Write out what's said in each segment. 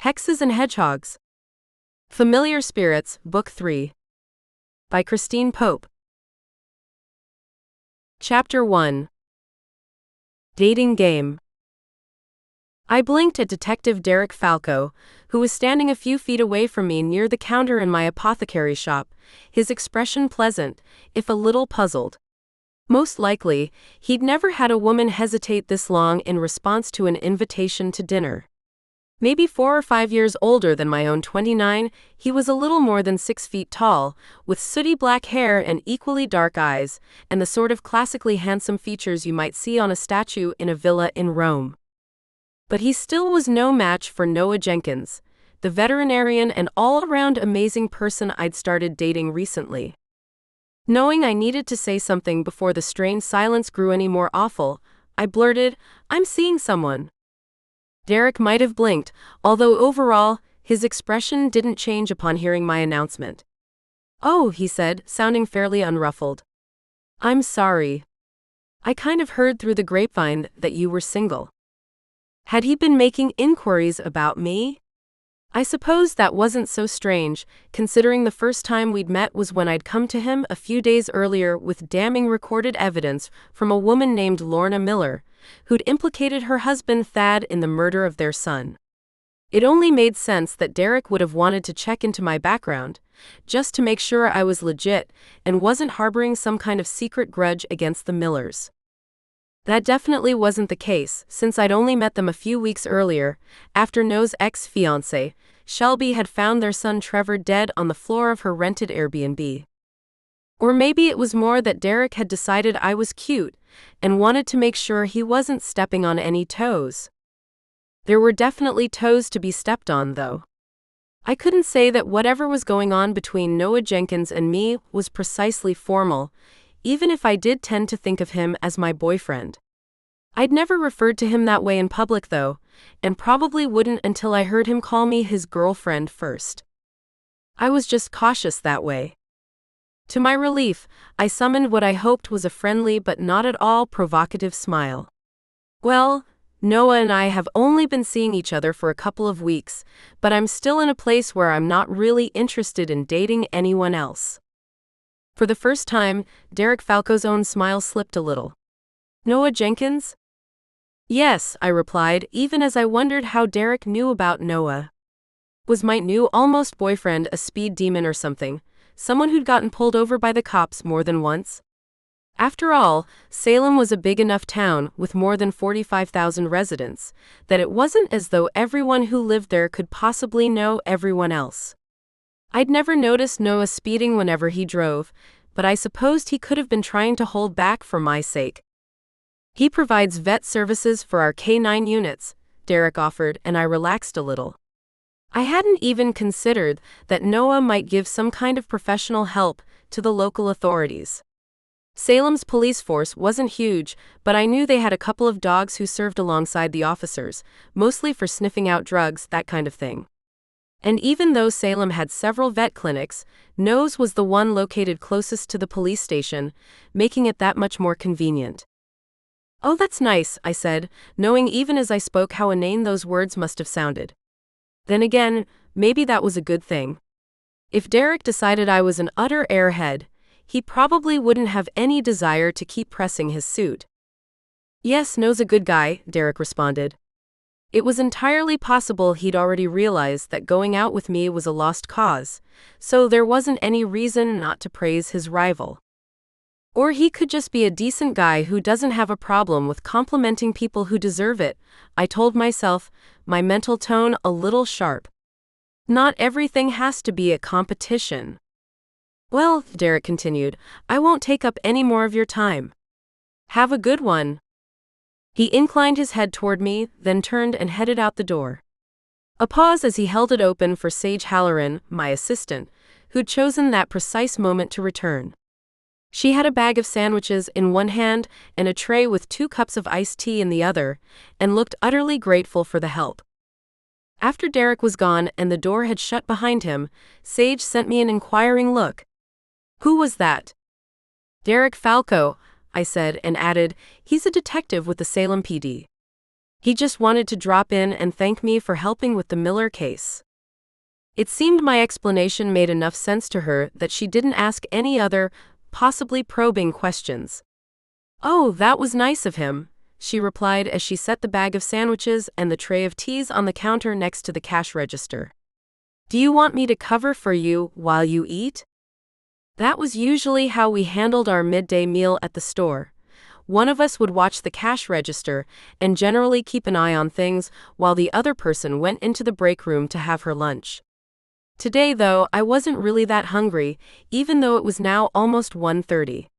Hexes and Hedgehogs. Familiar Spirits, Book 3. By Christine Pope. Chapter 1. Dating Game. I blinked at Detective Derek Falco, who was standing a few feet away from me near the counter in my apothecary shop, his expression pleasant, if a little puzzled. Most likely, he'd never had a woman hesitate this long in response to an invitation to dinner. Maybe 4 or 5 years older than my own 29, he was a little more than 6 feet tall, with sooty black hair and equally dark eyes, and the sort of classically handsome features you might see on a statue in a villa in Rome. But he still was no match for Noah Jenkins, the veterinarian and all-around amazing person I'd started dating recently. Knowing I needed to say something before the strained silence grew any more awful, I blurted, "I'm seeing someone." Derek might have blinked, although overall, his expression didn't change upon hearing my announcement. "Oh," he said, sounding fairly unruffled. "I'm sorry. I kind of heard through the grapevine that you were single." Had he been making inquiries about me? I suppose that wasn't so strange, considering the first time we'd met was when I'd come to him a few days earlier with damning recorded evidence from a woman named Lorna Miller, who'd implicated her husband Thad in the murder of their son. It only made sense that Derek would have wanted to check into my background, just to make sure I was legit and wasn't harboring some kind of secret grudge against the Millers. That definitely wasn't the case, since I'd only met them a few weeks earlier, after Noah's ex-fiancée, Shelby, had found their son Trevor dead on the floor of her rented Airbnb. Or maybe it was more that Derek had decided I was cute, and wanted to make sure he wasn't stepping on any toes. There were definitely toes to be stepped on, though. I couldn't say that whatever was going on between Noah Jenkins and me was precisely formal, even if I did tend to think of him as my boyfriend. I'd never referred to him that way in public, though, and probably wouldn't until I heard him call me his girlfriend first. I was just cautious that way. To my relief, I summoned what I hoped was a friendly but not at all provocative smile. "Well, Noah and I have only been seeing each other for a couple of weeks, but I'm still in a place where I'm not really interested in dating anyone else." For the first time, Derek Falco's own smile slipped a little. "Noah Jenkins?" "Yes," I replied, even as I wondered how Derek knew about Noah. Was my new almost boyfriend a speed demon or something? Someone who'd gotten pulled over by the cops more than once? After all, Salem was a big enough town, with more than 45,000 residents, that it wasn't as though everyone who lived there could possibly know everyone else. I'd never noticed Noah speeding whenever he drove, but I supposed he could have been trying to hold back for my sake. "He provides vet services for our K9 units," Derek offered, and I relaxed a little. I hadn't even considered that Noah might give some kind of professional help to the local authorities. Salem's police force wasn't huge, but I knew they had a couple of dogs who served alongside the officers, mostly for sniffing out drugs, that kind of thing. And even though Salem had several vet clinics, Noah's was the one located closest to the police station, making it that much more convenient. "Oh, that's nice," I said, knowing even as I spoke how inane those words must have sounded. Then again, maybe that was a good thing. If Derek decided I was an utter airhead, he probably wouldn't have any desire to keep pressing his suit. "Yes, Noah's a good guy," Derek responded. It was entirely possible he'd already realized that going out with me was a lost cause, so there wasn't any reason not to praise his rival. Or he could just be a decent guy who doesn't have a problem with complimenting people who deserve it, I told myself, my mental tone a little sharp. Not everything has to be a competition. "Well," Derek continued, "I won't take up any more of your time. Have a good one." He inclined his head toward me, then turned and headed out the door. A pause as he held it open for Sage Halloran, my assistant, who'd chosen that precise moment to return. She had a bag of sandwiches in one hand and a tray with 2 cups of iced tea in the other, and looked utterly grateful for the help. After Derek was gone and the door had shut behind him, Sage sent me an inquiring look. "Who was that?" "Derek Falco," I said, and added, "He's a detective with the Salem PD." He just wanted to drop in and thank me for helping with the Miller case. It seemed my explanation made enough sense to her that she didn't ask any other, possibly probing questions. "Oh, that was nice of him," she replied as she set the bag of sandwiches and the tray of teas on the counter next to the cash register. "Do you want me to cover for you while you eat?" That was usually how we handled our midday meal at the store. One of us would watch the cash register and generally keep an eye on things while the other person went into the break room to have her lunch. Today, though, I wasn't really that hungry, even though it was now almost 1:30.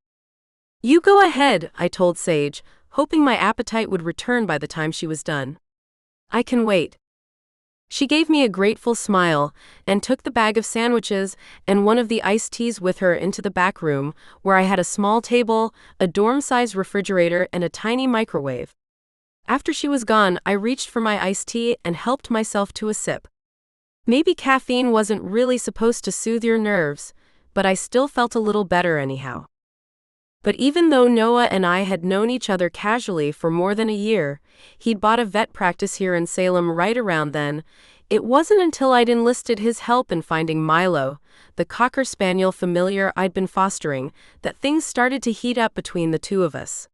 "You go ahead," I told Sage, hoping my appetite would return by the time she was done. "I can wait." She gave me a grateful smile and took the bag of sandwiches and one of the iced teas with her into the back room, where I had a small table, a dorm-sized refrigerator, and a tiny microwave. After she was gone, I reached for my iced tea and helped myself to a sip. Maybe caffeine wasn't really supposed to soothe your nerves, but I still felt a little better anyhow. But even though Noah and I had known each other casually for more than a year, he'd bought a vet practice here in Salem right around then. It wasn't until I'd enlisted his help in finding Milo, the Cocker Spaniel familiar I'd been fostering, that things started to heat up between the two of us.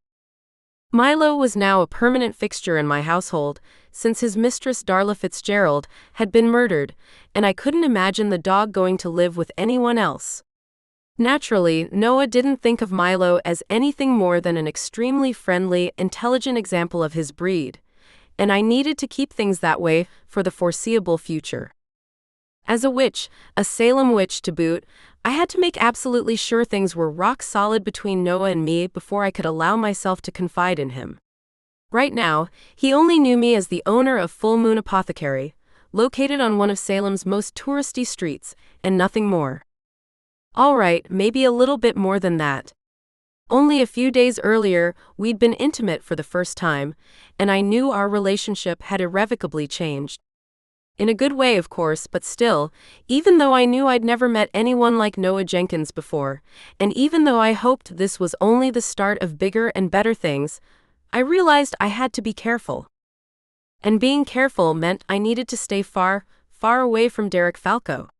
Milo was now a permanent fixture in my household, since his mistress Darla Fitzgerald had been murdered, and I couldn't imagine the dog going to live with anyone else. Naturally, Noah didn't think of Milo as anything more than an extremely friendly, intelligent example of his breed, and I needed to keep things that way for the foreseeable future. As a witch, a Salem witch to boot, I had to make absolutely sure things were rock solid between Noah and me before I could allow myself to confide in him. Right now, he only knew me as the owner of Full Moon Apothecary, located on one of Salem's most touristy streets, and nothing more. All right, maybe a little bit more than that. Only a few days earlier, we'd been intimate for the first time, and I knew our relationship had irrevocably changed. In a good way, of course, but still, even though I knew I'd never met anyone like Noah Jenkins before, and even though I hoped this was only the start of bigger and better things, I realized I had to be careful. And being careful meant I needed to stay far, far away from Derek Falco.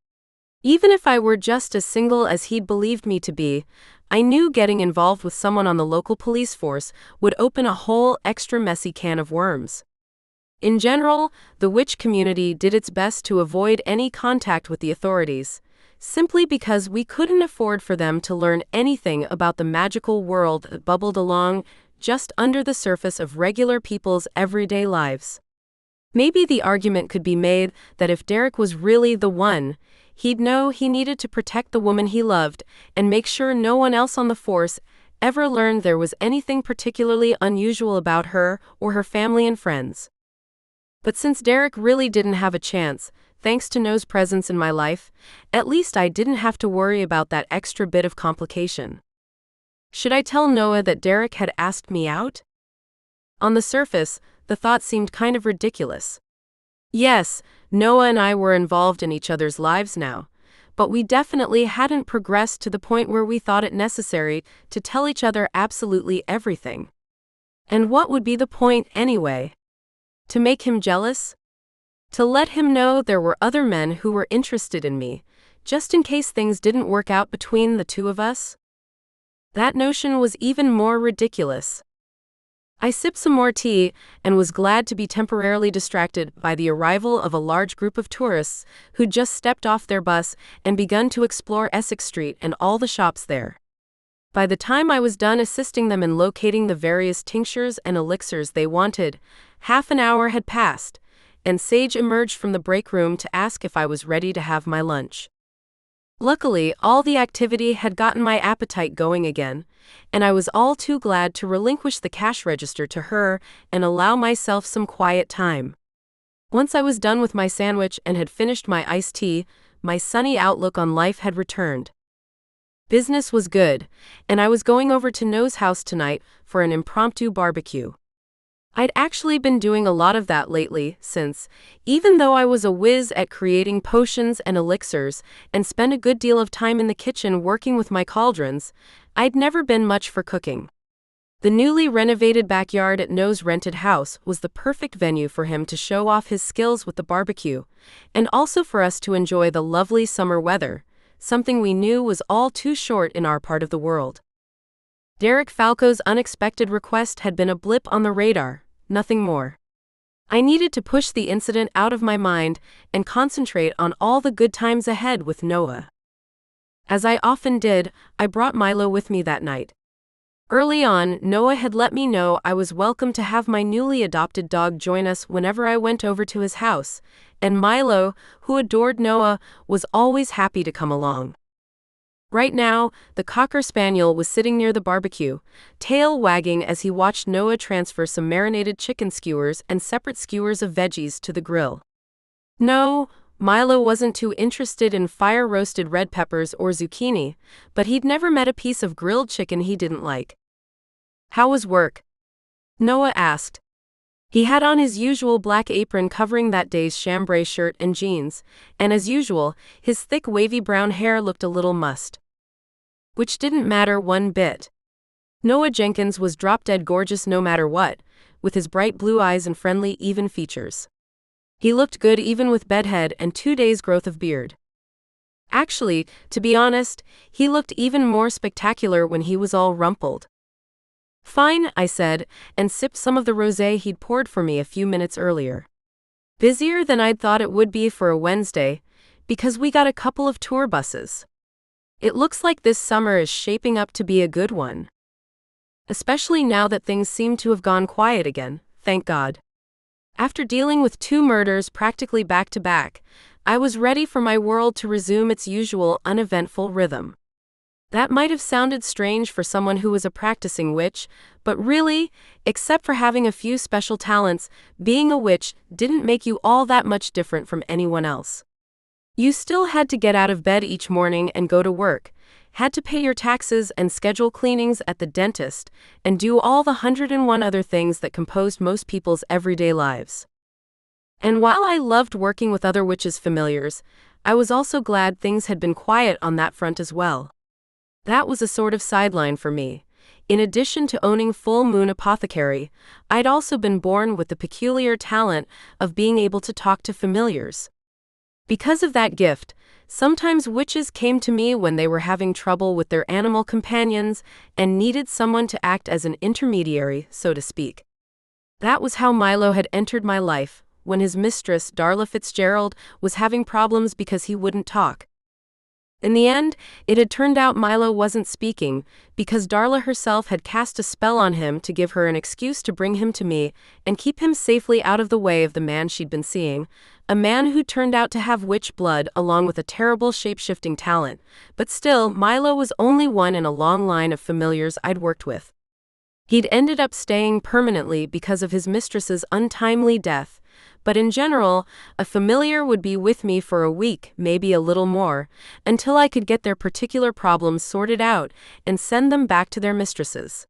Even if I were just as single as he'd believed me to be, I knew getting involved with someone on the local police force would open a whole extra messy can of worms. In general, the witch community did its best to avoid any contact with the authorities, simply because we couldn't afford for them to learn anything about the magical world that bubbled along just under the surface of regular people's everyday lives. Maybe the argument could be made that if Derek was really the one, he'd know he needed to protect the woman he loved and make sure no one else on the force ever learned there was anything particularly unusual about her or her family and friends. But since Derek really didn't have a chance, thanks to Noah's presence in my life, at least I didn't have to worry about that extra bit of complication. Should I tell Noah that Derek had asked me out? On the surface, the thought seemed kind of ridiculous. Yes, Noah and I were involved in each other's lives now, but we definitely hadn't progressed to the point where we thought it necessary to tell each other absolutely everything. And what would be the point anyway? To make him jealous? To let him know there were other men who were interested in me, just in case things didn't work out between the two of us? That notion was even more ridiculous. I sipped some more tea and was glad to be temporarily distracted by the arrival of a large group of tourists who'd just stepped off their bus and begun to explore Essex Street and all the shops there. By the time I was done assisting them in locating the various tinctures and elixirs they wanted, half an hour had passed, and Sage emerged from the break room to ask if I was ready to have my lunch. Luckily, all the activity had gotten my appetite going again, and I was all too glad to relinquish the cash register to her and allow myself some quiet time. Once I was done with my sandwich and had finished my iced tea, my sunny outlook on life had returned. Business was good, and I was going over to Noah's house tonight for an impromptu barbecue. I'd actually been doing a lot of that lately since, even though I was a whiz at creating potions and elixirs and spent a good deal of time in the kitchen working with my cauldrons, I'd never been much for cooking. The newly renovated backyard at Noah's rented house was the perfect venue for him to show off his skills with the barbecue, and also for us to enjoy the lovely summer weather, something we knew was all too short in our part of the world. Derek Falco's unexpected request had been a blip on the radar, nothing more. I needed to push the incident out of my mind and concentrate on all the good times ahead with Noah. As I often did, I brought Milo with me that night. Early on, Noah had let me know I was welcome to have my newly adopted dog join us whenever I went over to his house, and Milo, who adored Noah, was always happy to come along. Right now, the Cocker Spaniel was sitting near the barbecue, tail wagging as he watched Noah transfer some marinated chicken skewers and separate skewers of veggies to the grill. No, Milo wasn't too interested in fire-roasted red peppers or zucchini, but he'd never met a piece of grilled chicken he didn't like. "How was work?" Noah asked. He had on his usual black apron covering that day's chambray shirt and jeans, and as usual, his thick wavy brown hair looked a little mussed. Which didn't matter one bit. Noah Jenkins was drop-dead gorgeous no matter what, with his bright blue eyes and friendly, even features. He looked good even with bedhead and 2 days' growth of beard. Actually, to be honest, he looked even more spectacular when he was all rumpled. "Fine," I said, and sipped some of the rosé he'd poured for me a few minutes earlier. Busier than I'd thought it would be for a Wednesday, because we got a couple of tour buses. It looks like this summer is shaping up to be a good one. Especially now that things seem to have gone quiet again, thank God. After dealing with 2 murders practically back to back, I was ready for my world to resume its usual uneventful rhythm. That might have sounded strange for someone who was a practicing witch, but really, except for having a few special talents, being a witch didn't make you all that much different from anyone else. You still had to get out of bed each morning and go to work, had to pay your taxes and schedule cleanings at the dentist, and do all the 101 other things that composed most people's everyday lives. And while I loved working with other witches' familiars, I was also glad things had been quiet on that front as well. That was a sort of sideline for me. In addition to owning Full Moon Apothecary, I'd also been born with the peculiar talent of being able to talk to familiars. Because of that gift, sometimes witches came to me when they were having trouble with their animal companions and needed someone to act as an intermediary, so to speak. That was how Milo had entered my life, when his mistress, Darla Fitzgerald, was having problems because he wouldn't talk. In the end, it had turned out Milo wasn't speaking, because Darla herself had cast a spell on him to give her an excuse to bring him to me and keep him safely out of the way of the man she'd been seeing, a man who turned out to have witch blood along with a terrible shape-shifting talent, but still, Milo was only one in a long line of familiars I'd worked with. He'd ended up staying permanently because of his mistress's untimely death, but in general, a familiar would be with me for a week, maybe a little more, until I could get their particular problems sorted out and send them back to their mistresses.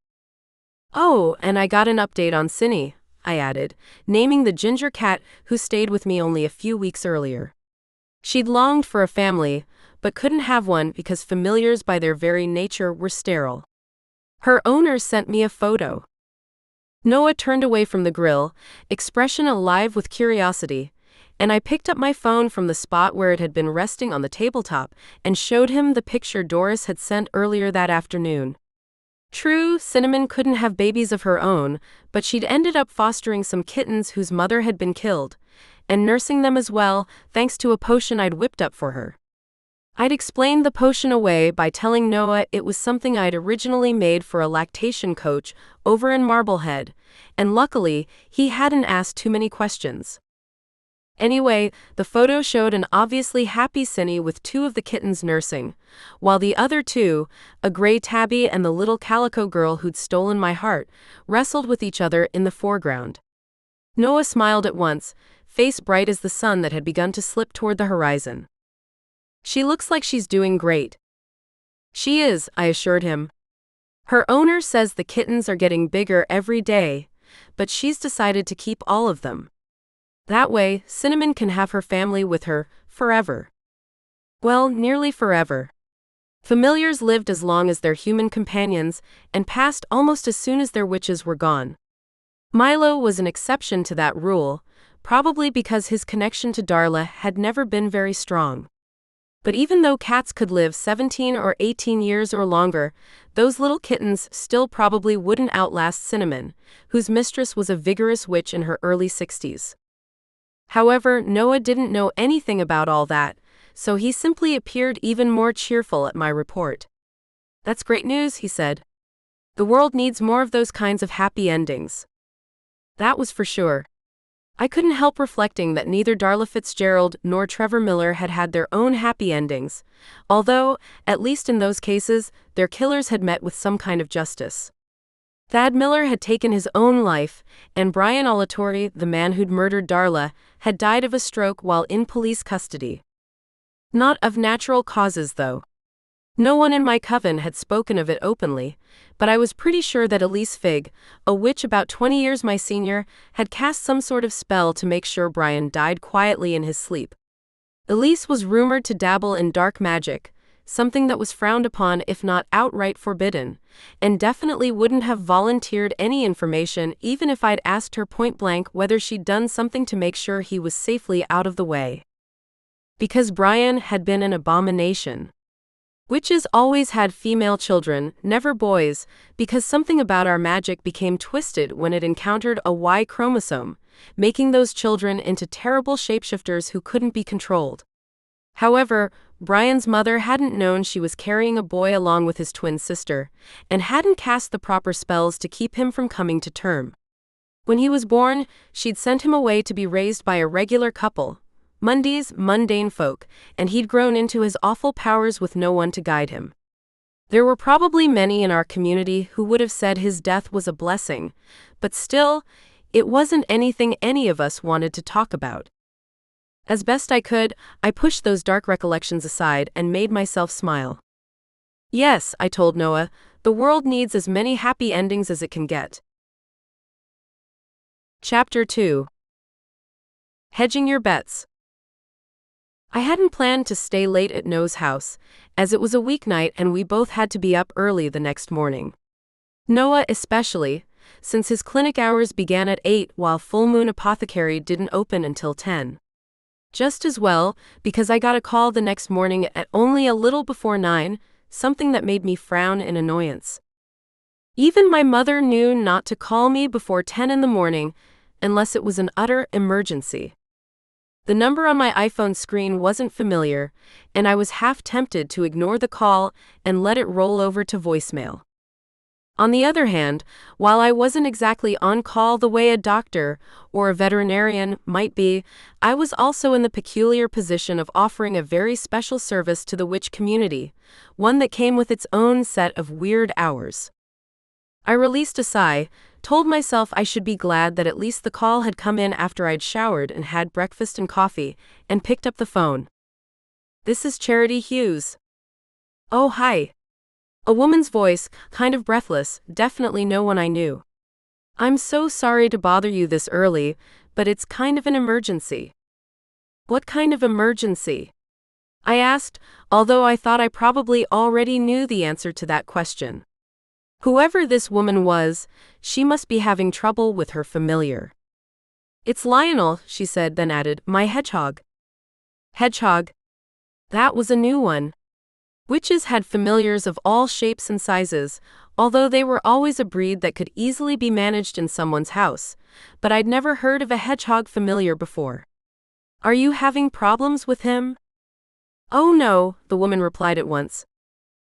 "Oh, and I got an update on Cinny," I added, naming the ginger cat who stayed with me only a few weeks earlier. She'd longed for a family, but couldn't have one because familiars by their very nature were sterile. Her owner sent me a photo. Noah turned away from the grill, expression alive with curiosity, and I picked up my phone from the spot where it had been resting on the tabletop and showed him the picture Doris had sent earlier that afternoon. True, Cinnamon couldn't have babies of her own, but she'd ended up fostering some kittens whose mother had been killed, and nursing them as well, thanks to a potion I'd whipped up for her. I'd explained the potion away by telling Noah it was something I'd originally made for a lactation coach over in Marblehead, and luckily, he hadn't asked too many questions. Anyway, the photo showed an obviously happy Cinny with 2 of the kittens nursing, while the other 2, a gray tabby and the little calico girl who'd stolen my heart, wrestled with each other in the foreground. Noah smiled at once, face bright as the sun that had begun to slip toward the horizon. "She looks like she's doing great." "She is," I assured him. "Her owner says the kittens are getting bigger every day, but she's decided to keep all of them. That way, Cinnamon can have her family with her, forever." Well, nearly forever. Familiars lived as long as their human companions and passed almost as soon as their witches were gone. Milo was an exception to that rule, probably because his connection to Darla had never been very strong. But even though cats could live 17 or 18 years or longer, those little kittens still probably wouldn't outlast Cinnamon, whose mistress was a vigorous witch in her early 60s. However, Noah didn't know anything about all that, so he simply appeared even more cheerful at my report. "That's great news," he said. "The world needs more of those kinds of happy endings." That was for sure. I couldn't help reflecting that neither Darla Fitzgerald nor Trevor Miller had had their own happy endings, although, at least in those cases, their killers had met with some kind of justice. Thad Miller had taken his own life, and Brian Olatorre, the man who'd murdered Darla, had died of a stroke while in police custody. Not of natural causes, though. No one in my coven had spoken of it openly, but I was pretty sure that Elise Figg, a witch about 20 years my senior, had cast some sort of spell to make sure Brian died quietly in his sleep. Elise was rumored to dabble in dark magic, something that was frowned upon if not outright forbidden, and definitely wouldn't have volunteered any information even if I'd asked her point blank whether she'd done something to make sure he was safely out of the way. Because Brian had been an abomination. Witches always had female children, never boys, because something about our magic became twisted when it encountered a Y chromosome, making those children into terrible shapeshifters who couldn't be controlled. However, Brian's mother hadn't known she was carrying a boy along with his twin sister, and hadn't cast the proper spells to keep him from coming to term. When he was born, she'd sent him away to be raised by a regular couple, Mundy's mundane folk, and he'd grown into his awful powers with no one to guide him. There were probably many in our community who would have said his death was a blessing, but still, it wasn't anything any of us wanted to talk about. As best I could, I pushed those dark recollections aside and made myself smile. "Yes," I told Noah, "the world needs as many happy endings as it can get." Chapter 2. Hedging Your Bets. I hadn't planned to stay late at Noah's house, as it was a weeknight and we both had to be up early the next morning. Noah especially, since his clinic hours began at 8 while Full Moon Apothecary didn't open until 10. Just as well, because I got a call the next morning at only a little before 9, something that made me frown in annoyance. Even my mother knew not to call me before 10 in the morning, unless it was an utter emergency. The number on my iPhone screen wasn't familiar, and I was half tempted to ignore the call and let it roll over to voicemail. On the other hand, while I wasn't exactly on call the way a doctor or a veterinarian might be, I was also in the peculiar position of offering a very special service to the witch community, one that came with its own set of weird hours. I released a sigh, told myself I should be glad that at least the call had come in after I'd showered and had breakfast and coffee, and picked up the phone. "This is Charity Hughes." "Oh, hi." A woman's voice, kind of breathless, definitely no one I knew. "I'm so sorry to bother you this early, but it's kind of an emergency." "What kind of emergency?" I asked, although I thought I probably already knew the answer to that question. Whoever this woman was, she must be having trouble with her familiar. "It's Lionel," she said, then added, "my hedgehog." Hedgehog? That was a new one. Witches had familiars of all shapes and sizes, although they were always a breed that could easily be managed in someone's house, but I'd never heard of a hedgehog familiar before. "Are you having problems with him?" "Oh no," the woman replied at once.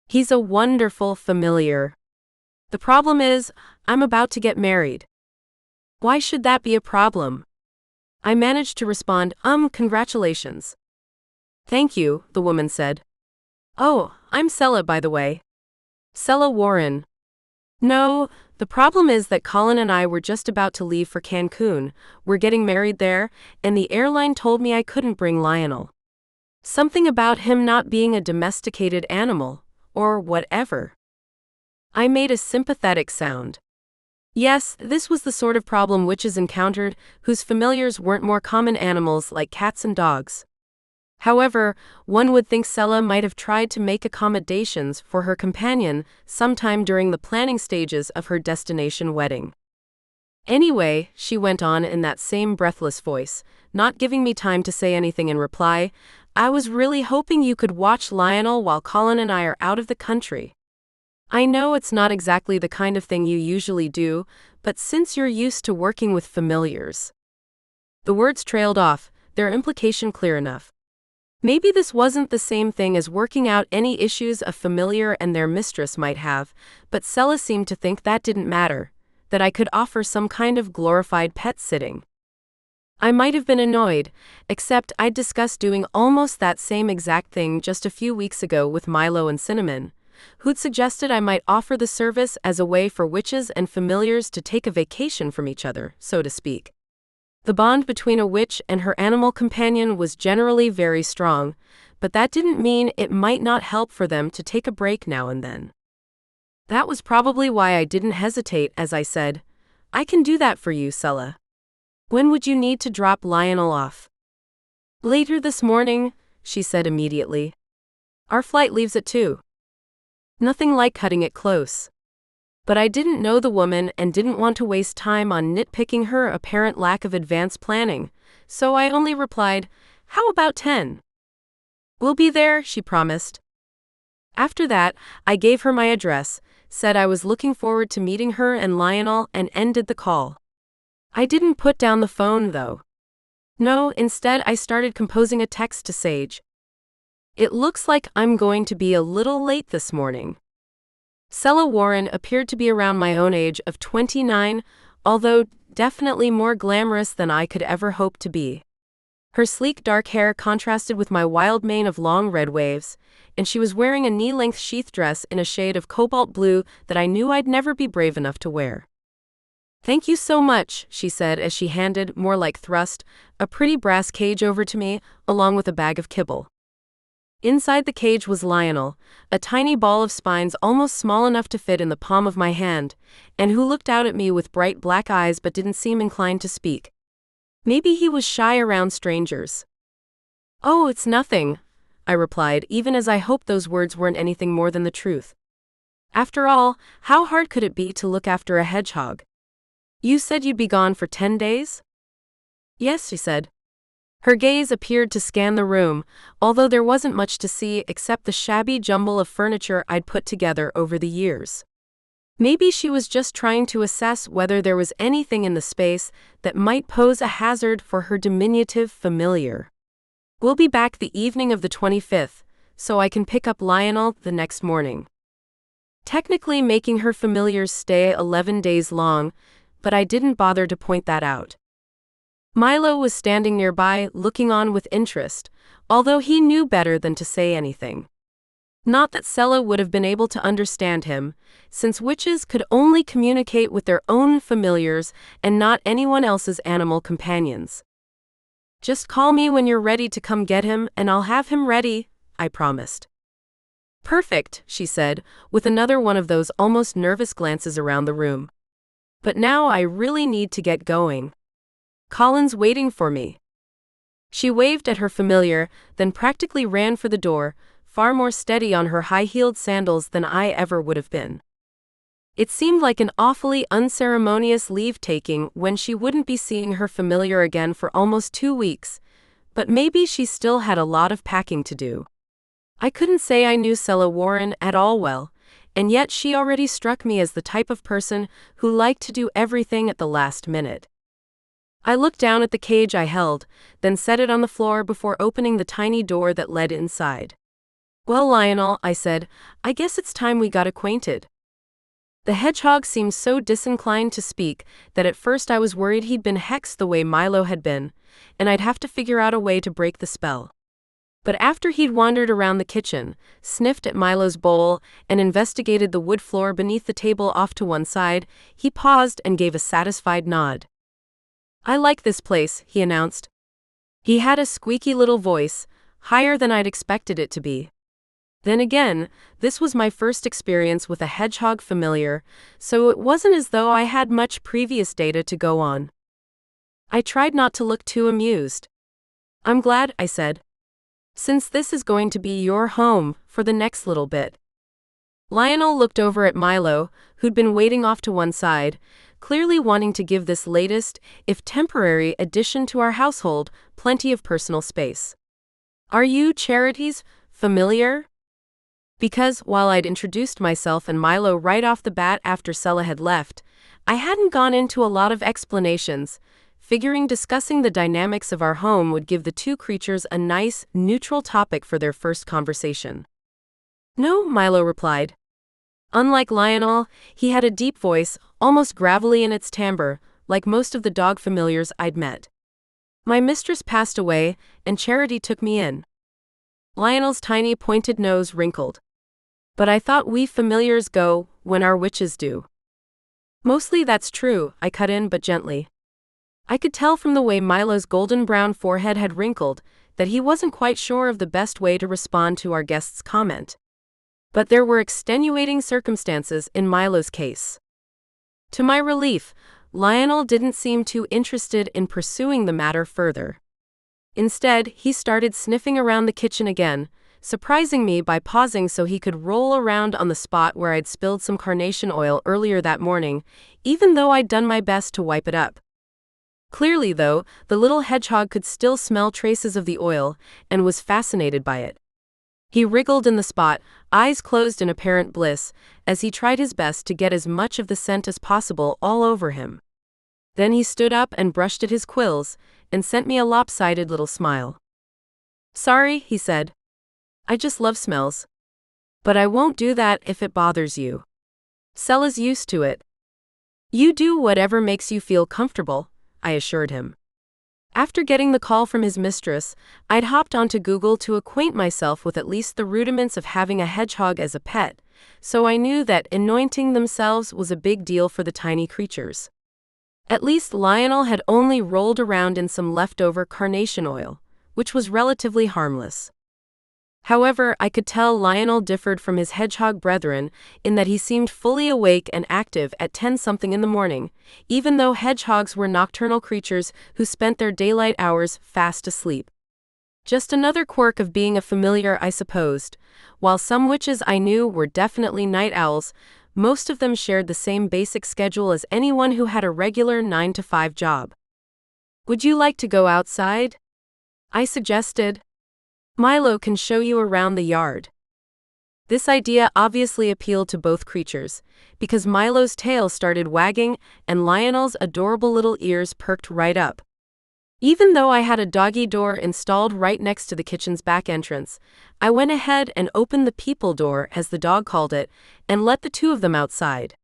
"He's a wonderful familiar. The problem is, I'm about to get married." "Why should that be a problem?" I managed to respond, congratulations." "Thank you," the woman said. "Oh, I'm Sela, by the way." "Sela Warren." "No, the problem is that Colin and I were just about to leave for Cancun. We're getting married there, and the airline told me I couldn't bring Lionel. Something about him not being a domesticated animal, or whatever." I made a sympathetic sound. Yes, this was the sort of problem witches encountered, whose familiars weren't more common animals like cats and dogs. However, one would think Sela might have tried to make accommodations for her companion sometime during the planning stages of her destination wedding. Anyway, she went on in that same breathless voice, not giving me time to say anything in reply, I was really hoping you could watch Lionel while Colin and I are out of the country. I know it's not exactly the kind of thing you usually do, but since you're used to working with familiars. The words trailed off, their implication clear enough. Maybe this wasn't the same thing as working out any issues a familiar and their mistress might have, but Sela seemed to think that didn't matter, that I could offer some kind of glorified pet sitting. I might have been annoyed, except I'd discussed doing almost that same exact thing just a few weeks ago with Milo and Cinnamon, who'd suggested I might offer the service as a way for witches and familiars to take a vacation from each other, so to speak. The bond between a witch and her animal companion was generally very strong, but that didn't mean it might not help for them to take a break now and then. That was probably why I didn't hesitate as I said, I can do that for you, Sela. When would you need to drop Lionel off? Later this morning, she said immediately. Our flight leaves at 2. Nothing like cutting it close. But I didn't know the woman and didn't want to waste time on nitpicking her apparent lack of advanced planning, so I only replied, How about 10? We'll be there, she promised. After that, I gave her my address, said I was looking forward to meeting her and Lionel, and ended the call. I didn't put down the phone, though. No, instead I started composing a text to Sage. It looks like I'm going to be a little late this morning. Sela Warren appeared to be around my own age of 29, although definitely more glamorous than I could ever hope to be. Her sleek dark hair contrasted with my wild mane of long red waves, and she was wearing a knee-length sheath dress in a shade of cobalt blue that I knew I'd never be brave enough to wear. Thank you so much, she said as she handed, more like thrust, a pretty brass cage over to me, along with a bag of kibble. Inside the cage was Lionel, a tiny ball of spines almost small enough to fit in the palm of my hand, and who looked out at me with bright black eyes but didn't seem inclined to speak. Maybe he was shy around strangers. Oh, it's nothing, I replied, even as I hoped those words weren't anything more than the truth. After all, how hard could it be to look after a hedgehog? You said you'd be gone for 10 days? Yes, she said. Her gaze appeared to scan the room, although there wasn't much to see except the shabby jumble of furniture I'd put together over the years. Maybe she was just trying to assess whether there was anything in the space that might pose a hazard for her diminutive familiar. We'll be back the evening of the 25th, so I can pick up Lionel the next morning. Technically making her familiars stay 11 days long, but I didn't bother to point that out. Milo was standing nearby, looking on with interest, although he knew better than to say anything. Not that Sela would have been able to understand him, since witches could only communicate with their own familiars and not anyone else's animal companions. Just call me when you're ready to come get him, and I'll have him ready, I promised. Perfect, she said, with another one of those almost nervous glances around the room. But now I really need to get going. Colin's waiting for me. She waved at her familiar, then practically ran for the door, far more steady on her high-heeled sandals than I ever would have been. It seemed like an awfully unceremonious leave-taking when she wouldn't be seeing her familiar again for almost 2 weeks, but maybe she still had a lot of packing to do. I couldn't say I knew Sela Warren at all well, and yet she already struck me as the type of person who liked to do everything at the last minute. I looked down at the cage I held, then set it on the floor before opening the tiny door that led inside. Well, Lionel, I said, I guess it's time we got acquainted. The hedgehog seemed so disinclined to speak that at first I was worried he'd been hexed the way Milo had been, and I'd have to figure out a way to break the spell. But after he'd wandered around the kitchen, sniffed at Milo's bowl, and investigated the wood floor beneath the table off to one side, he paused and gave a satisfied nod. I like this place, he announced. He had a squeaky little voice, higher than I'd expected it to be. Then again, this was my first experience with a hedgehog familiar, so it wasn't as though I had much previous data to go on. I tried not to look too amused. I'm glad, I said. since this is going to be your home for the next little bit. Lionel looked over at Milo, who'd been waiting off to one side, clearly wanting to give this latest, if temporary, addition to our household plenty of personal space. Are you, Charities, familiar? Because, while I'd introduced myself and Milo right off the bat after Sela had left, I hadn't gone into a lot of explanations, figuring discussing the dynamics of our home would give the two creatures a nice, neutral topic for their first conversation. No, Milo replied. Unlike Lionel, he had a deep voice, almost gravelly in its timbre, like most of the dog familiars I'd met. My mistress passed away, and Charity took me in. Lionel's tiny pointed nose wrinkled. But I thought we familiars go when our witches do. Mostly that's true, I cut in but gently. I could tell from the way Milo's golden brown forehead had wrinkled that he wasn't quite sure of the best way to respond to our guest's comment. But there were extenuating circumstances in Milo's case. To my relief, Lionel didn't seem too interested in pursuing the matter further. Instead, he started sniffing around the kitchen again, surprising me by pausing so he could roll around on the spot where I'd spilled some carnation oil earlier that morning, even though I'd done my best to wipe it up. Clearly, though, the little hedgehog could still smell traces of the oil and was fascinated by it. He wriggled in the spot, eyes closed in apparent bliss, as he tried his best to get as much of the scent as possible all over him. Then he stood up and brushed at his quills, and sent me a lopsided little smile. Sorry, he said. I just love smells. But I won't do that if it bothers you. Sela's used to it. You do whatever makes you feel comfortable, I assured him. After getting the call from his mistress, I'd hopped onto Google to acquaint myself with at least the rudiments of having a hedgehog as a pet, so I knew that anointing themselves was a big deal for the tiny creatures. At least Lionel had only rolled around in some leftover carnation oil, which was relatively harmless. However, I could tell Lionel differed from his hedgehog brethren in that he seemed fully awake and active at 10-something in the morning, even though hedgehogs were nocturnal creatures who spent their daylight hours fast asleep. Just another quirk of being a familiar, I supposed. While some witches I knew were definitely night owls, most of them shared the same basic schedule as anyone who had a regular 9-to-5 job. Would you like to go outside? I suggested. Milo can show you around the yard. This idea obviously appealed to both creatures, because Milo's tail started wagging and Lionel's adorable little ears perked right up. Even though I had a doggy door installed right next to the kitchen's back entrance, I went ahead and opened the people door, as the dog called it, and let the two of them outside.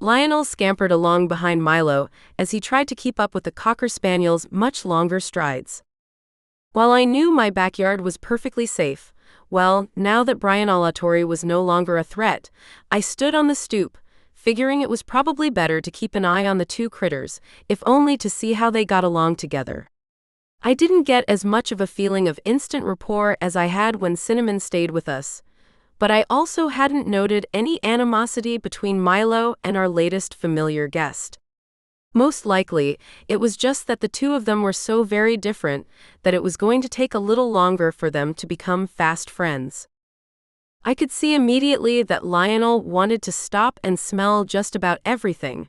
Lionel scampered along behind Milo as he tried to keep up with the Cocker Spaniel's much longer strides. While I knew my backyard was perfectly safe, well, now that Brian Alatori was no longer a threat, I stood on the stoop, figuring it was probably better to keep an eye on the two critters, if only to see how they got along together. I didn't get as much of a feeling of instant rapport as I had when Cinnamon stayed with us, but I also hadn't noted any animosity between Milo and our latest familiar guest. Most likely, it was just that the two of them were so very different that it was going to take a little longer for them to become fast friends. I could see immediately that Lionel wanted to stop and smell just about everything,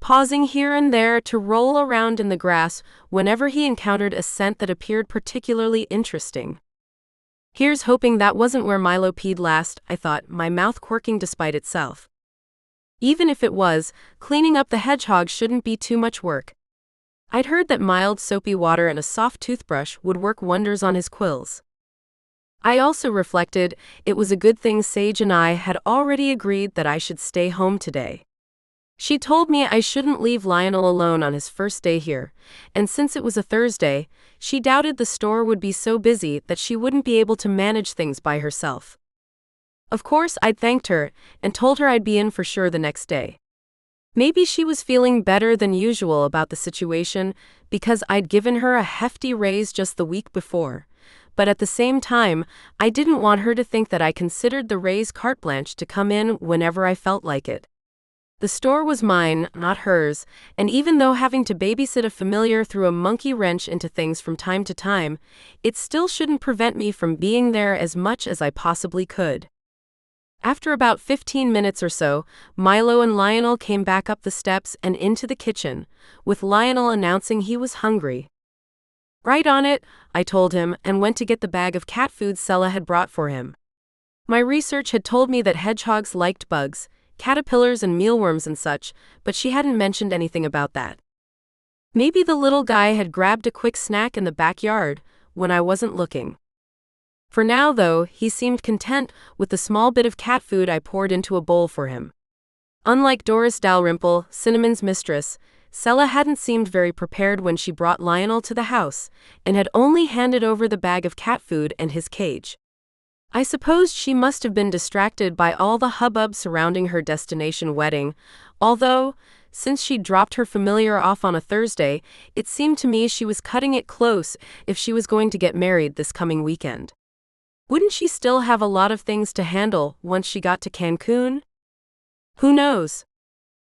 pausing here and there to roll around in the grass whenever he encountered a scent that appeared particularly interesting. Here's hoping that wasn't where Milo peed last, I thought, my mouth quirking despite itself. Even if it was, cleaning up the hedgehog shouldn't be too much work. I'd heard that mild soapy water and a soft toothbrush would work wonders on his quills. I also reflected it was a good thing Sage and I had already agreed that I should stay home today. She told me I shouldn't leave Lionel alone on his first day here, and since it was a Thursday, she doubted the store would be so busy that she wouldn't be able to manage things by herself. Of course, I'd thanked her and told her I'd be in for sure the next day. Maybe she was feeling better than usual about the situation because I'd given her a hefty raise just the week before, but at the same time, I didn't want her to think that I considered the raise carte blanche to come in whenever I felt like it. The store was mine, not hers, and even though having to babysit a familiar threw a monkey wrench into things from time to time, it still shouldn't prevent me from being there as much as I possibly could. After about 15 minutes or so, Milo and Lionel came back up the steps and into the kitchen, with Lionel announcing he was hungry. Right on it, I told him, and went to get the bag of cat food Sela had brought for him. My research had told me that hedgehogs liked bugs, caterpillars and mealworms and such, but she hadn't mentioned anything about that. Maybe the little guy had grabbed a quick snack in the backyard when I wasn't looking. For now, though, he seemed content with the small bit of cat food I poured into a bowl for him. Unlike Doris Dalrymple, Cinnamon's mistress, Sela hadn't seemed very prepared when she brought Lionel to the house, and had only handed over the bag of cat food and his cage. I supposed she must have been distracted by all the hubbub surrounding her destination wedding, although, since she'd dropped her familiar off on a Thursday, it seemed to me she was cutting it close if she was going to get married this coming weekend. Wouldn't she still have a lot of things to handle once she got to Cancun? Who knows?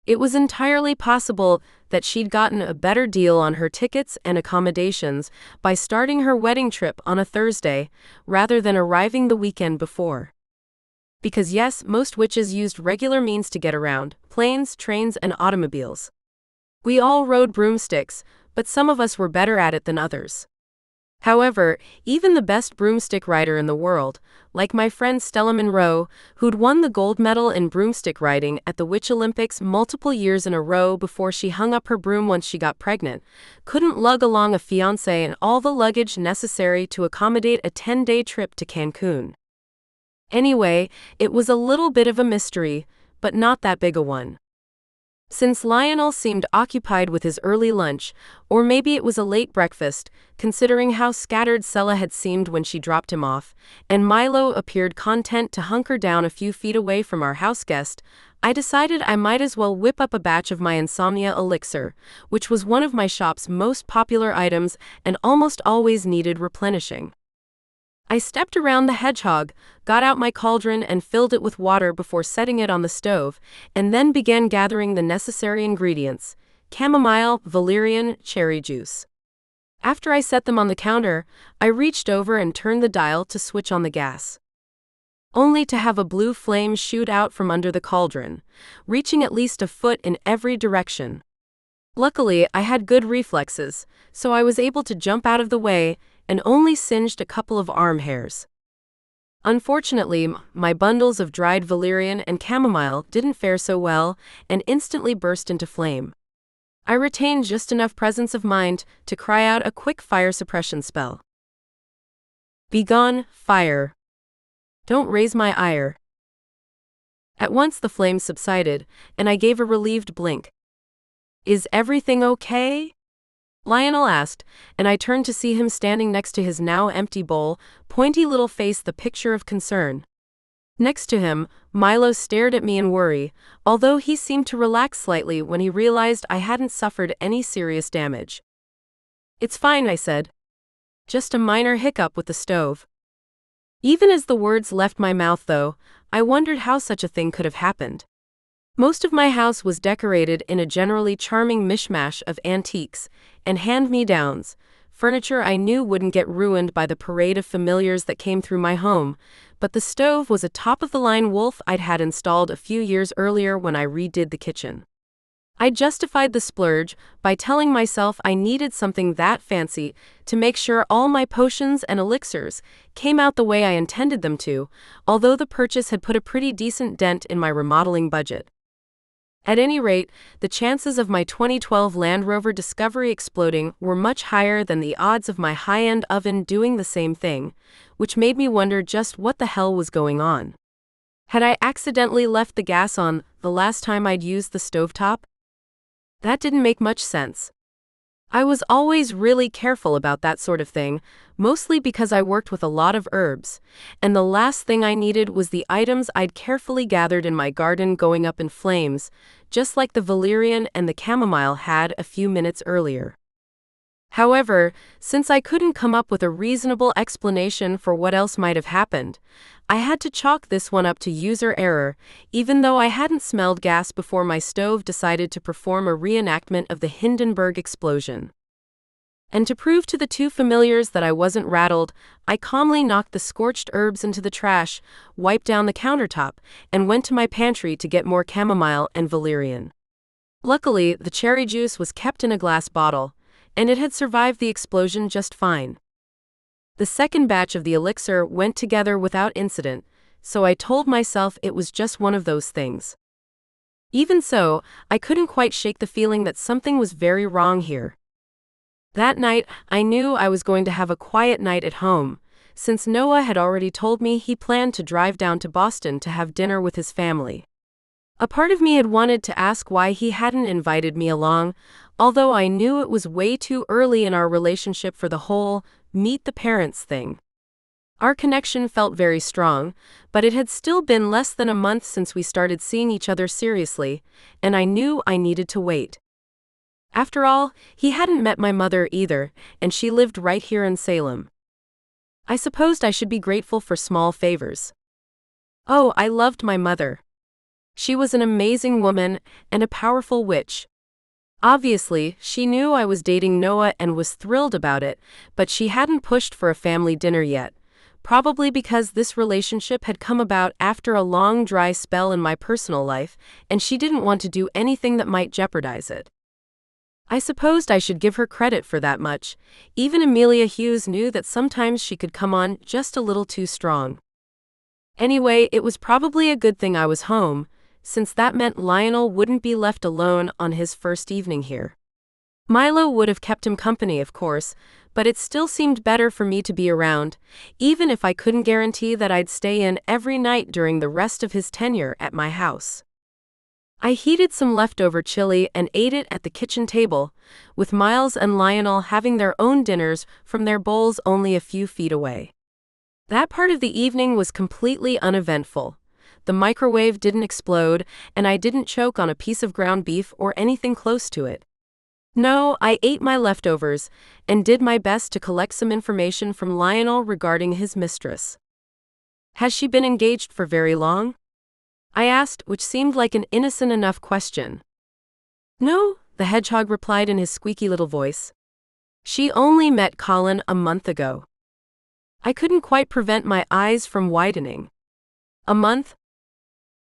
It was entirely possible that she'd gotten a better deal on her tickets and accommodations by starting her wedding trip on a Thursday rather than arriving the weekend before. Because yes, most witches used regular means to get around: planes, trains, and automobiles. We all rode broomsticks, but some of us were better at it than others. However, even the best broomstick rider in the world, like my friend Stella Monroe, who'd won the gold medal in broomstick riding at the Witch Olympics multiple years in a row before she hung up her broom once she got pregnant, couldn't lug along a fiancé and all the luggage necessary to accommodate a 10-day trip to Cancun. Anyway, it was a little bit of a mystery, but not that big a one. Since Lionel seemed occupied with his early lunch, or maybe it was a late breakfast, considering how scattered Sela had seemed when she dropped him off, and Milo appeared content to hunker down a few feet away from our house guest, I decided I might as well whip up a batch of my insomnia elixir, which was one of my shop's most popular items and almost always needed replenishing. I stepped around the hedgehog, got out my cauldron and filled it with water before setting it on the stove, and then began gathering the necessary ingredients: chamomile, valerian, cherry juice. After I set them on the counter, I reached over and turned the dial to switch on the gas. Only to have a blue flame shoot out from under the cauldron, reaching at least a foot in every direction. Luckily, I had good reflexes, so I was able to jump out of the way and only singed a couple of arm hairs. Unfortunately, my bundles of dried valerian and chamomile didn't fare so well and instantly burst into flame. I retained just enough presence of mind to cry out a quick fire suppression spell. "Begone, fire! Don't raise my ire." At once the flames subsided, and I gave a relieved blink. "Is everything okay?" Lionel asked, and I turned to see him standing next to his now empty bowl, pointy little face the picture of concern. Next to him, Milo stared at me in worry, although he seemed to relax slightly when he realized I hadn't suffered any serious damage. "It's fine," I said. "Just a minor hiccup with the stove." Even as the words left my mouth, though, I wondered how such a thing could have happened. Most of my house was decorated in a generally charming mishmash of antiques and hand-me-downs, furniture I knew wouldn't get ruined by the parade of familiars that came through my home, but the stove was a top-of-the-line wolf I'd had installed a few years earlier when I redid the kitchen. I justified the splurge by telling myself I needed something that fancy to make sure all my potions and elixirs came out the way I intended them to, although the purchase had put a pretty decent dent in my remodeling budget. At any rate, the chances of my 2012 Land Rover Discovery exploding were much higher than the odds of my high-end oven doing the same thing, which made me wonder just what the hell was going on. Had I accidentally left the gas on the last time I'd used the stovetop? That didn't make much sense. I was always really careful about that sort of thing, mostly because I worked with a lot of herbs, and the last thing I needed was the items I'd carefully gathered in my garden going up in flames, just like the valerian and the chamomile had a few minutes earlier. However, since I couldn't come up with a reasonable explanation for what else might have happened, I had to chalk this one up to user error, even though I hadn't smelled gas before my stove decided to perform a reenactment of the Hindenburg explosion. And to prove to the two familiars that I wasn't rattled, I calmly knocked the scorched herbs into the trash, wiped down the countertop, and went to my pantry to get more chamomile and valerian. Luckily, the cherry juice was kept in a glass bottle, and it had survived the explosion just fine. The second batch of the elixir went together without incident, so I told myself it was just one of those things. Even so, I couldn't quite shake the feeling that something was very wrong here. That night, I knew I was going to have a quiet night at home, since Noah had already told me he planned to drive down to Boston to have dinner with his family. A part of me had wanted to ask why he hadn't invited me along, although I knew it was way too early in our relationship for the whole meet the parents thing. Our connection felt very strong, but it had still been less than a month since we started seeing each other seriously, and I knew I needed to wait. After all, he hadn't met my mother either, and she lived right here in Salem. I supposed I should be grateful for small favors. Oh, I loved my mother. She was an amazing woman and a powerful witch. Obviously, she knew I was dating Noah and was thrilled about it, but she hadn't pushed for a family dinner yet, probably because this relationship had come about after a long dry spell in my personal life, and she didn't want to do anything that might jeopardize it. I supposed I should give her credit for that much. Even Amelia Hughes knew that sometimes she could come on just a little too strong. Anyway, it was probably a good thing I was home, since that meant Lionel wouldn't be left alone on his first evening here. Milo would have kept him company, of course, but it still seemed better for me to be around, even if I couldn't guarantee that I'd stay in every night during the rest of his tenure at my house. I heated some leftover chili and ate it at the kitchen table, with Miles and Lionel having their own dinners from their bowls only a few feet away. That part of the evening was completely uneventful. The microwave didn't explode, and I didn't choke on a piece of ground beef or anything close to it. No, I ate my leftovers, and did my best to collect some information from Lionel regarding his mistress. Has she been engaged for very long? I asked, which seemed like an innocent enough question. No, the hedgehog replied in his squeaky little voice. She only met Colin a month ago. I couldn't quite prevent my eyes from widening. A month?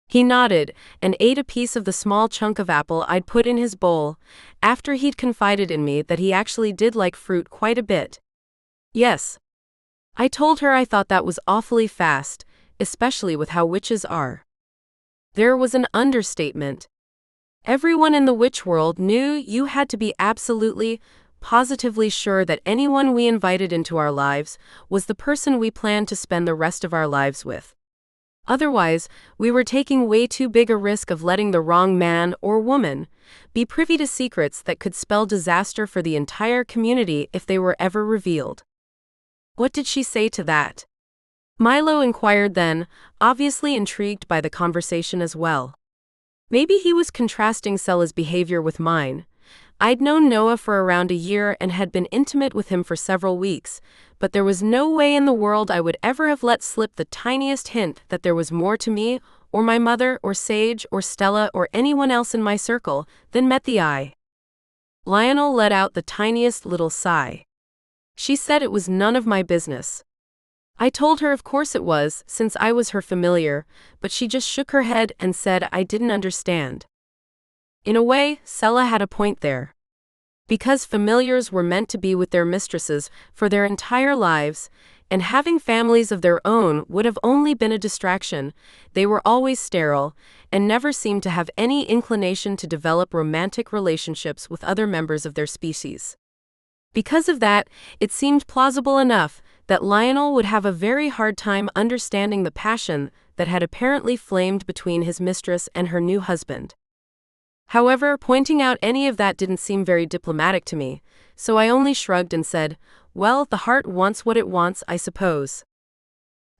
He nodded and ate a piece of the small chunk of apple I'd put in his bowl, after he'd confided in me that he actually did like fruit quite a bit. Yes. I told her I thought that was awfully fast, especially with how witches are. There was an understatement. Everyone in the witch world knew you had to be absolutely, positively sure that anyone we invited into our lives was the person we planned to spend the rest of our lives with. Otherwise, we were taking way too big a risk of letting the wrong man or woman be privy to secrets that could spell disaster for the entire community if they were ever revealed. What did she say to that? Milo inquired then, obviously intrigued by the conversation as well. Maybe he was contrasting Sela's behavior with mine. I'd known Noah for around a year and had been intimate with him for several weeks, but there was no way in the world I would ever have let slip the tiniest hint that there was more to me, or my mother, or Sage, or Stella, or anyone else in my circle than met the eye. Lionel let out the tiniest little sigh. She said it was none of my business. I told her of course it was, since I was her familiar, but she just shook her head and said I didn't understand. In a way, Sela had a point there. Because familiars were meant to be with their mistresses for their entire lives, and having families of their own would have only been a distraction, they were always sterile, and never seemed to have any inclination to develop romantic relationships with other members of their species. Because of that, it seemed plausible enough that Lionel would have a very hard time understanding the passion that had apparently flamed between his mistress and her new husband. However, pointing out any of that didn't seem very diplomatic to me, so I only shrugged and said, well, the heart wants what it wants, I suppose.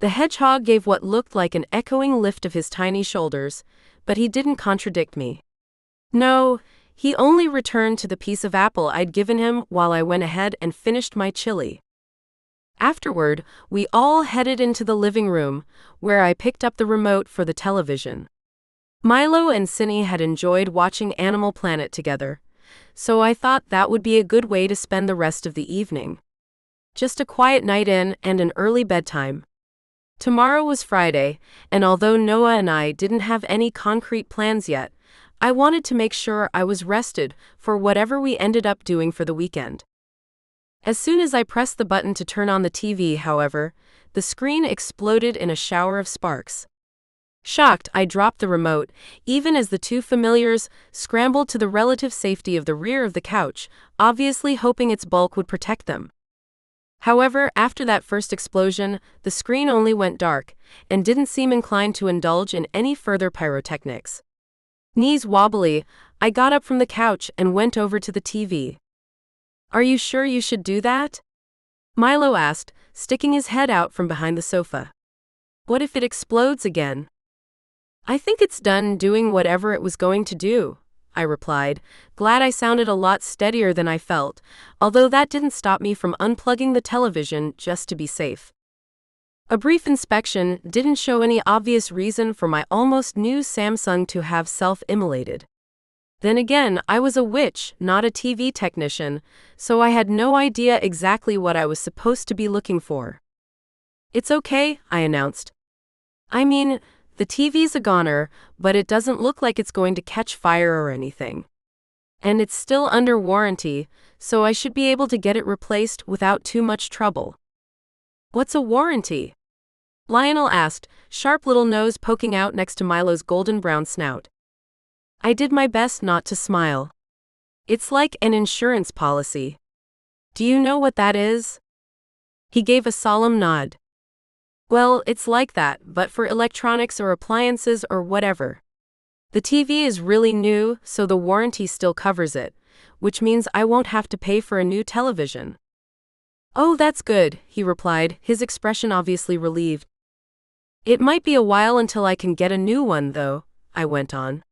The hedgehog gave what looked like an echoing lift of his tiny shoulders, but he didn't contradict me. No, he only returned to the piece of apple I'd given him while I went ahead and finished my chili. Afterward, we all headed into the living room, where I picked up the remote for the television. Milo and Cinny had enjoyed watching Animal Planet together, so I thought that would be a good way to spend the rest of the evening. Just a quiet night in and an early bedtime. Tomorrow was Friday, and although Noah and I didn't have any concrete plans yet, I wanted to make sure I was rested for whatever we ended up doing for the weekend. As soon as I pressed the button to turn on the TV, however, the screen exploded in a shower of sparks. Shocked, I dropped the remote, even as the two familiars scrambled to the relative safety of the rear of the couch, obviously hoping its bulk would protect them. However, after that first explosion, the screen only went dark, and didn't seem inclined to indulge in any further pyrotechnics. Knees wobbly, I got up from the couch and went over to the TV. "Are you sure you should do that?" Milo asked, sticking his head out from behind the sofa. "What if it explodes again?" "I think it's done doing whatever it was going to do," I replied, glad I sounded a lot steadier than I felt, although that didn't stop me from unplugging the television just to be safe. A brief inspection didn't show any obvious reason for my almost new Samsung to have self-immolated. Then again, I was a witch, not a TV technician, so I had no idea exactly what I was supposed to be looking for. "It's okay," I announced. "I mean, the TV's a goner, but it doesn't look like it's going to catch fire or anything. And it's still under warranty, so I should be able to get it replaced without too much trouble." "What's a warranty?" Lionel asked, sharp little nose poking out next to Milo's golden brown snout. I did my best not to smile. "It's like an insurance policy. Do you know what that is?" He gave a solemn nod. "Well, it's like that, but for electronics or appliances or whatever. The TV is really new, so the warranty still covers it, which means I won't have to pay for a new television." "Oh, that's good," he replied, his expression obviously relieved. "It might be a while until I can get a new one, though," I went on.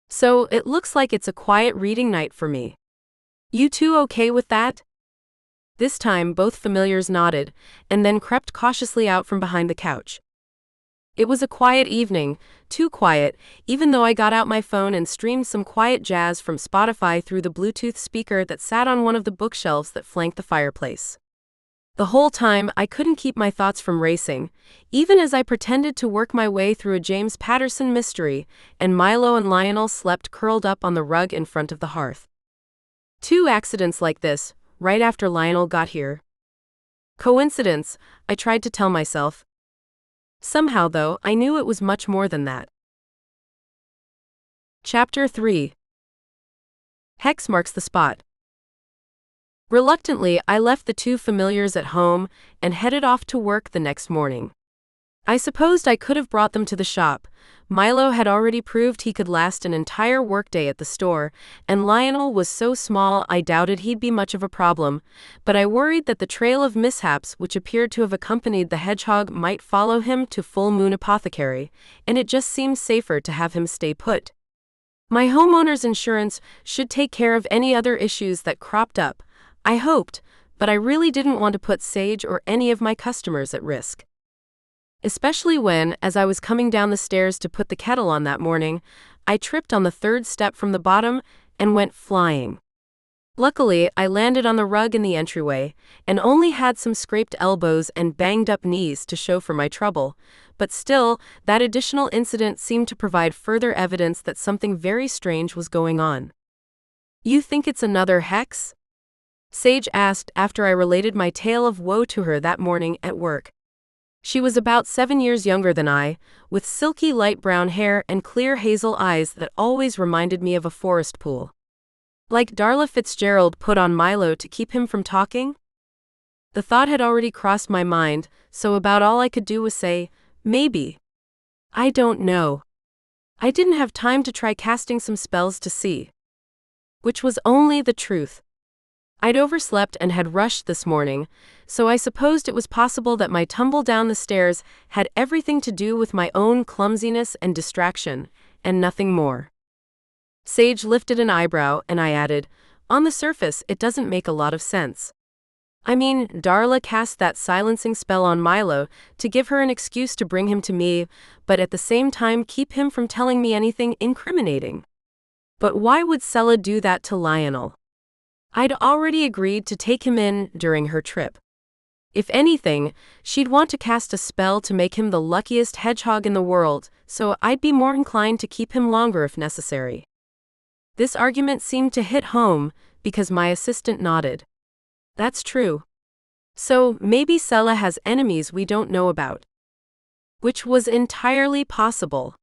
"So, it looks like it's a quiet reading night for me. You two okay with that?" This time, both familiars nodded, and then crept cautiously out from behind the couch. It was a quiet evening, too quiet, even though I got out my phone and streamed some quiet jazz from Spotify through the Bluetooth speaker that sat on one of the bookshelves that flanked the fireplace. The whole time, I couldn't keep my thoughts from racing, even as I pretended to work my way through a James Patterson mystery, and Milo and Lionel slept curled up on the rug in front of the hearth. Two accidents like this, right after Lionel got here. Coincidence, I tried to tell myself. Somehow, though, I knew it was much more than that. Chapter 3. Hex marks the spot. Reluctantly, I left the two familiars at home and headed off to work the next morning. I supposed I could have brought them to the shop. Milo had already proved he could last an entire workday at the store, and Lionel was so small I doubted he'd be much of a problem, but I worried that the trail of mishaps which appeared to have accompanied the hedgehog might follow him to Full Moon Apothecary, and it just seemed safer to have him stay put. My homeowner's insurance should take care of any other issues that cropped up, I hoped, but I really didn't want to put Sage or any of my customers at risk. Especially when, as I was coming down the stairs to put the kettle on that morning, I tripped on the third step from the bottom and went flying. Luckily, I landed on the rug in the entryway, and only had some scraped elbows and banged up knees to show for my trouble, but still, that additional incident seemed to provide further evidence that something very strange was going on. "You think it's another hex?" Sage asked after I related my tale of woe to her that morning at work. She was about 7 years younger than I, with silky light brown hair and clear hazel eyes that always reminded me of a forest pool. Like Darla Fitzgerald put on Milo to keep him from talking? The thought had already crossed my mind, so about all I could do was say, maybe. I don't know. I didn't have time to try casting some spells to see. Which was only the truth. I'd overslept and had rushed this morning, so I supposed it was possible that my tumble down the stairs had everything to do with my own clumsiness and distraction, and nothing more. Sage lifted an eyebrow, and I added, "On the surface, it doesn't make a lot of sense." I mean, Darla cast that silencing spell on Milo to give her an excuse to bring him to me, but at the same time keep him from telling me anything incriminating. But why would Sela do that to Lionel? I'd already agreed to take him in during her trip. If anything, she'd want to cast a spell to make him the luckiest hedgehog in the world, so I'd be more inclined to keep him longer if necessary. This argument seemed to hit home, because my assistant nodded. That's true. So, maybe Sela has enemies we don't know about. Which was entirely possible.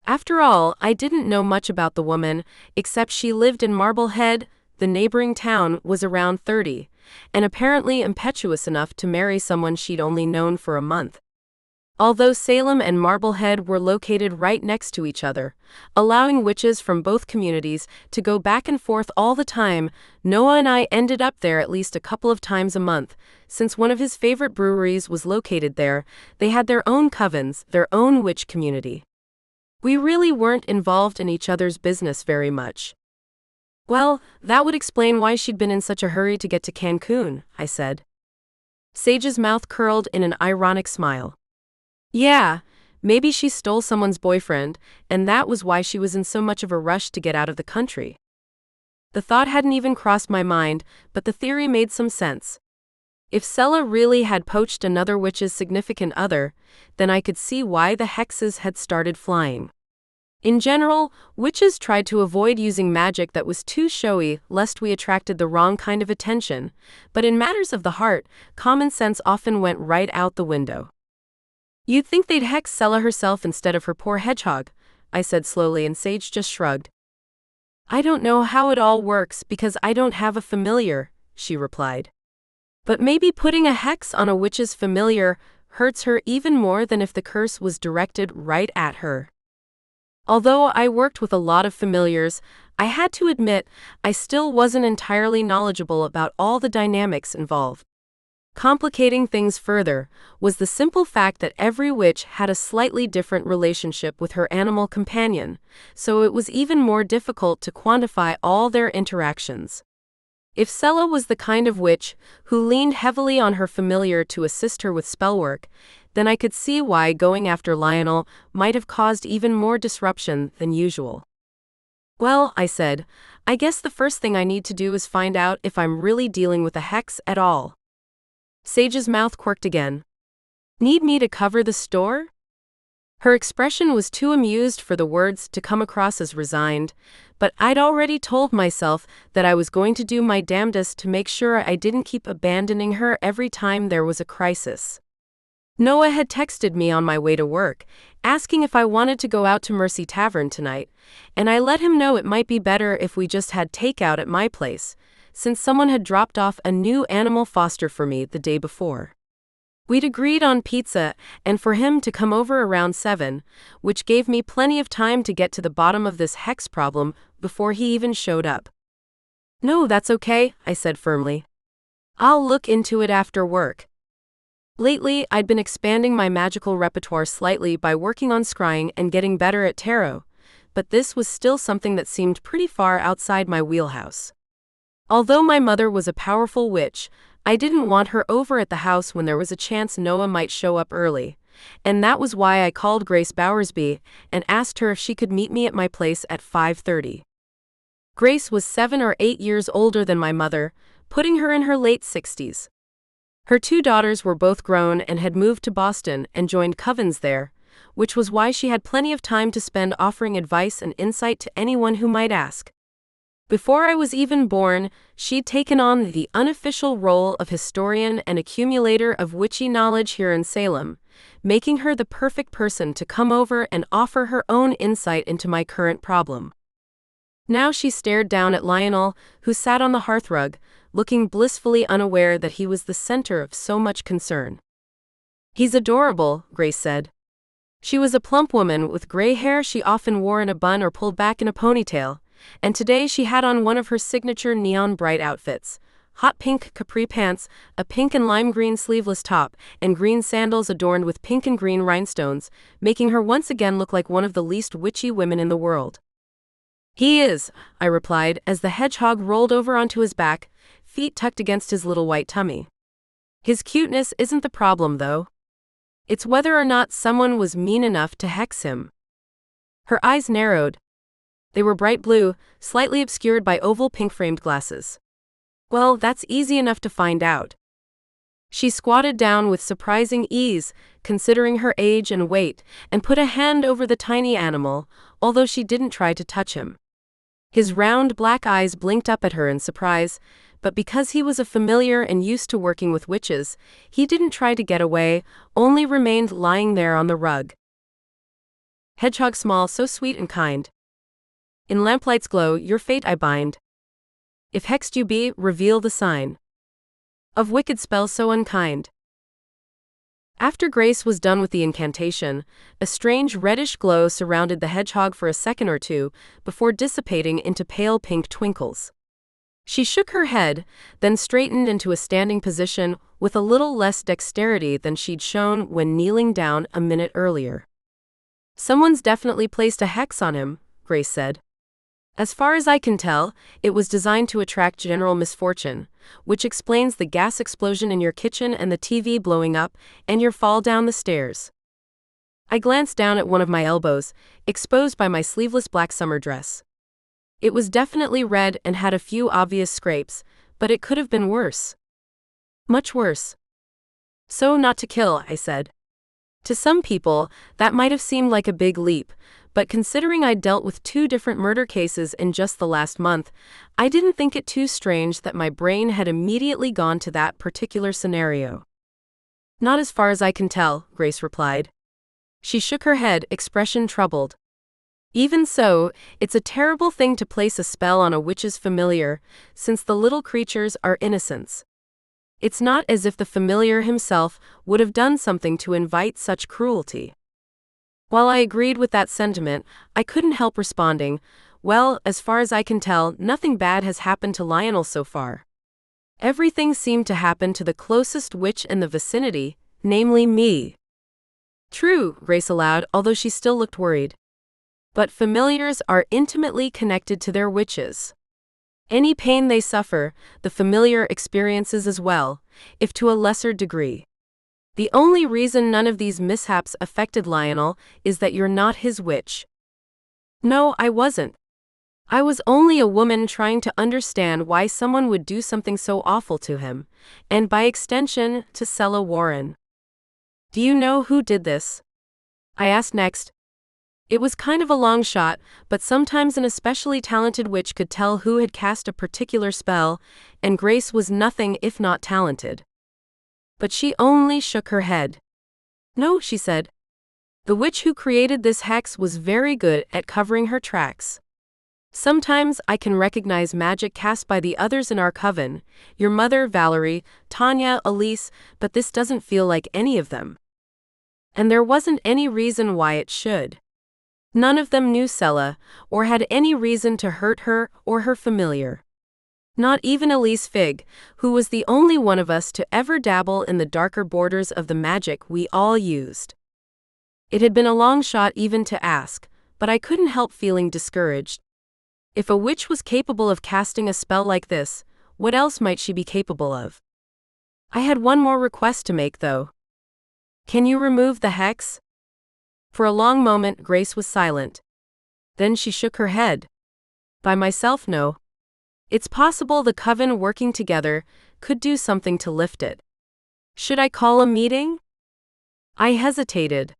After all, I didn't know much about the woman, except she lived in Marblehead, the neighboring town, was around 30, and apparently impetuous enough to marry someone she'd only known for a month. Although Salem and Marblehead were located right next to each other, allowing witches from both communities to go back and forth all the time, Noah and I ended up there at least a couple of times a month. Since one of his favorite breweries was located there, they had their own covens, their own witch community. We really weren't involved in each other's business very much. Well, that would explain why she'd been in such a hurry to get to Cancun, I said. Sage's mouth curled in an ironic smile. Yeah, maybe she stole someone's boyfriend, and that was why she was in so much of a rush to get out of the country. The thought hadn't even crossed my mind, but the theory made some sense. If Sela really had poached another witch's significant other, then I could see why the hexes had started flying. In general, witches tried to avoid using magic that was too showy lest we attracted the wrong kind of attention, but in matters of the heart, common sense often went right out the window. You'd think they'd hex Sela herself instead of her poor hedgehog, I said slowly, and Sage just shrugged. I don't know how it all works because I don't have a familiar, she replied. But maybe putting a hex on a witch's familiar hurts her even more than if the curse was directed right at her. Although I worked with a lot of familiars, I had to admit I still wasn't entirely knowledgeable about all the dynamics involved. Complicating things further was the simple fact that every witch had a slightly different relationship with her animal companion, so it was even more difficult to quantify all their interactions. If Sela was the kind of witch who leaned heavily on her familiar to assist her with spellwork, then I could see why going after Lionel might have caused even more disruption than usual. Well, I said, I guess the first thing I need to do is find out if I'm really dealing with a hex at all. Sage's mouth quirked again. Need me to cover the store? Her expression was too amused for the words to come across as resigned, but I'd already told myself that I was going to do my damnedest to make sure I didn't keep abandoning her every time there was a crisis. Noah had texted me on my way to work, asking if I wanted to go out to Mercy Tavern tonight, and I let him know it might be better if we just had takeout at my place, since someone had dropped off a new animal foster for me the day before. We'd agreed on pizza and for him to come over around 7, which gave me plenty of time to get to the bottom of this hex problem before he even showed up. No, that's okay, I said firmly. I'll look into it after work. Lately, I'd been expanding my magical repertoire slightly by working on scrying and getting better at tarot, but this was still something that seemed pretty far outside my wheelhouse. Although my mother was a powerful witch, I didn't want her over at the house when there was a chance Noah might show up early, and that was why I called Grace Bowersby and asked her if she could meet me at my place at 5:30. Grace was 7 or 8 years older than my mother, putting her in her late 60s. Her 2 daughters were both grown and had moved to Boston and joined covens there, which was why she had plenty of time to spend offering advice and insight to anyone who might ask. Before I was even born, she'd taken on the unofficial role of historian and accumulator of witchy knowledge here in Salem, making her the perfect person to come over and offer her own insight into my current problem. Now she stared down at Lionel, who sat on the hearthrug, looking blissfully unaware that he was the center of so much concern. He's adorable, Grace said. She was a plump woman with gray hair she often wore in a bun or pulled back in a ponytail, and today she had on one of her signature neon bright outfits: hot pink capri pants, a pink and lime green sleeveless top, and green sandals adorned with pink and green rhinestones, making her once again look like one of the least witchy women in the world. He is, I replied as the hedgehog rolled over onto his back, feet tucked against his little white tummy. His cuteness isn't the problem, though. It's whether or not someone was mean enough to hex him. Her eyes narrowed. They were bright blue, slightly obscured by oval pink-framed glasses. Well, that's easy enough to find out. She squatted down with surprising ease, considering her age and weight, and put a hand over the tiny animal, although she didn't try to touch him. His round black eyes blinked up at her in surprise, but because he was a familiar and used to working with witches, he didn't try to get away, only remained lying there on the rug. Hedgehog small, so sweet and kind. In lamplight's glow, your fate I bind. If hexed you be, reveal the sign of wicked spells so unkind. After Grace was done with the incantation, a strange reddish glow surrounded the hedgehog for a second or two before dissipating into pale pink twinkles. She shook her head, then straightened into a standing position with a little less dexterity than she'd shown when kneeling down a minute earlier. Someone's definitely placed a hex on him, Grace said. As far as I can tell, it was designed to attract general misfortune, which explains the gas explosion in your kitchen and the TV blowing up and your fall down the stairs. I glanced down at one of my elbows, exposed by my sleeveless black summer dress. It was definitely red and had a few obvious scrapes, but it could have been worse. Much worse. So not to kill, I said. To some people, that might have seemed like a big leap, but considering I'd dealt with 2 different murder cases in just the last month, I didn't think it too strange that my brain had immediately gone to that particular scenario. Not as far as I can tell, Grace replied. She shook her head, expression troubled. Even so, it's a terrible thing to place a spell on a witch's familiar, since the little creatures are innocents. It's not as if the familiar himself would have done something to invite such cruelty. While I agreed with that sentiment, I couldn't help responding, well, as far as I can tell, nothing bad has happened to Lionel so far. Everything seemed to happen to the closest witch in the vicinity, namely me. True, Grace allowed, although she still looked worried. But familiars are intimately connected to their witches. Any pain they suffer, the familiar experiences as well, if to a lesser degree. The only reason none of these mishaps affected Lionel is that you're not his witch. No, I wasn't. I was only a woman trying to understand why someone would do something so awful to him, and by extension, to Sela Warren. Do you know who did this? I asked next. It was kind of a long shot, but sometimes an especially talented witch could tell who had cast a particular spell, and Grace was nothing if not talented. But she only shook her head. No, she said. The witch who created this hex was very good at covering her tracks. Sometimes I can recognize magic cast by the others in our coven, your mother, Valerie, Tanya, Elise, but this doesn't feel like any of them. And there wasn't any reason why it should. None of them knew Sela, or had any reason to hurt her or her familiar. Not even Elise Fig, who was the only one of us to ever dabble in the darker borders of the magic we all used. It had been a long shot even to ask, but I couldn't help feeling discouraged. If a witch was capable of casting a spell like this, what else might she be capable of? I had one more request to make, though. Can you remove the hex? For a long moment, Grace was silent. Then she shook her head. By myself, no. It's possible the Coven working together could do something to lift it. Should I call a meeting? I hesitated.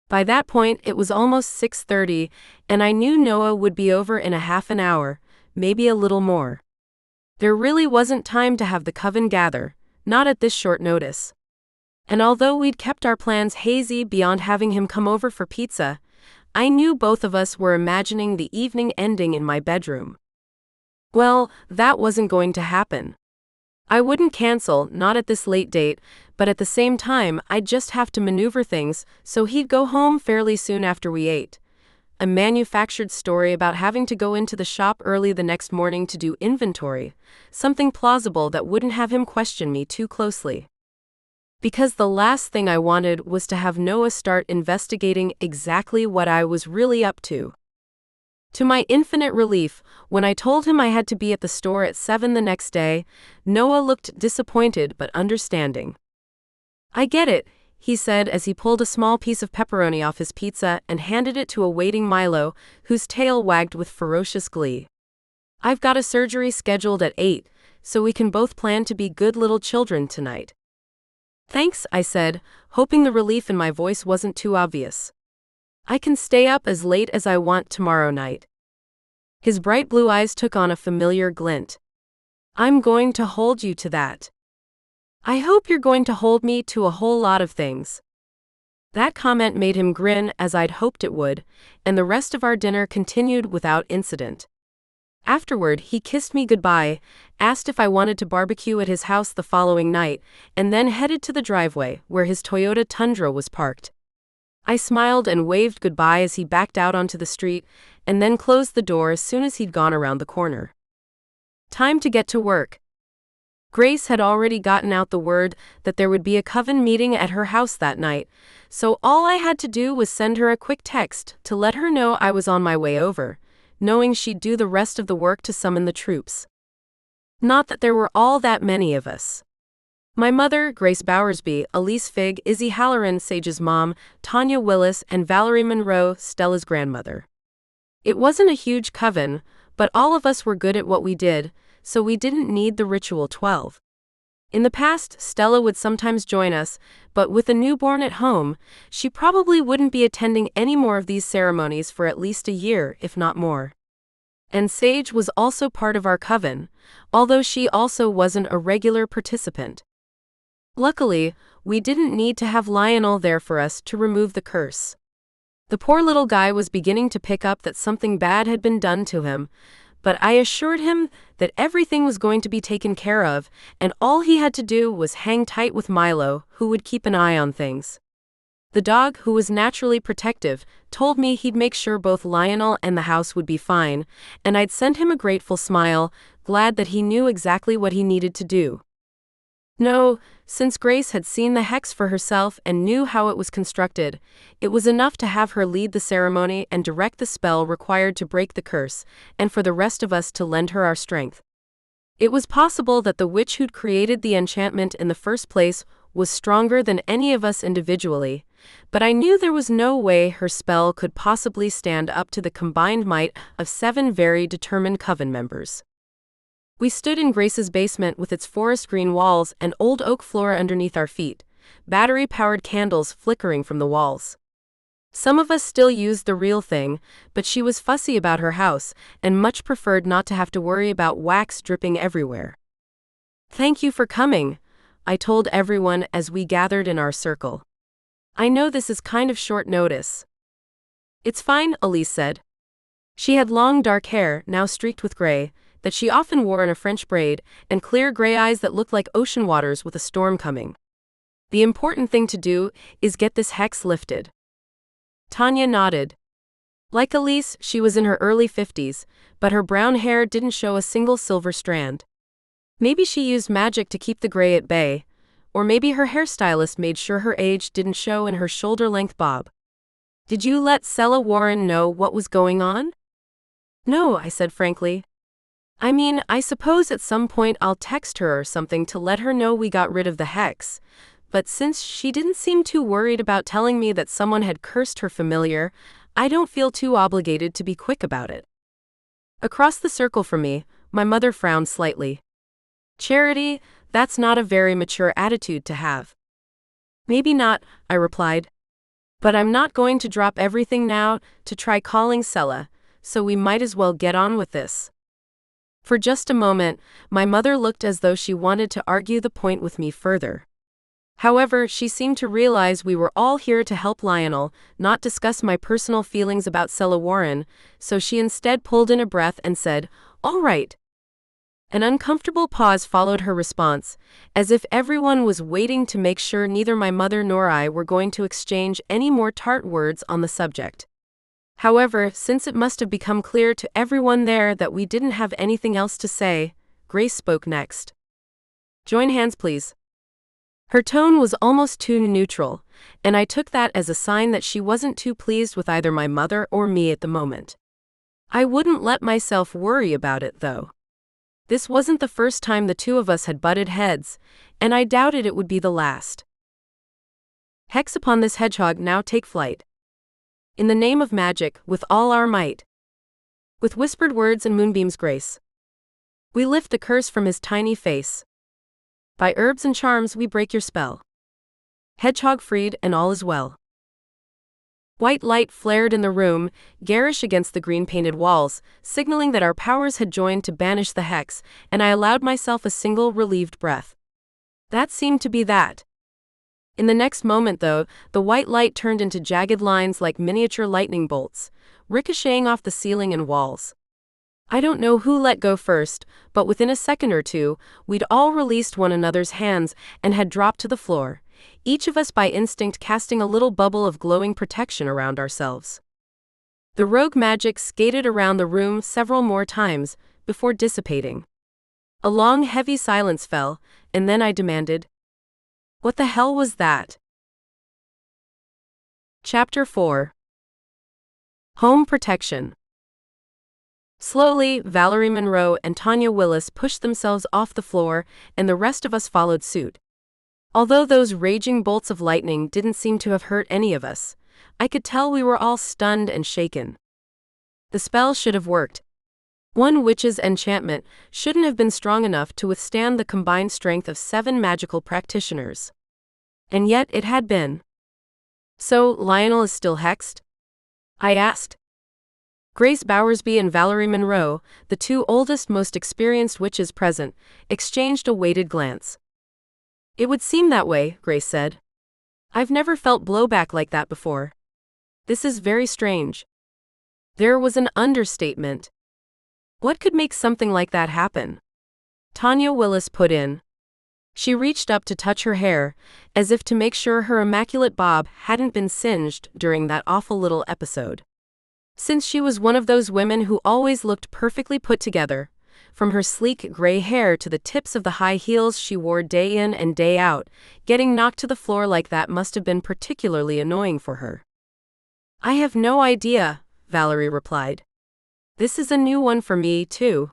By that point, it was almost 6:30, and I knew Noah would be over in a half an hour, maybe a little more. There really wasn't time to have the Coven gather, not at this short notice. And although we'd kept our plans hazy beyond having him come over for pizza, I knew both of us were imagining the evening ending in my bedroom. Well, that wasn't going to happen. I wouldn't cancel, not at this late date, but at the same time, I'd just have to maneuver things so he'd go home fairly soon after we ate. A manufactured story about having to go into the shop early the next morning to do inventory, something plausible that wouldn't have him question me too closely. Because the last thing I wanted was to have Noah start investigating exactly what I was really up to. To my infinite relief, when I told him I had to be at the store at 7 the next day, Noah looked disappointed but understanding. "I get it," he said as he pulled a small piece of pepperoni off his pizza and handed it to a waiting Milo, whose tail wagged with ferocious glee. "I've got a surgery scheduled at 8, so we can both plan to be good little children tonight." "Thanks," I said, hoping the relief in my voice wasn't too obvious. "I can stay up as late as I want tomorrow night." His bright blue eyes took on a familiar glint. "I'm going to hold you to that." "I hope you're going to hold me to a whole lot of things." That comment made him grin as I'd hoped it would, and the rest of our dinner continued without incident. Afterward, he kissed me goodbye, asked if I wanted to barbecue at his house the following night, and then headed to the driveway where his Toyota Tundra was parked. I smiled and waved goodbye as he backed out onto the street, and then closed the door as soon as he'd gone around the corner. Time to get to work. Grace had already gotten out the word that there would be a Coven meeting at her house that night, so all I had to do was send her a quick text to let her know I was on my way over, knowing she'd do the rest of the work to summon the troops. Not that there were all that many of us. My mother, Grace Bowersby, Elise Figg, Izzy Halloran, Sage's mom, Tanya Willis, and Valerie Monroe, Stella's grandmother. It wasn't a huge coven, but all of us were good at what we did, so we didn't need the ritual 12. In the past, Stella would sometimes join us, but with a newborn at home, she probably wouldn't be attending any more of these ceremonies for at least a year, if not more. And Sage was also part of our coven, although she also wasn't a regular participant. Luckily, we didn't need to have Lionel there for us to remove the curse. The poor little guy was beginning to pick up that something bad had been done to him, but I assured him that everything was going to be taken care of, and all he had to do was hang tight with Milo, who would keep an eye on things. The dog, who was naturally protective, told me he'd make sure both Lionel and the house would be fine, and I'd send him a grateful smile, glad that he knew exactly what he needed to do. No, since Grace had seen the hex for herself and knew how it was constructed, it was enough to have her lead the ceremony and direct the spell required to break the curse, and for the rest of us to lend her our strength. It was possible that the witch who'd created the enchantment in the first place was stronger than any of us individually, but I knew there was no way her spell could possibly stand up to the combined might of 7 very determined coven members. We stood in Grace's basement with its forest green walls and old oak floor underneath our feet, battery-powered candles flickering from the walls. Some of us still used the real thing, but she was fussy about her house and much preferred not to have to worry about wax dripping everywhere. "Thank you for coming," I told everyone as we gathered in our circle. "I know this is kind of short notice." "It's fine," Elise said. She had long dark hair, now streaked with gray, that she often wore in a French braid, and clear gray eyes that looked like ocean waters with a storm coming. "The important thing to do is get this hex lifted." Tanya nodded. Like Elise, she was in her early 50s, but her brown hair didn't show a single silver strand. Maybe she used magic to keep the gray at bay, or maybe her hairstylist made sure her age didn't show in her shoulder-length bob. "Did you let Sela Warren know what was going on?" "No," I said frankly. "I mean, I suppose at some point I'll text her or something to let her know we got rid of the hex, but since she didn't seem too worried about telling me that someone had cursed her familiar, I don't feel too obligated to be quick about it." Across the circle from me, my mother frowned slightly. "Charity, that's not a very mature attitude to have." "Maybe not," I replied. "But I'm not going to drop everything now to try calling Sela, so we might as well get on with this." For just a moment, my mother looked as though she wanted to argue the point with me further. However, she seemed to realize we were all here to help Lionel, not discuss my personal feelings about Sela Warren, so she instead pulled in a breath and said, "All right." An uncomfortable pause followed her response, as if everyone was waiting to make sure neither my mother nor I were going to exchange any more tart words on the subject. However, since it must have become clear to everyone there that we didn't have anything else to say, Grace spoke next. "Join hands, please." Her tone was almost too neutral, and I took that as a sign that she wasn't too pleased with either my mother or me at the moment. I wouldn't let myself worry about it, though. This wasn't the first time the two of us had butted heads, and I doubted it would be the last. Hex upon this hedgehog, now take flight. In the name of magic, with all our might. With whispered words and moonbeams' grace. We lift the curse from his tiny face. By herbs and charms we break your spell. Hedgehog freed, and all is well. White light flared in the room, garish against the green-painted walls, signaling that our powers had joined to banish the hex, and I allowed myself a single relieved breath. That seemed to be that. In the next moment, though, the white light turned into jagged lines like miniature lightning bolts, ricocheting off the ceiling and walls. I don't know who let go first, but within a second or two, we'd all released one another's hands and had dropped to the floor, each of us by instinct casting a little bubble of glowing protection around ourselves. The rogue magic skated around the room several more times before dissipating. A long, heavy silence fell, and then I demanded, "What the hell was that?" Chapter 4. Home Protection. Slowly, Valerie Monroe and Tanya Willis pushed themselves off the floor, and the rest of us followed suit. Although those raging bolts of lightning didn't seem to have hurt any of us, I could tell we were all stunned and shaken. The spell should have worked. One witch's enchantment shouldn't have been strong enough to withstand the combined strength of 7 magical practitioners. And yet it had been. "So, Lionel is still hexed?" I asked. Grace Bowersby and Valerie Monroe, the 2 oldest, most experienced witches present, exchanged a weighted glance. "It would seem that way," Grace said. "I've never felt blowback like that before. This is very strange." There was an understatement. What could make something like that happen? Tanya Willis put in. She reached up to touch her hair, as if to make sure her immaculate bob hadn't been singed during that awful little episode. Since she was one of those women who always looked perfectly put together, from her sleek gray hair to the tips of the high heels she wore day in and day out, getting knocked to the floor like that must have been particularly annoying for her. "I have no idea," Valerie replied. "This is a new one for me, too.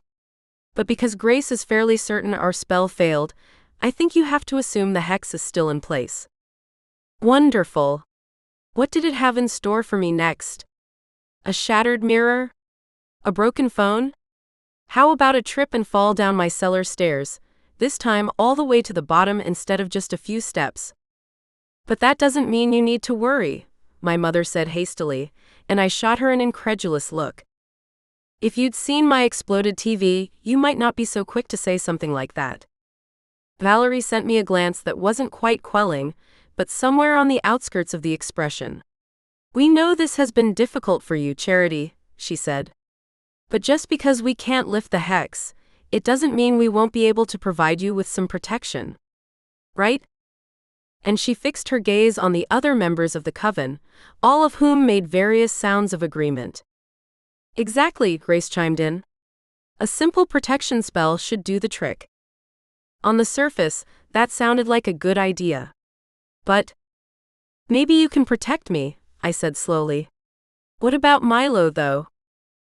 But because Grace is fairly certain our spell failed, I think you have to assume the hex is still in place." Wonderful. What did it have in store for me next? A shattered mirror? A broken phone? How about a trip and fall down my cellar stairs, this time all the way to the bottom instead of just a few steps? "But that doesn't mean you need to worry," my mother said hastily, and I shot her an incredulous look. "If you'd seen my exploded TV, you might not be so quick to say something like that." Valerie sent me a glance that wasn't quite quelling, but somewhere on the outskirts of the expression. "We know this has been difficult for you, Charity," she said. "But just because we can't lift the hex, it doesn't mean we won't be able to provide you with some protection. Right?" And she fixed her gaze on the other members of the Coven, all of whom made various sounds of agreement. "Exactly," Grace chimed in. "A simple protection spell should do the trick." On the surface, that sounded like a good idea. "But maybe you can protect me," I said slowly. "What about Milo, though?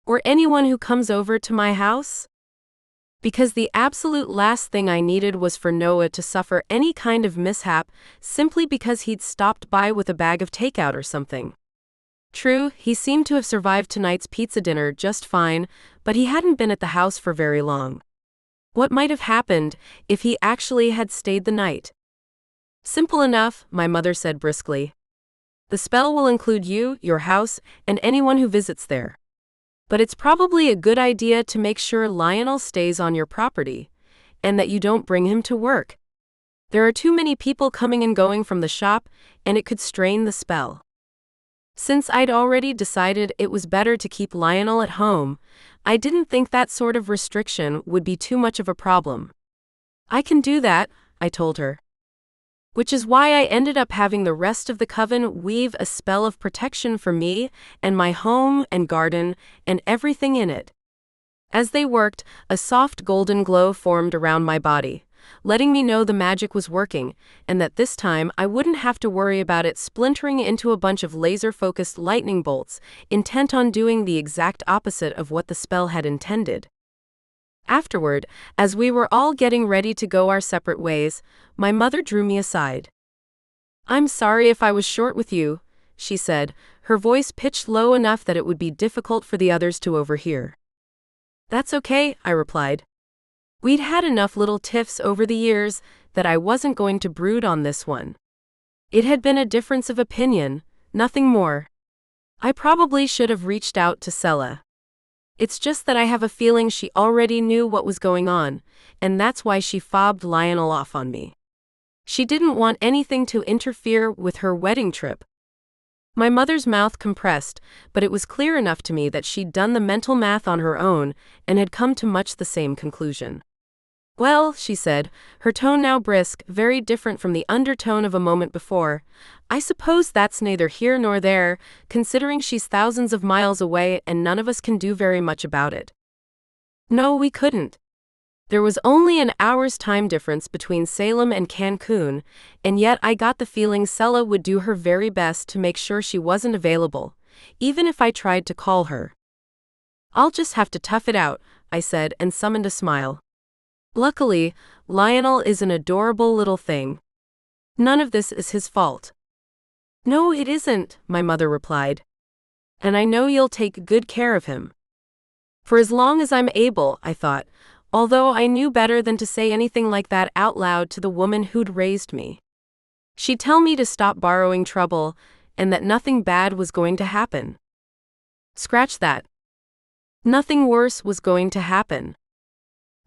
Or anyone who comes over to my house?" Because the absolute last thing I needed was for Noah to suffer any kind of mishap simply because he'd stopped by with a bag of takeout or something. True, he seemed to have survived tonight's pizza dinner just fine, but he hadn't been at the house for very long. What might have happened if he actually had stayed the night? "Simple enough," my mother said briskly. "The spell will include you, your house, and anyone who visits there. But it's probably a good idea to make sure Lionel stays on your property, and that you don't bring him to work. There are too many people coming and going from the shop, and it could strain the spell." Since I'd already decided it was better to keep Lionel at home, I didn't think that sort of restriction would be too much of a problem. "I can do that," I told her. Which is why I ended up having the rest of the Coven weave a spell of protection for me and my home and garden and everything in it. As they worked, a soft golden glow formed around my body, letting me know the magic was working, and that this time I wouldn't have to worry about it splintering into a bunch of laser-focused lightning bolts, intent on doing the exact opposite of what the spell had intended. Afterward, as we were all getting ready to go our separate ways, my mother drew me aside. "I'm sorry if I was short with you," she said, her voice pitched low enough that it would be difficult for the others to overhear. "That's okay," I replied. We'd had enough little tiffs over the years that I wasn't going to brood on this one. It had been a difference of opinion, nothing more. I probably should have reached out to Sela. It's just that I have a feeling she already knew what was going on, and that's why she fobbed Lionel off on me. She didn't want anything to interfere with her wedding trip. My mother's mouth compressed, but it was clear enough to me that she'd done the mental math on her own and had come to much the same conclusion. "Well," she said, her tone now brisk, very different from the undertone of a moment before, "I suppose that's neither here nor there, considering she's thousands of miles away and none of us can do very much about it." No, we couldn't. There was only an hour's time difference between Salem and Cancun, and yet I got the feeling Sela would do her very best to make sure she wasn't available, even if I tried to call her. "I'll just have to tough it out," I said and summoned a smile. Luckily, Lionel is an adorable little thing. None of this is his fault. "No, it isn't," my mother replied. "And I know you'll take good care of him." For as long as I'm able, I thought, although I knew better than to say anything like that out loud to the woman who'd raised me. She'd tell me to stop borrowing trouble, and that nothing bad was going to happen. Scratch that. Nothing worse was going to happen.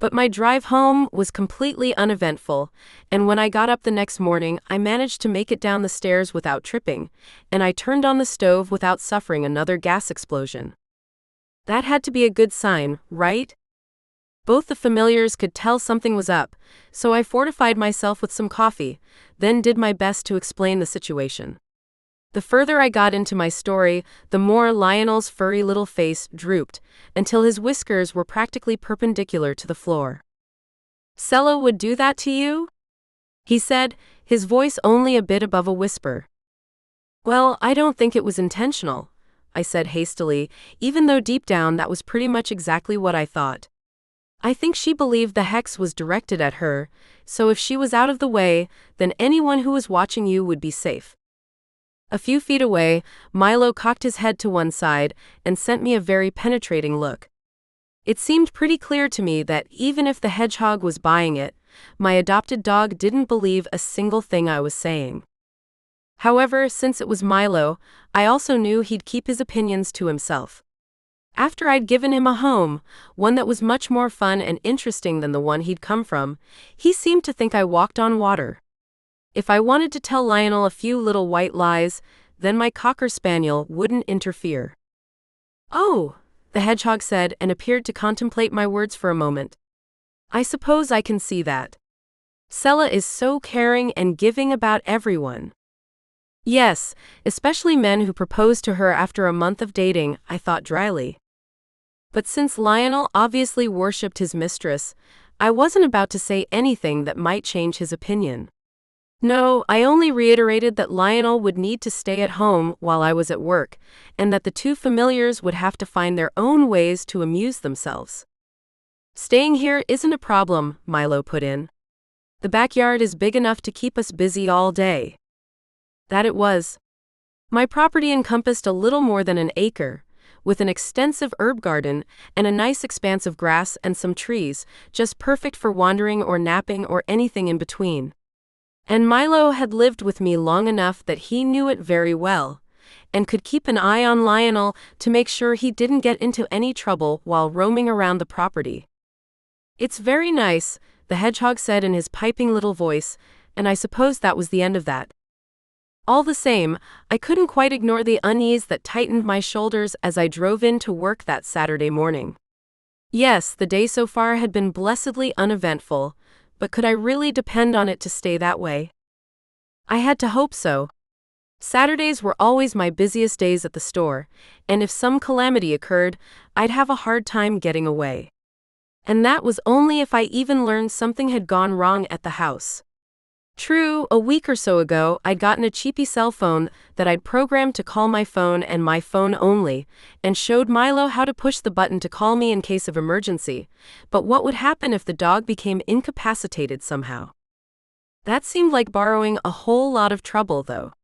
But my drive home was completely uneventful, and when I got up the next morning, I managed to make it down the stairs without tripping, and I turned on the stove without suffering another gas explosion. That had to be a good sign, right? Both the familiars could tell something was up, so I fortified myself with some coffee, then did my best to explain the situation. The further I got into my story, the more Lionel's furry little face drooped, until his whiskers were practically perpendicular to the floor. "Sela would do that to you?" he said, his voice only a bit above a whisper. "Well, I don't think it was intentional," I said hastily, even though deep down that was pretty much exactly what I thought. I think she believed the hex was directed at her, so if she was out of the way, then anyone who was watching you would be safe. A few feet away, Milo cocked his head to one side and sent me a very penetrating look. It seemed pretty clear to me that even if the hedgehog was buying it, my adopted dog didn't believe a single thing I was saying. However, since it was Milo, I also knew he'd keep his opinions to himself. After I'd given him a home, one that was much more fun and interesting than the one he'd come from, he seemed to think I walked on water. If I wanted to tell Lionel a few little white lies, then my cocker spaniel wouldn't interfere. "Oh," the hedgehog said and appeared to contemplate my words for a moment. "I suppose I can see that. Sela is so caring and giving about everyone." "Yes, especially men who propose to her after a month of dating," I thought dryly. But since Lionel obviously worshipped his mistress, I wasn't about to say anything that might change his opinion. No, I only reiterated that Lionel would need to stay at home while I was at work, and that the two familiars would have to find their own ways to amuse themselves. "Staying here isn't a problem," Milo put in. "The backyard is big enough to keep us busy all day." That it was. My property encompassed a little more than an acre, with an extensive herb garden and a nice expanse of grass and some trees, just perfect for wandering or napping or anything in between. And Milo had lived with me long enough that he knew it very well, and could keep an eye on Lionel to make sure he didn't get into any trouble while roaming around the property. "It's very nice," the hedgehog said in his piping little voice, and I suppose that was the end of that. All the same, I couldn't quite ignore the unease that tightened my shoulders as I drove in to work that Saturday morning. Yes, the day so far had been blessedly uneventful, but could I really depend on it to stay that way? I had to hope so. Saturdays were always my busiest days at the store, and if some calamity occurred, I'd have a hard time getting away. And that was only if I even learned something had gone wrong at the house. True, a week or so ago, I'd gotten a cheapy cell phone that I'd programmed to call my phone and my phone only, and showed Milo how to push the button to call me in case of emergency. But what would happen if the dog became incapacitated somehow? That seemed like borrowing a whole lot of trouble, though.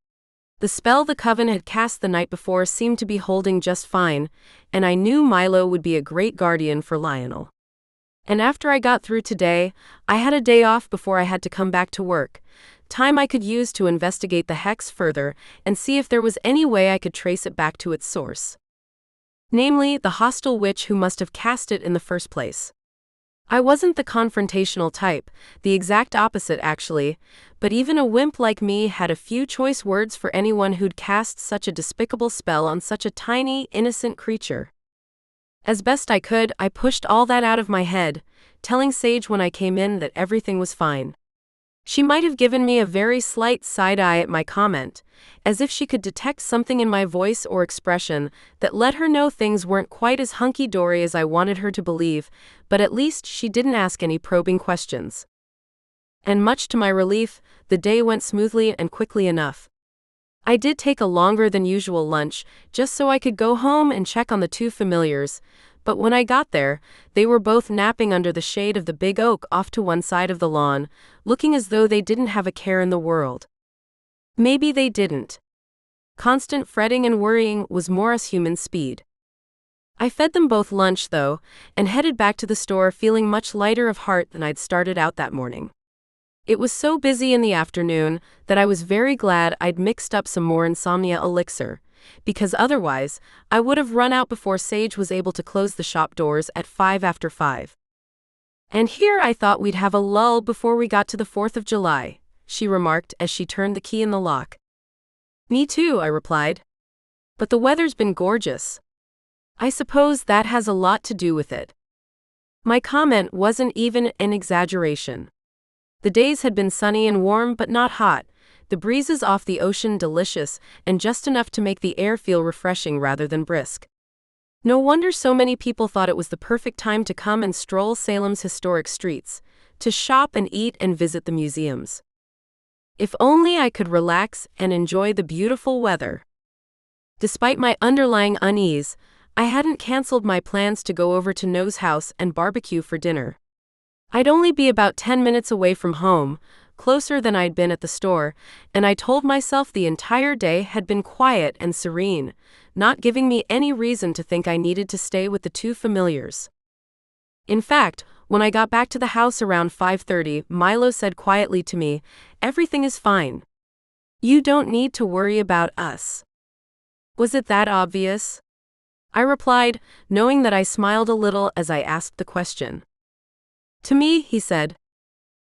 The spell the Coven had cast the night before seemed to be holding just fine, and I knew Milo would be a great guardian for Lionel. And after I got through today, I had a day off before I had to come back to work, time I could use to investigate the hex further and see if there was any way I could trace it back to its source. Namely, the hostile witch who must have cast it in the first place. I wasn't the confrontational type, the exact opposite actually, but even a wimp like me had a few choice words for anyone who'd cast such a despicable spell on such a tiny, innocent creature. As best I could, I pushed all that out of my head, telling Sage when I came in that everything was fine. She might have given me a very slight side-eye at my comment, as if she could detect something in my voice or expression that let her know things weren't quite as hunky-dory as I wanted her to believe, but at least she didn't ask any probing questions. And much to my relief, the day went smoothly and quickly enough. I did take a longer than usual lunch, just so I could go home and check on the two familiars, but when I got there, they were both napping under the shade of the big oak off to one side of the lawn, looking as though they didn't have a care in the world. Maybe they didn't. Constant fretting and worrying was more as human speed. I fed them both lunch, though, and headed back to the store feeling much lighter of heart than I'd started out that morning. It was so busy in the afternoon that I was very glad I'd mixed up some more insomnia elixir, because otherwise, I would have run out before Sage was able to close the shop doors at 5 after 5. And here I thought we'd have a lull before we got to the 4th of July, she remarked as she turned the key in the lock. Me too, I replied. But the weather's been gorgeous. I suppose that has a lot to do with it. My comment wasn't even an exaggeration. The days had been sunny and warm but not hot, the breezes off the ocean delicious and just enough to make the air feel refreshing rather than brisk. No wonder so many people thought it was the perfect time to come and stroll Salem's historic streets, to shop and eat and visit the museums. If only I could relax and enjoy the beautiful weather. Despite my underlying unease, I hadn't canceled my plans to go over to Noah's house and barbecue for dinner. I'd only be about 10 minutes away from home, closer than I'd been at the store, and I told myself the entire day had been quiet and serene, not giving me any reason to think I needed to stay with the two familiars. In fact, when I got back to the house around 5:30, Milo said quietly to me, "Everything is fine. You don't need to worry about us." Was it that obvious? I replied, knowing that I smiled a little as I asked the question. To me, he said.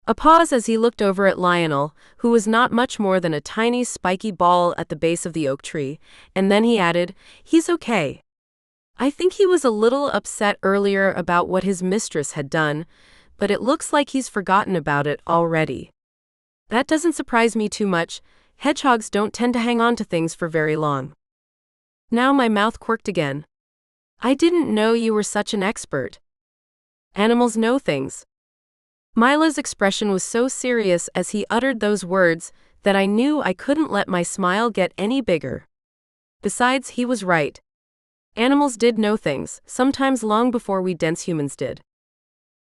A pause as he looked over at Lionel, who was not much more than a tiny spiky ball at the base of the oak tree, and then he added, "He's okay. I think he was a little upset earlier about what his mistress had done, but it looks like he's forgotten about it already. That doesn't surprise me too much. Hedgehogs don't tend to hang on to things for very long." Now my mouth quirked again. I didn't know you were such an expert. Animals know things. Milo's expression was so serious as he uttered those words that I knew I couldn't let my smile get any bigger. Besides, he was right. Animals did know things, sometimes long before we dense humans did.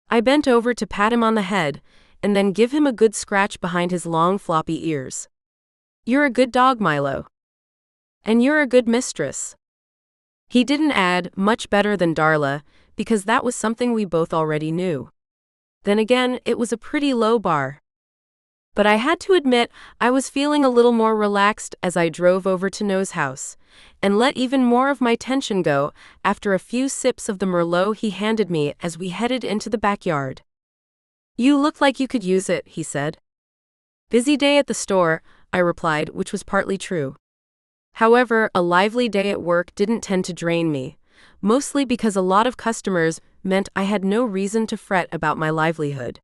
I bent over to pat him on the head, and then give him a good scratch behind his long floppy ears. "You're a good dog, Milo. And you're a good mistress." He didn't add, "much better than Darla," because that was something we both already knew. Then again, it was a pretty low bar. But I had to admit, I was feeling a little more relaxed as I drove over to Noah's house, and let even more of my tension go after a few sips of the Merlot he handed me as we headed into the backyard. "You look like you could use it," he said. "Busy day at the store," I replied, which was partly true. However, a lively day at work didn't tend to drain me, mostly because a lot of customers meant I had no reason to fret about my livelihood.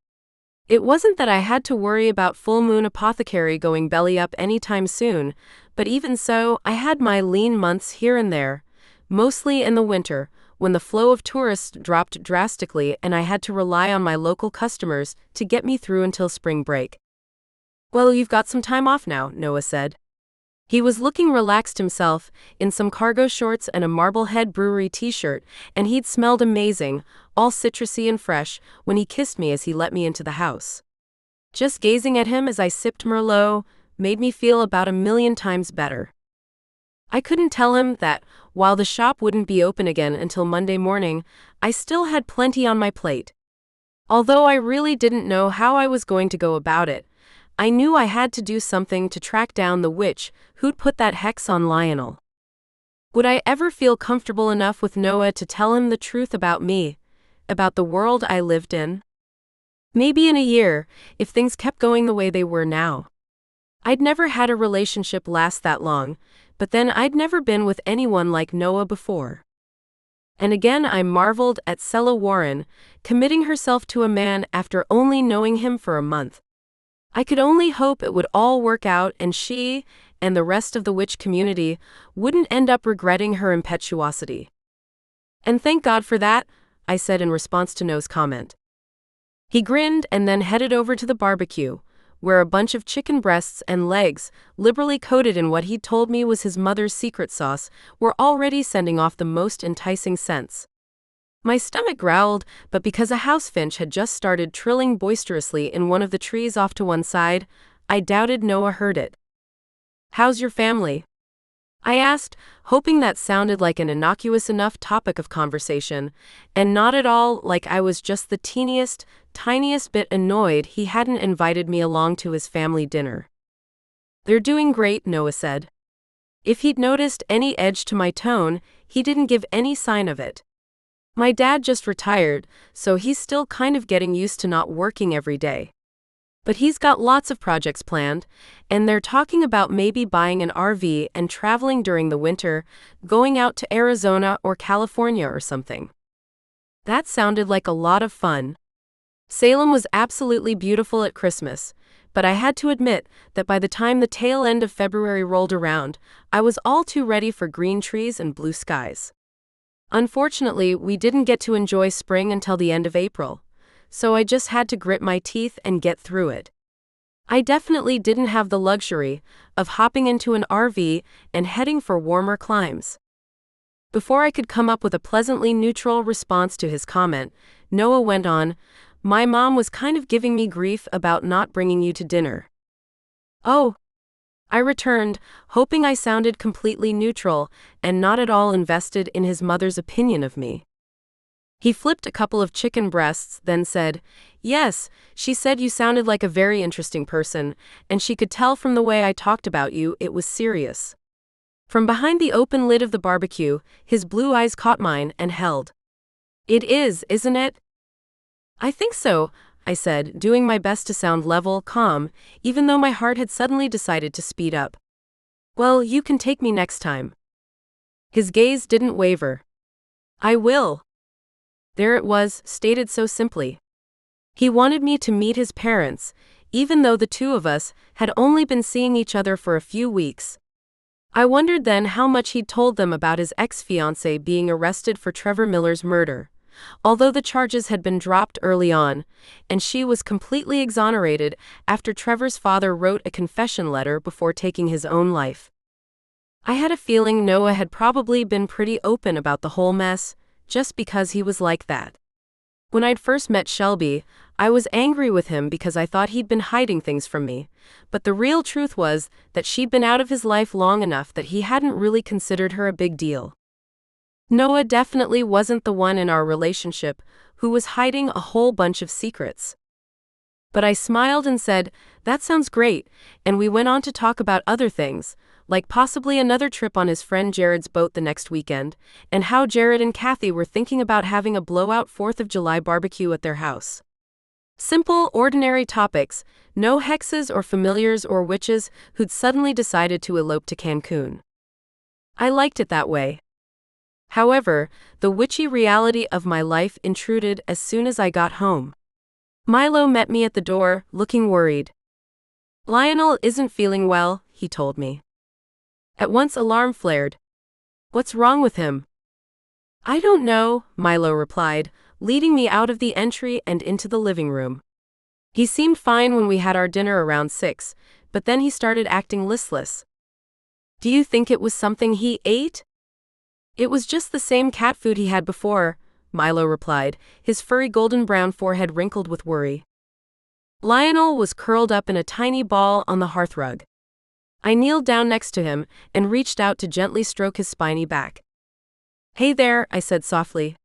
It wasn't that I had to worry about Full Moon Apothecary going belly up anytime soon, but even so, I had my lean months here and there, mostly in the winter, when the flow of tourists dropped drastically and I had to rely on my local customers to get me through until spring break. "Well, you've got some time off now," Noah said. He was looking relaxed himself, in some cargo shorts and a Marblehead brewery t-shirt, and he'd smelled amazing, all citrusy and fresh, when he kissed me as he let me into the house. Just gazing at him as I sipped Merlot made me feel about 1,000,000 times better. I couldn't tell him that, while the shop wouldn't be open again until Monday morning, I still had plenty on my plate. Although I really didn't know how I was going to go about it, I knew I had to do something to track down the witch who'd put that hex on Lionel. Would I ever feel comfortable enough with Noah to tell him the truth about me, about the world I lived in? Maybe in a year, if things kept going the way they were now. I'd never had a relationship last that long, but then I'd never been with anyone like Noah before. And again I marveled at Sela Warren, committing herself to a man after only knowing him for a month. I could only hope it would all work out and she, and the rest of the witch community, wouldn't end up regretting her impetuosity. "And thank God for that," I said in response to Noah's comment. He grinned and then headed over to the barbecue, where a bunch of chicken breasts and legs, liberally coated in what he'd told me was his mother's secret sauce, were already sending off the most enticing scents. My stomach growled, but because a housefinch had just started trilling boisterously in one of the trees off to one side, I doubted Noah heard it. "How's your family?" I asked, hoping that sounded like an innocuous enough topic of conversation, and not at all like I was just the tiniest bit annoyed he hadn't invited me along to his family dinner. "They're doing great," Noah said. If he'd noticed any edge to my tone, he didn't give any sign of it. My dad just retired, so he's still kind of getting used to not working every day. But he's got lots of projects planned, and they're talking about maybe buying an RV and traveling during the winter, going out to Arizona or California or something. That sounded like a lot of fun. Salem was absolutely beautiful at Christmas, but I had to admit that by the time the tail end of February rolled around, I was all too ready for green trees and blue skies. Unfortunately, we didn't get to enjoy spring until the end of April, so I just had to grit my teeth and get through it. I definitely didn't have the luxury of hopping into an RV and heading for warmer climes. Before I could come up with a pleasantly neutral response to his comment, Noah went on, "My mom was kind of giving me grief about not bringing you to dinner." "Oh," I returned, hoping I sounded completely neutral and not at all invested in his mother's opinion of me. He flipped a couple of chicken breasts, then said, "Yes, she said you sounded like a very interesting person, and she could tell from the way I talked about you it was serious." From behind the open lid of the barbecue, his blue eyes caught mine and held. "It is, isn't it?" "I think so," I said, doing my best to sound level, calm, even though my heart had suddenly decided to speed up. "Well, you can take me next time." His gaze didn't waver. "I will." There it was, stated so simply. He wanted me to meet his parents, even though the two of us had only been seeing each other for a few weeks. I wondered then how much he'd told them about his ex-fiancée being arrested for Trevor Miller's murder, although the charges had been dropped early on, and she was completely exonerated after Trevor's father wrote a confession letter before taking his own life. I had a feeling Noah had probably been pretty open about the whole mess, just because he was like that. When I'd first met Shelby, I was angry with him because I thought he'd been hiding things from me, but the real truth was that she'd been out of his life long enough that he hadn't really considered her a big deal. Noah definitely wasn't the one in our relationship who was hiding a whole bunch of secrets. But I smiled and said, "That sounds great," and we went on to talk about other things, like possibly another trip on his friend Jared's boat the next weekend, and how Jared and Kathy were thinking about having a blowout 4th of July barbecue at their house. Simple, ordinary topics, no hexes or familiars or witches who'd suddenly decided to elope to Cancun. I liked it that way. However, the witchy reality of my life intruded as soon as I got home. Milo met me at the door, looking worried. "Lionel isn't feeling well," he told me. At once alarm flared. "What's wrong with him?" I don't know, Milo replied, leading me out of the entry and into the living room. He seemed fine when we had our dinner around 6, but then he started acting listless. Do you think it was something he ate? It was just the same cat food he had before, Milo replied, his furry golden brown forehead wrinkled with worry. Lionel was curled up in a tiny ball on the hearthrug. I kneeled down next to him and reached out to gently stroke his spiny back. Hey there, I said softly.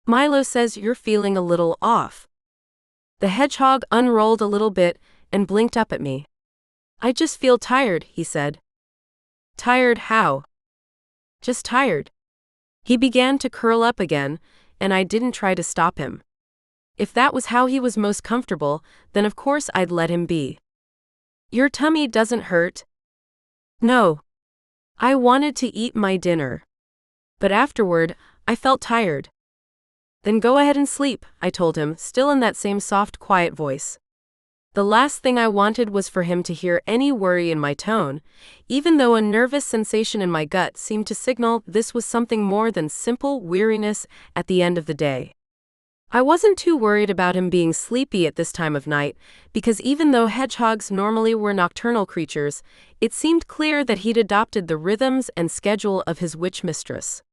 Milo says you're feeling a little off. The hedgehog unrolled a little bit and blinked up at me. I just feel tired, he said. Tired how? Just tired. He began to curl up again, and I didn't try to stop him. If that was how he was most comfortable, then of course I'd let him be. Your tummy doesn't hurt? No. I wanted to eat my dinner. But afterward, I felt tired. Then go ahead and sleep, I told him, still in that same soft, quiet voice. The last thing I wanted was for him to hear any worry in my tone, even though a nervous sensation in my gut seemed to signal this was something more than simple weariness at the end of the day. I wasn't too worried about him being sleepy at this time of night, because even though hedgehogs normally were nocturnal creatures, it seemed clear that he'd adopted the rhythms and schedule of his witch mistress.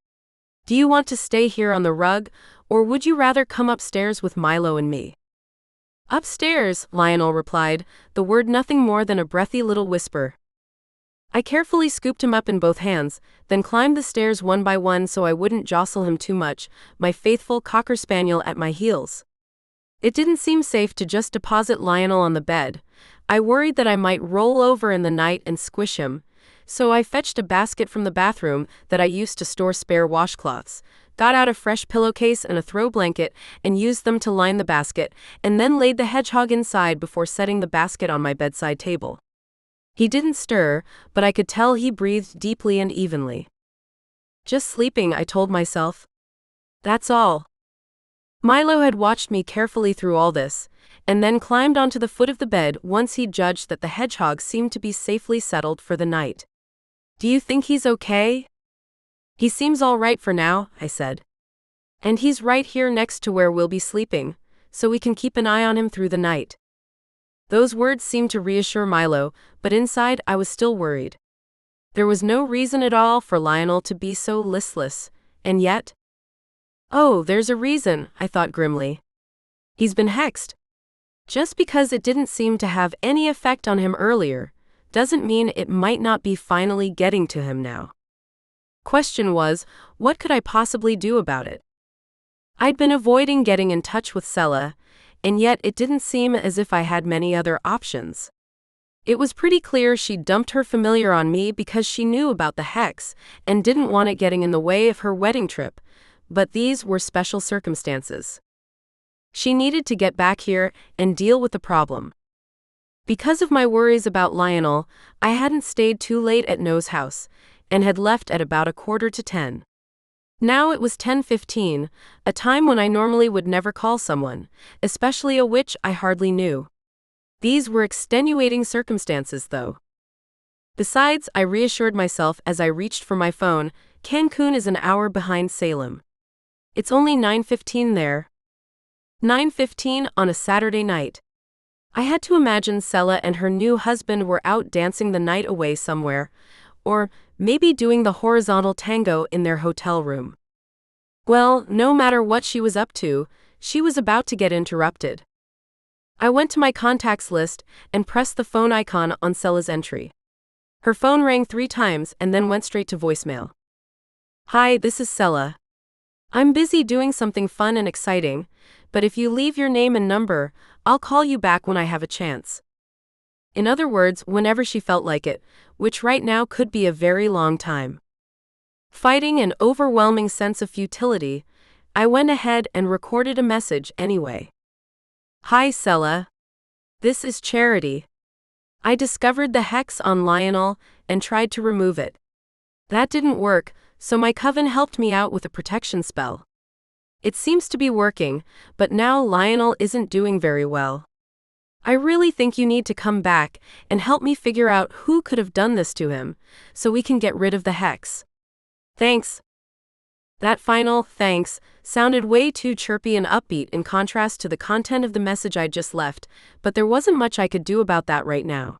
Do you want to stay here on the rug, or would you rather come upstairs with Milo and me? Upstairs, Lionel replied, the word nothing more than a breathy little whisper. I carefully scooped him up in both hands, then climbed the stairs one by one so I wouldn't jostle him too much, my faithful cocker spaniel at my heels. It didn't seem safe to just deposit Lionel on the bed. I worried that I might roll over in the night and squish him, so I fetched a basket from the bathroom that I used to store spare washcloths, got out a fresh pillowcase and a throw blanket and used them to line the basket, and then laid the hedgehog inside before setting the basket on my bedside table. He didn't stir, but I could tell he breathed deeply and evenly. Just sleeping, I told myself. That's all. Milo had watched me carefully through all this, and then climbed onto the foot of the bed once he'd judged that the hedgehog seemed to be safely settled for the night. Do you think he's okay? He seems all right for now, I said. And he's right here next to where we'll be sleeping, so we can keep an eye on him through the night. Those words seemed to reassure Milo, but inside I was still worried. There was no reason at all for Lionel to be so listless, and yet... Oh, there's a reason, I thought grimly. He's been hexed. Just because it didn't seem to have any effect on him earlier, doesn't mean it might not be finally getting to him now. Question was, what could I possibly do about it? I'd been avoiding getting in touch with Sela, and yet it didn't seem as if I had many other options. It was pretty clear she'd dumped her familiar on me because she knew about the hex and didn't want it getting in the way of her wedding trip, but these were special circumstances. She needed to get back here and deal with the problem. Because of my worries about Lionel, I hadn't stayed too late at Noah's house, and had left at about 9:45. Now it was 10:15, a time when I normally would never call someone, especially a witch I hardly knew. These were extenuating circumstances, though. Besides, I reassured myself as I reached for my phone, Cancun is an hour behind Salem. It's only 9:15 there. 9:15 on a Saturday night. I had to imagine Sela and her new husband were out dancing the night away somewhere, or maybe doing the horizontal tango in their hotel room. Well, no matter what she was up to, she was about to get interrupted. I went to my contacts list and pressed the phone icon on Sela's entry. Her phone rang 3 times and then went straight to voicemail. Hi, this is Sela. I'm busy doing something fun and exciting, but if you leave your name and number, I'll call you back when I have a chance. In other words, whenever she felt like it, which right now could be a very long time. Fighting an overwhelming sense of futility, I went ahead and recorded a message anyway. Hi Sela. This is Charity. I discovered the hex on Lionel and tried to remove it. That didn't work, so my Coven helped me out with a protection spell. It seems to be working, but now Lionel isn't doing very well. I really think you need to come back and help me figure out who could have done this to him, so we can get rid of the hex. Thanks. That final thanks sounded way too chirpy and upbeat in contrast to the content of the message I'd just left, but there wasn't much I could do about that right now.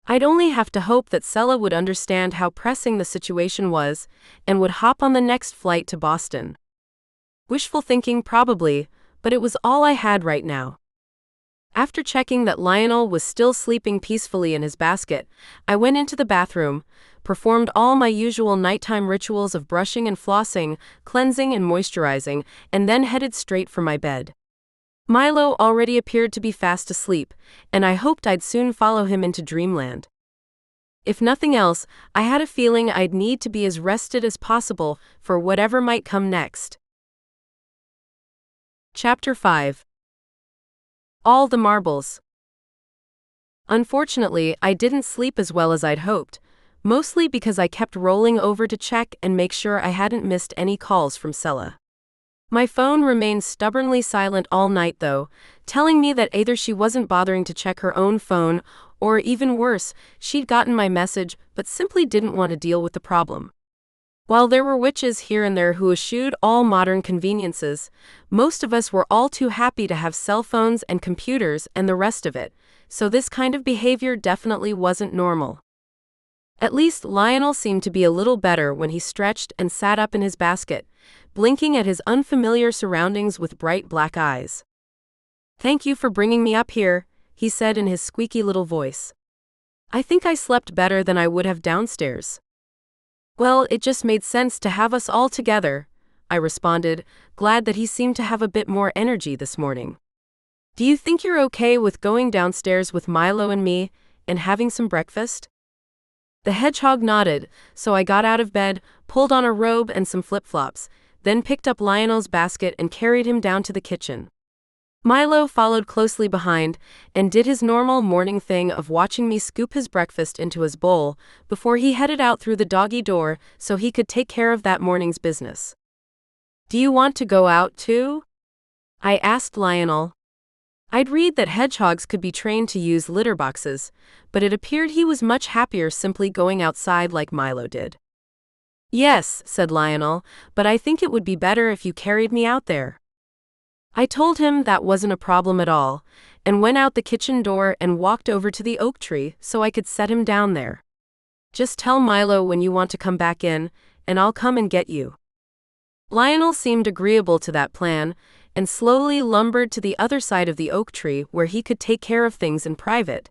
I'd only have to hope that Sela would understand how pressing the situation was and would hop on the next flight to Boston. Wishful thinking, probably, but it was all I had right now. After checking that Lionel was still sleeping peacefully in his basket, I went into the bathroom, performed all my usual nighttime rituals of brushing and flossing, cleansing and moisturizing, and then headed straight for my bed. Milo already appeared to be fast asleep, and I hoped I'd soon follow him into dreamland. If nothing else, I had a feeling I'd need to be as rested as possible for whatever might come next. Chapter 5. All the marbles. Unfortunately, I didn't sleep as well as I'd hoped, mostly because I kept rolling over to check and make sure I hadn't missed any calls from Sela. My phone remained stubbornly silent all night though, telling me that either she wasn't bothering to check her own phone, or even worse, she'd gotten my message but simply didn't want to deal with the problem. While there were witches here and there who eschewed all modern conveniences, most of us were all too happy to have cell phones and computers and the rest of it, so this kind of behavior definitely wasn't normal. At least Lionel seemed to be a little better when he stretched and sat up in his basket, blinking at his unfamiliar surroundings with bright black eyes. "Thank you for bringing me up here," he said in his squeaky little voice. "I think I slept better than I would have downstairs." "Well, it just made sense to have us all together," I responded, glad that he seemed to have a bit more energy this morning. "Do you think you're okay with going downstairs with Milo and me, and having some breakfast?" The hedgehog nodded, so I got out of bed, pulled on a robe and some flip-flops, then picked up Lionel's basket and carried him down to the kitchen. Milo followed closely behind and did his normal morning thing of watching me scoop his breakfast into his bowl before he headed out through the doggy door so he could take care of that morning's business. "Do you want to go out too?" I asked Lionel. I'd read that hedgehogs could be trained to use litter boxes, but it appeared he was much happier simply going outside like Milo did. "Yes," said Lionel, "but I think it would be better if you carried me out there." I told him that wasn't a problem at all, and went out the kitchen door and walked over to the oak tree so I could set him down there. "Just tell Milo when you want to come back in, and I'll come and get you." Lionel seemed agreeable to that plan, and slowly lumbered to the other side of the oak tree where he could take care of things in private.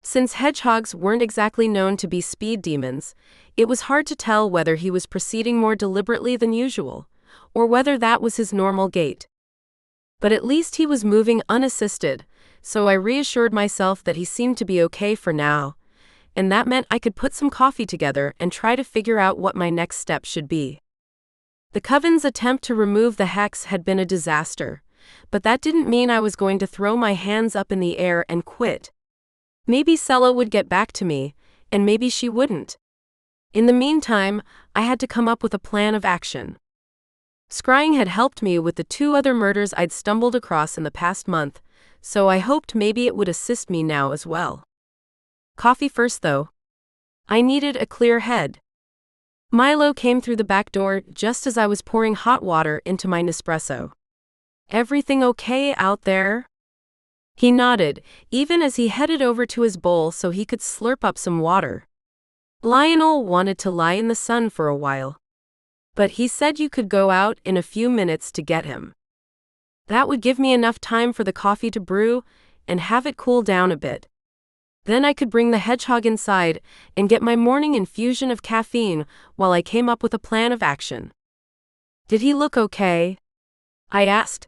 Since hedgehogs weren't exactly known to be speed demons, it was hard to tell whether he was proceeding more deliberately than usual, or whether that was his normal gait. But at least he was moving unassisted, so I reassured myself that he seemed to be okay for now, and that meant I could put some coffee together and try to figure out what my next step should be. The Coven's attempt to remove the hex had been a disaster, but that didn't mean I was going to throw my hands up in the air and quit. Maybe Sela would get back to me, and maybe she wouldn't. In the meantime, I had to come up with a plan of action. Scrying had helped me with the 2 other murders I'd stumbled across in the past month, so I hoped maybe it would assist me now as well. Coffee first though. I needed a clear head. Milo came through the back door just as I was pouring hot water into my Nespresso. "Everything okay out there?" He nodded, even as he headed over to his bowl so he could slurp up some water. Lionel wanted to lie in the sun for a while, but he said you could go out in a few minutes to get him. That would give me enough time for the coffee to brew and have it cool down a bit. Then I could bring the hedgehog inside and get my morning infusion of caffeine while I came up with a plan of action. "Did he look okay?" I asked.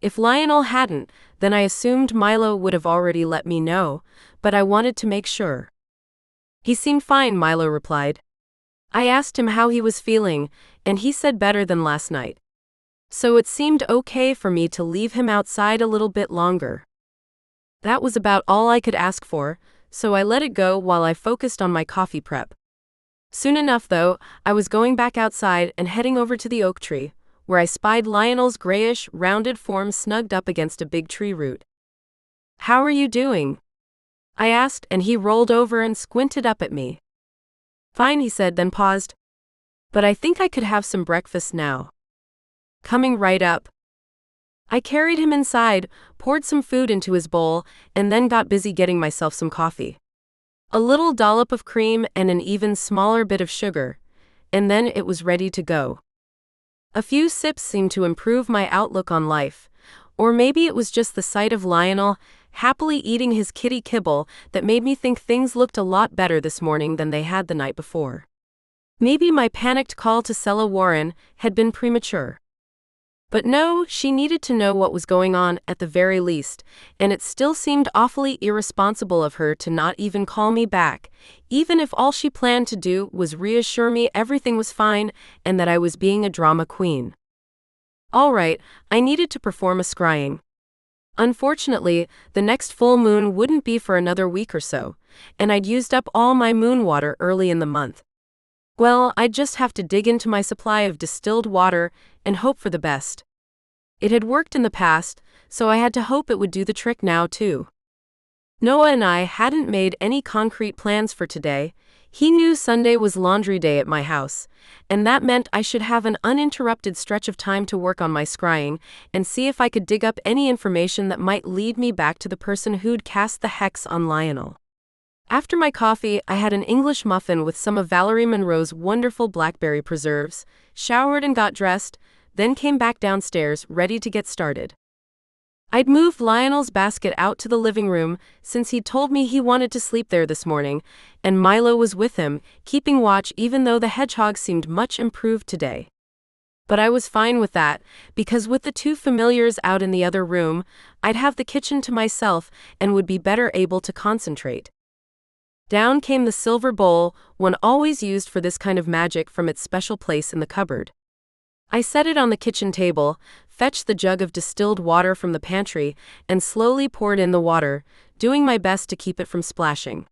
If Lionel hadn't, then I assumed Milo would have already let me know, but I wanted to make sure. "He seemed fine," Milo replied. I asked him how he was feeling, and he said better than last night. So it seemed okay for me to leave him outside a little bit longer. That was about all I could ask for, so I let it go while I focused on my coffee prep. Soon enough, though, I was going back outside and heading over to the oak tree, where I spied Lionel's grayish, rounded form snugged up against a big tree root. "How are you doing?" I asked, and he rolled over and squinted up at me. "Fine," he said, then paused. But I think I could have some breakfast now. Coming right up. I carried him inside, poured some food into his bowl, and then got busy getting myself some coffee. A little dollop of cream and an even smaller bit of sugar, and then it was ready to go. A few sips seemed to improve my outlook on life, or maybe it was just the sight of Lionel happily eating his kitty kibble that made me think things looked a lot better this morning than they had the night before. Maybe my panicked call to Sela Warren had been premature. But no, she needed to know what was going on at the very least, and it still seemed awfully irresponsible of her to not even call me back, even if all she planned to do was reassure me everything was fine and that I was being a drama queen. All right, I needed to perform a scrying. Unfortunately, the next full moon wouldn't be for another week or so, and I'd used up all my moon water early in the month. Well, I'd just have to dig into my supply of distilled water and hope for the best. It had worked in the past, so I had to hope it would do the trick now too. Noah and I hadn't made any concrete plans for today. He knew Sunday was laundry day at my house, and that meant I should have an uninterrupted stretch of time to work on my scrying and see if I could dig up any information that might lead me back to the person who'd cast the hex on Lionel. After my coffee, I had an English muffin with some of Valerie Monroe's wonderful blackberry preserves, showered and got dressed, then came back downstairs, ready to get started. I'd moved Lionel's basket out to the living room since he'd told me he wanted to sleep there this morning, and Milo was with him, keeping watch even though the hedgehog seemed much improved today. But I was fine with that, because with the two familiars out in the other room, I'd have the kitchen to myself and would be better able to concentrate. Down came the silver bowl, one always used for this kind of magic, from its special place in the cupboard. I set it on the kitchen table, fetched the jug of distilled water from the pantry, and slowly poured in the water, doing my best to keep it from splashing.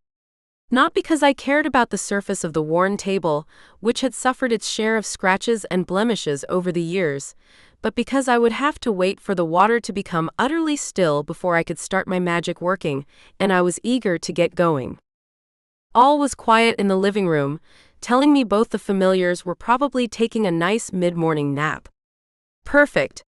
Not because I cared about the surface of the worn table, which had suffered its share of scratches and blemishes over the years, but because I would have to wait for the water to become utterly still before I could start my magic working, and I was eager to get going. All was quiet in the living room, telling me both the familiars were probably taking a nice mid-morning nap. Perfect.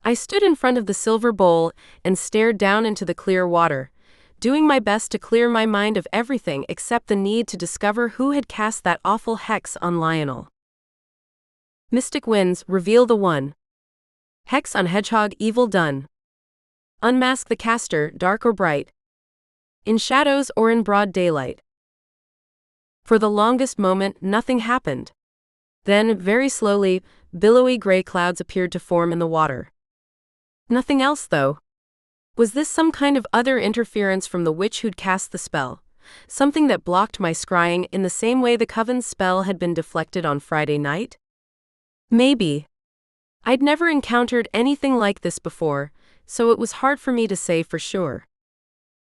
I stood in front of the silver bowl and stared down into the clear water, doing my best to clear my mind of everything except the need to discover who had cast that awful hex on Lionel. Mystic winds, reveal the one. Hex on hedgehog, evil done. Unmask the caster, dark or bright. In shadows or in broad daylight. For the longest moment, nothing happened. Then, very slowly, billowy gray clouds appeared to form in the water. Nothing else, though. Was this some kind of other interference from the witch who'd cast the spell? Something that blocked my scrying in the same way the Coven's spell had been deflected on Friday night? Maybe. I'd never encountered anything like this before, so it was hard for me to say for sure.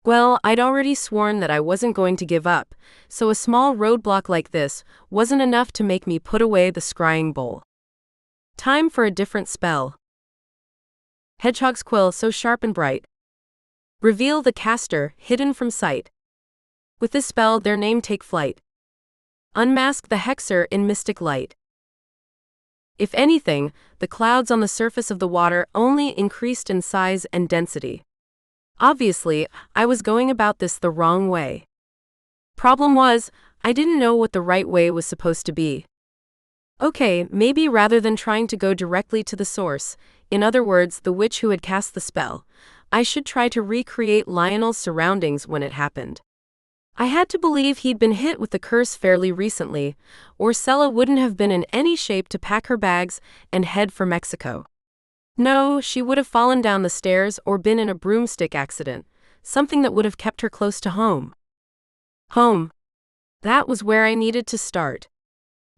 Well, I'd already sworn that I wasn't going to give up, so a small roadblock like this wasn't enough to make me put away the scrying bowl. Time for a different spell. Hedgehog's quill, so sharp and bright. Reveal the caster, hidden from sight. With this spell, their name take flight. Unmask the hexer in mystic light. If anything, the clouds on the surface of the water only increased in size and density. Obviously, I was going about this the wrong way. Problem was, I didn't know what the right way was supposed to be. Okay, maybe rather than trying to go directly to the source, in other words, the witch who had cast the spell, I should try to recreate Lionel's surroundings when it happened. I had to believe he'd been hit with the curse fairly recently, or Sela wouldn't have been in any shape to pack her bags and head for Mexico. No, she would have fallen down the stairs or been in a broomstick accident, something that would have kept her close to home. Home. That was where I needed to start.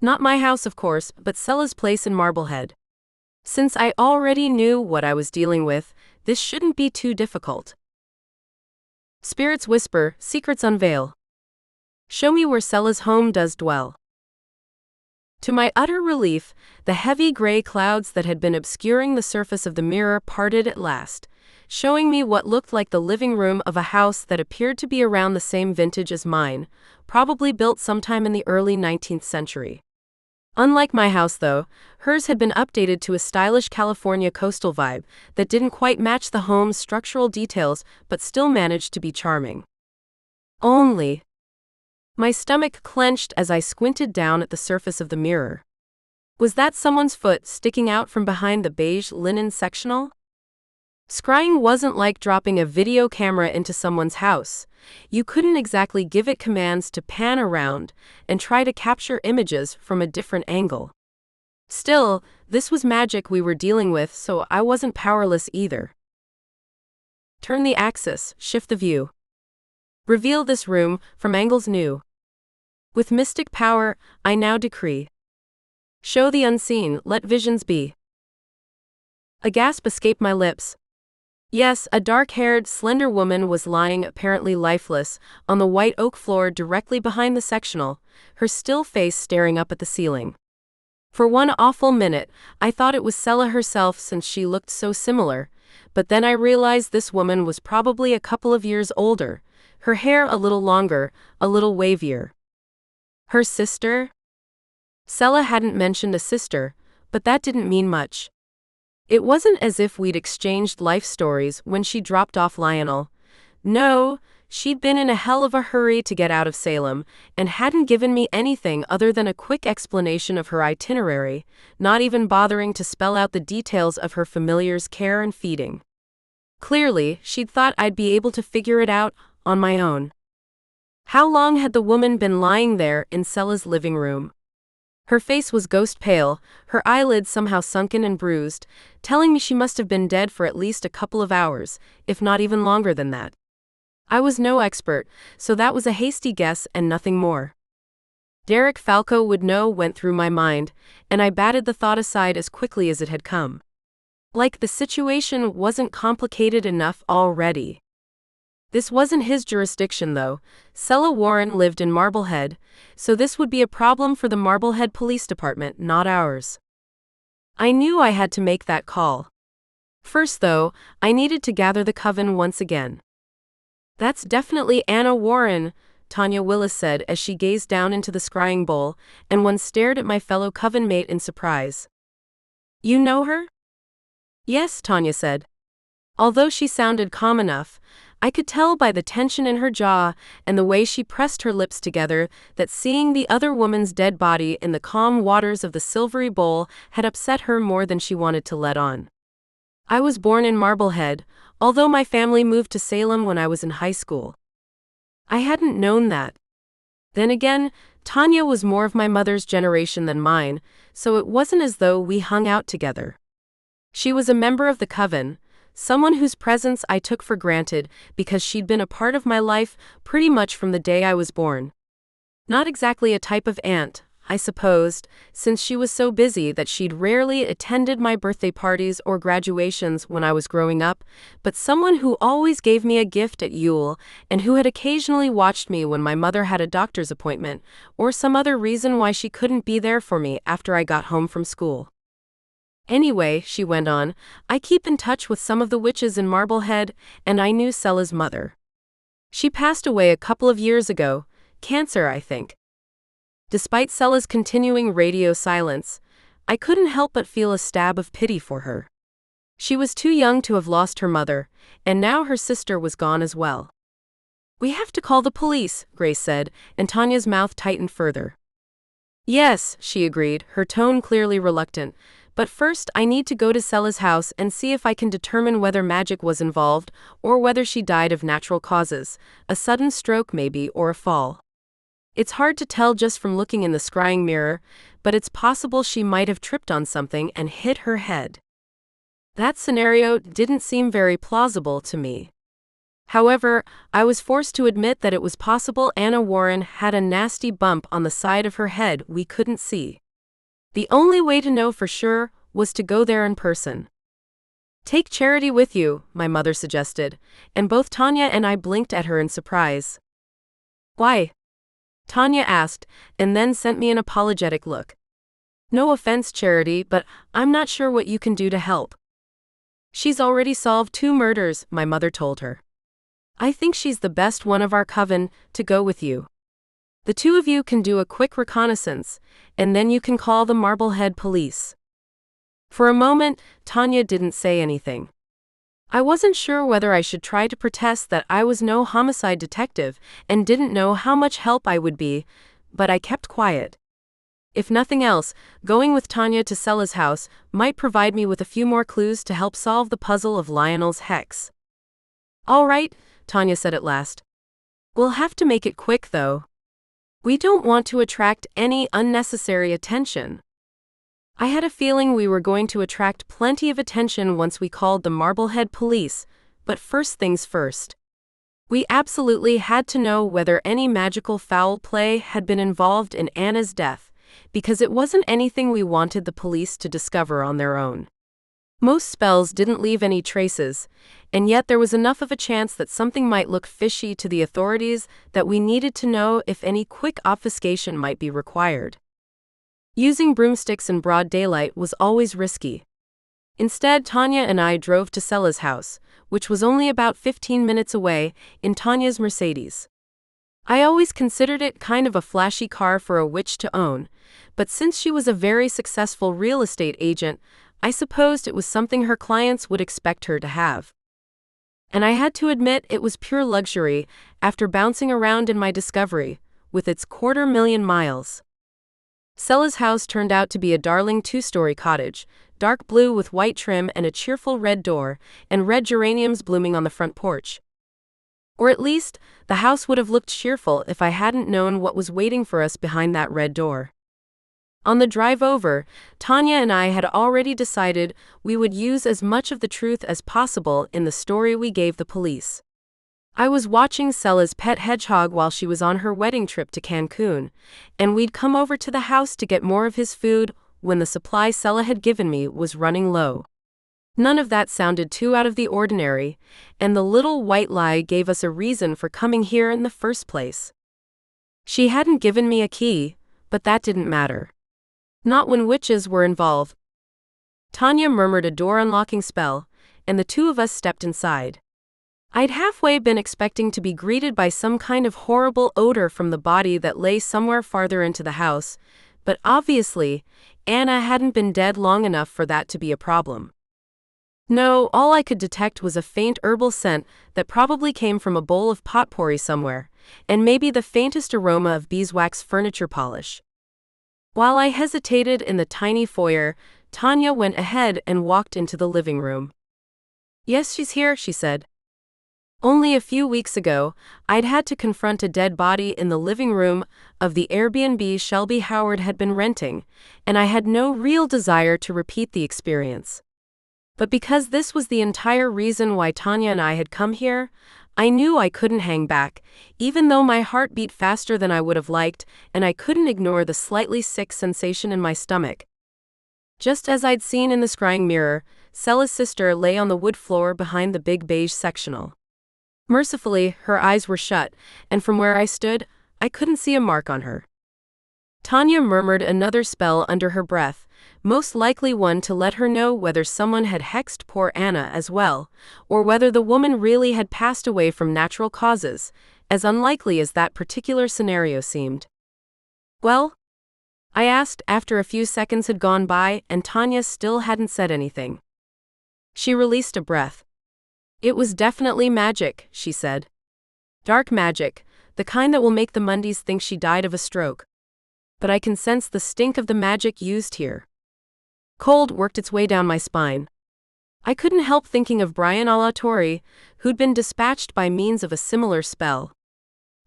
Not my house, of course, but Sela's place in Marblehead. Since I already knew what I was dealing with, this shouldn't be too difficult. Spirits whisper, secrets unveil. Show me where Sela's home does dwell. To my utter relief, the heavy gray clouds that had been obscuring the surface of the mirror parted at last, showing me what looked like the living room of a house that appeared to be around the same vintage as mine, probably built sometime in the early 19th century. Unlike my house, though, hers had been updated to a stylish California coastal vibe that didn't quite match the home's structural details but still managed to be charming. Only. My stomach clenched as I squinted down at the surface of the mirror. Was that someone's foot sticking out from behind the beige linen sectional? Scrying wasn't like dropping a video camera into someone's house. You couldn't exactly give it commands to pan around and try to capture images from a different angle. Still, this was magic we were dealing with, so I wasn't powerless either. Turn the axis, shift the view. Reveal this room from angles new. With mystic power, I now decree. Show the unseen, let visions be. A gasp escaped my lips. Yes, a dark-haired, slender woman was lying apparently lifeless on the white oak floor directly behind the sectional, her still face staring up at the ceiling. For one awful minute, I thought it was Sela herself since she looked so similar, but then I realized this woman was probably a couple of years older, her hair a little longer, a little wavier. Her sister? Sela hadn't mentioned a sister, but that didn't mean much. It wasn't as if we'd exchanged life stories when she dropped off Lionel. No, she'd been in a hell of a hurry to get out of Salem, and hadn't given me anything other than a quick explanation of her itinerary, not even bothering to spell out the details of her familiar's care and feeding. Clearly, she'd thought I'd be able to figure it out on my own. How long had the woman been lying there in Sela's living room? Her face was ghost pale, her eyelids somehow sunken and bruised, telling me she must have been dead for at least a couple of hours, if not even longer than that. I was no expert, so that was a hasty guess and nothing more. Derek Falco would know went through my mind, and I batted the thought aside as quickly as it had come. Like the situation wasn't complicated enough already. This wasn't his jurisdiction, though. Sela Warren lived in Marblehead, so this would be a problem for the Marblehead Police Department, not ours. I knew I had to make that call. First, though, I needed to gather the Coven once again. That's definitely Anna Warren, Tanya Willis said as she gazed down into the scrying bowl, and one stared at my fellow Coven mate in surprise. You know her? Yes, Tanya said. Although she sounded calm enough, I could tell by the tension in her jaw and the way she pressed her lips together that seeing the other woman's dead body in the calm waters of the silvery bowl had upset her more than she wanted to let on. I was born in Marblehead, although my family moved to Salem when I was in high school. I hadn't known that. Then again, Tanya was more of my mother's generation than mine, so it wasn't as though we hung out together. She was a member of the Coven, someone whose presence I took for granted because she'd been a part of my life pretty much from the day I was born. Not exactly a type of aunt, I supposed, since she was so busy that she'd rarely attended my birthday parties or graduations when I was growing up, but someone who always gave me a gift at Yule and who had occasionally watched me when my mother had a doctor's appointment or some other reason why she couldn't be there for me after I got home from school. Anyway, she went on, I keep in touch with some of the witches in Marblehead, and I knew Sela's mother. She passed away a couple of years ago, cancer, I think. Despite Sela's continuing radio silence, I couldn't help but feel a stab of pity for her. She was too young to have lost her mother, and now her sister was gone as well. We have to call the police, Grace said, and Tanya's mouth tightened further. Yes, she agreed, her tone clearly reluctant. But first I need to go to Sela's house and see if I can determine whether magic was involved or whether she died of natural causes, a sudden stroke maybe or a fall. It's hard to tell just from looking in the scrying mirror, but it's possible she might have tripped on something and hit her head. That scenario didn't seem very plausible to me. However, I was forced to admit that it was possible Anna Warren had a nasty bump on the side of her head we couldn't see. The only way to know for sure was to go there in person. Take Charity with you, my mother suggested, and both Tanya and I blinked at her in surprise. Why? Tanya asked, and then sent me an apologetic look. No offense, Charity, but I'm not sure what you can do to help. She's already solved 2 murders, my mother told her. I think she's the best one of our Coven to go with you. The two of you can do a quick reconnaissance, and then you can call the Marblehead police." For a moment, Tanya didn't say anything. I wasn't sure whether I should try to protest that I was no homicide detective and didn't know how much help I would be, but I kept quiet. If nothing else, going with Tanya to Sela's house might provide me with a few more clues to help solve the puzzle of Lionel's hex. "All right," Tanya said at last. "We'll have to make it quick, though. We don't want to attract any unnecessary attention." I had a feeling we were going to attract plenty of attention once we called the Marblehead police, but first things first. We absolutely had to know whether any magical foul play had been involved in Anna's death, because it wasn't anything we wanted the police to discover on their own. Most spells didn't leave any traces, and yet there was enough of a chance that something might look fishy to the authorities that we needed to know if any quick obfuscation might be required. Using broomsticks in broad daylight was always risky. Instead, Tanya and I drove to Sela's house, which was only about 15 minutes away, in Tanya's Mercedes. I always considered it kind of a flashy car for a witch to own, but since she was a very successful real estate agent, I supposed it was something her clients would expect her to have. And I had to admit it was pure luxury after bouncing around in my Discovery, with its 250,000 miles. Sela's house turned out to be a darling 2-story cottage, dark blue with white trim and a cheerful red door, and red geraniums blooming on the front porch. Or at least, the house would have looked cheerful if I hadn't known what was waiting for us behind that red door. On the drive over, Tanya and I had already decided we would use as much of the truth as possible in the story we gave the police. I was watching Sela's pet hedgehog while she was on her wedding trip to Cancun, and we'd come over to the house to get more of his food when the supply Sela had given me was running low. None of that sounded too out of the ordinary, and the little white lie gave us a reason for coming here in the first place. She hadn't given me a key, but that didn't matter. Not when witches were involved. Tanya murmured a door unlocking spell, and the two of us stepped inside. I'd halfway been expecting to be greeted by some kind of horrible odor from the body that lay somewhere farther into the house, but obviously, Anna hadn't been dead long enough for that to be a problem. No, all I could detect was a faint herbal scent that probably came from a bowl of potpourri somewhere, and maybe the faintest aroma of beeswax furniture polish. While I hesitated in the tiny foyer, Tanya went ahead and walked into the living room. "Yes, she's here," she said. Only a few weeks ago, I'd had to confront a dead body in the living room of the Airbnb Shelby Howard had been renting, and I had no real desire to repeat the experience. But because this was the entire reason why Tanya and I had come here, I knew I couldn't hang back, even though my heart beat faster than I would have liked, and I couldn't ignore the slightly sick sensation in my stomach. Just as I'd seen in the scrying mirror, Sela's sister lay on the wood floor behind the big beige sectional. Mercifully, her eyes were shut, and from where I stood, I couldn't see a mark on her. Tanya murmured another spell under her breath, most likely one to let her know whether someone had hexed poor Anna as well, or whether the woman really had passed away from natural causes, as unlikely as that particular scenario seemed. "Well?" I asked after a few seconds had gone by and Tanya still hadn't said anything. She released a breath. "It was definitely magic," she said. "Dark magic, the kind that will make the Mundies think she died of a stroke. But I can sense the stink of the magic used here." Cold worked its way down my spine. I couldn't help thinking of Brian Alatorre, who'd been dispatched by means of a similar spell.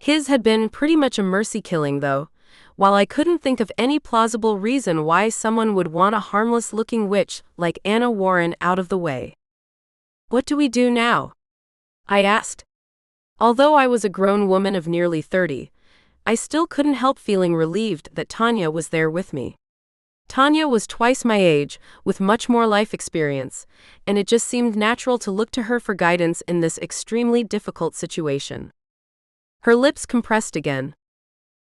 His had been pretty much a mercy killing, though, while I couldn't think of any plausible reason why someone would want a harmless-looking witch like Anna Warren out of the way. "What do we do now?" I asked. Although I was a grown woman of nearly 30, I still couldn't help feeling relieved that Tanya was there with me. Tanya was twice my age, with much more life experience, and it just seemed natural to look to her for guidance in this extremely difficult situation. Her lips compressed again.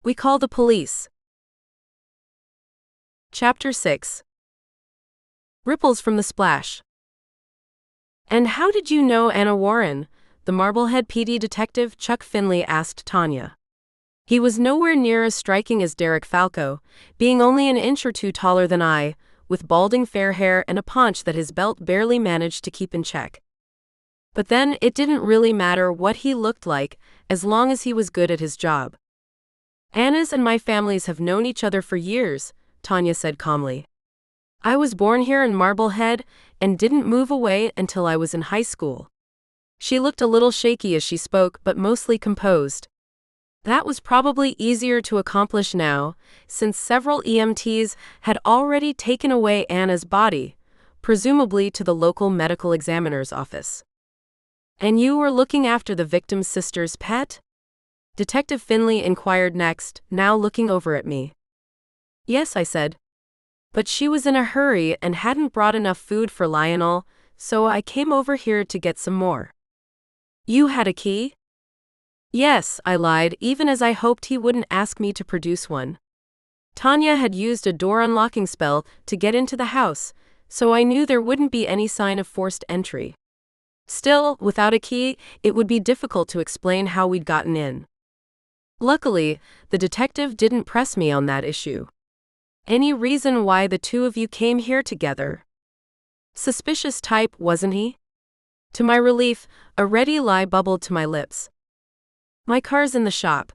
"We call the police." Chapter 6. Ripples from the Splash. "And how did you know Anna Warren?" the Marblehead PD detective Chuck Finley asked Tanya. He was nowhere near as striking as Derek Falco, being only an inch or two taller than I, with balding fair hair and a paunch that his belt barely managed to keep in check. But then, it didn't really matter what he looked like, as long as he was good at his job. Anna's and my families have known each other for years, Tanya said calmly. I was born here in Marblehead and didn't move away until I was in high school. She looked a little shaky as she spoke, but mostly composed. That was probably easier to accomplish now, since several EMTs had already taken away Anna's body, presumably to the local medical examiner's office. And you were looking after the victim's sister's pet? Detective Finley inquired next, now looking over at me. Yes, I said. But she was in a hurry and hadn't brought enough food for Lionel, so I came over here to get some more. You had a key? Yes, I lied, even as I hoped he wouldn't ask me to produce one. Tanya had used a door unlocking spell to get into the house, so I knew there wouldn't be any sign of forced entry. Still, without a key, it would be difficult to explain how we'd gotten in. Luckily, the detective didn't press me on that issue. Any reason why the two of you came here together? Suspicious type, wasn't he? To my relief, a ready lie bubbled to my lips. My car's in the shop.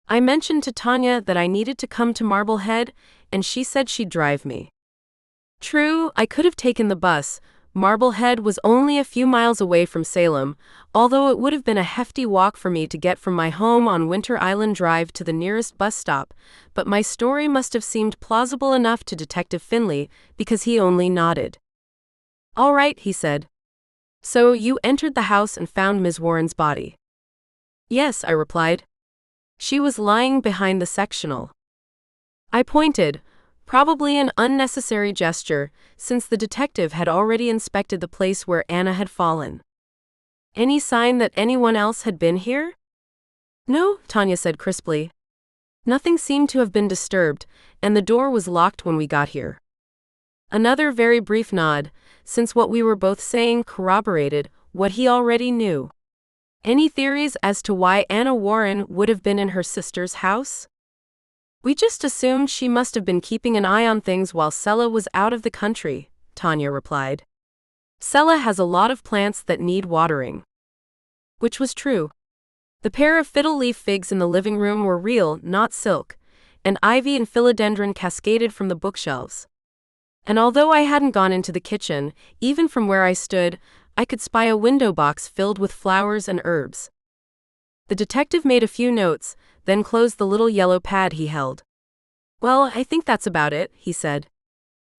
I mentioned to Tanya that I needed to come to Marblehead, and she said she'd drive me. True, I could have taken the bus. Marblehead was only a few miles away from Salem, although it would have been a hefty walk for me to get from my home on Winter Island Drive to the nearest bus stop, but my story must have seemed plausible enough to Detective Finley because he only nodded. All right, he said. So you entered the house and found Ms. Warren's body? Yes, I replied. She was lying behind the sectional. I pointed, probably an unnecessary gesture, since the detective had already inspected the place where Anna had fallen. Any sign that anyone else had been here? No, Tanya said crisply. Nothing seemed to have been disturbed, and the door was locked when we got here. Another very brief nod, since what we were both saying corroborated what he already knew. Any theories as to why Anna Warren would have been in her sister's house? We just assumed she must have been keeping an eye on things while Sela was out of the country, Tanya replied. Sela has a lot of plants that need watering. Which was true. The pair of fiddle-leaf figs in the living room were real, not silk, and ivy and philodendron cascaded from the bookshelves. And although I hadn't gone into the kitchen, even from where I stood, I could spy a window box filled with flowers and herbs. The detective made a few notes, then closed the little yellow pad he held. Well, I think that's about it, he said.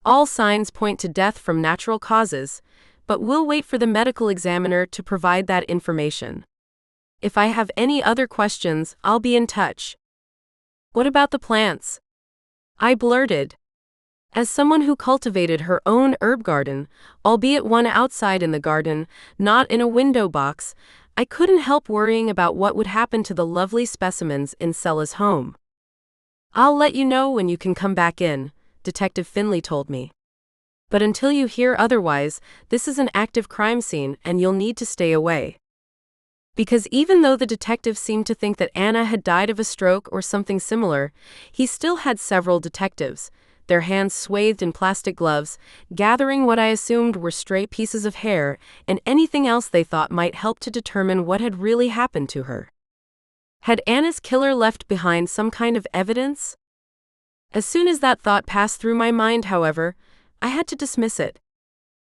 All signs point to death from natural causes, but we'll wait for the medical examiner to provide that information. If I have any other questions, I'll be in touch. What about the plants? I blurted. As someone who cultivated her own herb garden, albeit one outside in the garden, not in a window box, I couldn't help worrying about what would happen to the lovely specimens in Sela's home. I'll let you know when you can come back in, Detective Finley told me. But until you hear otherwise, this is an active crime scene and you'll need to stay away. Because even though the detective seemed to think that Anna had died of a stroke or something similar, he still had several detectives, their hands swathed in plastic gloves, gathering what I assumed were stray pieces of hair and anything else they thought might help to determine what had really happened to her. Had Anna's killer left behind some kind of evidence? As soon as that thought passed through my mind, however, I had to dismiss it.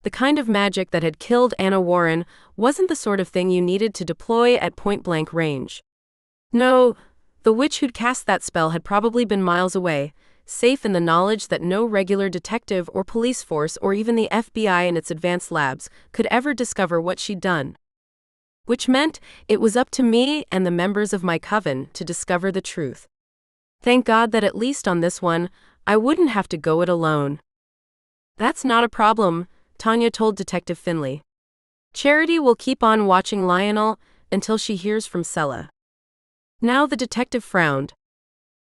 The kind of magic that had killed Anna Warren wasn't the sort of thing you needed to deploy at point-blank range. No, the witch who'd cast that spell had probably been miles away, safe in the knowledge that no regular detective or police force or even the FBI and its advanced labs could ever discover what she'd done. Which meant it was up to me and the members of my coven to discover the truth. Thank God that at least on this one, I wouldn't have to go it alone. That's not a problem, Tanya told Detective Finley. Charity will keep on watching Lionel until she hears from Sela. Now the detective frowned.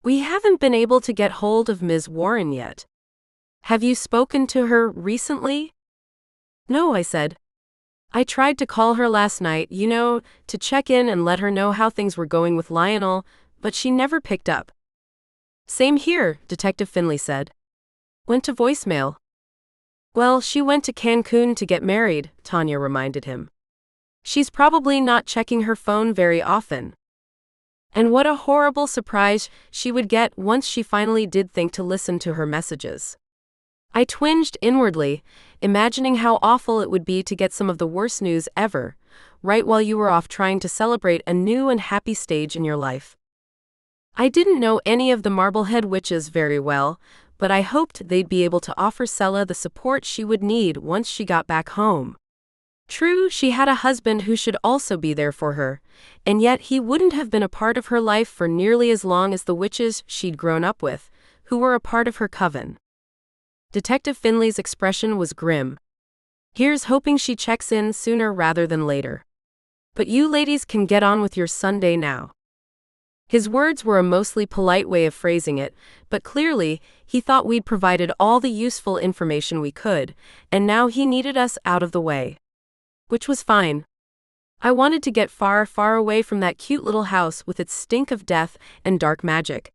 We haven't been able to get hold of Ms. Warren yet. Have you spoken to her recently? No, I said. I tried to call her last night, to check in and let her know how things were going with Lionel, but she never picked up. "Same here," Detective Finley said. "Went to voicemail." "Well, she went to Cancun to get married," Tanya reminded him. "She's probably not checking her phone very often." And what a horrible surprise she would get once she finally did think to listen to her messages. I twinged inwardly, imagining how awful it would be to get some of the worst news ever, right while you were off trying to celebrate a new and happy stage in your life. I didn't know any of the Marblehead witches very well, but I hoped they'd be able to offer Sela the support she would need once she got back home. True, she had a husband who should also be there for her, and yet he wouldn't have been a part of her life for nearly as long as the witches she'd grown up with, who were a part of her coven. Detective Finley's expression was grim. "Here's hoping she checks in sooner rather than later. But you ladies can get on with your Sunday now." His words were a mostly polite way of phrasing it, but clearly, he thought we'd provided all the useful information we could, and now he needed us out of the way. Which was fine. I wanted to get far, far away from that cute little house with its stink of death and dark magic.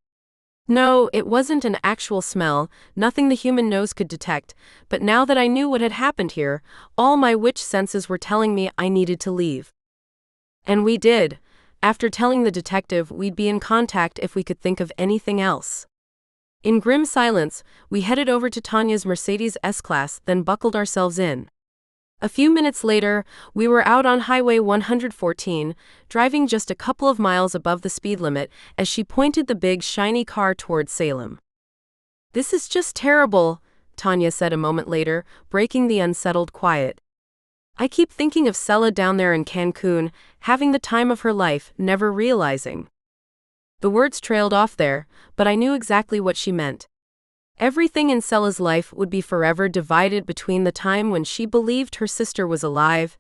No, it wasn't an actual smell, nothing the human nose could detect, but now that I knew what had happened here, all my witch senses were telling me I needed to leave. And we did, after telling the detective we'd be in contact if we could think of anything else. In grim silence, we headed over to Tanya's Mercedes S-Class, then buckled ourselves in. A few minutes later, we were out on Highway 114, driving just a couple of miles above the speed limit as she pointed the big, shiny car toward Salem. "This is just terrible," Tanya said a moment later, breaking the unsettled quiet. "I keep thinking of Sela down there in Cancun, having the time of her life, never realizing." The words trailed off there, but I knew exactly what she meant. Everything in Sela's life would be forever divided between the time when she believed her sister was alive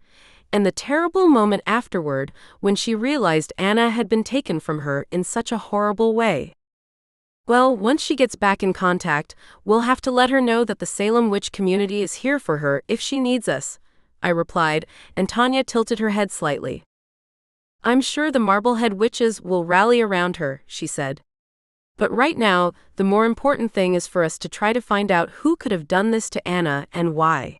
and the terrible moment afterward when she realized Anna had been taken from her in such a horrible way. "Well, once she gets back in contact, we'll have to let her know that the Salem witch community is here for her if she needs us," I replied, and Tanya tilted her head slightly. "I'm sure the Marblehead witches will rally around her," she said. "But right now, the more important thing is for us to try to find out who could have done this to Anna and why."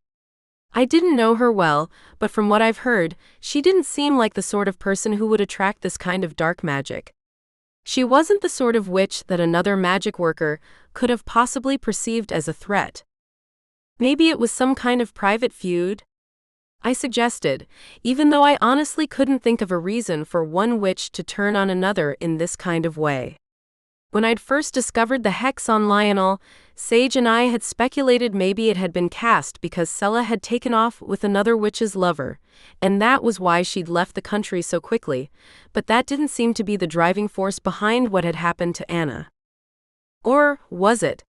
I didn't know her well, but from what I've heard, she didn't seem like the sort of person who would attract this kind of dark magic. She wasn't the sort of witch that another magic worker could have possibly perceived as a threat. Maybe it was some kind of private feud? I suggested, even though I honestly couldn't think of a reason for one witch to turn on another in this kind of way. When I'd first discovered the hex on Lionel, Sage and I had speculated maybe it had been cast because Sela had taken off with another witch's lover, and that was why she'd left the country so quickly, but that didn't seem to be the driving force behind what had happened to Anna. Or was it?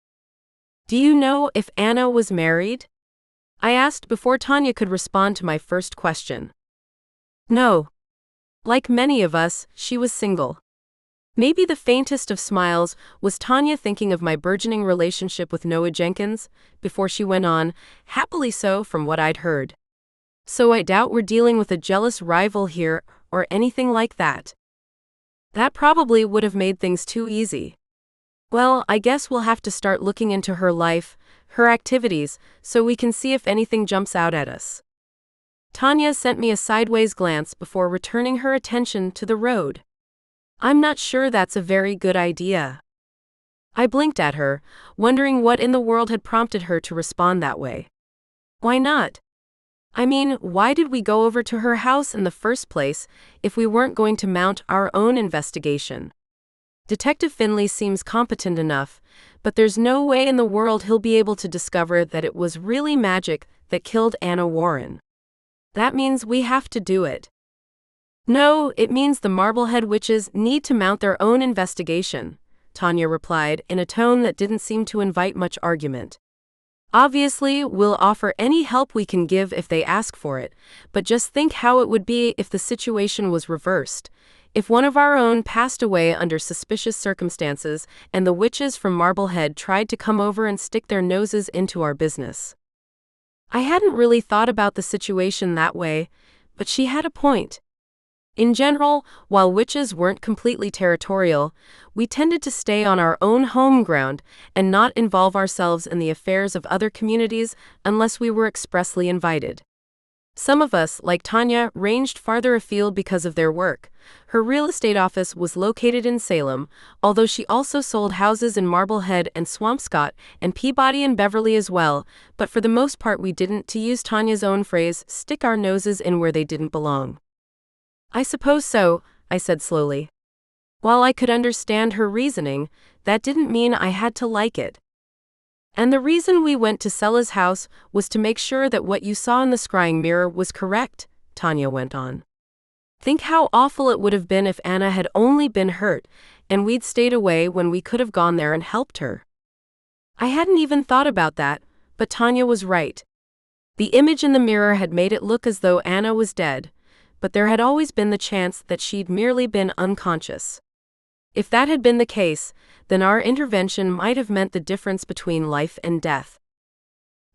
"Do you know if Anna was married?" I asked before Tanya could respond to my first question. "No. Like many of us, she was single." Maybe the faintest of smiles was Tanya thinking of my burgeoning relationship with Noah Jenkins, before she went on, "Happily so from what I'd heard. So I doubt we're dealing with a jealous rival here or anything like that." That probably would have made things too easy. Well, I guess we'll have to start looking into her life, her activities, so we can see if anything jumps out at us. Tanya sent me a sideways glance before returning her attention to the road. "I'm not sure that's a very good idea." I blinked at her, wondering what in the world had prompted her to respond that way. Why not? I mean, why did we go over to her house in the first place if we weren't going to mount our own investigation? Detective Finley seems competent enough, but there's no way in the world he'll be able to discover that it was really magic that killed Anna Warren. That means we have to do it. "No, it means the Marblehead witches need to mount their own investigation," Tanya replied in a tone that didn't seem to invite much argument. "Obviously, we'll offer any help we can give if they ask for it, but just think how it would be if the situation was reversed. If one of our own passed away under suspicious circumstances and the witches from Marblehead tried to come over and stick their noses into our business." I hadn't really thought about the situation that way, but she had a point. In general, while witches weren't completely territorial, we tended to stay on our own home ground and not involve ourselves in the affairs of other communities unless we were expressly invited. Some of us, like Tanya, ranged farther afield because of their work. Her real estate office was located in Salem, although she also sold houses in Marblehead and Swampscott and Peabody and Beverly as well, but for the most part we didn't, to use Tanya's own phrase, stick our noses in where they didn't belong. I suppose so, I said slowly. While I could understand her reasoning, that didn't mean I had to like it. And the reason we went to Sela's house was to make sure that what you saw in the scrying mirror was correct, Tanya went on. Think how awful it would have been if Anna had only been hurt, and we'd stayed away when we could have gone there and helped her. I hadn't even thought about that, but Tanya was right. The image in the mirror had made it look as though Anna was dead, but there had always been the chance that she'd merely been unconscious. If that had been the case, then our intervention might have meant the difference between life and death.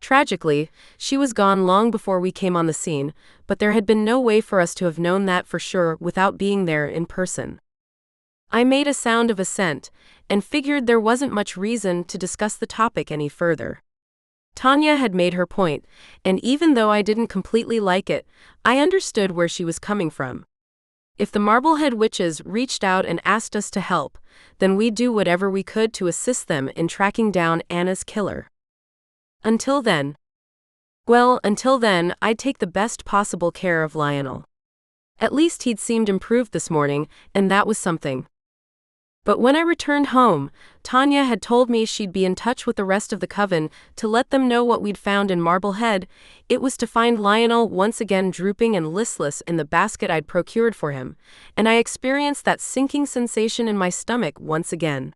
Tragically, she was gone long before we came on the scene, but there had been no way for us to have known that for sure without being there in person. I made a sound of assent, and figured there wasn't much reason to discuss the topic any further. Tanya had made her point, and even though I didn't completely like it, I understood where she was coming from. If the Marblehead witches reached out and asked us to help, then we'd do whatever we could to assist them in tracking down Anna's killer. Until then, I'd take the best possible care of Lionel. At least he'd seemed improved this morning, and that was something. But when I returned home, Tanya had told me she'd be in touch with the rest of the Coven to let them know what we'd found in Marblehead. It was to find Lionel once again drooping and listless in the basket I'd procured for him, and I experienced that sinking sensation in my stomach once again.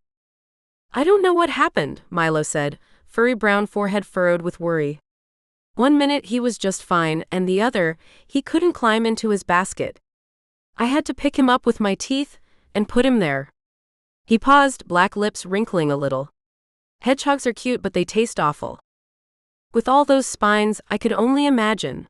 I don't know what happened, Milo said, furry brown forehead furrowed with worry. One minute he was just fine, and the other, he couldn't climb into his basket. I had to pick him up with my teeth and put him there. He paused, black lips wrinkling a little. Hedgehogs are cute, but they taste awful. With all those spines, I could only imagine.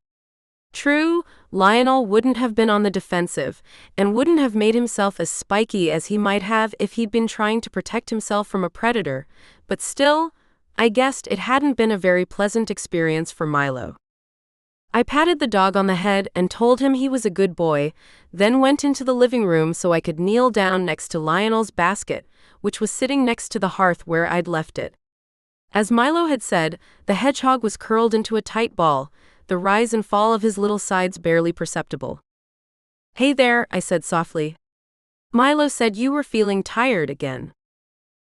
True, Lionel wouldn't have been on the defensive, and wouldn't have made himself as spiky as he might have if he'd been trying to protect himself from a predator, but still, I guessed it hadn't been a very pleasant experience for Milo. I patted the dog on the head and told him he was a good boy, then went into the living room so I could kneel down next to Lionel's basket, which was sitting next to the hearth where I'd left it. As Milo had said, the hedgehog was curled into a tight ball, the rise and fall of his little sides barely perceptible. "Hey there," I said softly. "Milo said you were feeling tired again."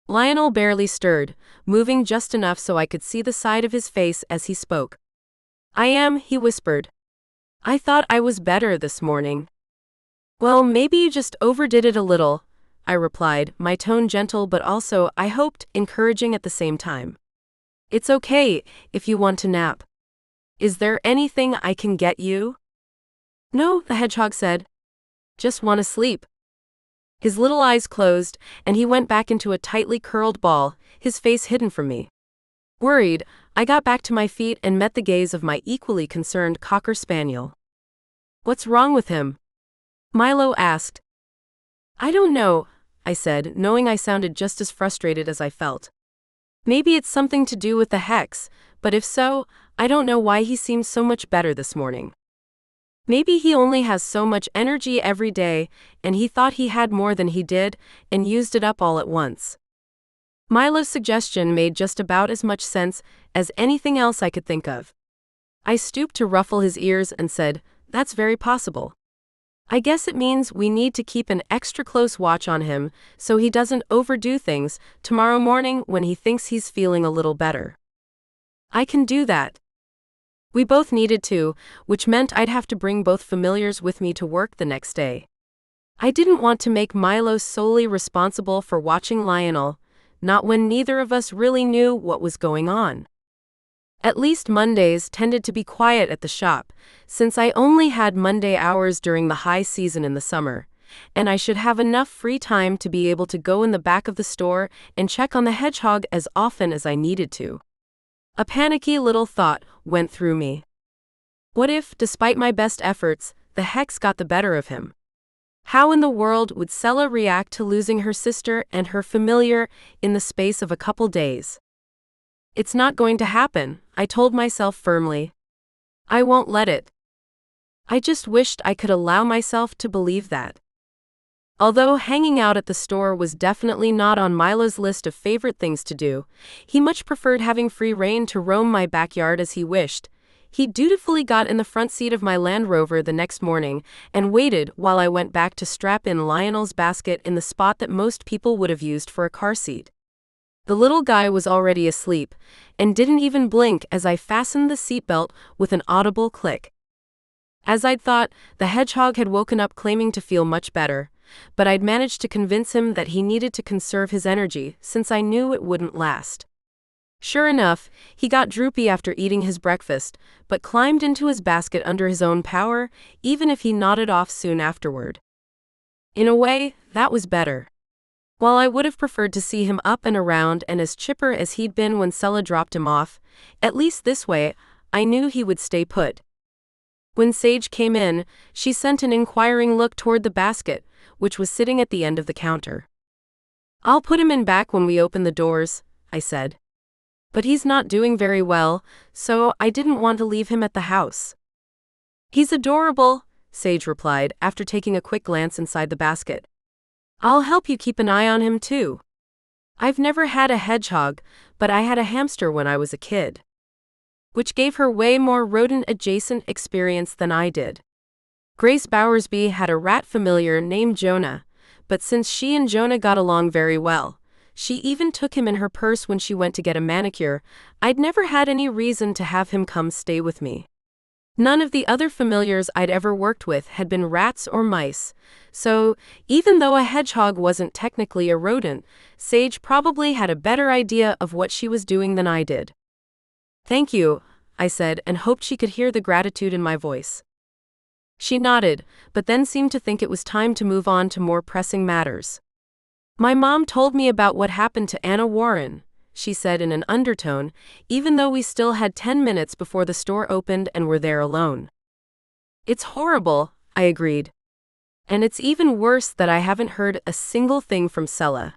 Lionel barely stirred, moving just enough so I could see the side of his face as he spoke. "I am," he whispered. "I thought I was better this morning." "Well, maybe you just overdid it a little," I replied, my tone gentle but also, I hoped, encouraging at the same time. "It's okay if you want to nap. Is there anything I can get you?" "No," the hedgehog said. "Just want to sleep." His little eyes closed, and he went back into a tightly curled ball, his face hidden from me. Worried, I got back to my feet and met the gaze of my equally concerned cocker spaniel. "What's wrong with him?" Milo asked. "I don't know," I said, knowing I sounded just as frustrated as I felt. "Maybe it's something to do with the hex, but if so, I don't know why he seems so much better this morning. Maybe he only has so much energy every day, and he thought he had more than he did, and used it up all at once." Milo's suggestion made just about as much sense as anything else I could think of. I stooped to ruffle his ears and said, "That's very possible. I guess it means we need to keep an extra close watch on him so he doesn't overdo things tomorrow morning when he thinks he's feeling a little better." "I can do that." We both needed to, which meant I'd have to bring both familiars with me to work the next day. I didn't want to make Milo solely responsible for watching Lionel, not when neither of us really knew what was going on. At least Mondays tended to be quiet at the shop, since I only had Monday hours during the high season in the summer, and I should have enough free time to be able to go in the back of the store and check on the hedgehog as often as I needed to. A panicky little thought went through me. What if, despite my best efforts, the hex got the better of him? How in the world would Sela react to losing her sister and her familiar in the space of a couple days? It's not going to happen, I told myself firmly. I won't let it. I just wished I could allow myself to believe that. Although hanging out at the store was definitely not on Milo's list of favorite things to do, he much preferred having free rein to roam my backyard as he wished. He dutifully got in the front seat of my Land Rover the next morning and waited while I went back to strap in Lionel's basket in the spot that most people would have used for a car seat. The little guy was already asleep and didn't even blink as I fastened the seatbelt with an audible click. As I'd thought, the hedgehog had woken up claiming to feel much better, but I'd managed to convince him that he needed to conserve his energy since I knew it wouldn't last. Sure enough, he got droopy after eating his breakfast, but climbed into his basket under his own power, even if he nodded off soon afterward. In a way, that was better. While I would have preferred to see him up and around and as chipper as he'd been when Sela dropped him off, at least this way, I knew he would stay put. When Sage came in, she sent an inquiring look toward the basket, which was sitting at the end of the counter. "I'll put him in back when we open the doors," I said. "But he's not doing very well, so I didn't want to leave him at the house." "He's adorable," Sage replied after taking a quick glance inside the basket. "I'll help you keep an eye on him too. I've never had a hedgehog, but I had a hamster when I was a kid." Which gave her way more rodent-adjacent experience than I did. Grace Bowersby had a rat familiar named Jonah, but since she and Jonah got along very well, she even took him in her purse when she went to get a manicure. I'd never had any reason to have him come stay with me. None of the other familiars I'd ever worked with had been rats or mice, so even though a hedgehog wasn't technically a rodent, Sage probably had a better idea of what she was doing than I did. "Thank you," I said, and hoped she could hear the gratitude in my voice. She nodded, but then seemed to think it was time to move on to more pressing matters. "My mom told me about what happened to Anna Warren," she said in an undertone, even though we still had 10 minutes before the store opened and were there alone. "It's horrible," I agreed. "And it's even worse that I haven't heard a single thing from Sela.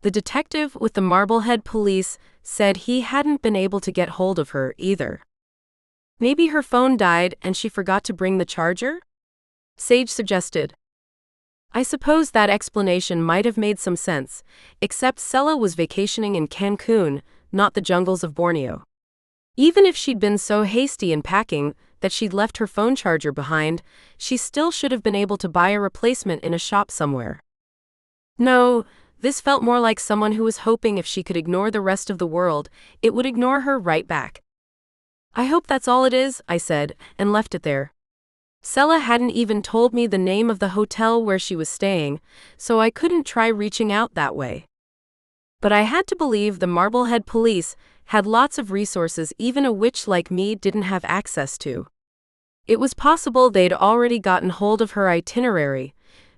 The detective with the Marblehead police said he hadn't been able to get hold of her either. Maybe her phone died and she forgot to bring the charger?" Sage suggested. I suppose that explanation might have made some sense, except Sela was vacationing in Cancun, not the jungles of Borneo. Even if she'd been so hasty in packing that she'd left her phone charger behind, she still should have been able to buy a replacement in a shop somewhere. No, this felt more like someone who was hoping if she could ignore the rest of the world, it would ignore her right back. "I hope that's all it is," I said, and left it there. Sela hadn't even told me the name of the hotel where she was staying, so I couldn't try reaching out that way. But I had to believe the Marblehead police had lots of resources even a witch like me didn't have access to. It was possible they'd already gotten hold of her itinerary,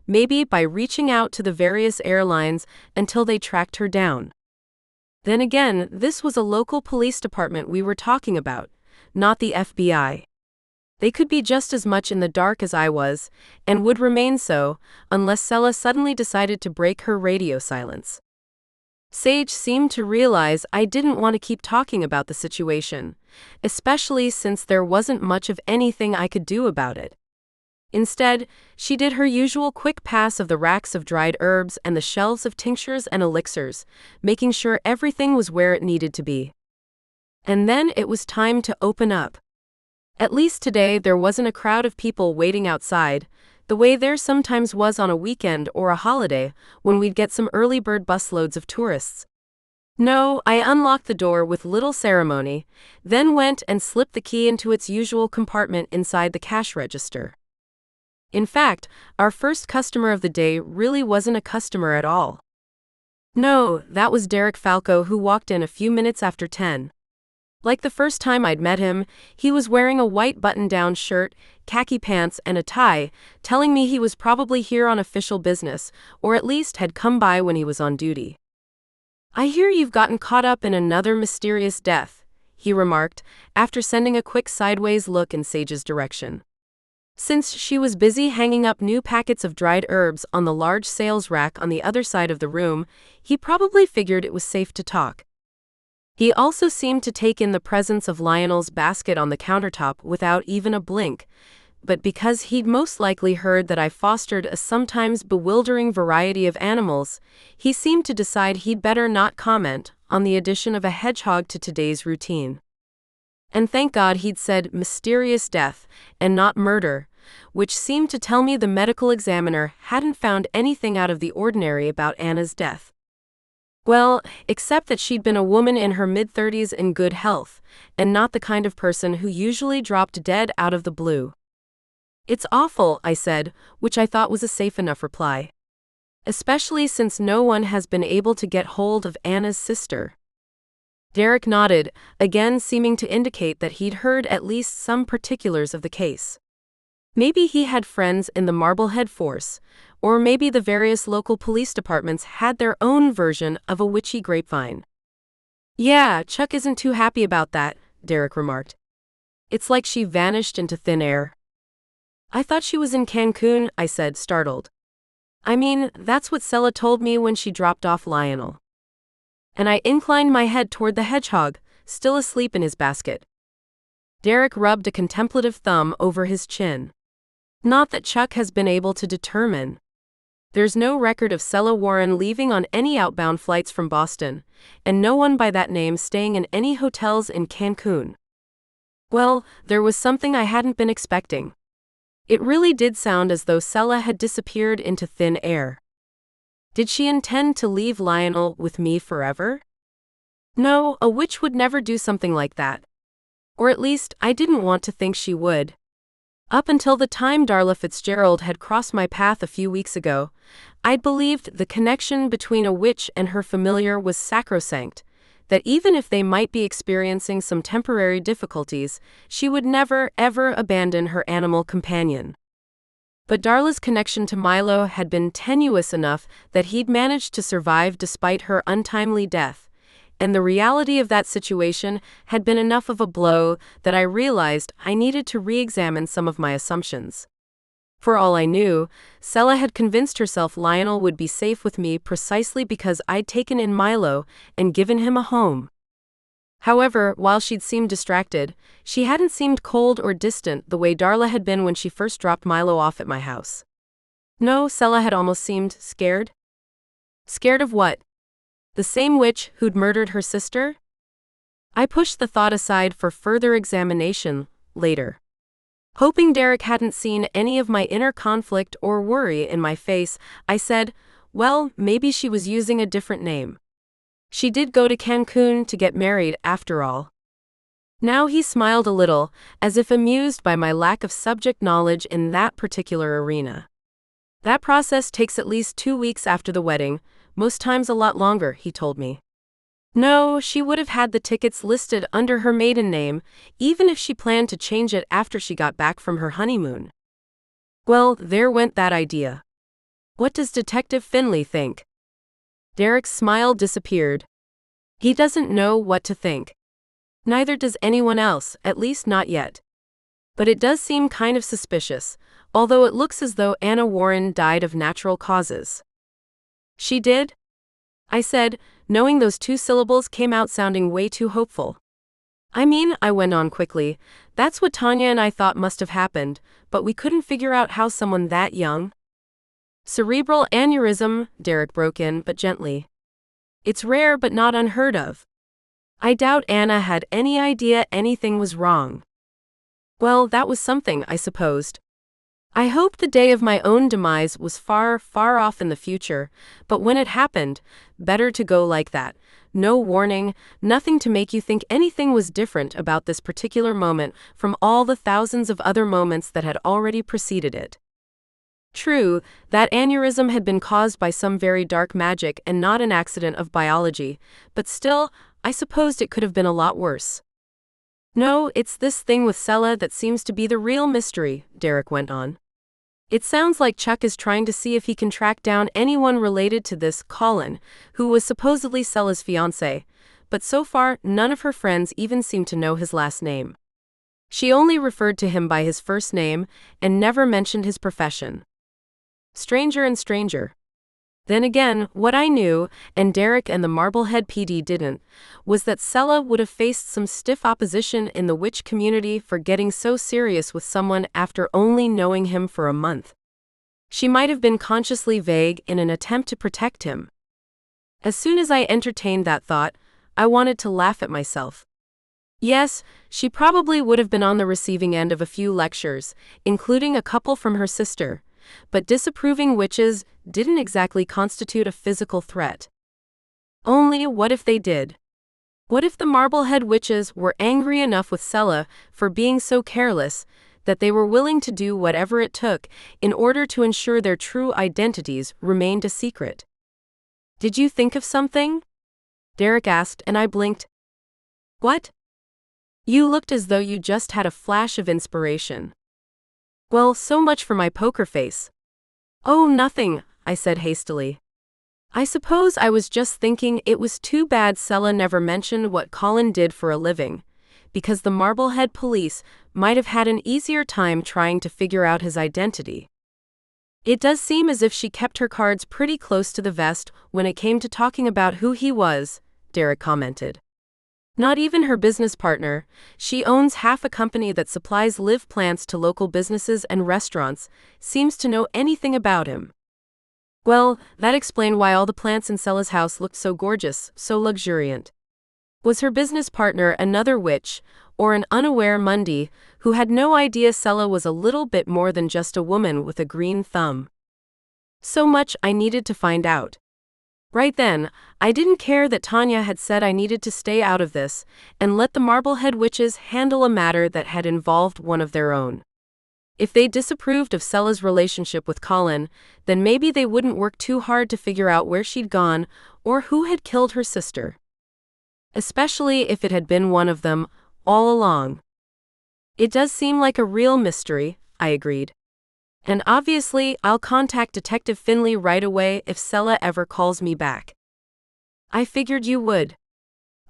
maybe by reaching out to the various airlines until they tracked her down. Then again, this was a local police department we were talking about, not the FBI. They could be just as much in the dark as I was, and would remain so, unless Sela suddenly decided to break her radio silence. Sage seemed to realize I didn't want to keep talking about the situation, especially since there wasn't much of anything I could do about it. Instead, she did her usual quick pass of the racks of dried herbs and the shelves of tinctures and elixirs, making sure everything was where it needed to be. And then it was time to open up. At least today there wasn't a crowd of people waiting outside, the way there sometimes was on a weekend or a holiday when we'd get some early bird busloads of tourists. No, I unlocked the door with little ceremony, then went and slipped the key into its usual compartment inside the cash register. In fact, our first customer of the day really wasn't a customer at all. No, that was Derek Falco, who walked in a few minutes after 10. Like the first time I'd met him, he was wearing a white button-down shirt, khaki pants, and a tie, telling me he was probably here on official business, or at least had come by when he was on duty. "I hear you've gotten caught up in another mysterious death," he remarked, after sending a quick sideways look in Sage's direction. Since she was busy hanging up new packets of dried herbs on the large sales rack on the other side of the room, he probably figured it was safe to talk. He also seemed to take in the presence of Lionel's basket on the countertop without even a blink, but because he'd most likely heard that I fostered a sometimes bewildering variety of animals, he seemed to decide he'd better not comment on the addition of a hedgehog to today's routine. And thank God he'd said mysterious death and not murder, which seemed to tell me the medical examiner hadn't found anything out of the ordinary about Anna's death. Well, except that she'd been a woman in her mid-30s in good health, and not the kind of person who usually dropped dead out of the blue. "It's awful," I said, which I thought was a safe enough reply. "Especially since no one has been able to get hold of Anna's sister." Derek nodded, again seeming to indicate that he'd heard at least some particulars of the case. Maybe he had friends in the Marblehead force, or maybe the various local police departments had their own version of a witchy grapevine. "Yeah, Chuck isn't too happy about that," Derek remarked. "It's like she vanished into thin air." "I thought she was in Cancun," I said, startled. "I mean, that's what Sela told me when she dropped off Lionel." And I inclined my head toward the hedgehog, still asleep in his basket. Derek rubbed a contemplative thumb over his chin. "Not that Chuck has been able to determine. There's no record of Sela Warren leaving on any outbound flights from Boston, and no one by that name staying in any hotels in Cancun." Well, there was something I hadn't been expecting. It really did sound as though Sela had disappeared into thin air. Did she intend to leave Lionel with me forever? No, a witch would never do something like that. Or at least, I didn't want to think she would. Up until the time Darla Fitzgerald had crossed my path a few weeks ago, I'd believed the connection between a witch and her familiar was sacrosanct, that even if they might be experiencing some temporary difficulties, she would never, ever abandon her animal companion. But Darla's connection to Milo had been tenuous enough that he'd managed to survive despite her untimely death, and the reality of that situation had been enough of a blow that I realized I needed to re-examine some of my assumptions. For all I knew, Sela had convinced herself Lionel would be safe with me precisely because I'd taken in Milo and given him a home. However, while she'd seemed distracted, she hadn't seemed cold or distant the way Darla had been when she first dropped Milo off at my house. No, Sela had almost seemed scared. Scared of what? The same witch who'd murdered her sister? I pushed the thought aside for further examination later. Hoping Derek hadn't seen any of my inner conflict or worry in my face, I said, "Well, maybe she was using a different name. She did go to Cancun to get married, after all." Now he smiled a little, as if amused by my lack of subject knowledge in that particular arena. "That process takes at least 2 weeks after the wedding, most times a lot longer," he told me. No, she would have had the tickets listed under her maiden name, even if she planned to change it after she got back from her honeymoon. Well, there went that idea. What does Detective Finley think? Derek's smile disappeared. He doesn't know what to think. Neither does anyone else, at least not yet. But it does seem kind of suspicious, although it looks as though Anna Warren died of natural causes. She did? I said, knowing those 2 syllables came out sounding way too hopeful. I mean, I went on quickly, that's what Tanya and I thought must have happened, but we couldn't figure out how someone that young. Cerebral aneurysm, Derek broke in, but gently. It's rare but not unheard of. I doubt Anna had any idea anything was wrong. Well, that was something, I supposed. I hoped the day of my own demise was far, far off in the future, but when it happened, better to go like that. No warning, nothing to make you think anything was different about this particular moment from all the thousands of other moments that had already preceded it. True, that aneurysm had been caused by some very dark magic and not an accident of biology, but still, I supposed it could have been a lot worse. No, it's this thing with Sela that seems to be the real mystery, Derek went on. It sounds like Chuck is trying to see if he can track down anyone related to this Colin, who was supposedly Sela's fiancé, but so far none of her friends even seem to know his last name. She only referred to him by his first name and never mentioned his profession. Stranger and stranger. Then again, what I knew, and Derek and the Marblehead PD didn't, was that Sela would have faced some stiff opposition in the witch community for getting so serious with someone after only knowing him for a month. She might have been consciously vague in an attempt to protect him. As soon as I entertained that thought, I wanted to laugh at myself. Yes, she probably would have been on the receiving end of a few lectures, including a couple from her sister, but disapproving witches didn't exactly constitute a physical threat. Only what if they did? What if the Marblehead witches were angry enough with Sela for being so careless that they were willing to do whatever it took in order to ensure their true identities remained a secret? Did you think of something? Derek asked, and I blinked. What? You looked as though you just had a flash of inspiration. Well, so much for my poker face. Oh, nothing, I said hastily. I suppose I was just thinking it was too bad Sela never mentioned what Colin did for a living, because the Marblehead police might have had an easier time trying to figure out his identity. It does seem as if she kept her cards pretty close to the vest when it came to talking about who he was, Derek commented. Not even her business partner, she owns half a company that supplies live plants to local businesses and restaurants, seems to know anything about him. Well, that explained why all the plants in Sela's house looked so gorgeous, so luxuriant. Was her business partner another witch, or an unaware Mundy, who had no idea Sela was a little bit more than just a woman with a green thumb? So much I needed to find out. Right then, I didn't care that Tanya had said I needed to stay out of this and let the Marblehead witches handle a matter that had involved one of their own. If they disapproved of Sela's relationship with Colin, then maybe they wouldn't work too hard to figure out where she'd gone or who had killed her sister. Especially if it had been one of them, all along. It does seem like a real mystery, I agreed. And obviously, I'll contact Detective Finley right away if Sela ever calls me back. I figured you would.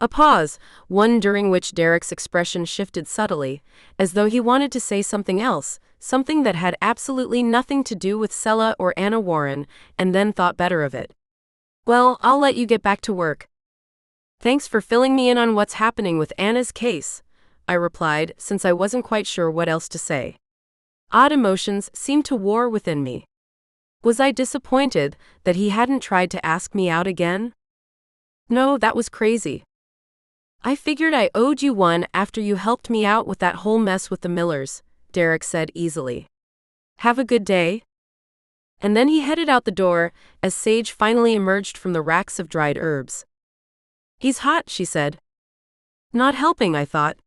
A pause, one during which Derek's expression shifted subtly, as though he wanted to say something else, something that had absolutely nothing to do with Sela or Anna Warren, and then thought better of it. Well, I'll let you get back to work. Thanks for filling me in on what's happening with Anna's case, I replied, since I wasn't quite sure what else to say. Odd emotions seemed to war within me. Was I disappointed that he hadn't tried to ask me out again? No, that was crazy. I figured I owed you one after you helped me out with that whole mess with the Millers, Derek said easily. Have a good day. And then he headed out the door as Sage finally emerged from the racks of dried herbs. He's hot, she said. Not helping, I thought.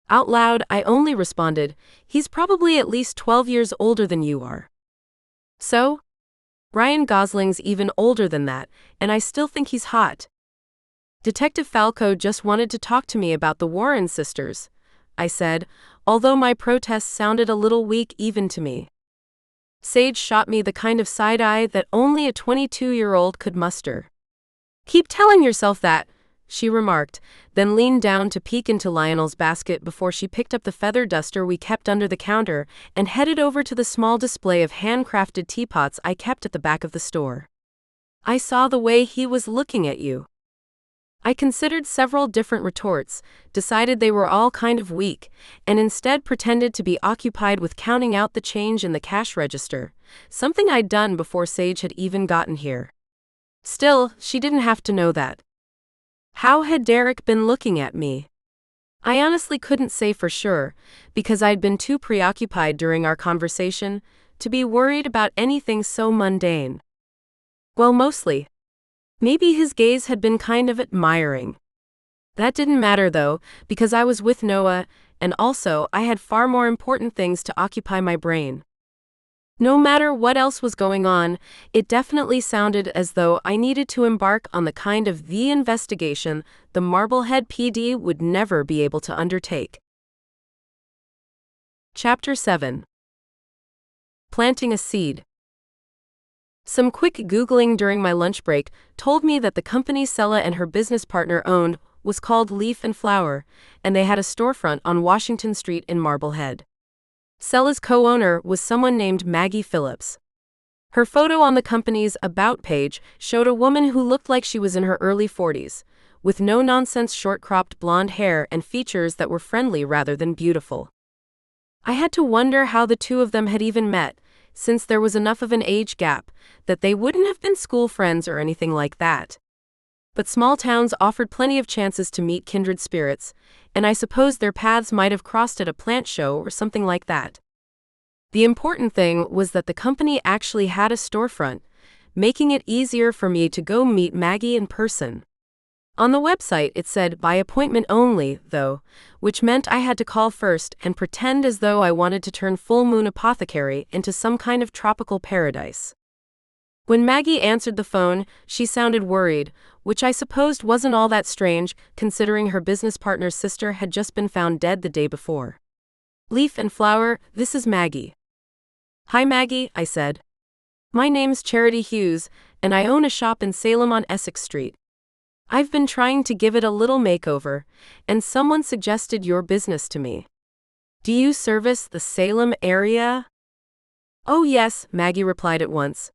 Out loud, I only responded, he's probably at least 12 years older than you are. So? Ryan Gosling's even older than that, and I still think he's hot. Detective Falco just wanted to talk to me about the Warren sisters, I said, although my protest sounded a little weak even to me. Sage shot me the kind of side-eye that only a 22-year-old could muster. Keep telling yourself that, she remarked, then leaned down to peek into Lionel's basket before she picked up the feather duster we kept under the counter and headed over to the small display of handcrafted teapots I kept at the back of the store. I saw the way he was looking at you. I considered several different retorts, decided they were all kind of weak, and instead pretended to be occupied with counting out the change in the cash register, something I'd done before Sage had even gotten here. Still, she didn't have to know that. How had Derek been looking at me? I honestly couldn't say for sure, because I'd been too preoccupied during our conversation to be worried about anything so mundane. Well, mostly. Maybe his gaze had been kind of admiring. That didn't matter though, because I was with Noah, and also I had far more important things to occupy my brain. No matter what else was going on, it definitely sounded as though I needed to embark on the kind of investigation the Marblehead PD would never be able to undertake. Chapter 7. Planting a seed. Some quick Googling during my lunch break told me that the company Sela and her business partner owned was called Leaf and Flower, and they had a storefront on Washington Street in Marblehead. Sela's co-owner was someone named Maggie Phillips. Her photo on the company's About page showed a woman who looked like she was in her early 40s, with no-nonsense short-cropped blonde hair and features that were friendly rather than beautiful. I had to wonder how the two of them had even met, since there was enough of an age gap that they wouldn't have been school friends or anything like that. But small towns offered plenty of chances to meet kindred spirits, and I suppose their paths might have crossed at a plant show or something like that. The important thing was that the company actually had a storefront, making it easier for me to go meet Maggie in person. On the website it said by appointment only, though, which meant I had to call first and pretend as though I wanted to turn Full Moon Apothecary into some kind of tropical paradise. When Maggie answered the phone, she sounded worried, which I supposed wasn't all that strange, considering her business partner's sister had just been found dead the day before. Leaf and Flower, this is Maggie. Hi Maggie, I said. My name's Charity Hughes, and I own a shop in Salem on Essex Street. I've been trying to give it a little makeover, and someone suggested your business to me. Do you service the Salem area? Oh yes, Maggie replied at once.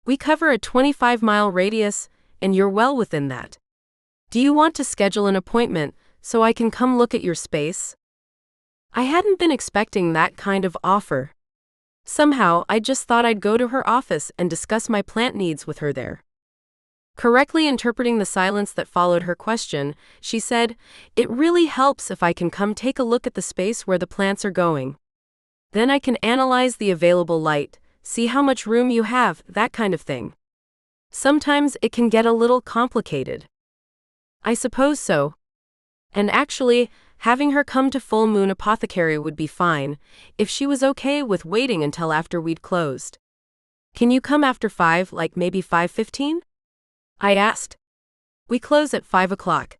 We cover a 25-mile radius, and you're well within that. Do you want to schedule an appointment so I can come look at your space? I hadn't been expecting that kind of offer. Somehow, I just thought I'd go to her office and discuss my plant needs with her there. Correctly interpreting the silence that followed her question, she said, "It really helps if I can come take a look at the space where the plants are going. Then I can analyze the available light, see how much room you have, that kind of thing. Sometimes it can get a little complicated." I suppose so. And actually, having her come to Full Moon Apothecary would be fine, if she was okay with waiting until after we'd closed. Can you come after 5, like maybe 5:15? I asked. We close at 5 o'clock.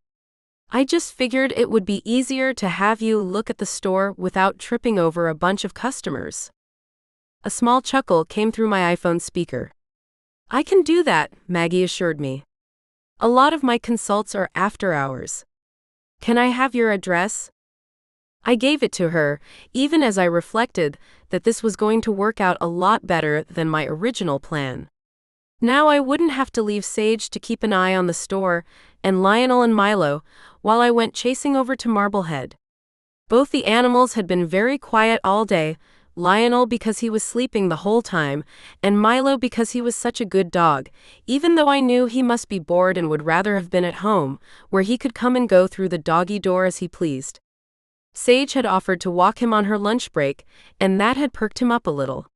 I just figured it would be easier to have you look at the store without tripping over a bunch of customers. A small chuckle came through my iPhone speaker. I can do that, Maggie assured me. A lot of my consults are after hours. Can I have your address? I gave it to her, even as I reflected that this was going to work out a lot better than my original plan. Now I wouldn't have to leave Sage to keep an eye on the store, and Lionel and Milo, while I went chasing over to Marblehead. Both the animals had been very quiet all day, Lionel because he was sleeping the whole time, and Milo because he was such a good dog, even though I knew he must be bored and would rather have been at home, where he could come and go through the doggy door as he pleased. Sage had offered to walk him on her lunch break, and that had perked him up a little.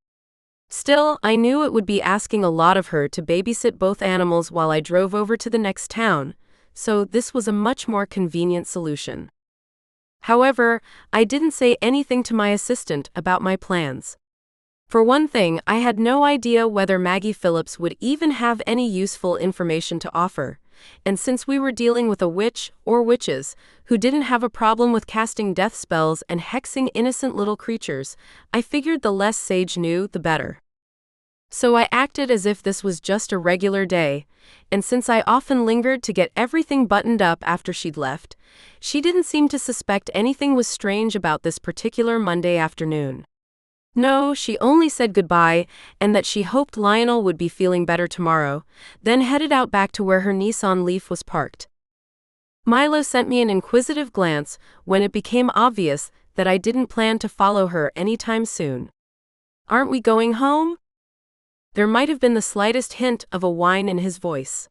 Still, I knew it would be asking a lot of her to babysit both animals while I drove over to the next town, so this was a much more convenient solution. However, I didn't say anything to my assistant about my plans. For one thing, I had no idea whether Maggie Phillips would even have any useful information to offer, and since we were dealing with a witch, or witches, who didn't have a problem with casting death spells and hexing innocent little creatures, I figured the less Sage knew, the better. So I acted as if this was just a regular day, and since I often lingered to get everything buttoned up after she'd left, she didn't seem to suspect anything was strange about this particular Monday afternoon. No, she only said goodbye, and that she hoped Lionel would be feeling better tomorrow, then headed out back to where her Nissan Leaf was parked. Milo sent me an inquisitive glance when it became obvious that I didn't plan to follow her anytime soon. "Aren't we going home?" There might have been the slightest hint of a whine in his voice.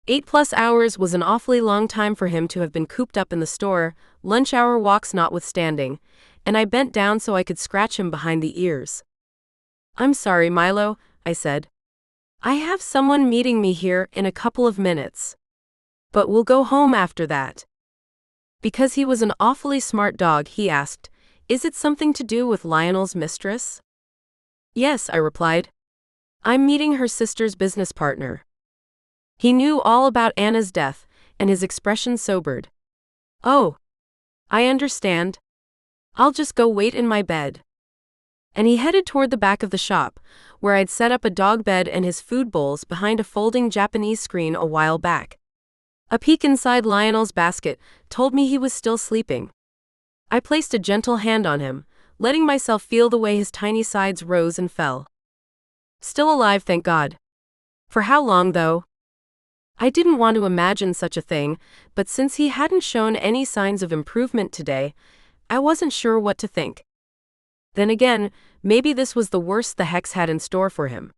8+ hours was an awfully long time for him to have been cooped up in the store, lunch hour walks notwithstanding, and I bent down so I could scratch him behind the ears. "I'm sorry, Milo," I said. "I have someone meeting me here in a couple of minutes. But we'll go home after that." Because he was an awfully smart dog, he asked, "Is it something to do with Lionel's mistress?" "Yes," I replied. "I'm meeting her sister's business partner." He knew all about Anna's death, and his expression sobered. "Oh, I understand. I'll just go wait in my bed." And he headed toward the back of the shop, where I'd set up a dog bed and his food bowls behind a folding Japanese screen a while back. A peek inside Lionel's basket told me he was still sleeping. I placed a gentle hand on him, letting myself feel the way his tiny sides rose and fell. Still alive, thank God. For how long, though? I didn't want to imagine such a thing, but since he hadn't shown any signs of improvement today, I wasn't sure what to think. Then again, maybe this was the worst the Hex had in store for him.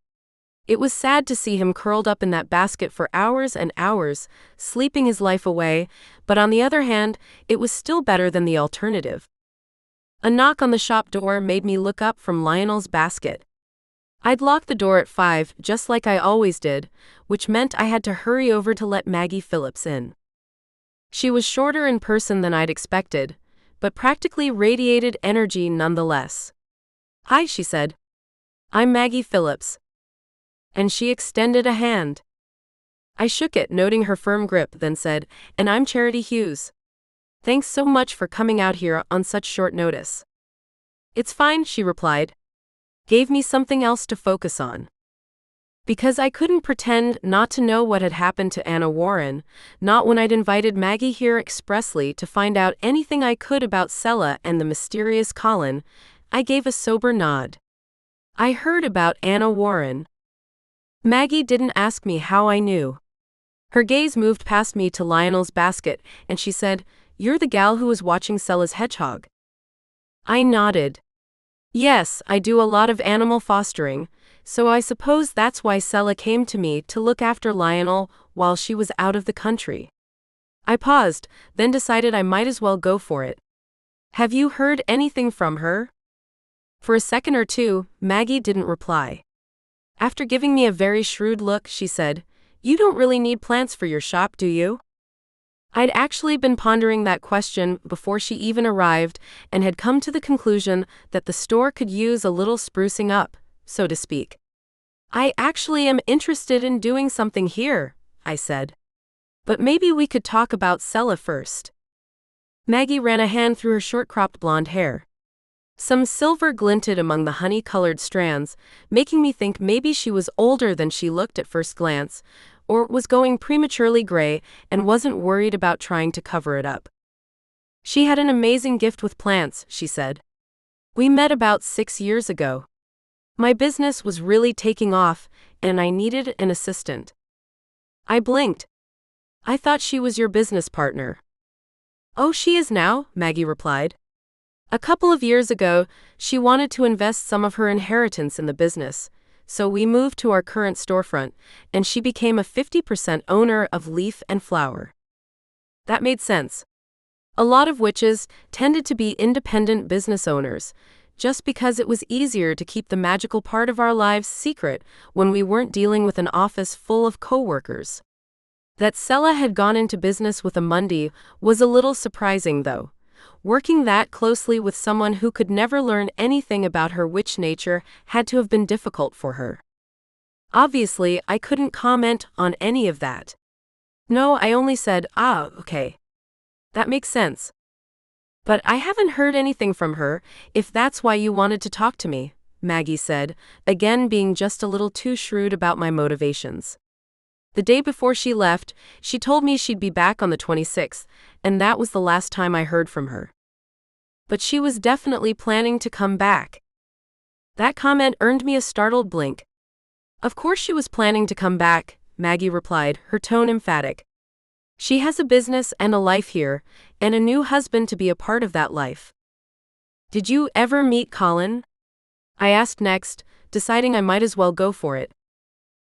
It was sad to see him curled up in that basket for hours and hours, sleeping his life away, but on the other hand, it was still better than the alternative. A knock on the shop door made me look up from Lionel's basket. I'd locked the door at 5, just like I always did, which meant I had to hurry over to let Maggie Phillips in. She was shorter in person than I'd expected, but practically radiated energy nonetheless. "Hi," she said. "I'm Maggie Phillips." And she extended a hand. I shook it, noting her firm grip, then said, "And I'm Charity Hughes. Thanks so much for coming out here on such short notice." "It's fine," she replied. Gave me something else to focus on. Because I couldn't pretend not to know what had happened to Anna Warren, not when I'd invited Maggie here expressly to find out anything I could about Sela and the mysterious Colin, I gave a sober nod. "I heard about Anna Warren." Maggie didn't ask me how I knew. Her gaze moved past me to Lionel's basket, and she said, "You're the gal who was watching Sela's hedgehog." I nodded. "Yes, I do a lot of animal fostering, so I suppose that's why Sela came to me to look after Lionel while she was out of the country." I paused, then decided I might as well go for it. "Have you heard anything from her?" For a second or two, Maggie didn't reply. After giving me a very shrewd look, she said, "You don't really need plants for your shop, do you?" I'd actually been pondering that question before she even arrived and had come to the conclusion that the store could use a little sprucing up, so to speak. "I actually am interested in doing something here," I said. "But maybe we could talk about Sela first." Maggie ran a hand through her short-cropped blonde hair. Some silver glinted among the honey-colored strands, making me think maybe she was older than she looked at first glance, or was going prematurely gray and wasn't worried about trying to cover it up. "She had an amazing gift with plants," she said. "We met about 6 years ago. My business was really taking off, and I needed an assistant." I blinked. "I thought she was your business partner." "Oh, she is now," Maggie replied. "A couple of years ago, she wanted to invest some of her inheritance in the business, so we moved to our current storefront, and she became a 50% owner of Leaf and Flower." That made sense. A lot of witches tended to be independent business owners, just because it was easier to keep the magical part of our lives secret when we weren't dealing with an office full of co-workers. That Sela had gone into business with a Monday was a little surprising, though. Working that closely with someone who could never learn anything about her witch nature had to have been difficult for her. Obviously, I couldn't comment on any of that. No, I only said, "Okay. That makes sense. But I haven't heard anything from her, if that's why you wanted to talk to me," Maggie said, again being just a little too shrewd about my motivations. The day before she left, she told me she'd be back on the 26th, and that was the last time I heard from her. But she was definitely planning to come back. That comment earned me a startled blink. "Of course she was planning to come back," Maggie replied, her tone emphatic. "She has a business and a life here, and a new husband to be a part of that life." "Did you ever meet Colin?" I asked next, deciding I might as well go for it.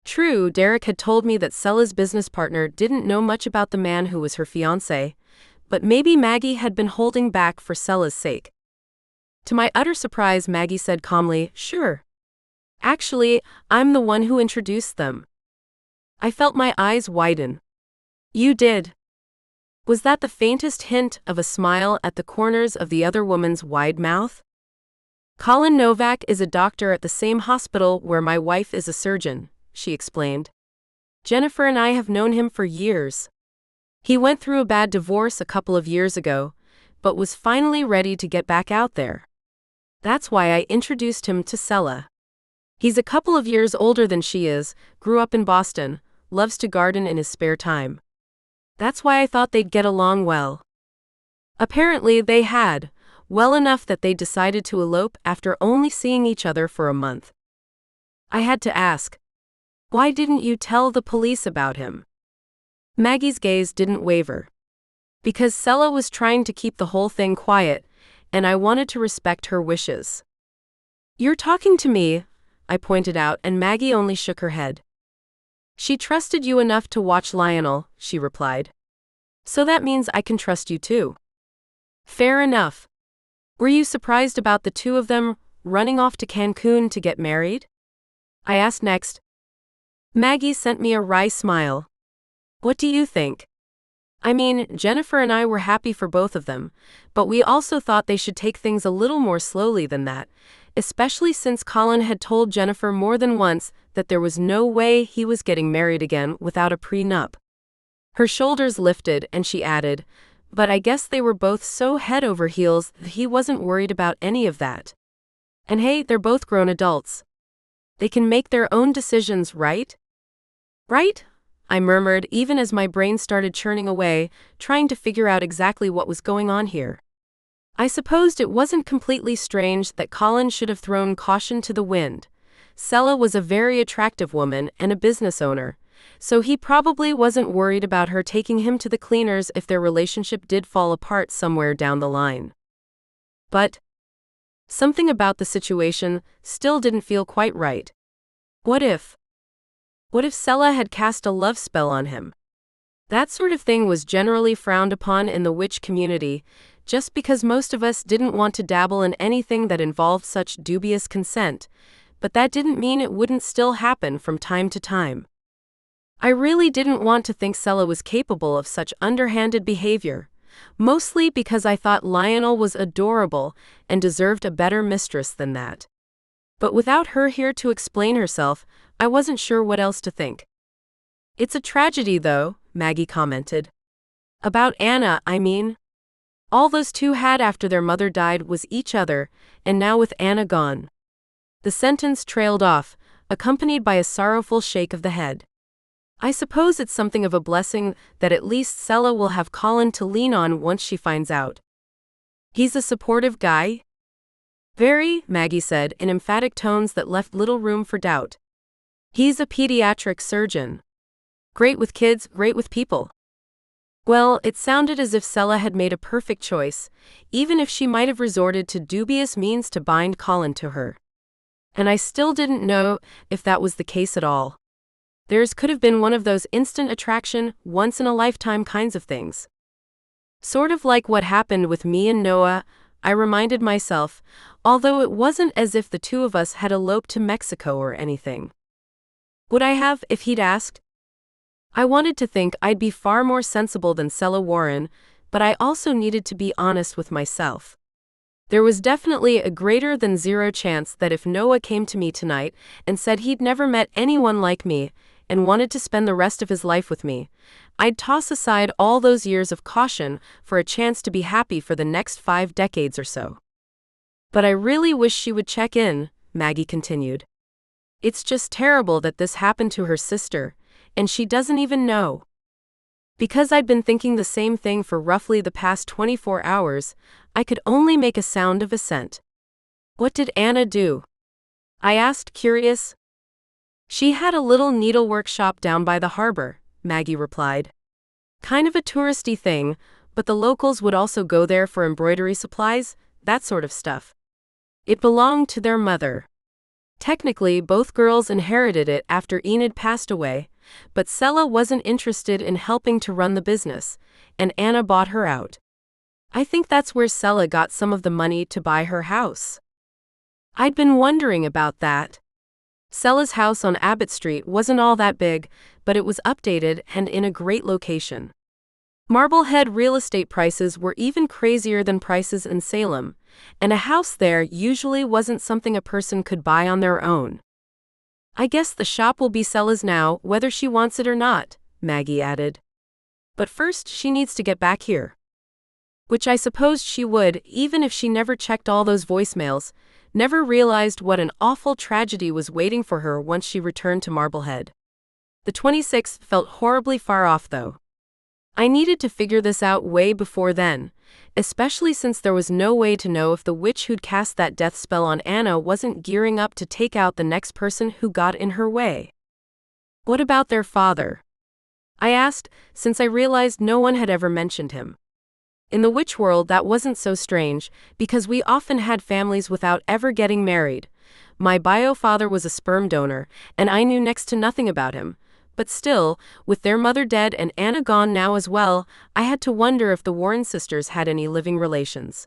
True, Derek had told me that Sela's business partner didn't know much about the man who was her fiancé, but maybe Maggie had been holding back for Sela's sake. To my utter surprise, Maggie said calmly, "Sure. Actually, I'm the one who introduced them." I felt my eyes widen. "You did?" Was that the faintest hint of a smile at the corners of the other woman's wide mouth? "Colin Novak is a doctor at the same hospital where my wife is a surgeon," she explained. "Jennifer and I have known him for years. He went through a bad divorce a couple of years ago, but was finally ready to get back out there. That's why I introduced him to Sela. He's a couple of years older than she is, grew up in Boston, loves to garden in his spare time." That's why I thought they'd get along well. Apparently, they had, well enough that they decided to elope after only seeing each other for a month. I had to ask, why didn't you tell the police about him? Maggie's gaze didn't waver. Because Sela was trying to keep the whole thing quiet, and I wanted to respect her wishes. You're talking to me, I pointed out, and Maggie only shook her head. She trusted you enough to watch Lionel, she replied. So that means I can trust you too. Fair enough. Were you surprised about the two of them running off to Cancun to get married? I asked next. Maggie sent me a wry smile. What do you think? I mean, Jennifer and I were happy for both of them, but we also thought they should take things a little more slowly than that, especially since Colin had told Jennifer more than once that there was no way he was getting married again without a prenup. Her shoulders lifted and she added, but I guess they were both so head over heels that he wasn't worried about any of that. And hey, they're both grown adults. They can make their own decisions, right? Right? I murmured, even as my brain started churning away, trying to figure out exactly what was going on here. I supposed it wasn't completely strange that Colin should have thrown caution to the wind. Sela was a very attractive woman and a business owner, so he probably wasn't worried about her taking him to the cleaners if their relationship did fall apart somewhere down the line. But something about the situation still didn't feel quite right. What if Sela had cast a love spell on him? That sort of thing was generally frowned upon in the witch community, just because most of us didn't want to dabble in anything that involved such dubious consent, but that didn't mean it wouldn't still happen from time to time. I really didn't want to think Sela was capable of such underhanded behavior, mostly because I thought Lionel was adorable and deserved a better mistress than that. But without her here to explain herself, I wasn't sure what else to think. It's a tragedy, though, Maggie commented. About Anna, I mean. All those two had after their mother died was each other, and now with Anna gone. The sentence trailed off, accompanied by a sorrowful shake of the head. I suppose it's something of a blessing that at least Sela will have Colin to lean on once she finds out. He's a supportive guy? Very, Maggie said in emphatic tones that left little room for doubt. He's a pediatric surgeon. Great with kids, great with people. Well, it sounded as if Sela had made a perfect choice, even if she might have resorted to dubious means to bind Colin to her. And I still didn't know if that was the case at all. Theirs could have been one of those instant attraction, once-in-a-lifetime kinds of things. Sort of like what happened with me and Noah, I reminded myself, although it wasn't as if the two of us had eloped to Mexico or anything. Would I have if he'd asked? I wanted to think I'd be far more sensible than Sela Warren, but I also needed to be honest with myself. There was definitely a greater than zero chance that if Noah came to me tonight and said he'd never met anyone like me and wanted to spend the rest of his life with me, I'd toss aside all those years of caution for a chance to be happy for the next 5 decades or so. But I really wish she would check in, Maggie continued. It's just terrible that this happened to her sister, and she doesn't even know. Because I'd been thinking the same thing for roughly the past 24 hours, I could only make a sound of assent. What did Anna do? I asked, curious. She had a little needlework shop down by the harbor, Maggie replied. Kind of a touristy thing, but the locals would also go there for embroidery supplies, that sort of stuff. It belonged to their mother. Technically, both girls inherited it after Enid passed away, but Sela wasn't interested in helping to run the business, and Anna bought her out. I think that's where Sela got some of the money to buy her house. I'd been wondering about that. Sela's house on Abbott Street wasn't all that big, but it was updated and in a great location. Marblehead real estate prices were even crazier than prices in Salem, and a house there usually wasn't something a person could buy on their own. I guess the shop will be Sela's now, whether she wants it or not, Maggie added. But first she needs to get back here. Which I supposed she would, even if she never checked all those voicemails, never realized what an awful tragedy was waiting for her once she returned to Marblehead. The 26th felt horribly far off, though. I needed to figure this out way before then, especially since there was no way to know if the witch who'd cast that death spell on Anna wasn't gearing up to take out the next person who got in her way. What about their father? I asked, since I realized no one had ever mentioned him. In the witch world, that wasn't so strange, because we often had families without ever getting married. My bio father was a sperm donor, and I knew next to nothing about him. But still, with their mother dead and Anna gone now as well, I had to wonder if the Warren sisters had any living relations.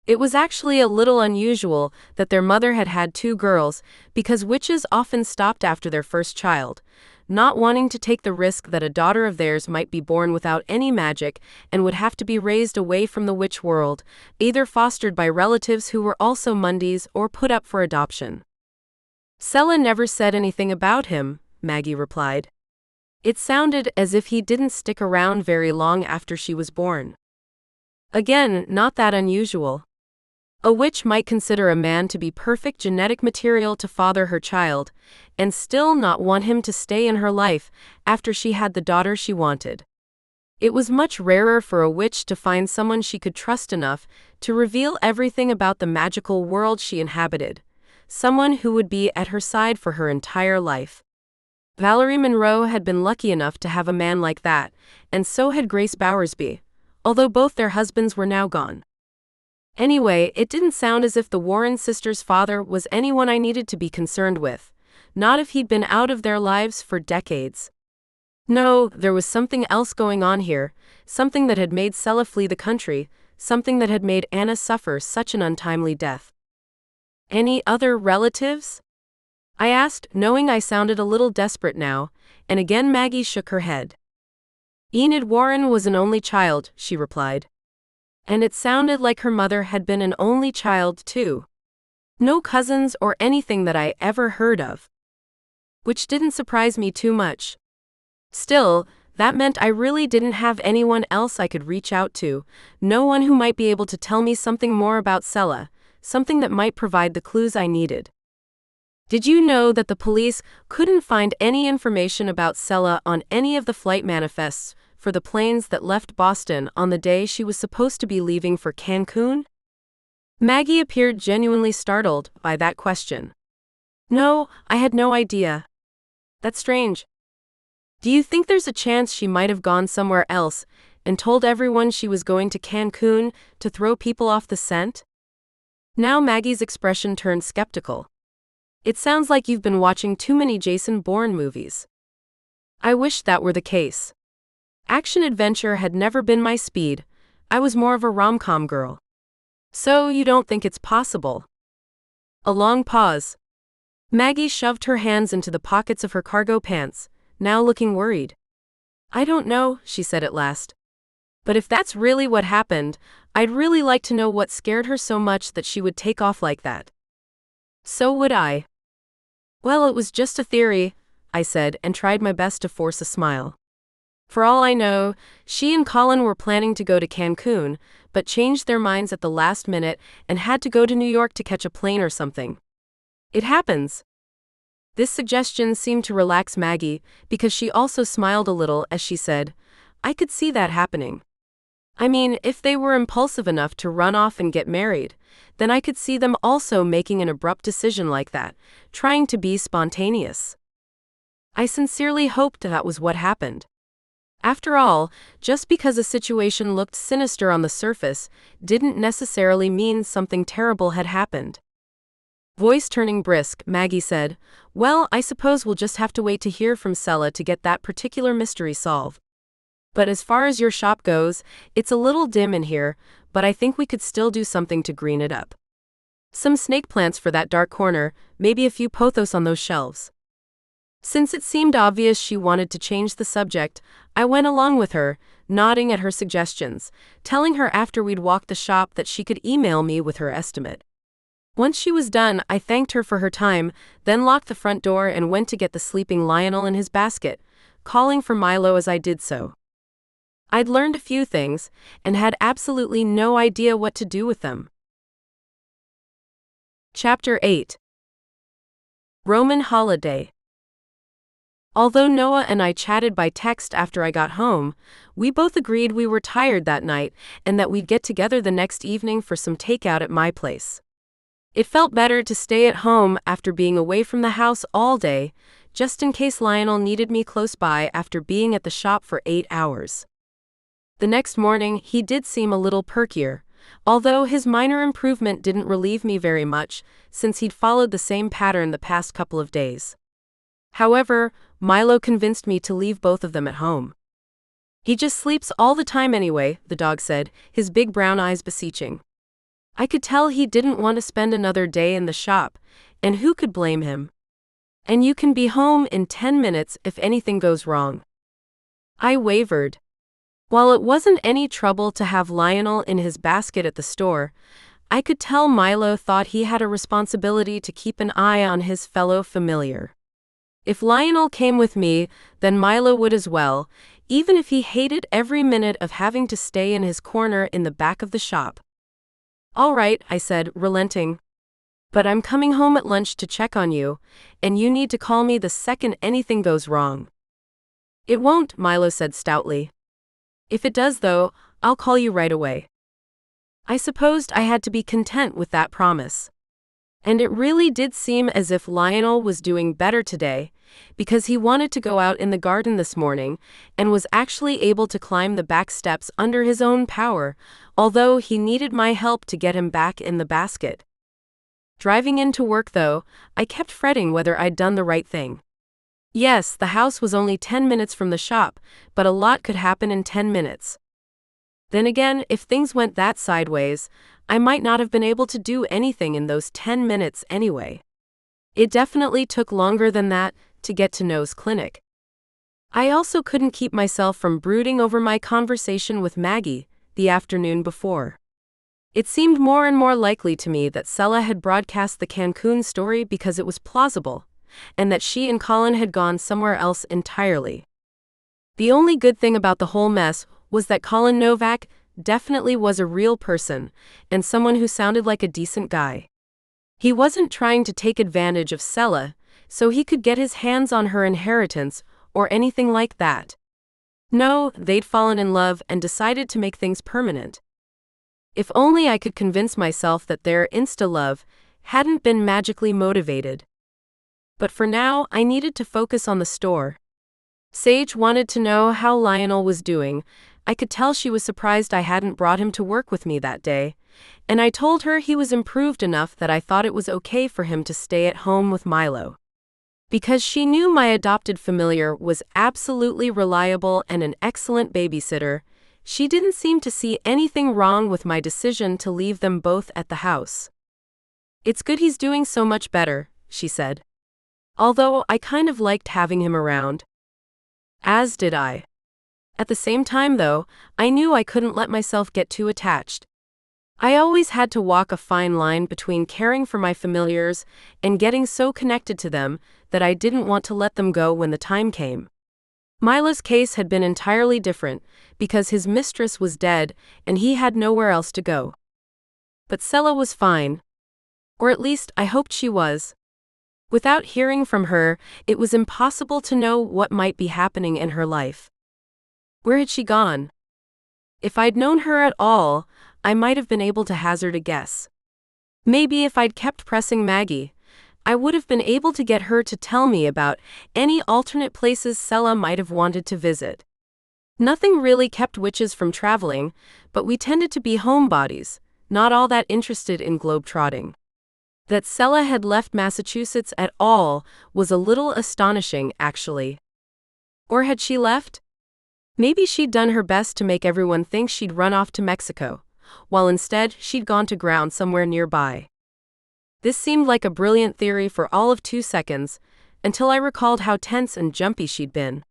It was actually a little unusual that their mother had had 2 girls, because witches often stopped after their first child, not wanting to take the risk that a daughter of theirs might be born without any magic and would have to be raised away from the witch world, either fostered by relatives who were also Mundies or put up for adoption. Sela never said anything about him, Maggie replied. It sounded as if he didn't stick around very long after she was born. Again, not that unusual. A witch might consider a man to be perfect genetic material to father her child, and still not want him to stay in her life after she had the daughter she wanted. It was much rarer for a witch to find someone she could trust enough to reveal everything about the magical world she inhabited, someone who would be at her side for her entire life. Valerie Monroe had been lucky enough to have a man like that, and so had Grace Bowersby, although both their husbands were now gone. Anyway, it didn't sound as if the Warren sisters' father was anyone I needed to be concerned with, not if he'd been out of their lives for decades. No, there was something else going on here, something that had made Sela flee the country, something that had made Anna suffer such an untimely death. Any other relatives? I asked, knowing I sounded a little desperate now, and again Maggie shook her head. Enid Warren was an only child, she replied. And it sounded like her mother had been an only child too. No cousins or anything that I ever heard of. Which didn't surprise me too much. Still, that meant I really didn't have anyone else I could reach out to, no one who might be able to tell me something more about Sela, something that might provide the clues I needed. Did you know that the police couldn't find any information about Sela on any of the flight manifests for the planes that left Boston on the day she was supposed to be leaving for Cancun? Maggie appeared genuinely startled by that question. No, I had no idea. That's strange. Do you think there's a chance she might have gone somewhere else and told everyone she was going to Cancun to throw people off the scent? Now Maggie's expression turned skeptical. It sounds like you've been watching too many Jason Bourne movies. I wish that were the case. Action-adventure had never been my speed. I was more of a rom-com girl. So you don't think it's possible? A long pause. Maggie shoved her hands into the pockets of her cargo pants, now looking worried. I don't know, she said at last. But if that's really what happened, I'd really like to know what scared her so much that she would take off like that. So would I. Well, it was just a theory, I said, and tried my best to force a smile. For all I know, she and Colin were planning to go to Cancun, but changed their minds at the last minute and had to go to New York to catch a plane or something. It happens. This suggestion seemed to relax Maggie, because she also smiled a little as she said, I could see that happening. I mean, if they were impulsive enough to run off and get married, then I could see them also making an abrupt decision like that, trying to be spontaneous. I sincerely hoped that was what happened. After all, just because a situation looked sinister on the surface didn't necessarily mean something terrible had happened. Voice turning brisk, Maggie said, Well, I suppose we'll just have to wait to hear from Sela to get that particular mystery solved. But as far as your shop goes, it's a little dim in here, but I think we could still do something to green it up. Some snake plants for that dark corner, maybe a few pothos on those shelves. Since it seemed obvious she wanted to change the subject, I went along with her, nodding at her suggestions, telling her after we'd walked the shop that she could email me with her estimate. Once she was done, I thanked her for her time, then locked the front door and went to get the sleeping Lionel in his basket, calling for Milo as I did so. I'd learned a few things, and had absolutely no idea what to do with them. Chapter 8. Roman Holiday. Although Noah and I chatted by text after I got home, we both agreed we were tired that night and that we'd get together the next evening for some takeout at my place. It felt better to stay at home after being away from the house all day, just in case Lionel needed me close by after being at the shop for 8 hours. The next morning, he did seem a little perkier, although his minor improvement didn't relieve me very much, since he'd followed the same pattern the past couple of days. However, Milo convinced me to leave both of them at home. "He just sleeps all the time anyway," the dog said, his big brown eyes beseeching. I could tell he didn't want to spend another day in the shop, and who could blame him? "And you can be home in 10 minutes if anything goes wrong." I wavered. While it wasn't any trouble to have Lionel in his basket at the store, I could tell Milo thought he had a responsibility to keep an eye on his fellow familiar. If Lionel came with me, then Milo would as well, even if he hated every minute of having to stay in his corner in the back of the shop. "All right," I said, relenting. "But I'm coming home at lunch to check on you, and you need to call me the second anything goes wrong." "It won't," Milo said stoutly. "If it does, though, I'll call you right away." I supposed I had to be content with that promise. And it really did seem as if Lionel was doing better today, because he wanted to go out in the garden this morning and was actually able to climb the back steps under his own power, although he needed my help to get him back in the basket. Driving into work, though, I kept fretting whether I'd done the right thing. Yes, the house was only 10 minutes from the shop, but a lot could happen in 10 minutes. Then again, if things went that sideways, I might not have been able to do anything in those 10 minutes anyway. It definitely took longer than that to get to Noah's clinic. I also couldn't keep myself from brooding over my conversation with Maggie the afternoon before. It seemed more and more likely to me that Sela had broadcast the Cancun story because it was plausible, and that she and Colin had gone somewhere else entirely. The only good thing about the whole mess was that Colin Novak definitely was a real person, and someone who sounded like a decent guy. He wasn't trying to take advantage of Sela, so he could get his hands on her inheritance, or anything like that. No, they'd fallen in love and decided to make things permanent. If only I could convince myself that their insta-love hadn't been magically motivated. But for now, I needed to focus on the store. Sage wanted to know how Lionel was doing. I could tell she was surprised I hadn't brought him to work with me that day, and I told her he was improved enough that I thought it was okay for him to stay at home with Milo. Because she knew my adopted familiar was absolutely reliable and an excellent babysitter, she didn't seem to see anything wrong with my decision to leave them both at the house. "It's good he's doing so much better," she said. Although I kind of liked having him around. As did I. At the same time, though, I knew I couldn't let myself get too attached. I always had to walk a fine line between caring for my familiars and getting so connected to them that I didn't want to let them go when the time came. Milo's case had been entirely different, because his mistress was dead and he had nowhere else to go. But Sela was fine. Or at least I hoped she was. Without hearing from her, it was impossible to know what might be happening in her life. Where had she gone? If I'd known her at all, I might have been able to hazard a guess. Maybe if I'd kept pressing Maggie, I would have been able to get her to tell me about any alternate places Sela might have wanted to visit. Nothing really kept witches from traveling, but we tended to be homebodies, not all that interested in globetrotting. That Sela had left Massachusetts at all was a little astonishing, actually. Or had she left? Maybe she'd done her best to make everyone think she'd run off to Mexico, while instead she'd gone to ground somewhere nearby. This seemed like a brilliant theory for all of 2 seconds, until I recalled how tense and jumpy she'd been.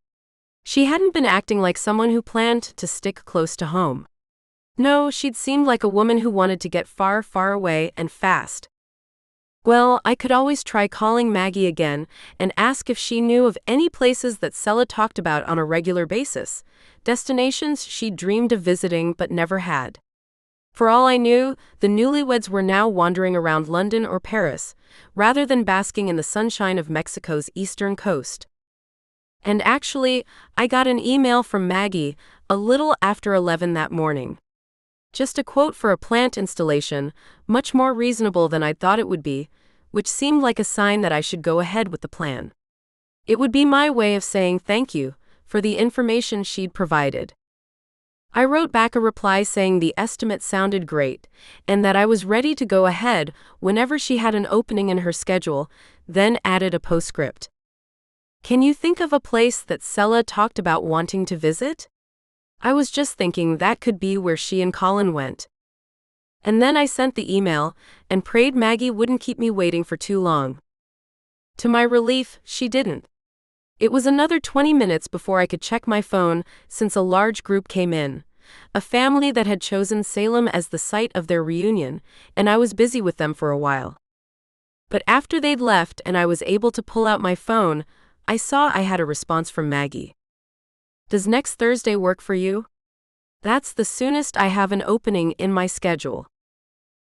She hadn't been acting like someone who planned to stick close to home. No, she'd seemed like a woman who wanted to get far, far away and fast. Well, I could always try calling Maggie again and ask if she knew of any places that Sela talked about on a regular basis, destinations she dreamed of visiting but never had. For all I knew, the newlyweds were now wandering around London or Paris, rather than basking in the sunshine of Mexico's eastern coast. And actually, I got an email from Maggie a little after 11 that morning. Just a quote for a plant installation, much more reasonable than I'd thought it would be, which seemed like a sign that I should go ahead with the plan. It would be my way of saying thank you for the information she'd provided. I wrote back a reply saying the estimate sounded great, and that I was ready to go ahead whenever she had an opening in her schedule, then added a postscript. Can you think of a place that Sela talked about wanting to visit? I was just thinking that could be where she and Colin went. And then I sent the email and prayed Maggie wouldn't keep me waiting for too long. To my relief, she didn't. It was another 20 minutes before I could check my phone since a large group came in, a family that had chosen Salem as the site of their reunion, and I was busy with them for a while. But after they'd left and I was able to pull out my phone, I saw I had a response from Maggie. Does next Thursday work for you? That's the soonest I have an opening in my schedule.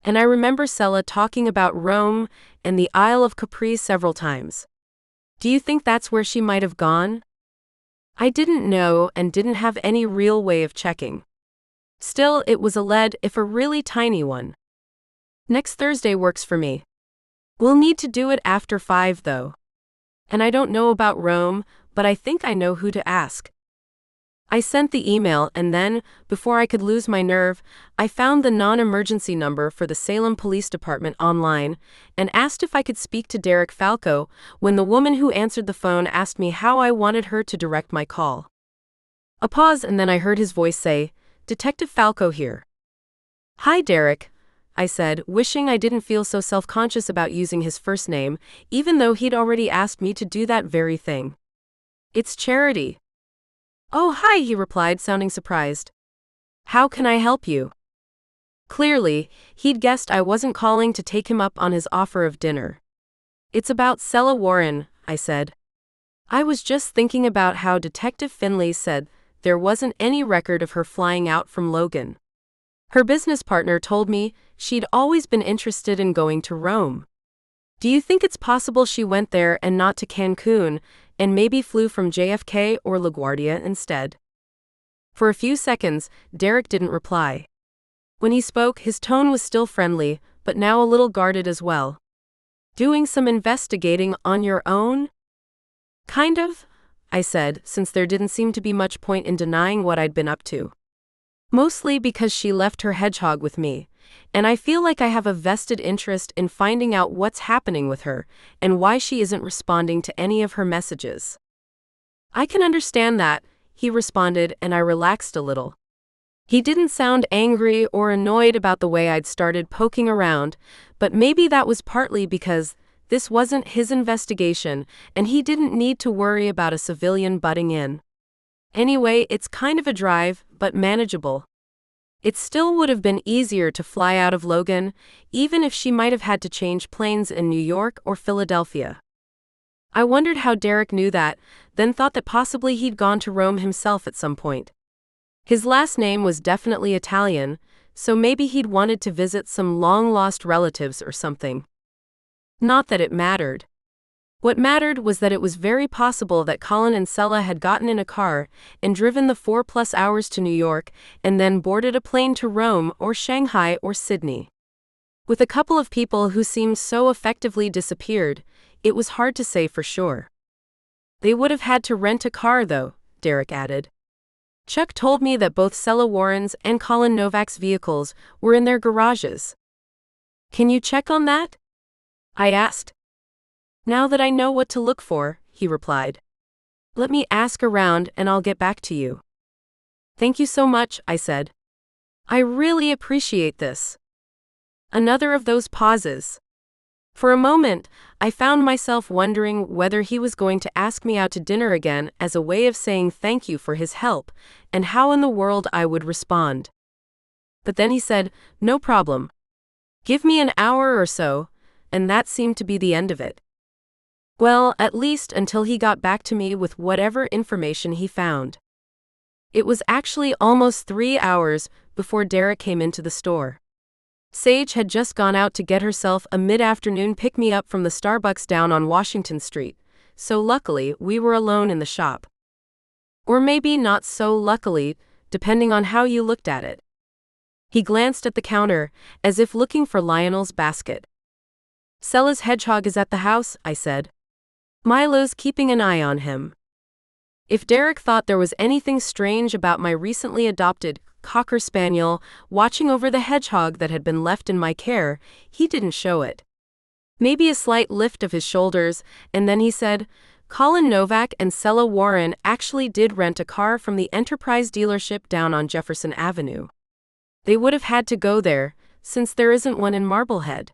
And I remember Sela talking about Rome and the Isle of Capri several times. Do you think that's where she might have gone? I didn't know and didn't have any real way of checking. Still, it was a lead, if a really tiny one. Next Thursday works for me. We'll need to do it after 5 though. And I don't know about Rome, but I think I know who to ask. I sent the email and then, before I could lose my nerve, I found the non-emergency number for the Salem Police Department online and asked if I could speak to Derek Falco when the woman who answered the phone asked me how I wanted her to direct my call. A pause and then I heard his voice say, "Detective Falco here." "Hi Derek," I said, wishing I didn't feel so self-conscious about using his first name, even though he'd already asked me to do that very thing. "It's Charity." "Oh, hi," he replied, sounding surprised. "How can I help you?" Clearly, he'd guessed I wasn't calling to take him up on his offer of dinner. "It's about Sela Warren," I said. "I was just thinking about how Detective Finley said there wasn't any record of her flying out from Logan. Her business partner told me she'd always been interested in going to Rome. Do you think it's possible she went there and not to Cancun, and maybe flew from JFK or LaGuardia instead?" For a few seconds, Derek didn't reply. When he spoke, his tone was still friendly, but now a little guarded as well. "Doing some investigating on your own?" "Kind of," I said, since there didn't seem to be much point in denying what I'd been up to. "Mostly because she left her hedgehog with me, and I feel like I have a vested interest in finding out what's happening with her and why she isn't responding to any of her messages." "I can understand that," he responded, and I relaxed a little. He didn't sound angry or annoyed about the way I'd started poking around, but maybe that was partly because this wasn't his investigation and he didn't need to worry about a civilian butting in. Anyway, it's kind of a drive, but manageable. It still would have been easier to fly out of Logan, even if she might have had to change planes in New York or Philadelphia. I wondered how Derek knew that, then thought that possibly he'd gone to Rome himself at some point. His last name was definitely Italian, so maybe he'd wanted to visit some long-lost relatives or something. Not that it mattered. What mattered was that it was very possible that Colin and Sela had gotten in a car and driven the 4+ hours to New York and then boarded a plane to Rome or Shanghai or Sydney. With a couple of people who seemed so effectively disappeared, it was hard to say for sure. They would have had to rent a car though, Derek added. Chuck told me that both Sela Warren's and Colin Novak's vehicles were in their garages. "Can you check on that?" I asked. "Now that I know what to look for," he replied. "Let me ask around and I'll get back to you." "Thank you so much," I said. "I really appreciate this." Another of those pauses. For a moment, I found myself wondering whether he was going to ask me out to dinner again as a way of saying thank you for his help, and how in the world I would respond. But then he said, "No problem. Give me an hour or so," and that seemed to be the end of it. Well, at least until he got back to me with whatever information he found. It was actually almost 3 hours before Derek came into the store. Sage had just gone out to get herself a mid-afternoon pick-me-up from the Starbucks down on Washington Street, so luckily we were alone in the shop. Or maybe not so luckily, depending on how you looked at it. He glanced at the counter, as if looking for Lionel's basket. Sela's hedgehog is at the house, I said. Milo's keeping an eye on him. If Derek thought there was anything strange about my recently adopted Cocker Spaniel watching over the hedgehog that had been left in my care, he didn't show it. Maybe a slight lift of his shoulders, and then he said, Colin Novak and Sela Warren actually did rent a car from the Enterprise dealership down on Jefferson Avenue. They would have had to go there, since there isn't one in Marblehead.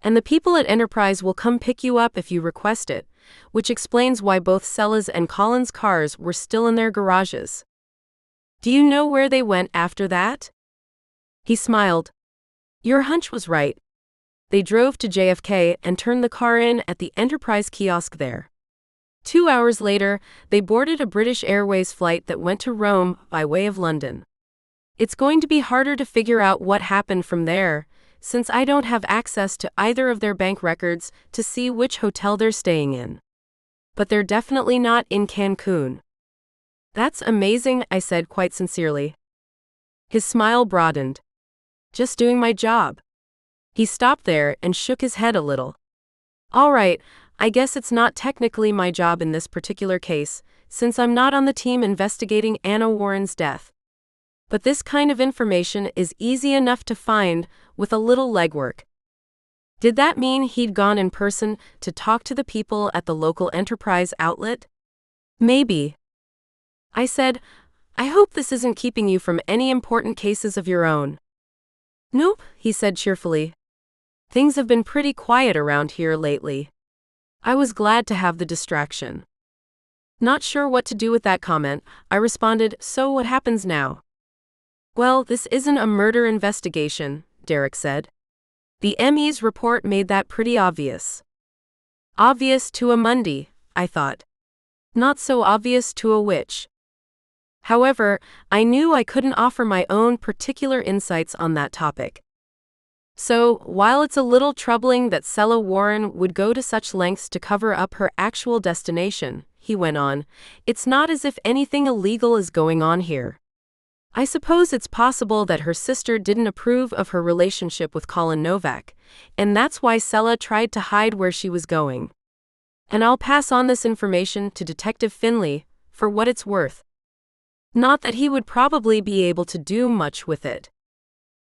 And the people at Enterprise will come pick you up if you request it, which explains why both Sela's and Colin's cars were still in their garages. Do you know where they went after that? He smiled. Your hunch was right. They drove to JFK and turned the car in at the Enterprise kiosk there. 2 hours later, they boarded a British Airways flight that went to Rome by way of London. It's going to be harder to figure out what happened from there, since I don't have access to either of their bank records to see which hotel they're staying in. But they're definitely not in Cancun. That's amazing, I said quite sincerely. His smile broadened. Just doing my job. He stopped there and shook his head a little. All right, I guess it's not technically my job in this particular case, since I'm not on the team investigating Anna Warren's death. But this kind of information is easy enough to find with a little legwork. Did that mean he'd gone in person to talk to the people at the local Enterprise outlet? Maybe. I said, I hope this isn't keeping you from any important cases of your own. Nope, he said cheerfully. Things have been pretty quiet around here lately. I was glad to have the distraction. Not sure what to do with that comment, I responded, so what happens now? Well, this isn't a murder investigation, Derek said. The ME's report made that pretty obvious. Obvious to a Monday, I thought. Not so obvious to a witch. However, I knew I couldn't offer my own particular insights on that topic. So, while it's a little troubling that Sela Warren would go to such lengths to cover up her actual destination, he went on, it's not as if anything illegal is going on here. I suppose it's possible that her sister didn't approve of her relationship with Colin Novak, and that's why Sela tried to hide where she was going. And I'll pass on this information to Detective Finley, for what it's worth. Not that he would probably be able to do much with it.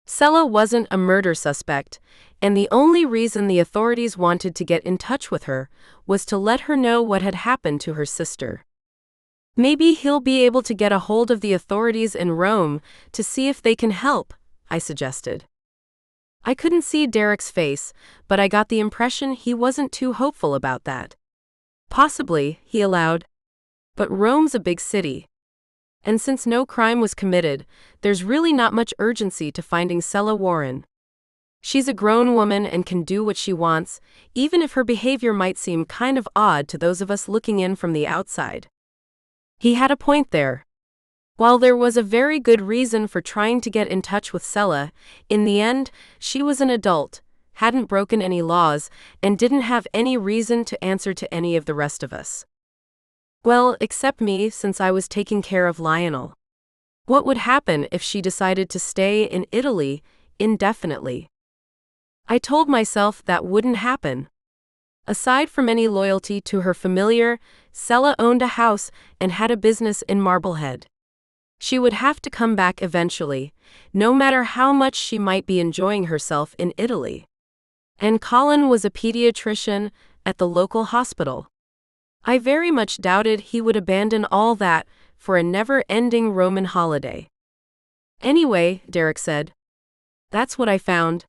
Sela wasn't a murder suspect, and the only reason the authorities wanted to get in touch with her was to let her know what had happened to her sister. Maybe he'll be able to get a hold of the authorities in Rome to see if they can help, I suggested. I couldn't see Derek's face, but I got the impression he wasn't too hopeful about that. Possibly, he allowed. But Rome's a big city. And since no crime was committed, there's really not much urgency to finding Sela Warren. She's a grown woman and can do what she wants, even if her behavior might seem kind of odd to those of us looking in from the outside. He had a point there. While there was a very good reason for trying to get in touch with Sela, in the end, she was an adult, hadn't broken any laws, and didn't have any reason to answer to any of the rest of us. Well, except me, since I was taking care of Lionel. What would happen if she decided to stay in Italy indefinitely? I told myself that wouldn't happen. Aside from any loyalty to her familiar, Sela owned a house and had a business in Marblehead. She would have to come back eventually, no matter how much she might be enjoying herself in Italy. And Colin was a pediatrician at the local hospital. I very much doubted he would abandon all that for a never-ending Roman holiday. Anyway, Derek said, that's what I found.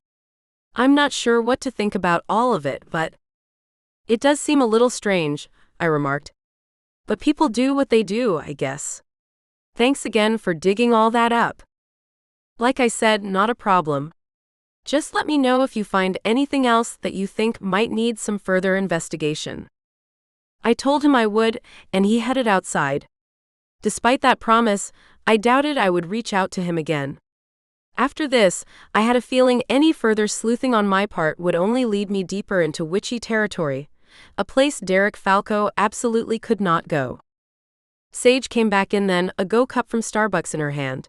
I'm not sure what to think about all of it, but it does seem a little strange, I remarked. But people do what they do, I guess. Thanks again for digging all that up. Like I said, not a problem. Just let me know if you find anything else that you think might need some further investigation. I told him I would, and he headed outside. Despite that promise, I doubted I would reach out to him again. After this, I had a feeling any further sleuthing on my part would only lead me deeper into witchy territory, a place Derek Falco absolutely could not go. Sage came back in then, a Go cup from Starbucks in her hand.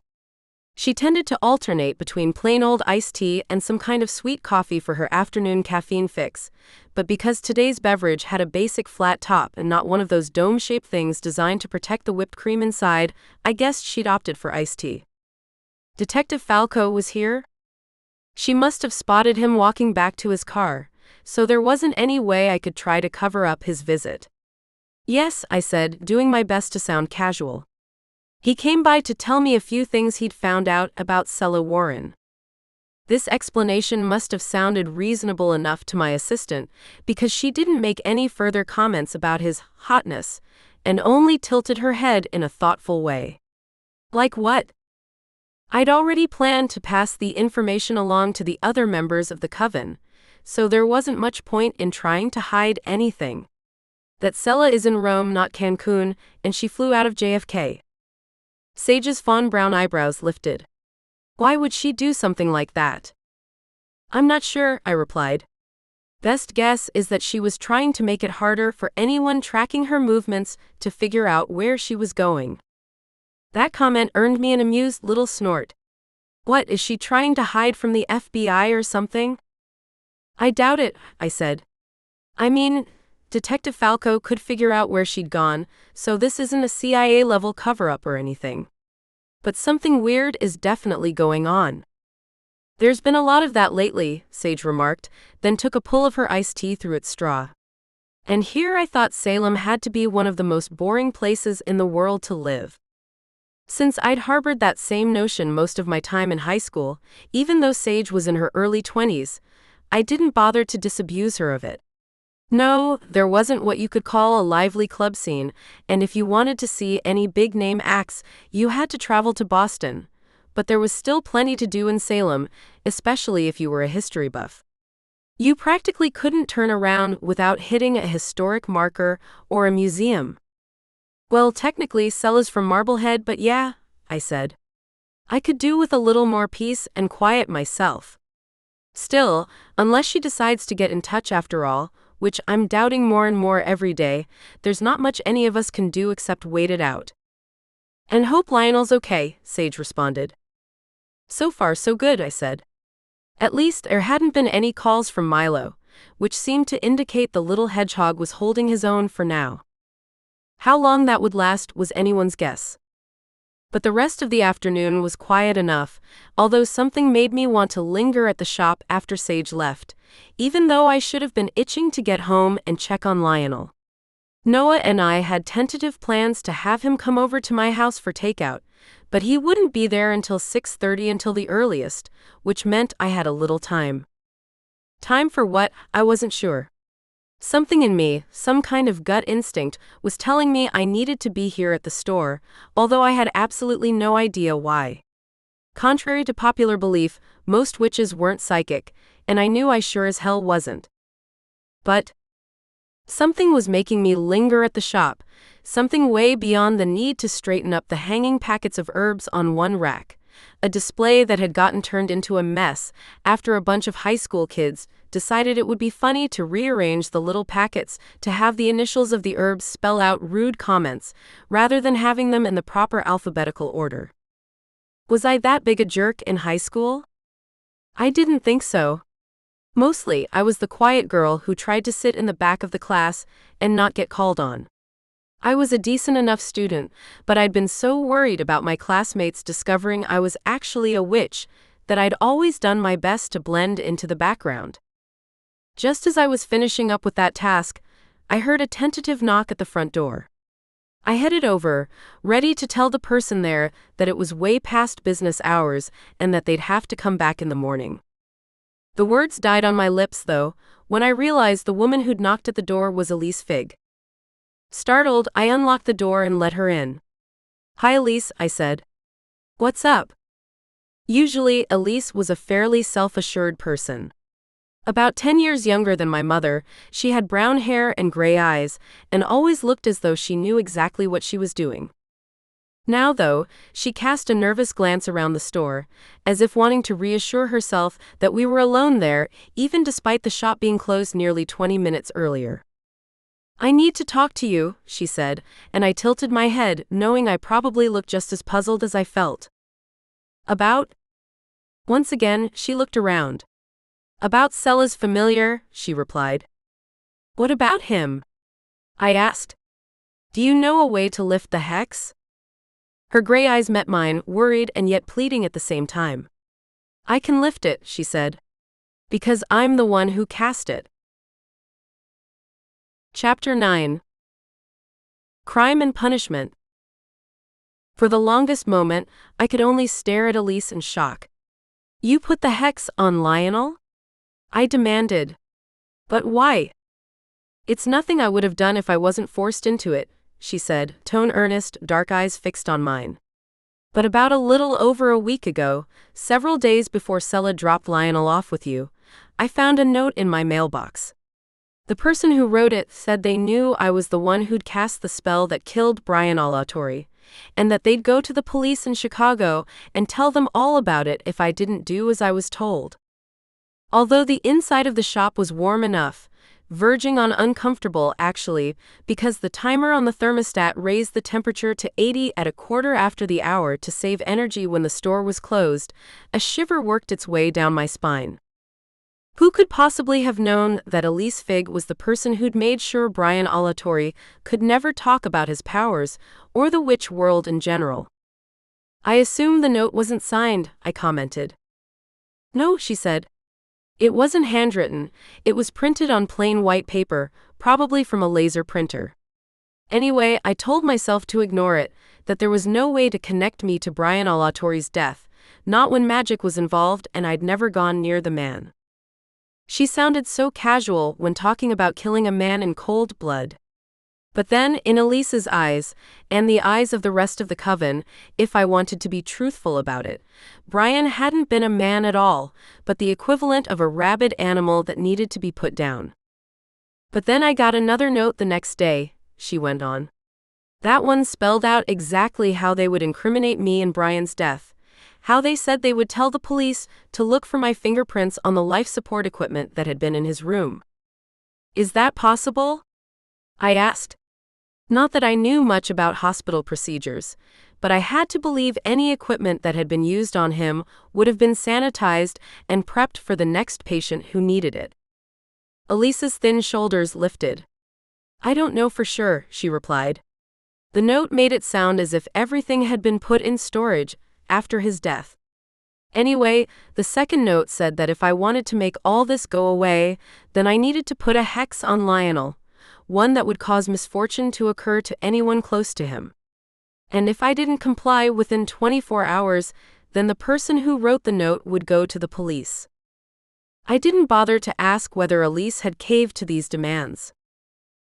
She tended to alternate between plain old iced tea and some kind of sweet coffee for her afternoon caffeine fix, but because today's beverage had a basic flat top and not one of those dome-shaped things designed to protect the whipped cream inside, I guessed she'd opted for iced tea. Detective Falco was here? She must have spotted him walking back to his car, so there wasn't any way I could try to cover up his visit. Yes, I said, doing my best to sound casual. He came by to tell me a few things he'd found out about Sela Warren. This explanation must have sounded reasonable enough to my assistant, because she didn't make any further comments about his hotness, and only tilted her head in a thoughtful way. Like what? I'd already planned to pass the information along to the other members of the Coven, so there wasn't much point in trying to hide anything. That Sela is in Rome, not Cancun, and she flew out of JFK. Sage's fawn brown eyebrows lifted. Why would she do something like that? I'm not sure, I replied. Best guess is that she was trying to make it harder for anyone tracking her movements to figure out where she was going. That comment earned me an amused little snort. What, is she trying to hide from the FBI or something? I doubt it, I said. I mean, Detective Falco could figure out where she'd gone, so this isn't a CIA-level cover-up or anything. But something weird is definitely going on. There's been a lot of that lately, Sage remarked, then took a pull of her iced tea through its straw. And here I thought Salem had to be one of the most boring places in the world to live. Since I'd harbored that same notion most of my time in high school, even though Sage was in her early 20s, I didn't bother to disabuse her of it. No, there wasn't what you could call a lively club scene, and if you wanted to see any big-name acts, you had to travel to Boston. But there was still plenty to do in Salem, especially if you were a history buff. You practically couldn't turn around without hitting a historic marker or a museum. Well, technically, Sela's from Marblehead, but yeah, I said. I could do with a little more peace and quiet myself. Still, unless she decides to get in touch after all, which I'm doubting more and more every day, there's not much any of us can do except wait it out. And hope Lionel's okay, Sage responded. So far so good, I said. At least there hadn't been any calls from Milo, which seemed to indicate the little hedgehog was holding his own for now. How long that would last was anyone's guess. But the rest of the afternoon was quiet enough, although something made me want to linger at the shop after Sage left, even though I should have been itching to get home and check on Lionel. Noah and I had tentative plans to have him come over to my house for takeout, but he wouldn't be there until 6:30 until the earliest, which meant I had a little time. Time for what? I wasn't sure. Something in me, some kind of gut instinct, was telling me I needed to be here at the store, although I had absolutely no idea why. Contrary to popular belief, most witches weren't psychic, and I knew I sure as hell wasn't. But something was making me linger at the shop, something way beyond the need to straighten up the hanging packets of herbs on one rack, a display that had gotten turned into a mess after a bunch of high school kids decided it would be funny to rearrange the little packets to have the initials of the herbs spell out rude comments, rather than having them in the proper alphabetical order. Was I that big a jerk in high school? I didn't think so. Mostly, I was the quiet girl who tried to sit in the back of the class and not get called on. I was a decent enough student, but I'd been so worried about my classmates discovering I was actually a witch that I'd always done my best to blend into the background. Just as I was finishing up with that task, I heard a tentative knock at the front door. I headed over, ready to tell the person there that it was way past business hours and that they'd have to come back in the morning. The words died on my lips, though, when I realized the woman who'd knocked at the door was Elise Fig. Startled, I unlocked the door and let her in. "Hi, Elise," I said. "What's up?" Usually, Elise was a fairly self-assured person. About 10 years younger than my mother, she had brown hair and gray eyes, and always looked as though she knew exactly what she was doing. Now, though, she cast a nervous glance around the store, as if wanting to reassure herself that we were alone there, even despite the shop being closed nearly 20 minutes earlier. I need to talk to you, she said, and I tilted my head, knowing I probably looked just as puzzled as I felt. About? Once again, she looked around. About Sela's familiar, she replied. What about him? I asked. Do you know a way to lift the hex? Her gray eyes met mine, worried and yet pleading at the same time. I can lift it, she said. Because I'm the one who cast it. Chapter 9. Crime and Punishment. For the longest moment, I could only stare at Elise in shock. You put the hex on Lionel? I demanded. But why? It's nothing I would have done if I wasn't forced into it, she said, tone earnest, dark eyes fixed on mine. But about a little over a week ago, several days before Sela dropped Lionel off with you, I found a note in my mailbox. The person who wrote it said they knew I was the one who'd cast the spell that killed Brian Alatori, and that they'd go to the police in Chicago and tell them all about it if I didn't do as I was told. Although the inside of the shop was warm enough, verging on uncomfortable actually, because the timer on the thermostat raised the temperature to 80 at a quarter after the hour to save energy when the store was closed, a shiver worked its way down my spine. Who could possibly have known that Elise Fig was the person who'd made sure Brian Alatori could never talk about his powers, or the witch world in general? I assume the note wasn't signed, I commented. No, she said. It wasn't handwritten, it was printed on plain white paper, probably from a laser printer. Anyway, I told myself to ignore it, that there was no way to connect me to Brian Alatori's death, not when magic was involved and I'd never gone near the man. She sounded so casual when talking about killing a man in cold blood. But then, in Elise's eyes, and the eyes of the rest of the Coven, if I wanted to be truthful about it, Brian hadn't been a man at all, but the equivalent of a rabid animal that needed to be put down. But then I got another note the next day, she went on. That one spelled out exactly how they would incriminate me in Brian's death. How they said they would tell the police to look for my fingerprints on the life support equipment that had been in his room. Is that possible? I asked. Not that I knew much about hospital procedures, but I had to believe any equipment that had been used on him would have been sanitized and prepped for the next patient who needed it. Elise's thin shoulders lifted. I don't know for sure, she replied. The note made it sound as if everything had been put in storage after his death. Anyway, the second note said that if I wanted to make all this go away, then I needed to put a hex on Lionel, one that would cause misfortune to occur to anyone close to him. And if I didn't comply within 24 hours, then the person who wrote the note would go to the police. I didn't bother to ask whether Elise had caved to these demands.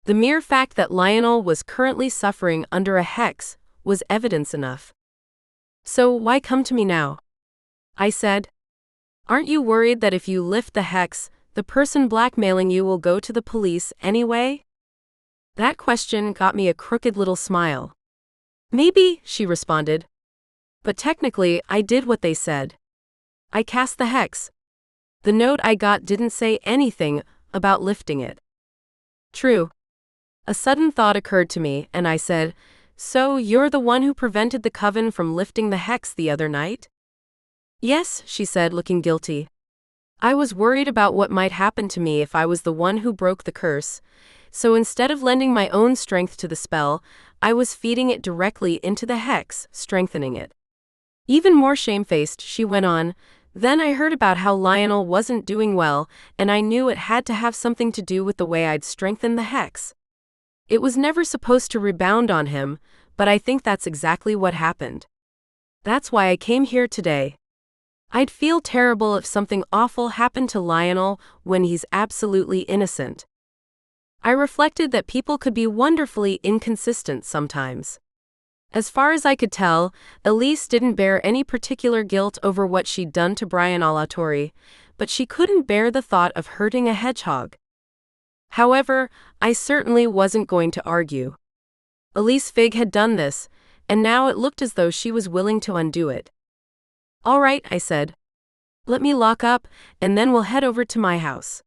The mere fact that Lionel was currently suffering under a hex was evidence enough. So why come to me now? I said. Aren't you worried that if you lift the hex, the person blackmailing you will go to the police anyway? That question got me a crooked little smile. Maybe, she responded. But technically, I did what they said. I cast the hex. The note I got didn't say anything about lifting it. True. A sudden thought occurred to me, and I said, So you're the one who prevented the Coven from lifting the hex the other night? Yes, she said, looking guilty. I was worried about what might happen to me if I was the one who broke the curse, so instead of lending my own strength to the spell, I was feeding it directly into the hex, strengthening it. Even more shamefaced, she went on, Then I heard about how Lionel wasn't doing well, and I knew it had to have something to do with the way I'd strengthened the hex. It was never supposed to rebound on him, but I think that's exactly what happened. That's why I came here today. I'd feel terrible if something awful happened to Lionel when he's absolutely innocent. I reflected that people could be wonderfully inconsistent sometimes. As far as I could tell, Elise didn't bear any particular guilt over what she'd done to Brian Alatori, but she couldn't bear the thought of hurting a hedgehog. However, I certainly wasn't going to argue. Elise Fig had done this, and now it looked as though she was willing to undo it. All right, I said. Let me lock up, and then we'll head over to my house.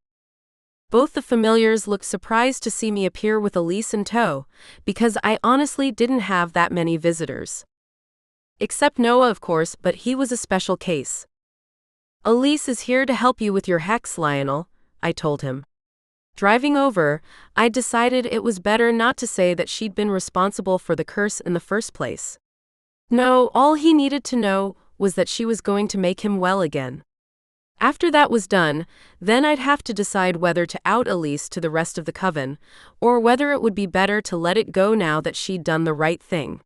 Both the familiars looked surprised to see me appear with Elise in tow, because I honestly didn't have that many visitors. Except Noah, of course, but he was a special case. Elise is here to help you with your hex, Lionel, I told him. Driving over, I decided it was better not to say that she'd been responsible for the curse in the first place. No, all he needed to know was that she was going to make him well again. After that was done, then I'd have to decide whether to out Elise to the rest of the Coven, or whether it would be better to let it go now that she'd done the right thing.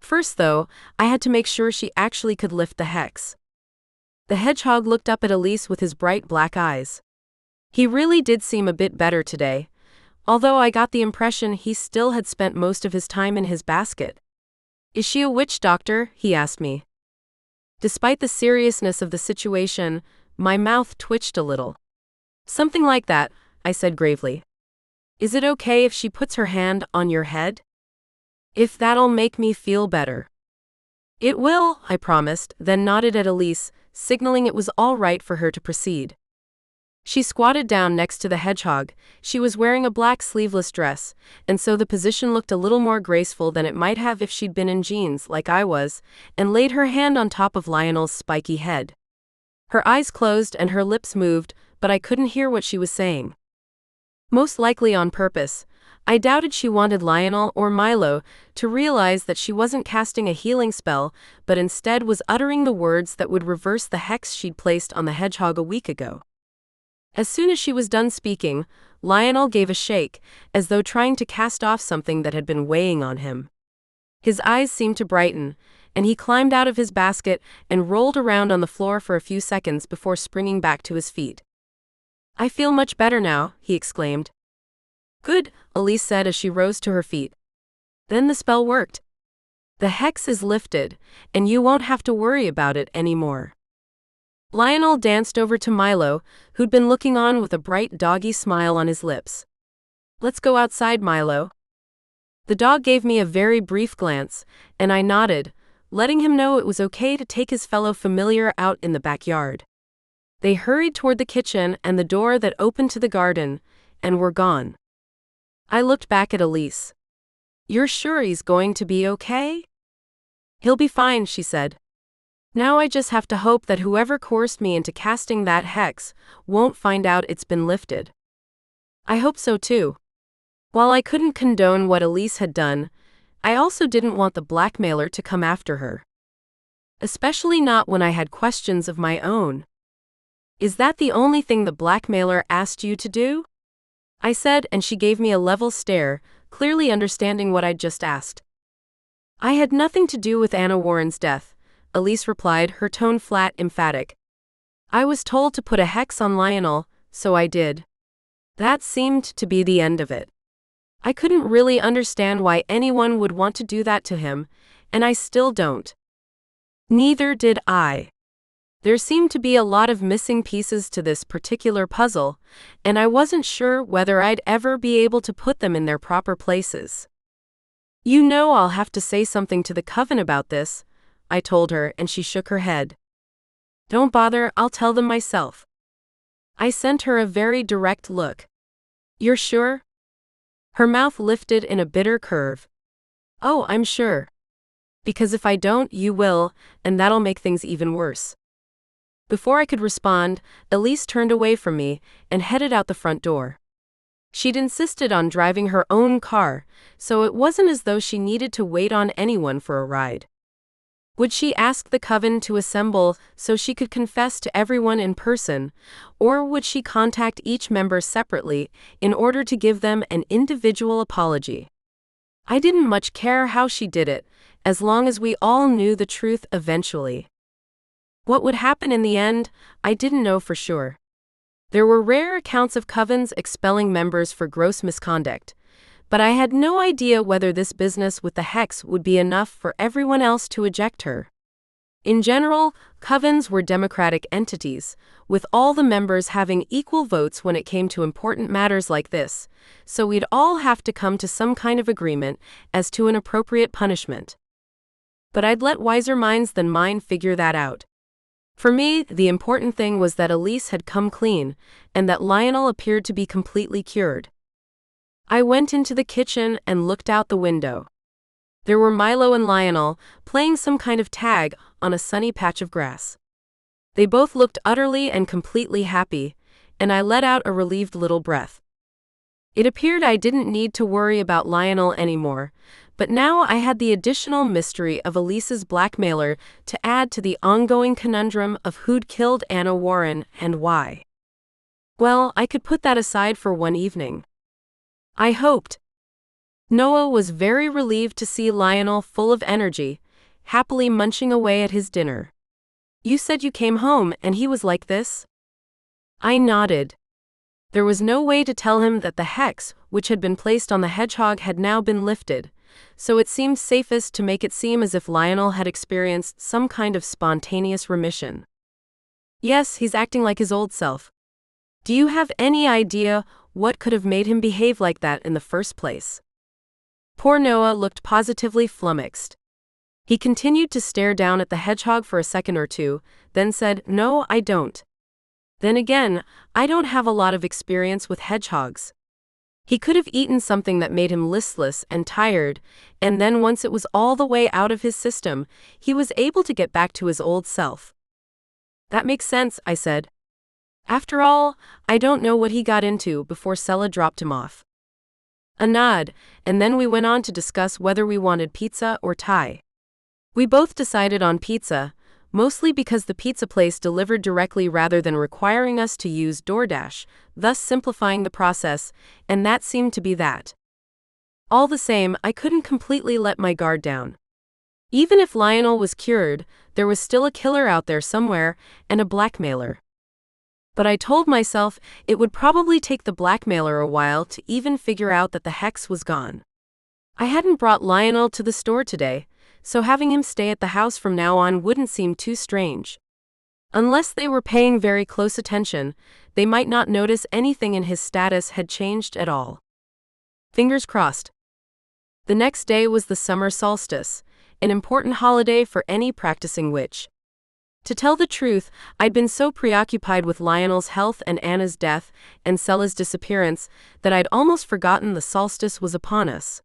First, though, I had to make sure she actually could lift the hex. The hedgehog looked up at Elise with his bright black eyes. He really did seem a bit better today, although I got the impression he still had spent most of his time in his basket. "Is she a witch doctor?" he asked me. Despite the seriousness of the situation, my mouth twitched a little. "Something like that," I said gravely. "Is it okay if she puts her hand on your head? If that'll make me feel better." "It will," I promised, then nodded at Elise, signaling it was all right for her to proceed. She squatted down next to the hedgehog. She was wearing a black sleeveless dress, and so the position looked a little more graceful than it might have if she'd been in jeans, like I was, and laid her hand on top of Lionel's spiky head. Her eyes closed and her lips moved, but I couldn't hear what she was saying. Most likely on purpose. I doubted she wanted Lionel or Milo to realize that she wasn't casting a healing spell, but instead was uttering the words that would reverse the hex she'd placed on the hedgehog a week ago. As soon as she was done speaking, Lionel gave a shake, as though trying to cast off something that had been weighing on him. His eyes seemed to brighten, and he climbed out of his basket and rolled around on the floor for a few seconds before springing back to his feet. "I feel much better now," he exclaimed. "Good," Elise said as she rose to her feet. "Then the spell worked. The hex is lifted, and you won't have to worry about it anymore." Lionel danced over to Milo, who'd been looking on with a bright doggy smile on his lips. "Let's go outside, Milo." The dog gave me a very brief glance, and I nodded, letting him know it was okay to take his fellow familiar out in the backyard. They hurried toward the kitchen and the door that opened to the garden, and were gone. I looked back at Elise. "You're sure he's going to be okay?" "He'll be fine," she said. "Now I just have to hope that whoever coerced me into casting that hex won't find out it's been lifted." I hope so too. While I couldn't condone what Elise had done, I also didn't want the blackmailer to come after her. Especially not when I had questions of my own. "Is that the only thing the blackmailer asked you to do?" I said, and she gave me a level stare, clearly understanding what I'd just asked. "I had nothing to do with Anna Warren's death," Elise replied, her tone flat, emphatic. "I was told to put a hex on Lionel, so I did. That seemed to be the end of it. I couldn't really understand why anyone would want to do that to him, and I still don't." Neither did I. There seemed to be a lot of missing pieces to this particular puzzle, and I wasn't sure whether I'd ever be able to put them in their proper places. "You know I'll have to say something to the Coven about this," I told her, and she shook her head. "Don't bother, I'll tell them myself." I sent her a very direct look. "You're sure?" Her mouth lifted in a bitter curve. "Oh, I'm sure. Because if I don't, you will, and that'll make things even worse." Before I could respond, Elise turned away from me and headed out the front door. She'd insisted on driving her own car, so it wasn't as though she needed to wait on anyone for a ride. Would she ask the Coven to assemble so she could confess to everyone in person, or would she contact each member separately in order to give them an individual apology? I didn't much care how she did it, as long as we all knew the truth eventually. What would happen in the end, I didn't know for sure. There were rare accounts of covens expelling members for gross misconduct, but I had no idea whether this business with the hex would be enough for everyone else to eject her. In general, covens were democratic entities, with all the members having equal votes when it came to important matters like this, so we'd all have to come to some kind of agreement as to an appropriate punishment. But I'd let wiser minds than mine figure that out. For me, the important thing was that Elise had come clean, and that Lionel appeared to be completely cured. I went into the kitchen and looked out the window. There were Milo and Lionel, playing some kind of tag on a sunny patch of grass. They both looked utterly and completely happy, and I let out a relieved little breath. It appeared I didn't need to worry about Lionel anymore, but now I had the additional mystery of Elise's blackmailer to add to the ongoing conundrum of who'd killed Noah Warren and why. Well, I could put that aside for one evening. I hoped. Noah was very relieved to see Lionel full of energy, happily munching away at his dinner. "You said you came home and he was like this?" I nodded. There was no way to tell him that the hex, which had been placed on the hedgehog, had now been lifted, so it seemed safest to make it seem as if Lionel had experienced some kind of spontaneous remission. "Yes, he's acting like his old self. Do you have any idea what could have made him behave like that in the first place?" Poor Noah looked positively flummoxed. He continued to stare down at the hedgehog for a second or two, then said, "No, I don't. Then again, I don't have a lot of experience with hedgehogs. He could have eaten something that made him listless and tired, and then once it was all the way out of his system, he was able to get back to his old self." "That makes sense," I said. "After all, I don't know what he got into before Sela dropped him off." A nod, and then we went on to discuss whether we wanted pizza or Thai. We both decided on pizza, mostly because the pizza place delivered directly rather than requiring us to use DoorDash, thus simplifying the process, and that seemed to be that. All the same, I couldn't completely let my guard down. Even if Lionel was cured, there was still a killer out there somewhere, and a blackmailer. But I told myself it would probably take the blackmailer a while to even figure out that the hex was gone. I hadn't brought Lionel to the store today, so having him stay at the house from now on wouldn't seem too strange. Unless they were paying very close attention, they might not notice anything in his status had changed at all. Fingers crossed. The next day was the summer solstice, an important holiday for any practicing witch. To tell the truth, I'd been so preoccupied with Lionel's health and Anna's death and Sela's disappearance that I'd almost forgotten the solstice was upon us.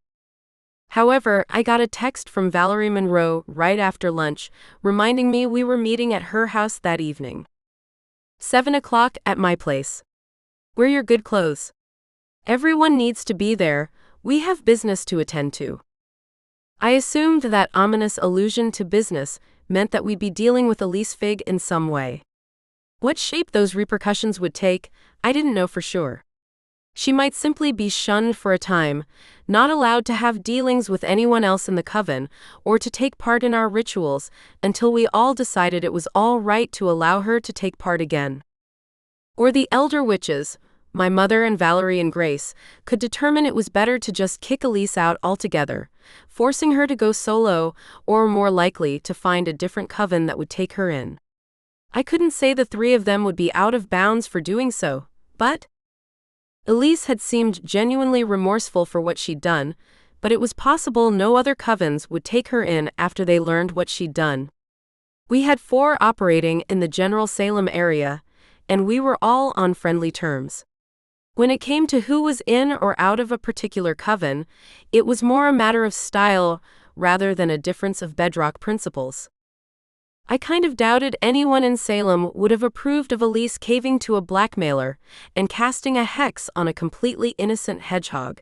However, I got a text from Valerie Monroe right after lunch, reminding me we were meeting at her house that evening. 7 o'clock at my place. Wear your good clothes. Everyone needs to be there, we have business to attend to. I assumed that ominous allusion to business meant that we'd be dealing with Elise Fig in some way. What shape those repercussions would take, I didn't know for sure. She might simply be shunned for a time, not allowed to have dealings with anyone else in the Coven, or to take part in our rituals, until we all decided it was all right to allow her to take part again. Or the elder witches, my mother and Valerie and Grace, could determine it was better to just kick Elise out altogether, forcing her to go solo, or more likely to find a different coven that would take her in. I couldn't say the three of them would be out of bounds for doing so, but Elise had seemed genuinely remorseful for what she'd done, but it was possible no other covens would take her in after they learned what she'd done. We had 4 operating in the general Salem area, and we were all on friendly terms. When it came to who was in or out of a particular coven, it was more a matter of style rather than a difference of bedrock principles. I kind of doubted anyone in Salem would have approved of Elise caving to a blackmailer and casting a hex on a completely innocent hedgehog.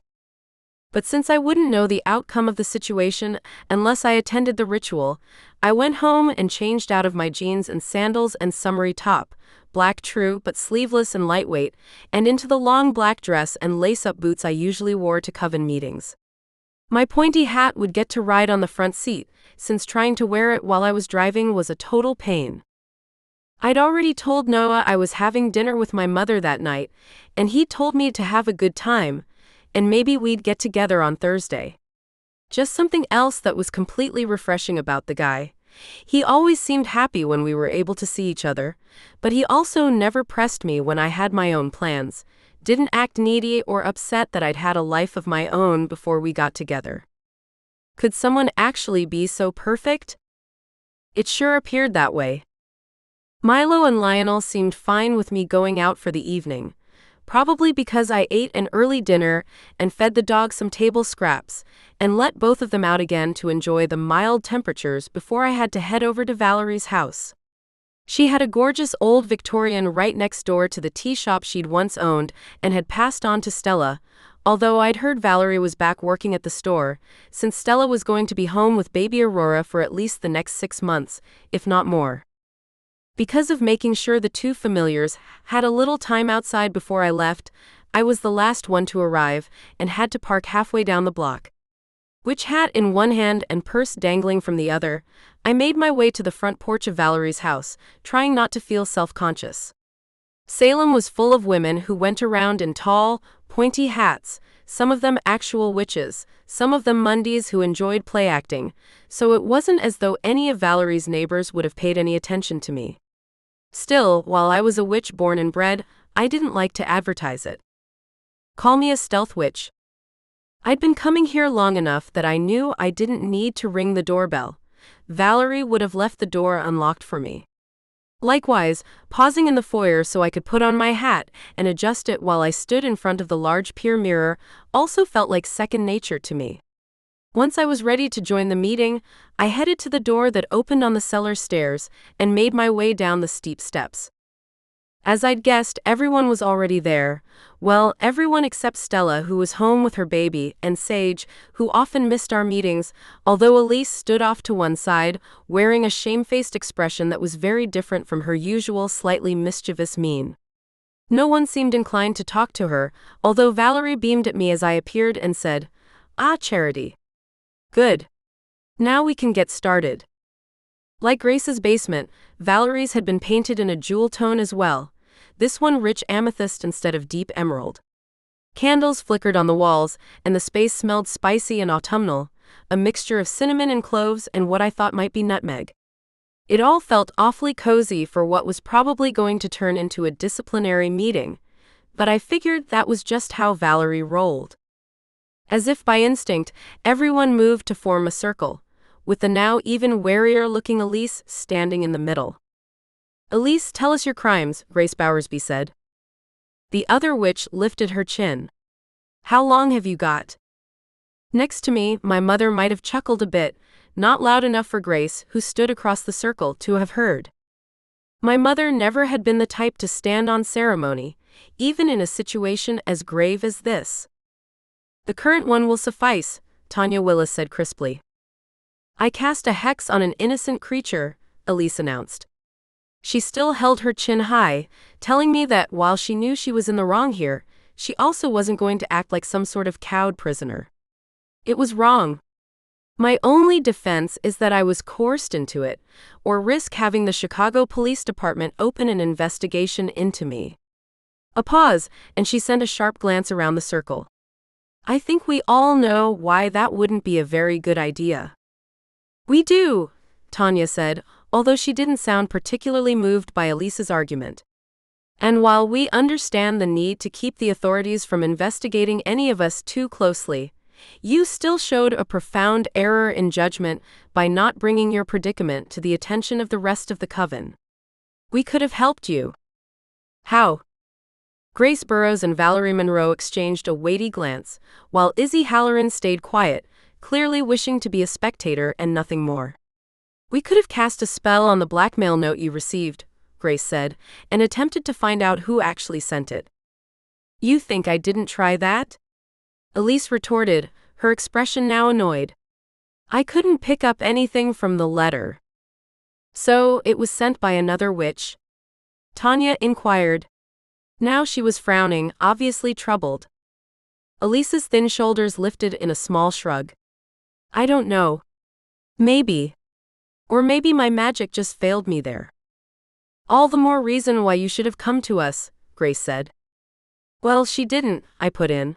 But since I wouldn't know the outcome of the situation unless I attended the ritual, I went home and changed out of my jeans and sandals and summery top, black true but sleeveless and lightweight, and into the long black dress and lace-up boots I usually wore to coven meetings. My pointy hat would get to ride on the front seat, since trying to wear it while I was driving was a total pain. I'd already told Noah I was having dinner with my mother that night, and he told me to have a good time, and maybe we'd get together on Thursday. Just something else that was completely refreshing about the guy. He always seemed happy when we were able to see each other, but he also never pressed me when I had my own plans, didn't act needy or upset that I'd had a life of my own before we got together. Could someone actually be so perfect? It sure appeared that way. Milo and Lionel seemed fine with me going out for the evening, probably because I ate an early dinner and fed the dog some table scraps, and let both of them out again to enjoy the mild temperatures before I had to head over to Valerie's house. She had a gorgeous old Victorian right next door to the tea shop she'd once owned and had passed on to Stella, although I'd heard Valerie was back working at the store, since Stella was going to be home with baby Aurora for at least the next 6 months, if not more. Because of making sure the two familiars had a little time outside before I left, I was the last one to arrive and had to park halfway down the block. Witch hat in one hand and purse dangling from the other, I made my way to the front porch of Valerie's house, trying not to feel self-conscious. Salem was full of women who went around in tall, pointy hats, some of them actual witches, some of them mundies who enjoyed play acting, so it wasn't as though any of Valerie's neighbors would have paid any attention to me. Still, while I was a witch born and bred, I didn't like to advertise it. Call me a stealth witch. I'd been coming here long enough that I knew I didn't need to ring the doorbell. Valerie would have left the door unlocked for me. Likewise, pausing in the foyer so I could put on my hat and adjust it while I stood in front of the large pier mirror also felt like second nature to me. Once I was ready to join the meeting, I headed to the door that opened on the cellar stairs and made my way down the steep steps. As I'd guessed, everyone was already there. Well, everyone except Stella, who was home with her baby, and Sage, who often missed our meetings, although Elise stood off to one side, wearing a shamefaced expression that was very different from her usual slightly mischievous mien. No one seemed inclined to talk to her, although Valerie beamed at me as I appeared and said, "Ah, Charity. Good. Now we can get started." Like Grace's basement, Valerie's had been painted in a jewel tone as well, this one rich amethyst instead of deep emerald. Candles flickered on the walls, and the space smelled spicy and autumnal, a mixture of cinnamon and cloves and what I thought might be nutmeg. It all felt awfully cozy for what was probably going to turn into a disciplinary meeting, but I figured that was just how Valerie rolled. As if by instinct, everyone moved to form a circle, with the now even warier-looking Elise standing in the middle. "Elise, tell us your crimes," Grace Bowersby said. The other witch lifted her chin. "How long have you got?" Next to me, my mother might have chuckled a bit, not loud enough for Grace, who stood across the circle, to have heard. My mother never had been the type to stand on ceremony, even in a situation as grave as this. "The current one will suffice," Tanya Willis said crisply. "I cast a hex on an innocent creature," Elise announced. She still held her chin high, telling me that while she knew she was in the wrong here, she also wasn't going to act like some sort of cowed prisoner. It was wrong. My only defense is that I was coerced into it, or risk having the Chicago Police Department open an investigation into me. A pause, and she sent a sharp glance around the circle. "I think we all know why that wouldn't be a very good idea." "We do," Tanya said, although she didn't sound particularly moved by Elise's argument. "And while we understand the need to keep the authorities from investigating any of us too closely, you still showed a profound error in judgment by not bringing your predicament to the attention of the rest of the Coven. We could have helped you." "How?" Grace Burrows and Valerie Monroe exchanged a weighty glance, while Izzy Halloran stayed quiet, clearly wishing to be a spectator and nothing more. "We could have cast a spell on the blackmail note you received," Grace said, and attempted to find out who actually sent it. "You think I didn't try that?" Elise retorted, her expression now annoyed. "I couldn't pick up anything from the letter." "So, it was sent by another witch?" Tanya inquired. Now she was frowning, obviously troubled. Elise's thin shoulders lifted in a small shrug. "I don't know. Maybe. Or maybe my magic just failed me there." "All the more reason why you should have come to us," Grace said. "Well, she didn't," I put in.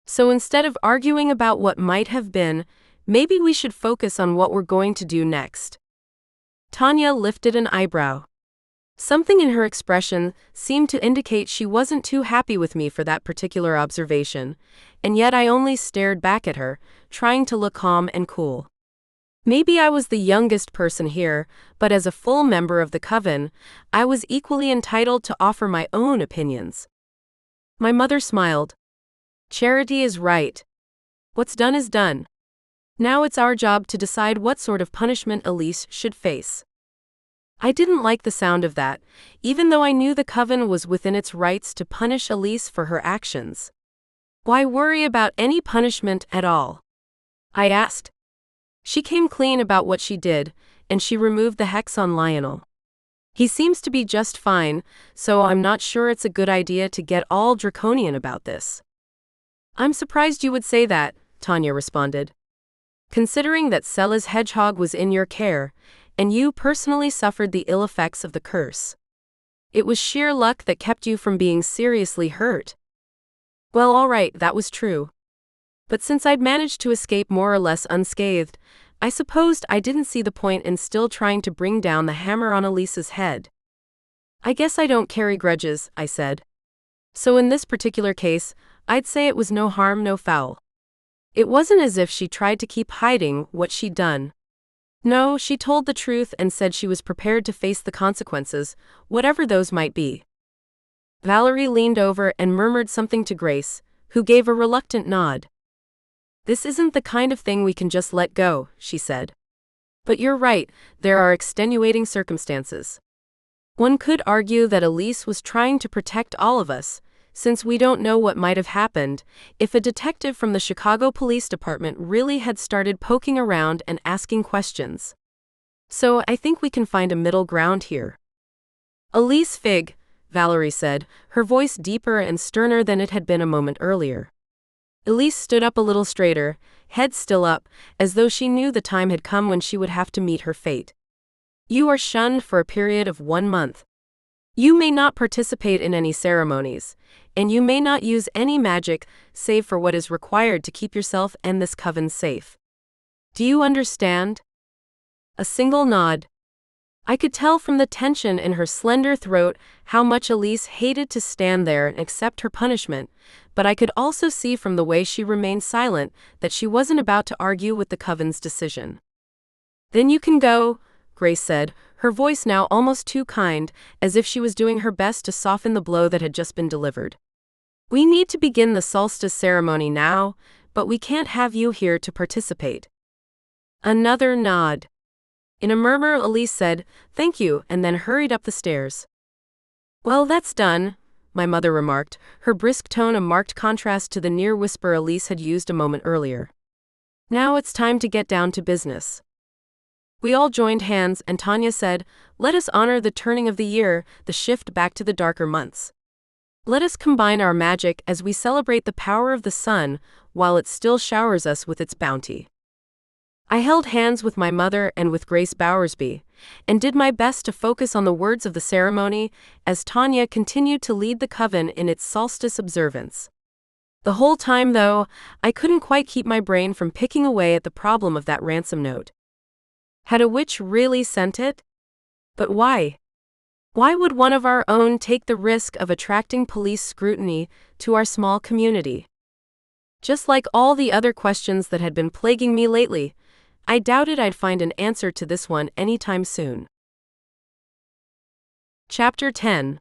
"So instead of arguing about what might have been, maybe we should focus on what we're going to do next." Tanya lifted an eyebrow. Something in her expression seemed to indicate she wasn't too happy with me for that particular observation, and yet I only stared back at her, trying to look calm and cool. Maybe I was the youngest person here, but as a full member of the Coven, I was equally entitled to offer my own opinions. My mother smiled. Charity is right. What's done is done. Now it's our job to decide what sort of punishment Elise should face. I didn't like the sound of that, even though I knew the Coven was within its rights to punish Elise for her actions. Why worry about any punishment at all? I asked. She came clean about what she did, and she removed the hex on Lionel. He seems to be just fine, so I'm not sure it's a good idea to get all draconian about this. I'm surprised you would say that, Tanya responded. Considering that Sela's hedgehog was in your care, and you personally suffered the ill effects of the curse. It was sheer luck that kept you from being seriously hurt. Well, all right, that was true. But since I'd managed to escape more or less unscathed, I supposed I didn't see the point in still trying to bring down the hammer on Elise's head. I guess I don't carry grudges, I said. So in this particular case, I'd say it was no harm, no foul. It wasn't as if she tried to keep hiding what she'd done. No, she told the truth and said she was prepared to face the consequences, whatever those might be. Valerie leaned over and murmured something to Grace, who gave a reluctant nod. This isn't the kind of thing we can just let go, she said. But you're right, there are extenuating circumstances. One could argue that Elise was trying to protect all of us, since we don't know what might have happened if a detective from the Chicago Police Department really had started poking around and asking questions. So I think we can find a middle ground here. Elise Fig, Valerie said, her voice deeper and sterner than it had been a moment earlier. Elise stood up a little straighter, head still up, as though she knew the time had come when she would have to meet her fate. You are shunned for a period of 1 month. You may not participate in any ceremonies, and you may not use any magic save for what is required to keep yourself and this coven safe. Do you understand? A single nod. I could tell from the tension in her slender throat how much Elise hated to stand there and accept her punishment, but I could also see from the way she remained silent that she wasn't about to argue with the Coven's decision. Then you can go, Grace said, her voice now almost too kind, as if she was doing her best to soften the blow that had just been delivered. We need to begin the solstice ceremony now, but we can't have you here to participate. Another nod. In a murmur, Elise said, "Thank you," and then hurried up the stairs. Well, that's done, my mother remarked, her brisk tone a marked contrast to the near whisper Elise had used a moment earlier. Now it's time to get down to business. We all joined hands, and Tanya said, "Let us honor the turning of the year, the shift back to the darker months. Let us combine our magic as we celebrate the power of the sun while it still showers us with its bounty." I held hands with my mother and with Grace Bowersby, and did my best to focus on the words of the ceremony as Tanya continued to lead the Coven in its solstice observance. The whole time, though, I couldn't quite keep my brain from picking away at the problem of that ransom note. Had a witch really sent it? But why? Why would one of our own take the risk of attracting police scrutiny to our small community? Just like all the other questions that had been plaguing me lately, I doubted I'd find an answer to this one anytime soon. Chapter 10.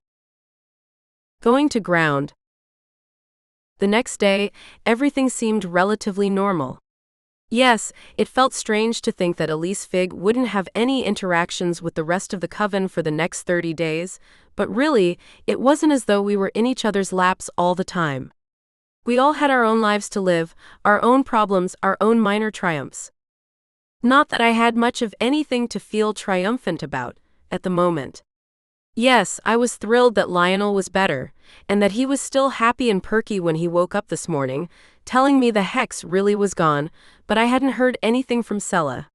Going to ground. The next day, everything seemed relatively normal. Yes, it felt strange to think that Elise Fig wouldn't have any interactions with the rest of the Coven for the next 30 days, but really, it wasn't as though we were in each other's laps all the time. We all had our own lives to live, our own problems, our own minor triumphs. Not that I had much of anything to feel triumphant about, at the moment. Yes, I was thrilled that Lionel was better, and that he was still happy and perky when he woke up this morning, telling me the hex really was gone, but I hadn't heard anything from Sela.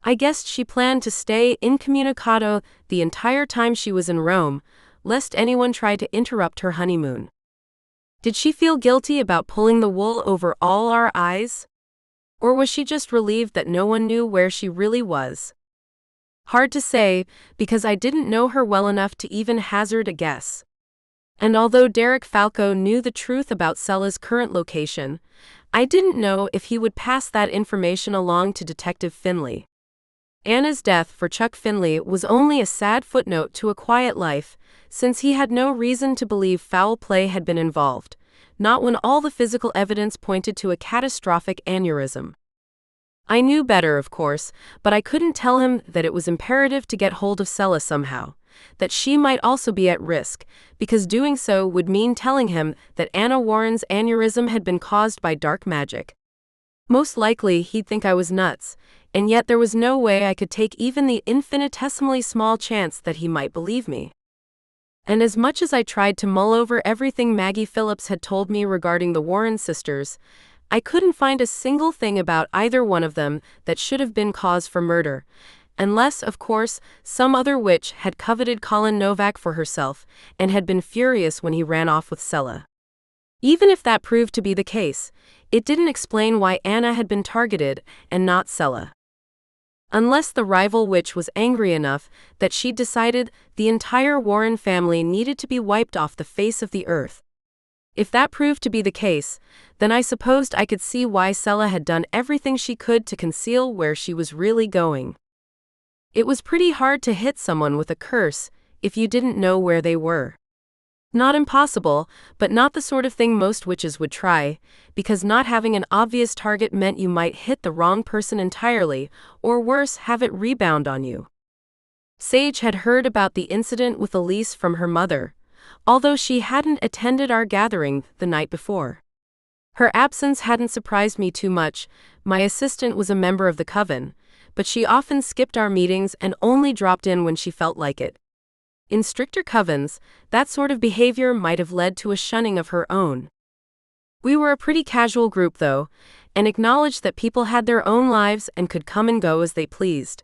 I guessed she planned to stay incommunicado the entire time she was in Rome, lest anyone try to interrupt her honeymoon. Did she feel guilty about pulling the wool over all our eyes? Or was she just relieved that no one knew where she really was? Hard to say, because I didn't know her well enough to even hazard a guess. And although Derek Falco knew the truth about Sela's current location, I didn't know if he would pass that information along to Detective Finley. Anna's death for Chuck Finley was only a sad footnote to a quiet life, since he had no reason to believe foul play had been involved, not when all the physical evidence pointed to a catastrophic aneurysm. I knew better, of course, but I couldn't tell him that it was imperative to get hold of Sela somehow, that she might also be at risk, because doing so would mean telling him that Anna Warren's aneurysm had been caused by dark magic. Most likely he'd think I was nuts, and yet there was no way I could take even the infinitesimally small chance that he might believe me. And as much as I tried to mull over everything Maggie Phillips had told me regarding the Warren sisters, I couldn't find a single thing about either one of them that should have been cause for murder, unless, of course, some other witch had coveted Colin Novak for herself and had been furious when he ran off with Sela. Even if that proved to be the case, it didn't explain why Anna had been targeted and not Sela. Unless the rival witch was angry enough that she'd decided the entire Warren family needed to be wiped off the face of the earth. If that proved to be the case, then I supposed I could see why Sela had done everything she could to conceal where she was really going. It was pretty hard to hit someone with a curse if you didn't know where they were. Not impossible, but not the sort of thing most witches would try, because not having an obvious target meant you might hit the wrong person entirely, or worse, have it rebound on you. Sage had heard about the incident with Elise from her mother, although she hadn't attended our gathering the night before. Her absence hadn't surprised me too much. My assistant was a member of the Coven, but she often skipped our meetings and only dropped in when she felt like it. In stricter covens, that sort of behavior might have led to a shunning of her own. We were a pretty casual group, though, and acknowledged that people had their own lives and could come and go as they pleased.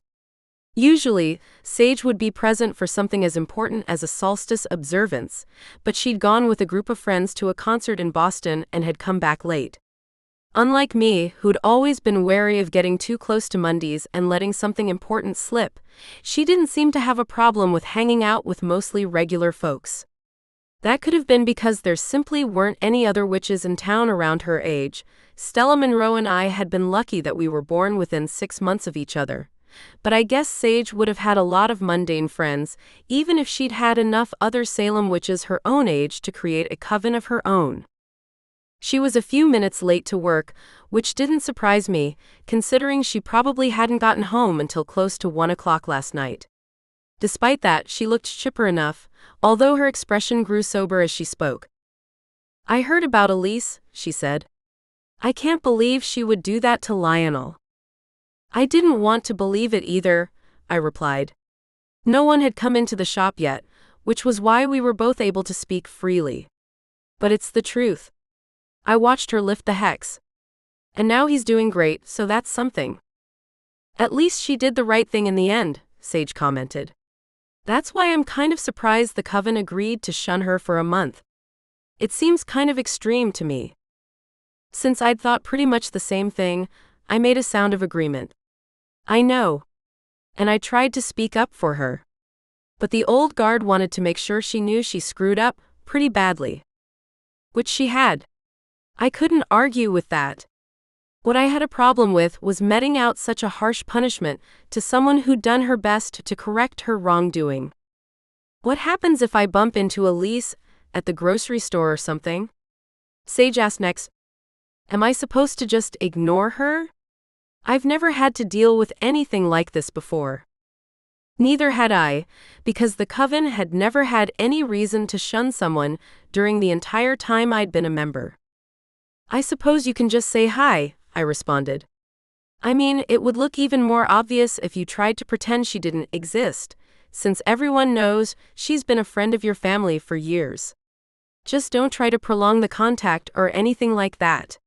Usually, Sage would be present for something as important as a solstice observance, but she'd gone with a group of friends to a concert in Boston and had come back late. Unlike me, who'd always been wary of getting too close to Mondays and letting something important slip, she didn't seem to have a problem with hanging out with mostly regular folks. That could have been because there simply weren't any other witches in town around her age. Stella Monroe and I had been lucky that we were born within 6 months of each other. But I guess Sage would have had a lot of mundane friends, even if she'd had enough other Salem witches her own age to create a coven of her own. She was a few minutes late to work, which didn't surprise me, considering she probably hadn't gotten home until close to 1 o'clock last night. Despite that, she looked chipper enough, although her expression grew sober as she spoke. "I heard about Elise," she said. "I can't believe she would do that to Lionel." "I didn't want to believe it either," I replied. No one had come into the shop yet, which was why we were both able to speak freely. But it's the truth. I watched her lift the hex. And now he's doing great, so that's something. "At least she did the right thing in the end," Sage commented. "That's why I'm kind of surprised the Coven agreed to shun her for a month. It seems kind of extreme to me." Since I'd thought pretty much the same thing, I made a sound of agreement. "I know. And I tried to speak up for her. But the old guard wanted to make sure she knew she screwed up pretty badly." Which she had. I couldn't argue with that. What I had a problem with was meting out such a harsh punishment to someone who'd done her best to correct her wrongdoing. "What happens if I bump into Elise at the grocery store or something?" Sage asked next. "Am I supposed to just ignore her? I've never had to deal with anything like this before." Neither had I, because the Coven had never had any reason to shun someone during the entire time I'd been a member. "I suppose you can just say hi," I responded. "I mean, it would look even more obvious if you tried to pretend she didn't exist, since everyone knows she's been a friend of your family for years. Just don't try to prolong the contact or anything like that."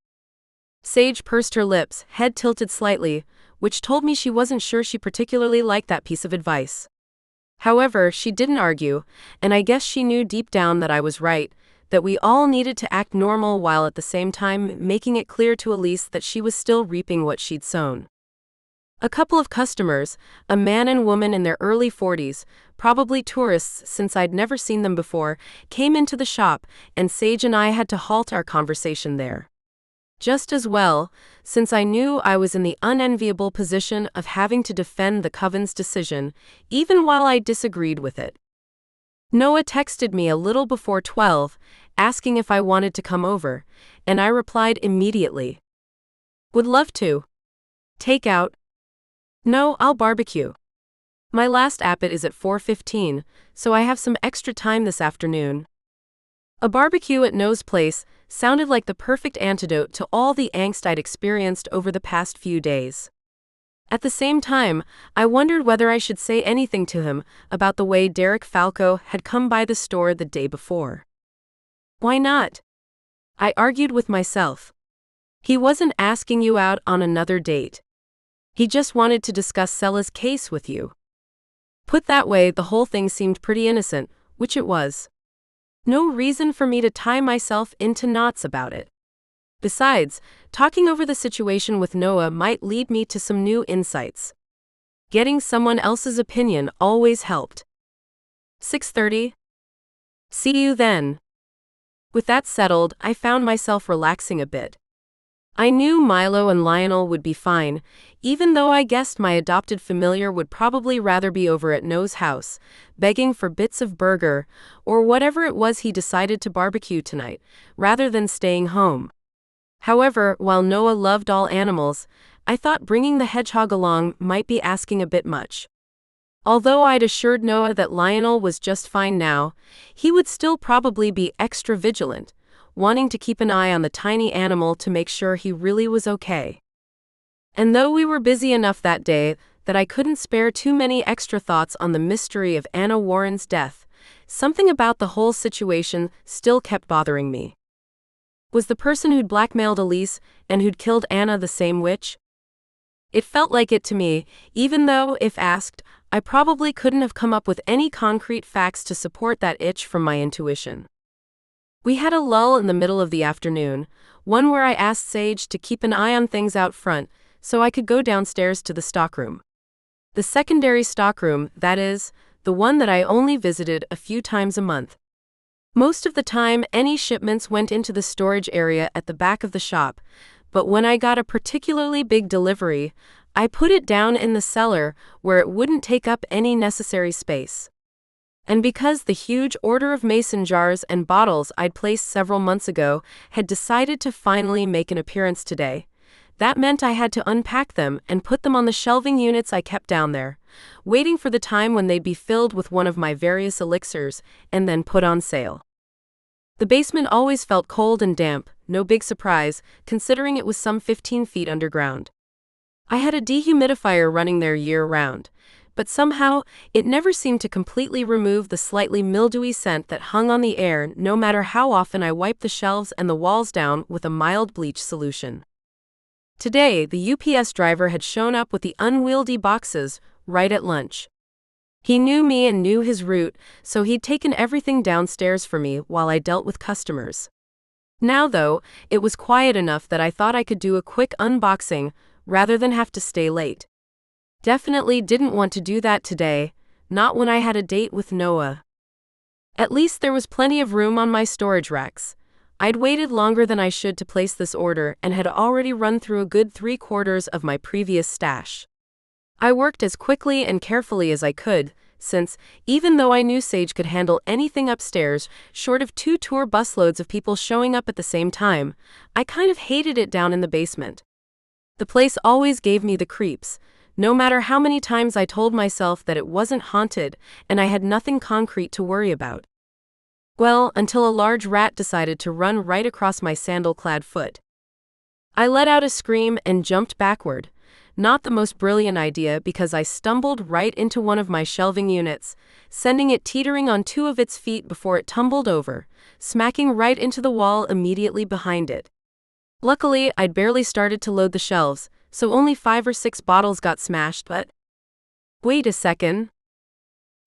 Sage pursed her lips, head tilted slightly, which told me she wasn't sure she particularly liked that piece of advice. However, she didn't argue, and I guess she knew deep down that I was right, that we all needed to act normal while at the same time making it clear to Elise that she was still reaping what she'd sown. A couple of customers, a man and woman in their early 40s, probably tourists since I'd never seen them before, came into the shop, and Sage and I had to halt our conversation there. Just as well, since I knew I was in the unenviable position of having to defend the Coven's decision, even while I disagreed with it. Noah texted me a little before 12, asking if I wanted to come over, and I replied immediately. Would love to. Take out? No, I'll barbecue. My last appet is at 4:15, so I have some extra time this afternoon. A barbecue at Noah's place sounded like the perfect antidote to all the angst I'd experienced over the past few days. At the same time, I wondered whether I should say anything to him about the way Derek Falco had come by the store the day before. Why not? I argued with myself. He wasn't asking you out on another date. He just wanted to discuss Sela's case with you. Put that way, the whole thing seemed pretty innocent, which it was. No reason for me to tie myself into knots about it. Besides, talking over the situation with Noah might lead me to some new insights. Getting someone else's opinion always helped. 6:30. See you then. With that settled, I found myself relaxing a bit. I knew Milo and Lionel would be fine, even though I guessed my adopted familiar would probably rather be over at Noah's house, begging for bits of burger, or whatever it was he decided to barbecue tonight, rather than staying home. However, while Noah loved all animals, I thought bringing the hedgehog along might be asking a bit much. Although I'd assured Noah that Lionel was just fine now, he would still probably be extra vigilant, wanting to keep an eye on the tiny animal to make sure he really was okay. And though we were busy enough that day that I couldn't spare too many extra thoughts on the mystery of Anna Warren's death, something about the whole situation still kept bothering me. Was the person who'd blackmailed Elise and who'd killed Anna the same witch? It felt like it to me, even though, if asked, I probably couldn't have come up with any concrete facts to support that itch from my intuition. We had a lull in the middle of the afternoon, one where I asked Sage to keep an eye on things out front so I could go downstairs to the stockroom. The secondary stockroom, that is, the one that I only visited a few times a month. Most of the time, any shipments went into the storage area at the back of the shop, but when I got a particularly big delivery, I put it down in the cellar where it wouldn't take up any necessary space. And because the huge order of mason jars and bottles I'd placed several months ago had decided to finally make an appearance today, that meant I had to unpack them and put them on the shelving units I kept down there, waiting for the time when they'd be filled with one of my various elixirs and then put on sale. The basement always felt cold and damp, no big surprise, considering it was some 15 feet underground. I had a dehumidifier running there year-round, but somehow, it never seemed to completely remove the slightly mildewy scent that hung on the air no matter how often I wiped the shelves and the walls down with a mild bleach solution. Today, the UPS driver had shown up with the unwieldy boxes right at lunch. He knew me and knew his route, so he'd taken everything downstairs for me while I dealt with customers. Now, though, it was quiet enough that I thought I could do a quick unboxing rather than have to stay late. Definitely didn't want to do that today, not when I had a date with Noah. At least there was plenty of room on my storage racks. I'd waited longer than I should to place this order and had already run through a good 3/4 of my previous stash. I worked as quickly and carefully as I could, since, even though I knew Sage could handle anything upstairs, short of 2 tour busloads of people showing up at the same time, I kind of hated it down in the basement. The place always gave me the creeps, no matter how many times I told myself that it wasn't haunted and I had nothing concrete to worry about. Well, until a large rat decided to run right across my sandal-clad foot. I let out a scream and jumped backward. Not the most brilliant idea because I stumbled right into one of my shelving units, sending it teetering on 2 of its feet before it tumbled over, smacking right into the wall immediately behind it. Luckily, I'd barely started to load the shelves, so only 5 or 6 bottles got smashed, but... Wait a second.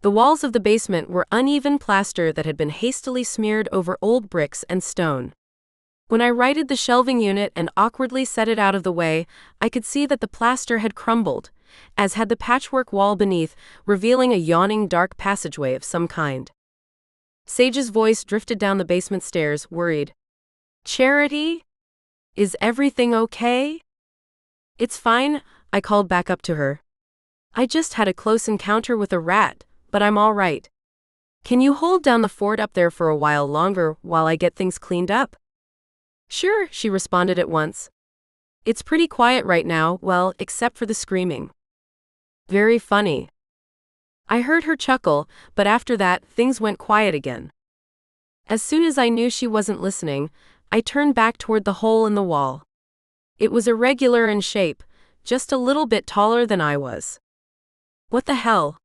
The walls of the basement were uneven plaster that had been hastily smeared over old bricks and stone. When I righted the shelving unit and awkwardly set it out of the way, I could see that the plaster had crumbled, as had the patchwork wall beneath, revealing a yawning dark passageway of some kind. Sage's voice drifted down the basement stairs, worried. Charity? Is everything okay? It's fine, I called back up to her. I just had a close encounter with a rat, but I'm all right. Can you hold down the fort up there for a while longer while I get things cleaned up? Sure, she responded at once. It's pretty quiet right now, well, except for the screaming. Very funny. I heard her chuckle, but after that, things went quiet again. As soon as I knew she wasn't listening, I turned back toward the hole in the wall. It was irregular in shape, just a little bit taller than I was. What the hell?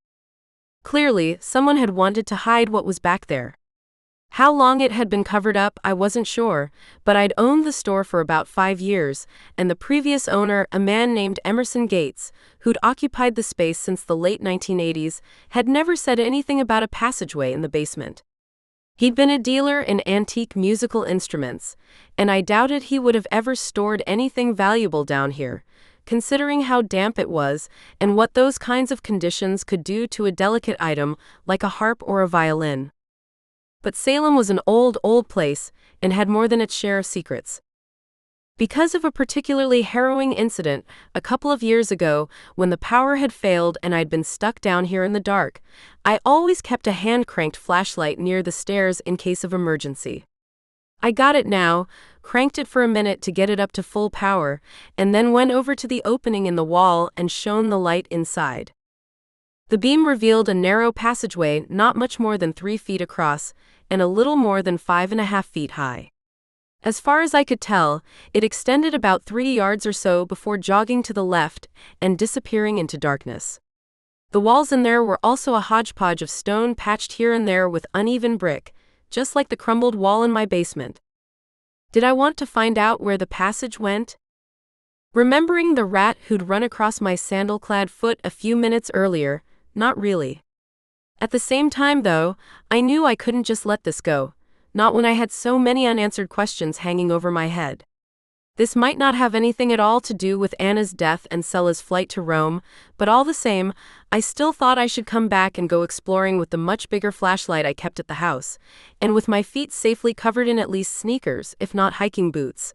Clearly, someone had wanted to hide what was back there. How long it had been covered up, I wasn't sure, but I'd owned the store for about 5 years, and the previous owner, a man named Emerson Gates, who'd occupied the space since the late 1980s, had never said anything about a passageway in the basement. He'd been a dealer in antique musical instruments, and I doubted he would have ever stored anything valuable down here, considering how damp it was and what those kinds of conditions could do to a delicate item like a harp or a violin. But Salem was an old place and had more than its share of secrets. Because of a particularly harrowing incident a couple of years ago when the power had failed and I'd been stuck down here in the dark, I always kept a hand-cranked flashlight near the stairs in case of emergency. I got it now, cranked it for a minute to get it up to full power, and then went over to the opening in the wall and shone the light inside. The beam revealed a narrow passageway not much more than 3 feet across and a little more than 5.5 feet high. As far as I could tell, it extended about 3 yards or so before jogging to the left and disappearing into darkness. The walls in there were also a hodgepodge of stone patched here and there with uneven brick, just like the crumbled wall in my basement. Did I want to find out where the passage went? Remembering the rat who'd run across my sandal-clad foot a few minutes earlier, not really. At the same time, though, I knew I couldn't just let this go, not when I had so many unanswered questions hanging over my head. This might not have anything at all to do with Anna's death and Sela's flight to Rome, but all the same, I still thought I should come back and go exploring with the much bigger flashlight I kept at the house, and with my feet safely covered in at least sneakers, if not hiking boots.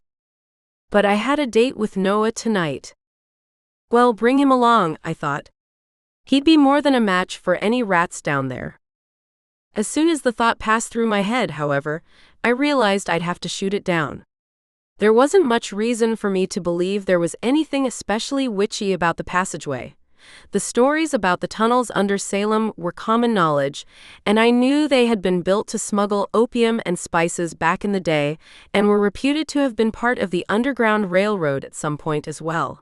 But I had a date with Noah tonight. Well, bring him along, I thought. He'd be more than a match for any rats down there. As soon as the thought passed through my head, however, I realized I'd have to shoot it down. There wasn't much reason for me to believe there was anything especially witchy about the passageway. The stories about the tunnels under Salem were common knowledge, and I knew they had been built to smuggle opium and spices back in the day, and were reputed to have been part of the Underground Railroad at some point as well.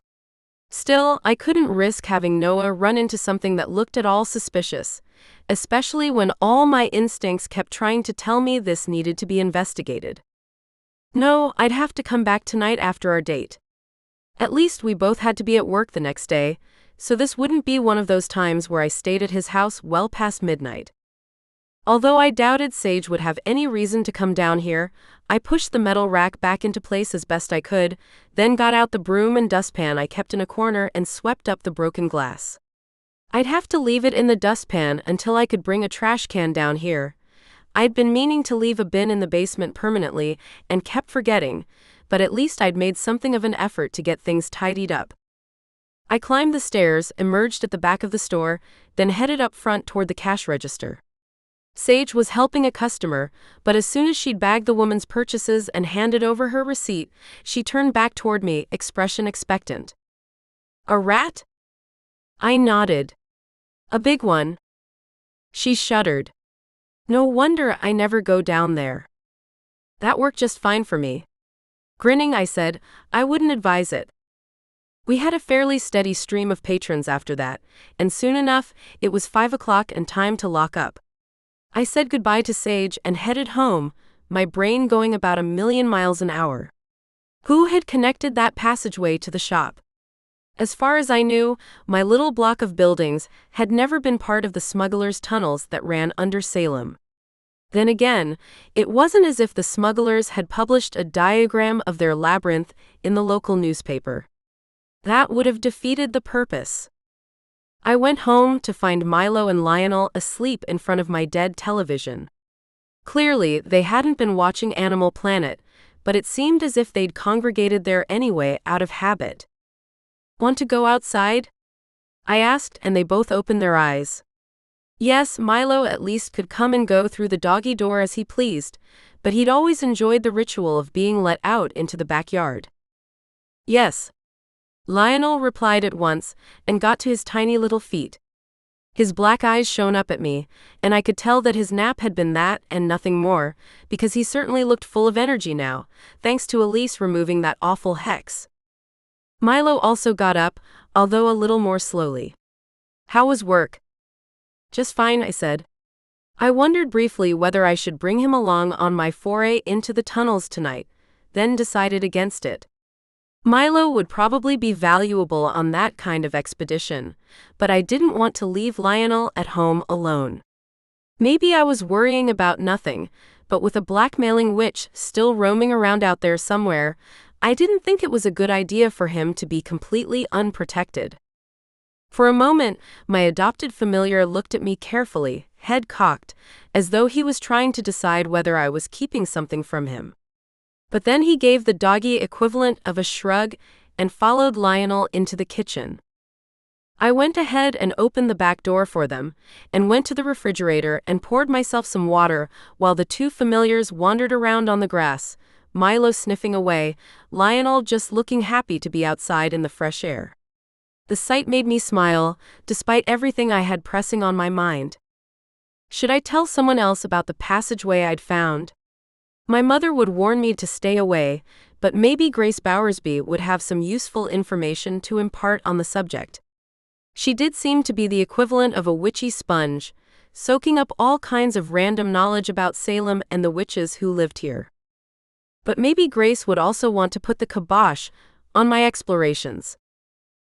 Still, I couldn't risk having Noah run into something that looked at all suspicious, especially when all my instincts kept trying to tell me this needed to be investigated. No, I'd have to come back tonight after our date. At least we both had to be at work the next day, so this wouldn't be one of those times where I stayed at his house well past midnight. Although I doubted Sage would have any reason to come down here, I pushed the metal rack back into place as best I could, then got out the broom and dustpan I kept in a corner and swept up the broken glass. I'd have to leave it in the dustpan until I could bring a trash can down here. I'd been meaning to leave a bin in the basement permanently and kept forgetting, but at least I'd made something of an effort to get things tidied up. I climbed the stairs, emerged at the back of the store, then headed up front toward the cash register. Sage was helping a customer, but as soon as she'd bagged the woman's purchases and handed over her receipt, she turned back toward me, expression expectant. A rat? I nodded. A big one. She shuddered. No wonder I never go down there. That worked just fine for me. Grinning, I said, I wouldn't advise it. We had a fairly steady stream of patrons after that, and soon enough, it was 5 o'clock and time to lock up. I said goodbye to Sage and headed home, my brain going about 1,000,000 miles an hour. Who had connected that passageway to the shop? As far as I knew, my little block of buildings had never been part of the smugglers' tunnels that ran under Salem. Then again, it wasn't as if the smugglers had published a diagram of their labyrinth in the local newspaper. That would have defeated the purpose. I went home to find Milo and Lionel asleep in front of my dead television. Clearly, they hadn't been watching Animal Planet, but it seemed as if they'd congregated there anyway out of habit. "Want to go outside?" I asked, and they both opened their eyes. Yes, Milo at least could come and go through the doggy door as he pleased, but he'd always enjoyed the ritual of being let out into the backyard. "Yes," Lionel replied at once, and got to his tiny little feet. His black eyes shone up at me, and I could tell that his nap had been that and nothing more, because he certainly looked full of energy now, thanks to Elise removing that awful hex. Milo also got up, although a little more slowly. "How was work?" "Just fine," I said. I wondered briefly whether I should bring him along on my foray into the tunnels tonight, then decided against it. Milo would probably be valuable on that kind of expedition, but I didn't want to leave Lionel at home alone. Maybe I was worrying about nothing, but with a blackmailing witch still roaming around out there somewhere, I didn't think it was a good idea for him to be completely unprotected. For a moment, my adopted familiar looked at me carefully, head cocked, as though he was trying to decide whether I was keeping something from him. But then he gave the doggy equivalent of a shrug and followed Lionel into the kitchen. I went ahead and opened the back door for them, and went to the refrigerator and poured myself some water while the two familiars wandered around on the grass, Milo sniffing away, Lionel just looking happy to be outside in the fresh air. The sight made me smile, despite everything I had pressing on my mind. Should I tell someone else about the passageway I'd found? My mother would warn me to stay away, but maybe Grace Bowersby would have some useful information to impart on the subject. She did seem to be the equivalent of a witchy sponge, soaking up all kinds of random knowledge about Salem and the witches who lived here. But maybe Grace would also want to put the kibosh on my explorations.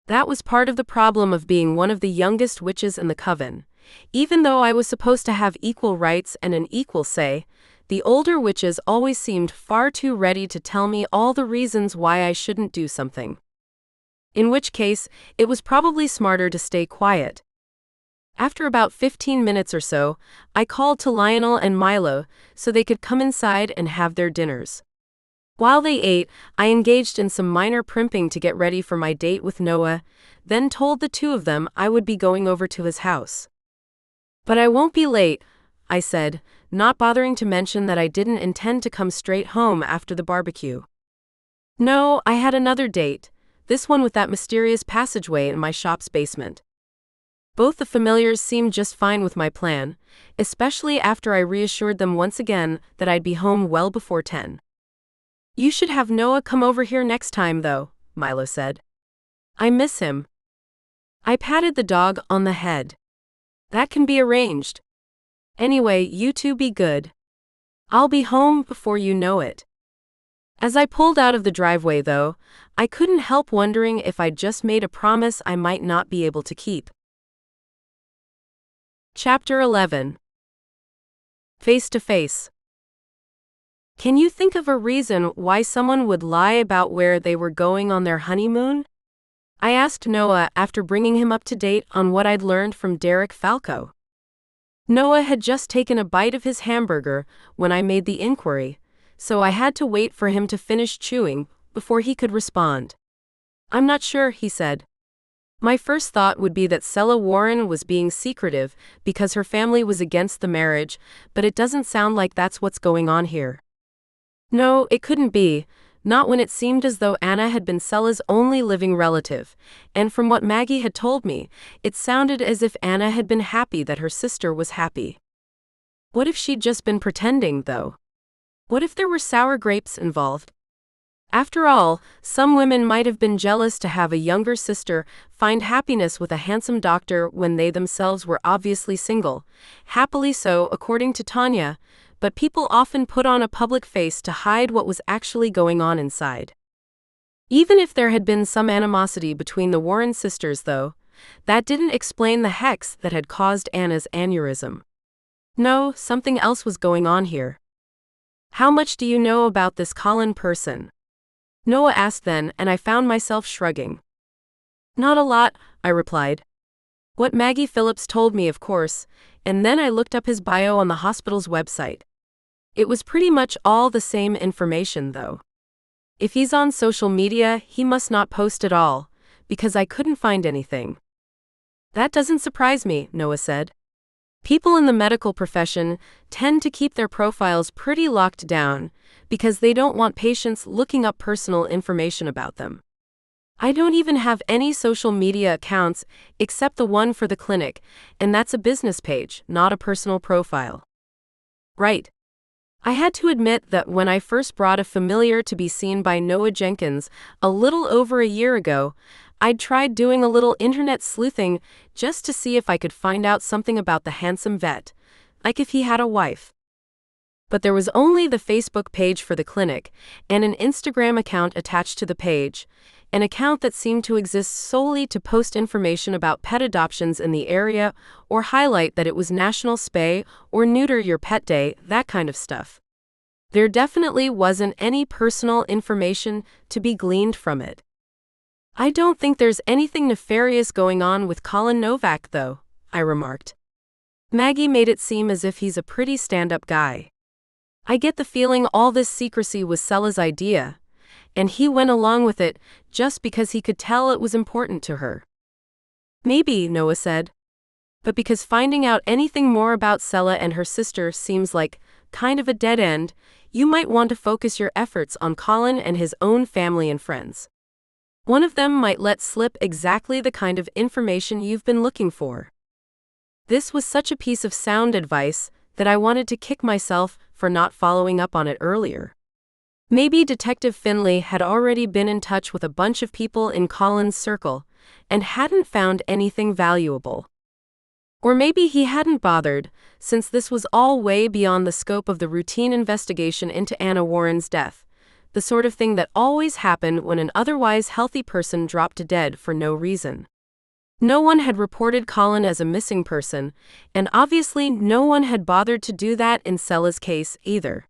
That was part of the problem of being one of the youngest witches in the Coven. Even though I was supposed to have equal rights and an equal say, the older witches always seemed far too ready to tell me all the reasons why I shouldn't do something. In which case, it was probably smarter to stay quiet. After about 15 minutes or so, I called to Lionel and Milo so they could come inside and have their dinners. While they ate, I engaged in some minor primping to get ready for my date with Noah, then told the two of them I would be going over to his house. "But I won't be late," I said, not bothering to mention that I didn't intend to come straight home after the barbecue. No, I had another date, this one with that mysterious passageway in my shop's basement. Both the familiars seemed just fine with my plan, especially after I reassured them once again that I'd be home well before 10. "You should have Noah come over here next time, though," Milo said. "I miss him." I patted the dog on the head. "That can be arranged. Anyway, you two be good. I'll be home before you know it." As I pulled out of the driveway, though, I couldn't help wondering if I'd just made a promise I might not be able to keep. Chapter 11. Face to Face. Can you think of a reason why someone would lie about where they were going on their honeymoon? I asked Noah after bringing him up to date on what I'd learned from Derek Falco. Noah had just taken a bite of his hamburger when I made the inquiry, so I had to wait for him to finish chewing before he could respond. "I'm not sure," he said. My first thought would be that Sela Warren was being secretive because her family was against the marriage, but it doesn't sound like that's what's going on here. No, it couldn't be, not when it seemed as though Anna had been Sela's only living relative, and from what Maggie had told me, it sounded as if Anna had been happy that her sister was happy. What if she'd just been pretending, though? What if there were sour grapes involved? After all, some women might have been jealous to have a younger sister find happiness with a handsome doctor when they themselves were obviously single. Happily so, according to Tanya, but people often put on a public face to hide what was actually going on inside. Even if there had been some animosity between the Warren sisters, though, that didn't explain the hex that had caused Anna's aneurysm. No, something else was going on here. "How much do you know about this Colin person?" Noah asked then, and I found myself shrugging. "Not a lot," I replied. "What Maggie Phillips told me, of course, and then I looked up his bio on the hospital's website. It was pretty much all the same information, though. If he's on social media, he must not post at all, because I couldn't find anything. That doesn't surprise me, Noah said. People in the medical profession tend to keep their profiles pretty locked down because they don't want patients looking up personal information about them. I don't even have any social media accounts except the one for the clinic, and that's a business page, not a personal profile. Right. I had to admit that when I first brought a familiar to be seen by Noah Jenkins a little over a year ago, I'd tried doing a little internet sleuthing just to see if I could find out something about the handsome vet, like if he had a wife. But there was only the Facebook page for the clinic and an Instagram account attached to the page, an account that seemed to exist solely to post information about pet adoptions in the area or highlight that it was National Spay or Neuter Your Pet Day, that kind of stuff. There definitely wasn't any personal information to be gleaned from it. I don't think there's anything nefarious going on with Colin Novak, though, I remarked. Maggie made it seem as if he's a pretty stand-up guy. I get the feeling all this secrecy was Sela's idea, and he went along with it just because he could tell it was important to her. Maybe, Noah said. But because finding out anything more about Sela and her sister seems like kind of a dead end, you might want to focus your efforts on Colin and his own family and friends. One of them might let slip exactly the kind of information you've been looking for. This was such a piece of sound advice that I wanted to kick myself for not following up on it earlier. Maybe Detective Finlay had already been in touch with a bunch of people in Colin's circle and hadn't found anything valuable. Or maybe he hadn't bothered, since this was all way beyond the scope of the routine investigation into Anna Warren's death, the sort of thing that always happened when an otherwise healthy person dropped dead for no reason. No one had reported Colin as a missing person, and obviously no one had bothered to do that in Sela's case either.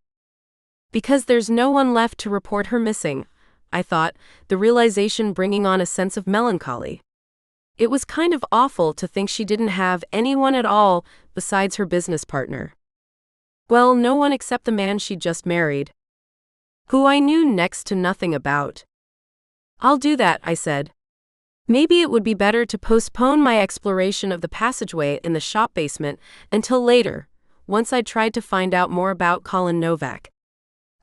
Because there's no one left to report her missing, I thought, the realization bringing on a sense of melancholy. It was kind of awful to think she didn't have anyone at all besides her business partner. Well, no one except the man she'd just married, who I knew next to nothing about. I'll do that, I said. Maybe it would be better to postpone my exploration of the passageway in the shop basement until later, once I'd tried to find out more about Colin Novak.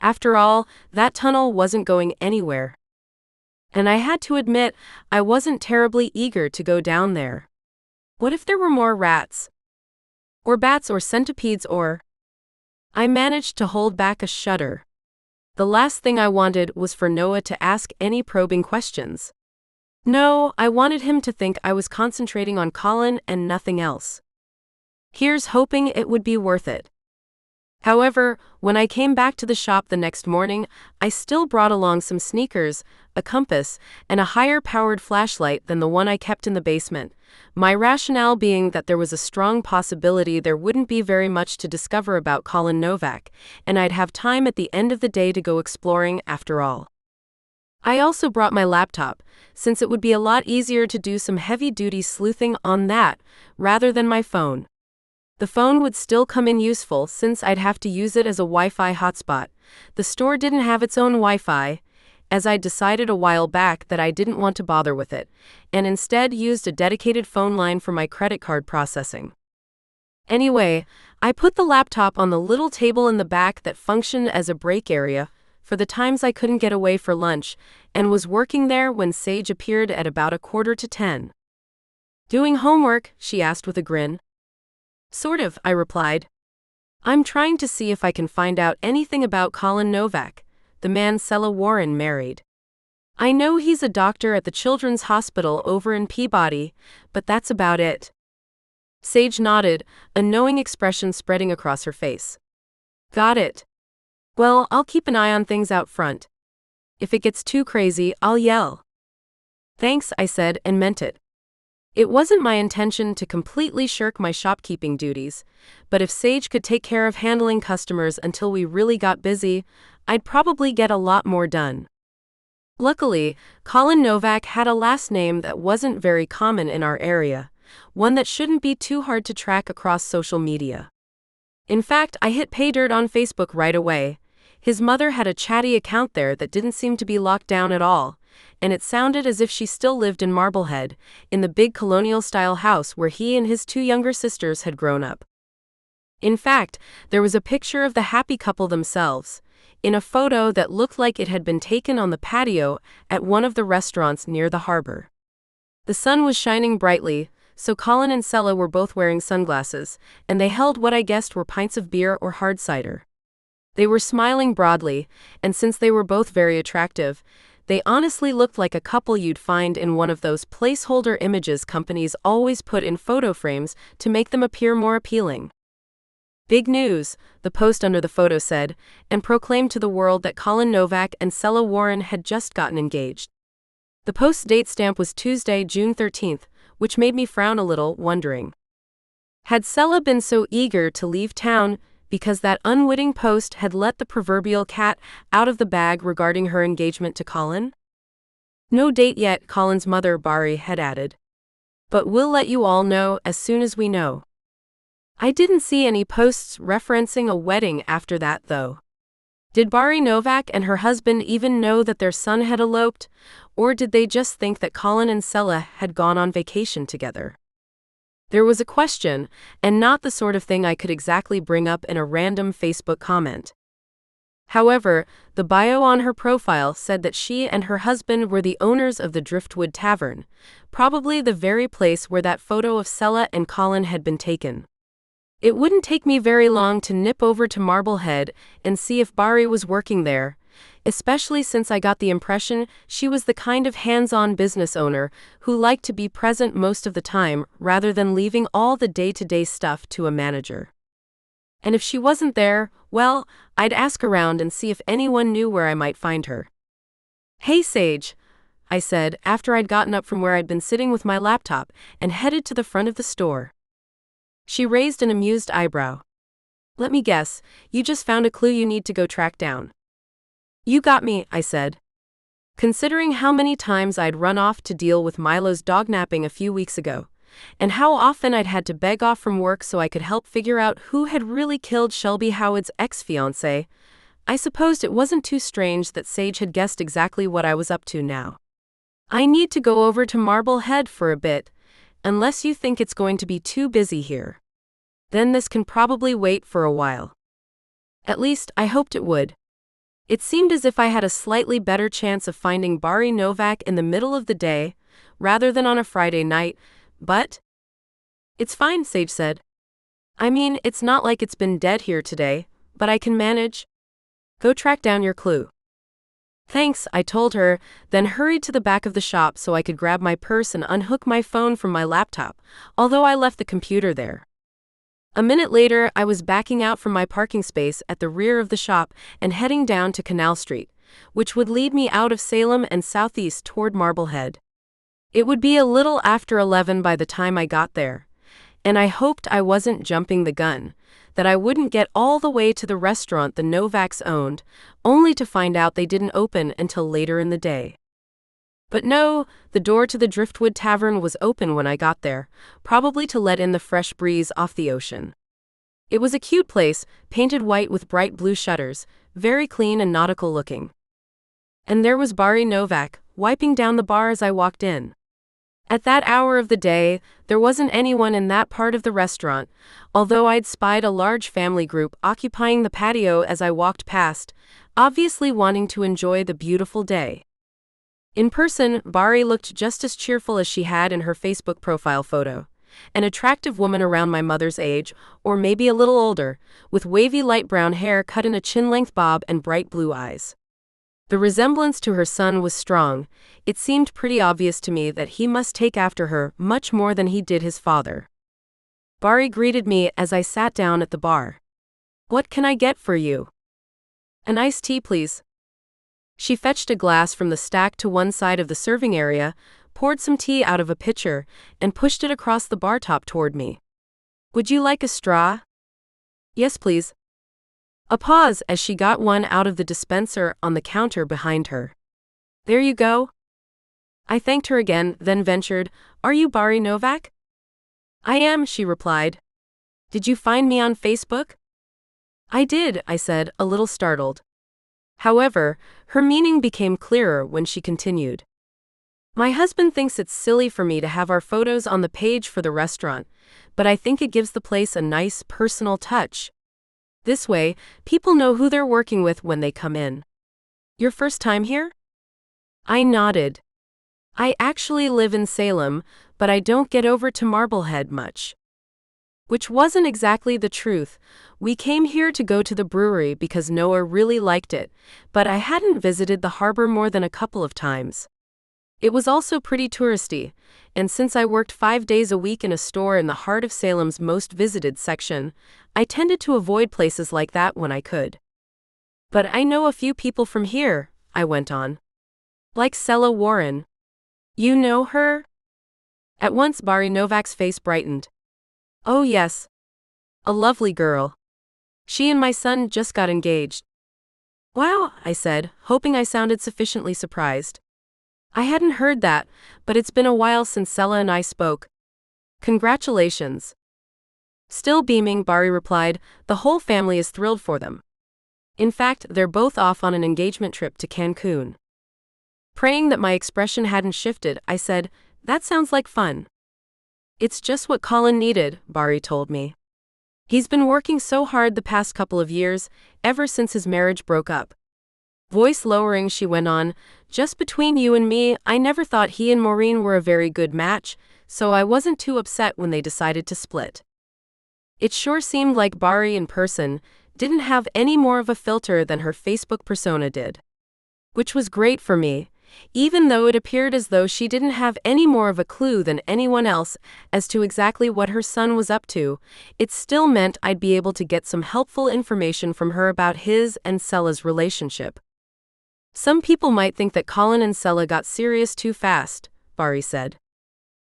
After all, that tunnel wasn't going anywhere. And I had to admit, I wasn't terribly eager to go down there. What if there were more rats? Or bats or centipedes or... I managed to hold back a shudder. The last thing I wanted was for Noah to ask any probing questions. No, I wanted him to think I was concentrating on Colin and nothing else. Here's hoping it would be worth it. However, when I came back to the shop the next morning, I still brought along some sneakers, a compass, and a higher-powered flashlight than the one I kept in the basement, my rationale being that there was a strong possibility there wouldn't be very much to discover about Colin Novak, and I'd have time at the end of the day to go exploring after all. I also brought my laptop, since it would be a lot easier to do some heavy-duty sleuthing on that, rather than my phone. The phone would still come in useful since I'd have to use it as a Wi-Fi hotspot. The store didn't have its own Wi-Fi, as I'd decided a while back that I didn't want to bother with it, and instead used a dedicated phone line for my credit card processing. Anyway, I put the laptop on the little table in the back that functioned as a break area for the times I couldn't get away for lunch, and was working there when Sage appeared at about 9:45. "Doing homework?" she asked with a grin. "Sort of," I replied. "I'm trying to see if I can find out anything about Colin Novak, the man Sela Warren married. I know he's a doctor at the Children's Hospital over in Peabody, but that's about it." Sage nodded, a knowing expression spreading across her face. "Got it. Well, I'll keep an eye on things out front. If it gets too crazy, I'll yell." "Thanks," I said, and meant it. It wasn't my intention to completely shirk my shopkeeping duties, but if Sage could take care of handling customers until we really got busy, I'd probably get a lot more done. Luckily, Colin Novak had a last name that wasn't very common in our area, one that shouldn't be too hard to track across social media. In fact, I hit pay dirt on Facebook right away. His mother had a chatty account there that didn't seem to be locked down at all, and it sounded as if she still lived in Marblehead, in the big colonial-style house where he and his two younger sisters had grown up. In fact, there was a picture of the happy couple themselves, in a photo that looked like it had been taken on the patio at one of the restaurants near the harbor. The sun was shining brightly, so Colin and Sela were both wearing sunglasses, and they held what I guessed were pints of beer or hard cider. They were smiling broadly, and since they were both very attractive, they honestly looked like a couple you'd find in one of those placeholder images companies always put in photo frames to make them appear more appealing. "Big news," the post under the photo said, and proclaimed to the world that Colin Novak and Sela Warren had just gotten engaged. The post's date stamp was Tuesday, June 13th, which made me frown a little, wondering. Had Sela been so eager to leave town because that unwitting post had let the proverbial cat out of the bag regarding her engagement to Colin? "No date yet," Colin's mother, Bari, had added. "But we'll let you all know as soon as we know." I didn't see any posts referencing a wedding after that, though. Did Bari Novak and her husband even know that their son had eloped, or did they just think that Colin and Sela had gone on vacation together? There was a question, and not the sort of thing I could exactly bring up in a random Facebook comment. However, the bio on her profile said that she and her husband were the owners of the Driftwood Tavern, probably the very place where that photo of Sela and Colin had been taken. It wouldn't take me very long to nip over to Marblehead and see if Bari was working there, especially since I got the impression she was the kind of hands-on business owner who liked to be present most of the time rather than leaving all the day-to-day stuff to a manager. And if she wasn't there, well, I'd ask around and see if anyone knew where I might find her. "Hey, Sage," I said after I'd gotten up from where I'd been sitting with my laptop and headed to the front of the store. She raised an amused eyebrow. "Let me guess, you just found a clue you need to go track down." "You got me," I said. Considering how many times I'd run off to deal with Milo's dog napping a few weeks ago, and how often I'd had to beg off from work so I could help figure out who had really killed Shelby Howard's ex-fiancé, I supposed it wasn't too strange that Sage had guessed exactly what I was up to now. "I need to go over to Marblehead for a bit, unless you think it's going to be too busy here. Then this can probably wait for a while." At least, I hoped it would. It seemed as if I had a slightly better chance of finding Bari Novak in the middle of the day, rather than on a Friday night, but... "It's fine," Sage said. "I mean, it's not like it's been dead here today, but I can manage. Go track down your clue." "Thanks," I told her, then hurried to the back of the shop so I could grab my purse and unhook my phone from my laptop, although I left the computer there. A minute later, I was backing out from my parking space at the rear of the shop and heading down to Canal Street, which would lead me out of Salem and southeast toward Marblehead. It would be a little after 11 by the time I got there, and I hoped I wasn't jumping the gun, that I wouldn't get all the way to the restaurant the Novaks owned, only to find out they didn't open until later in the day. But no, the door to the Driftwood Tavern was open when I got there, probably to let in the fresh breeze off the ocean. It was a cute place, painted white with bright blue shutters, very clean and nautical looking. And there was Bari Novak, wiping down the bar as I walked in. At that hour of the day, there wasn't anyone in that part of the restaurant, although I'd spied a large family group occupying the patio as I walked past, obviously wanting to enjoy the beautiful day. In person, Bari looked just as cheerful as she had in her Facebook profile photo. An attractive woman around my mother's age, or maybe a little older, with wavy light brown hair cut in a chin-length bob and bright blue eyes. The resemblance to her son was strong. It seemed pretty obvious to me that he must take after her much more than he did his father. Bari greeted me as I sat down at the bar. "What can I get for you?" "An iced tea, please." She fetched a glass from the stack to one side of the serving area, poured some tea out of a pitcher, and pushed it across the bar top toward me. "Would you like a straw?" "Yes, please." A pause as she got one out of the dispenser on the counter behind her. "There you go." I thanked her again, then ventured, "Are you Bari Novak?" "I am," she replied. "Did you find me on Facebook?" "I did," I said, a little startled. However, her meaning became clearer when she continued. My husband thinks it's silly for me to have our photos on the page for the restaurant, but I think it gives the place a nice, personal touch. This way, people know who they're working with when they come in. Your first time here? I nodded. I actually live in Salem, but I don't get over to Marblehead much. Which wasn't exactly the truth. We came here to go to the brewery because Noah really liked it, but I hadn't visited the harbor more than a couple of times. It was also pretty touristy, and since I worked 5 days a week in a store in the heart of Salem's most visited section, I tended to avoid places like that when I could. But I know a few people from here, I went on. Like Sela Warren. You know her? At once Barry Novak's face brightened. Oh yes. A lovely girl. She and my son just got engaged. Wow, I said, hoping I sounded sufficiently surprised. I hadn't heard that, but it's been a while since Sela and I spoke. Congratulations. Still beaming, Barry replied, the whole family is thrilled for them. In fact, they're both off on an engagement trip to Cancun. Praying that my expression hadn't shifted, I said, that sounds like fun. It's just what Colin needed, Barry told me. He's been working so hard the past couple of years, ever since his marriage broke up. Voice lowering, she went on, just between you and me, I never thought he and Maureen were a very good match, so I wasn't too upset when they decided to split. It sure seemed like Barry in person didn't have any more of a filter than her Facebook persona did. Which was great for me, even though it appeared as though she didn't have any more of a clue than anyone else as to exactly what her son was up to. It still meant I'd be able to get some helpful information from her about his and Sela's relationship. Some people might think that Colin and Sela got serious too fast, Barry said.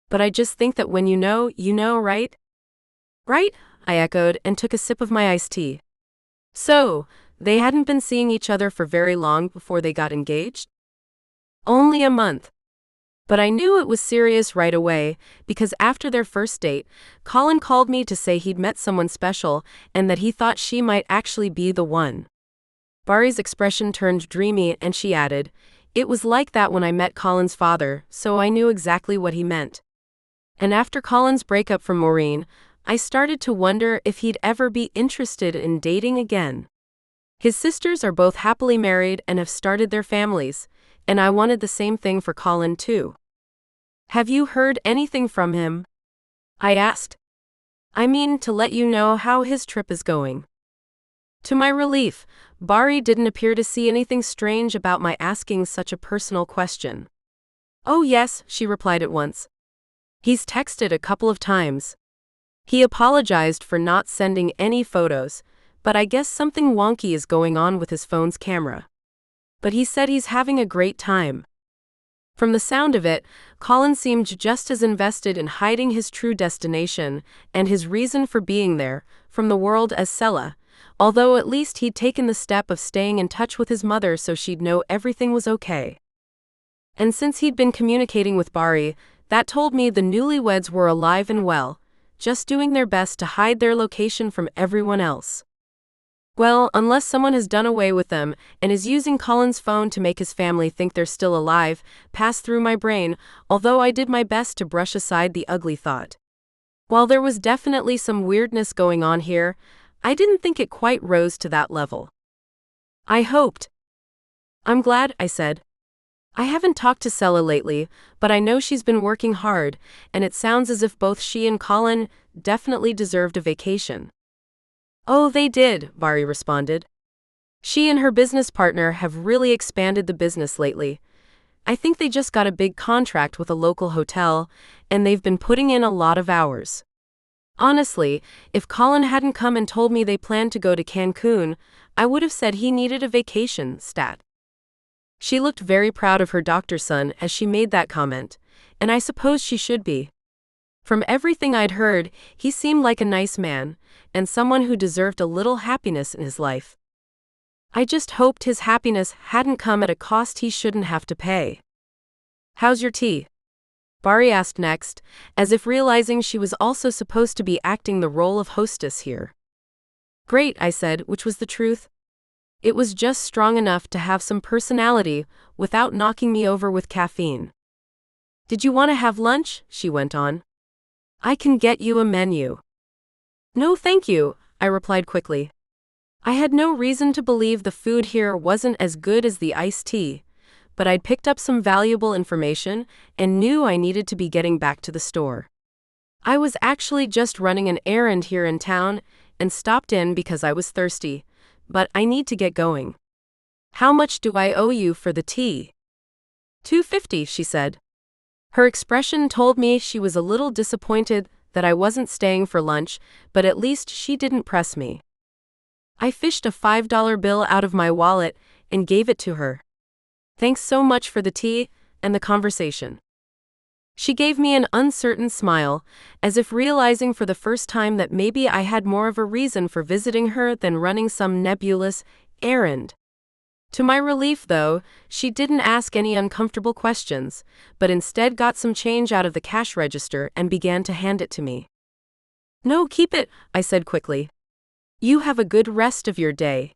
But I just think that when you know, right? Right? I echoed and took a sip of my iced tea. So, they hadn't been seeing each other for very long before they got engaged? Only a month. But I knew it was serious right away, because after their first date, Colin called me to say he'd met someone special and that he thought she might actually be the one. Barry's expression turned dreamy and she added, it was like that when I met Colin's father, so I knew exactly what he meant. And after Colin's breakup from Maureen, I started to wonder if he'd ever be interested in dating again. His sisters are both happily married and have started their families, and I wanted the same thing for Colin too. Have you heard anything from him? I asked. I mean, to let you know how his trip is going. To my relief, Barry didn't appear to see anything strange about my asking such a personal question. Oh yes, she replied at once. He's texted a couple of times. He apologized for not sending any photos, but I guess something wonky is going on with his phone's camera. But he said he's having a great time. From the sound of it, Colin seemed just as invested in hiding his true destination and his reason for being there from the world as Sela, although at least he'd taken the step of staying in touch with his mother so she'd know everything was okay. And since he'd been communicating with Barry, that told me the newlyweds were alive and well, just doing their best to hide their location from everyone else. Well, unless someone has done away with them and is using Colin's phone to make his family think they're still alive, passed through my brain, although I did my best to brush aside the ugly thought. While there was definitely some weirdness going on here, I didn't think it quite rose to that level. I hoped. I'm glad, I said. I haven't talked to Sela lately, but I know she's been working hard, and it sounds as if both she and Colin definitely deserved a vacation. Oh, they did, Barry responded. She and her business partner have really expanded the business lately. I think they just got a big contract with a local hotel, and they've been putting in a lot of hours. Honestly, if Colin hadn't come and told me they planned to go to Cancun, I would have said he needed a vacation, stat. She looked very proud of her doctor's son as she made that comment, and I suppose she should be. From everything I'd heard, he seemed like a nice man, and someone who deserved a little happiness in his life. I just hoped his happiness hadn't come at a cost he shouldn't have to pay. How's your tea? Barry asked next, as if realizing she was also supposed to be acting the role of hostess here. Great, I said, which was the truth. It was just strong enough to have some personality without knocking me over with caffeine. "Did you want to have lunch?" she went on. "I can get you a menu." "No, thank you," I replied quickly. I had no reason to believe the food here wasn't as good as the iced tea, but I'd picked up some valuable information and knew I needed to be getting back to the store. I was actually just running an errand here in town and stopped in because I was thirsty, but I need to get going. "How much do I owe you for the tea?" $2.50, she said. Her expression told me she was a little disappointed that I wasn't staying for lunch, but at least she didn't press me. I fished a $5 bill out of my wallet and gave it to her. "Thanks so much for the tea and the conversation." She gave me an uncertain smile, as if realizing for the first time that maybe I had more of a reason for visiting her than running some nebulous errand. To my relief, though, she didn't ask any uncomfortable questions, but instead got some change out of the cash register and began to hand it to me. "No, keep it," I said quickly. "You have a good rest of your day."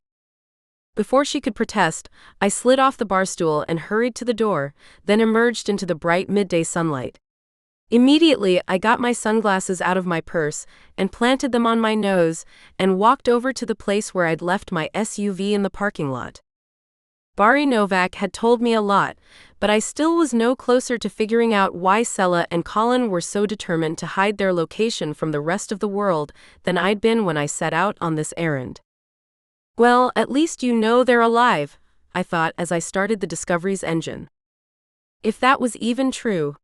Before she could protest, I slid off the bar stool and hurried to the door, then emerged into the bright midday sunlight. Immediately, I got my sunglasses out of my purse and planted them on my nose and walked over to the place where I'd left my SUV in the parking lot. Barry Novak had told me a lot, but I still was no closer to figuring out why Sela and Colin were so determined to hide their location from the rest of the world than I'd been when I set out on this errand. "Well, at least you know they're alive," I thought as I started the Discovery's engine. If that was even true.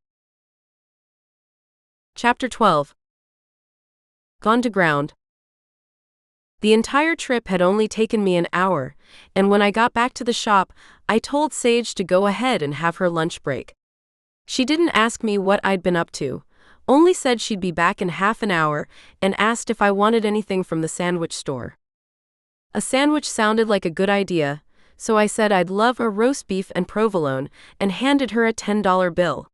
Chapter 12. Gone to ground. The entire trip had only taken me an hour, and when I got back to the shop, I told Sage to go ahead and have her lunch break. She didn't ask me what I'd been up to, only said she'd be back in half an hour, and asked if I wanted anything from the sandwich store. A sandwich sounded like a good idea, so I said I'd love a roast beef and provolone and handed her a $10 bill.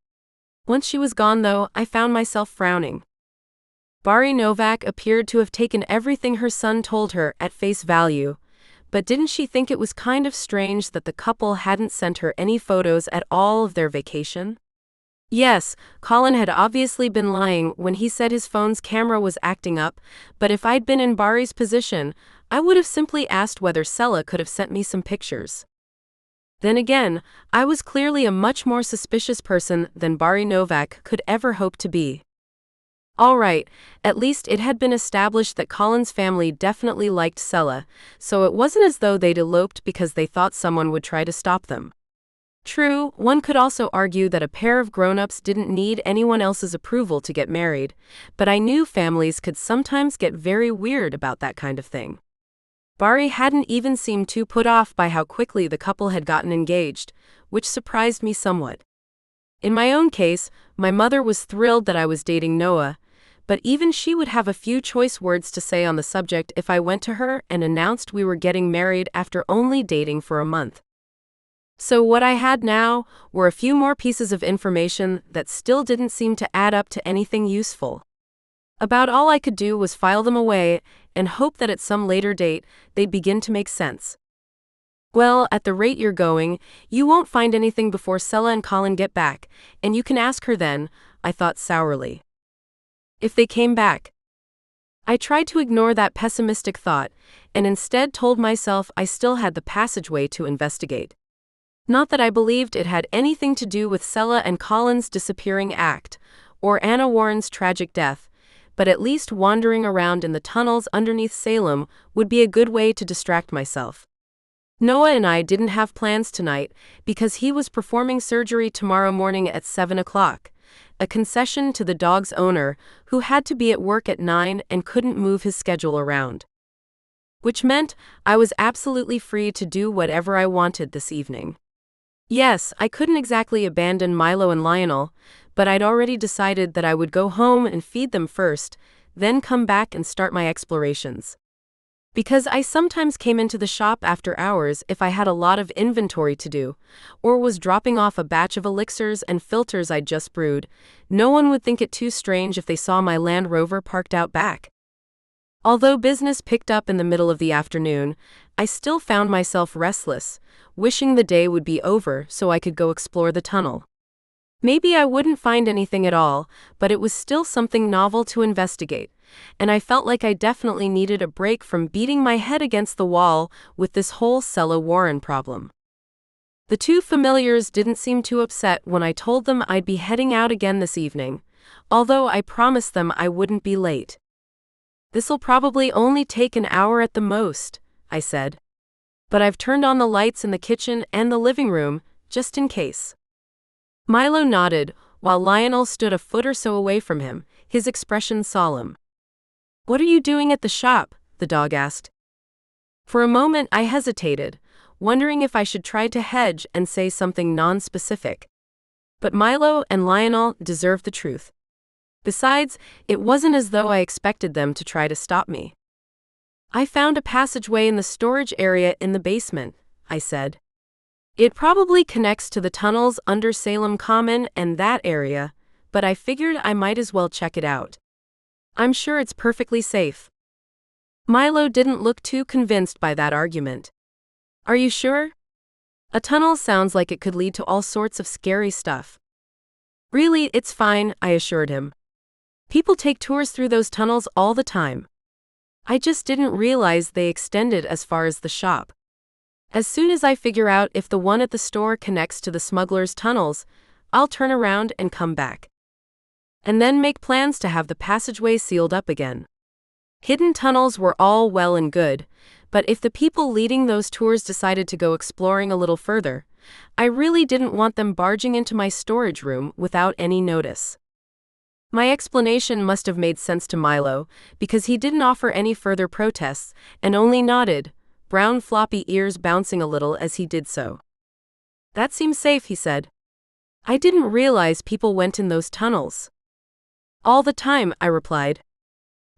Once she was gone, though, I found myself frowning. Barry Novak appeared to have taken everything her son told her at face value, but didn't she think it was kind of strange that the couple hadn't sent her any photos at all of their vacation? Yes, Colin had obviously been lying when he said his phone's camera was acting up, but if I'd been in Barry's position, I would have simply asked whether Sela could have sent me some pictures. Then again, I was clearly a much more suspicious person than Barry Novak could ever hope to be. All right, at least it had been established that Colin's family definitely liked Sela, so it wasn't as though they'd eloped because they thought someone would try to stop them. True, one could also argue that a pair of grown-ups didn't need anyone else's approval to get married, but I knew families could sometimes get very weird about that kind of thing. Barry hadn't even seemed too put off by how quickly the couple had gotten engaged, which surprised me somewhat. In my own case, my mother was thrilled that I was dating Noah, but even she would have a few choice words to say on the subject if I went to her and announced we were getting married after only dating for a month. So what I had now were a few more pieces of information that still didn't seem to add up to anything useful. About all I could do was file them away and hope that at some later date they'd begin to make sense. Well, at the rate you're going, you won't find anything before Sela and Colin get back, and you can ask her then, I thought sourly. If they came back. I tried to ignore that pessimistic thought, and instead told myself I still had the passageway to investigate. Not that I believed it had anything to do with Sela and Colin's disappearing act, or Anna Warren's tragic death, but at least wandering around in the tunnels underneath Salem would be a good way to distract myself. Noah and I didn't have plans tonight because he was performing surgery tomorrow morning at 7 o'clock, a concession to the dog's owner who had to be at work at 9 and couldn't move his schedule around. Which meant I was absolutely free to do whatever I wanted this evening. Yes, I couldn't exactly abandon Milo and Lionel, but I'd already decided that I would go home and feed them first, then come back and start my explorations. Because I sometimes came into the shop after hours if I had a lot of inventory to do, or was dropping off a batch of elixirs and filters I'd just brewed, no one would think it too strange if they saw my Land Rover parked out back. Although business picked up in the middle of the afternoon, I still found myself restless, wishing the day would be over so I could go explore the tunnel. Maybe I wouldn't find anything at all, but it was still something novel to investigate, and I felt like I definitely needed a break from beating my head against the wall with this whole Sela Warren problem. The two familiars didn't seem too upset when I told them I'd be heading out again this evening, although I promised them I wouldn't be late. "This'll probably only take an hour at the most," I said. "But I've turned on the lights in the kitchen and the living room, just in case." Milo nodded, while Lionel stood a foot or so away from him, his expression solemn. "What are you doing at the shop?" the dog asked. For a moment I hesitated, wondering if I should try to hedge and say something non-specific. But Milo and Lionel deserved the truth. Besides, it wasn't as though I expected them to try to stop me. "I found a passageway in the storage area in the basement," I said. "It probably connects to the tunnels under Salem Common and that area, but I figured I might as well check it out. I'm sure it's perfectly safe." Milo didn't look too convinced by that argument. "Are you sure? A tunnel sounds like it could lead to all sorts of scary stuff." "Really, it's fine," I assured him. "People take tours through those tunnels all the time. I just didn't realize they extended as far as the shop. As soon as I figure out if the one at the store connects to the smuggler's tunnels, I'll turn around and come back. And then make plans to have the passageway sealed up again." Hidden tunnels were all well and good, but if the people leading those tours decided to go exploring a little further, I really didn't want them barging into my storage room without any notice. My explanation must have made sense to Milo, because he didn't offer any further protests and only nodded, brown floppy ears bouncing a little as he did so. "That seems safe," he said. "I didn't realize people went in those tunnels." "All the time," I replied.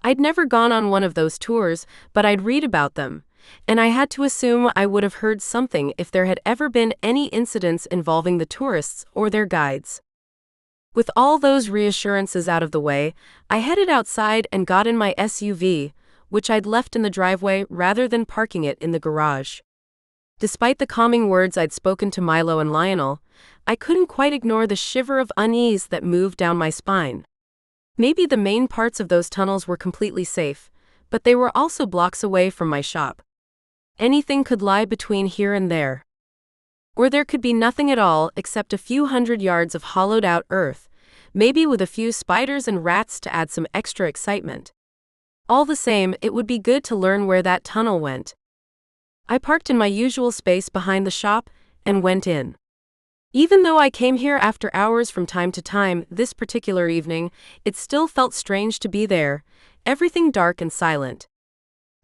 I'd never gone on one of those tours, but I'd read about them, and I had to assume I would have heard something if there had ever been any incidents involving the tourists or their guides. With all those reassurances out of the way, I headed outside and got in my SUV, which I'd left in the driveway rather than parking it in the garage. Despite the calming words I'd spoken to Milo and Lionel, I couldn't quite ignore the shiver of unease that moved down my spine. Maybe the main parts of those tunnels were completely safe, but they were also blocks away from my shop. Anything could lie between here and there. Or there could be nothing at all except a few hundred yards of hollowed-out earth, maybe with a few spiders and rats to add some extra excitement. All the same, it would be good to learn where that tunnel went. I parked in my usual space behind the shop and went in. Even though I came here after hours from time to time, this particular evening, it still felt strange to be there, everything dark and silent.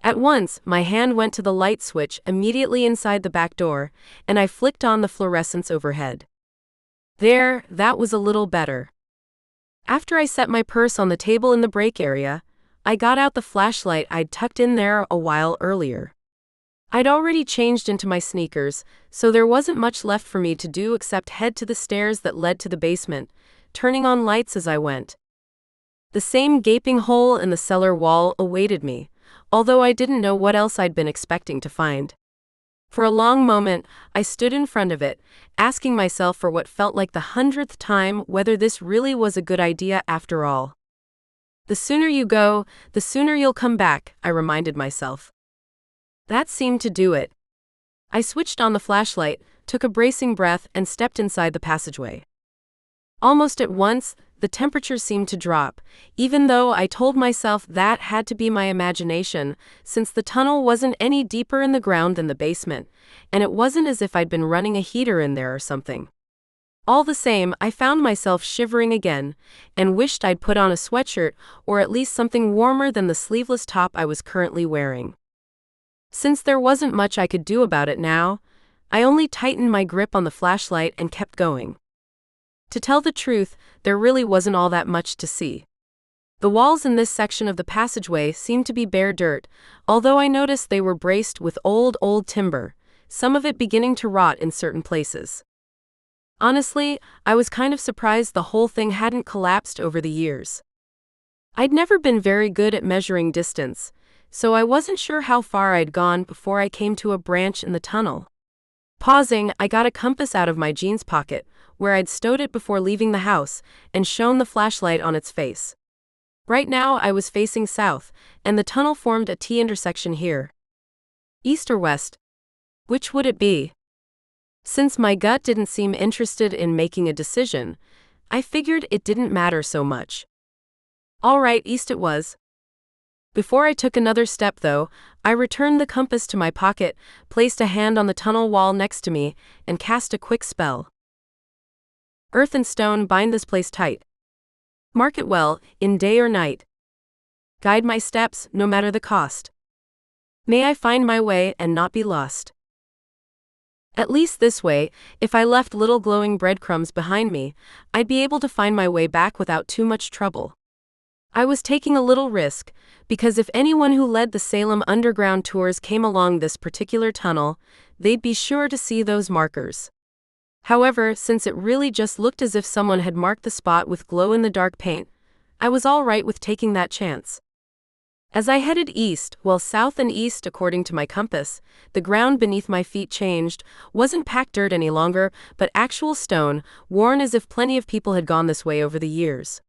At once, my hand went to the light switch immediately inside the back door, and I flicked on the fluorescence overhead. There, that was a little better. After I set my purse on the table in the break area, I got out the flashlight I'd tucked in there a while earlier. I'd already changed into my sneakers, so there wasn't much left for me to do except head to the stairs that led to the basement, turning on lights as I went. The same gaping hole in the cellar wall awaited me, although I didn't know what else I'd been expecting to find. For a long moment, I stood in front of it, asking myself for what felt like the 100th time whether this really was a good idea after all. "The sooner you go, the sooner you'll come back," I reminded myself. That seemed to do it. I switched on the flashlight, took a bracing breath, and stepped inside the passageway. Almost at once, the temperature seemed to drop, even though I told myself that had to be my imagination, since the tunnel wasn't any deeper in the ground than the basement, and it wasn't as if I'd been running a heater in there or something. All the same, I found myself shivering again, and wished I'd put on a sweatshirt or at least something warmer than the sleeveless top I was currently wearing. Since there wasn't much I could do about it now, I only tightened my grip on the flashlight and kept going. To tell the truth, there really wasn't all that much to see. The walls in this section of the passageway seemed to be bare dirt, although I noticed they were braced with old timber, some of it beginning to rot in certain places. Honestly, I was kind of surprised the whole thing hadn't collapsed over the years. I'd never been very good at measuring distance, so I wasn't sure how far I'd gone before I came to a branch in the tunnel. Pausing, I got a compass out of my jeans pocket, where I'd stowed it before leaving the house, and shone the flashlight on its face. Right now I was facing south, and the tunnel formed a T intersection here. East or west? Which would it be? Since my gut didn't seem interested in making a decision, I figured it didn't matter so much. All right, east it was. Before I took another step, though, I returned the compass to my pocket, placed a hand on the tunnel wall next to me, and cast a quick spell. Earth and stone, bind this place tight. Mark it well, in day or night. Guide my steps, no matter the cost. May I find my way and not be lost. At least this way, if I left little glowing breadcrumbs behind me, I'd be able to find my way back without too much trouble. I was taking a little risk, because if anyone who led the Salem underground tours came along this particular tunnel, they'd be sure to see those markers. However, since it really just looked as if someone had marked the spot with glow-in-the-dark paint, I was all right with taking that chance. As I headed east, well, south and east according to my compass, the ground beneath my feet changed, wasn't packed dirt any longer, but actual stone, worn as if plenty of people had gone this way over the years.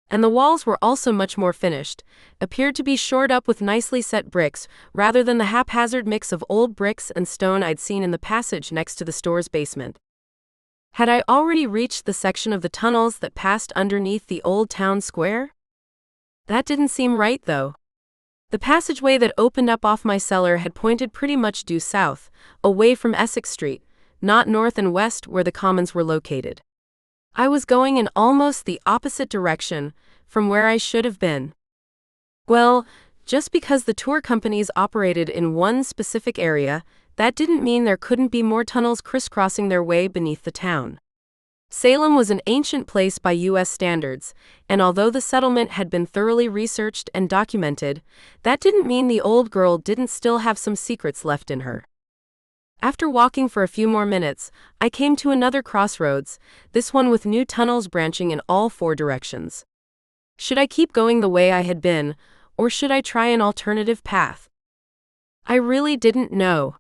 And the walls were also much more finished, appeared to be shored up with nicely set bricks, rather than the haphazard mix of old bricks and stone I'd seen in the passage next to the store's basement. Had I already reached the section of the tunnels that passed underneath the old town square? That didn't seem right, though. The passageway that opened up off my cellar had pointed pretty much due south, away from Essex Street, not north and west where the commons were located. I was going in almost the opposite direction from where I should have been. Well, just because the tour companies operated in one specific area, that didn't mean there couldn't be more tunnels crisscrossing their way beneath the town. Salem was an ancient place by U.S. standards, and although the settlement had been thoroughly researched and documented, that didn't mean the old girl didn't still have some secrets left in her. After walking for a few more minutes, I came to another crossroads, this one with new tunnels branching in all four directions. Should I keep going the way I had been, or should I try an alternative path? I really didn't know.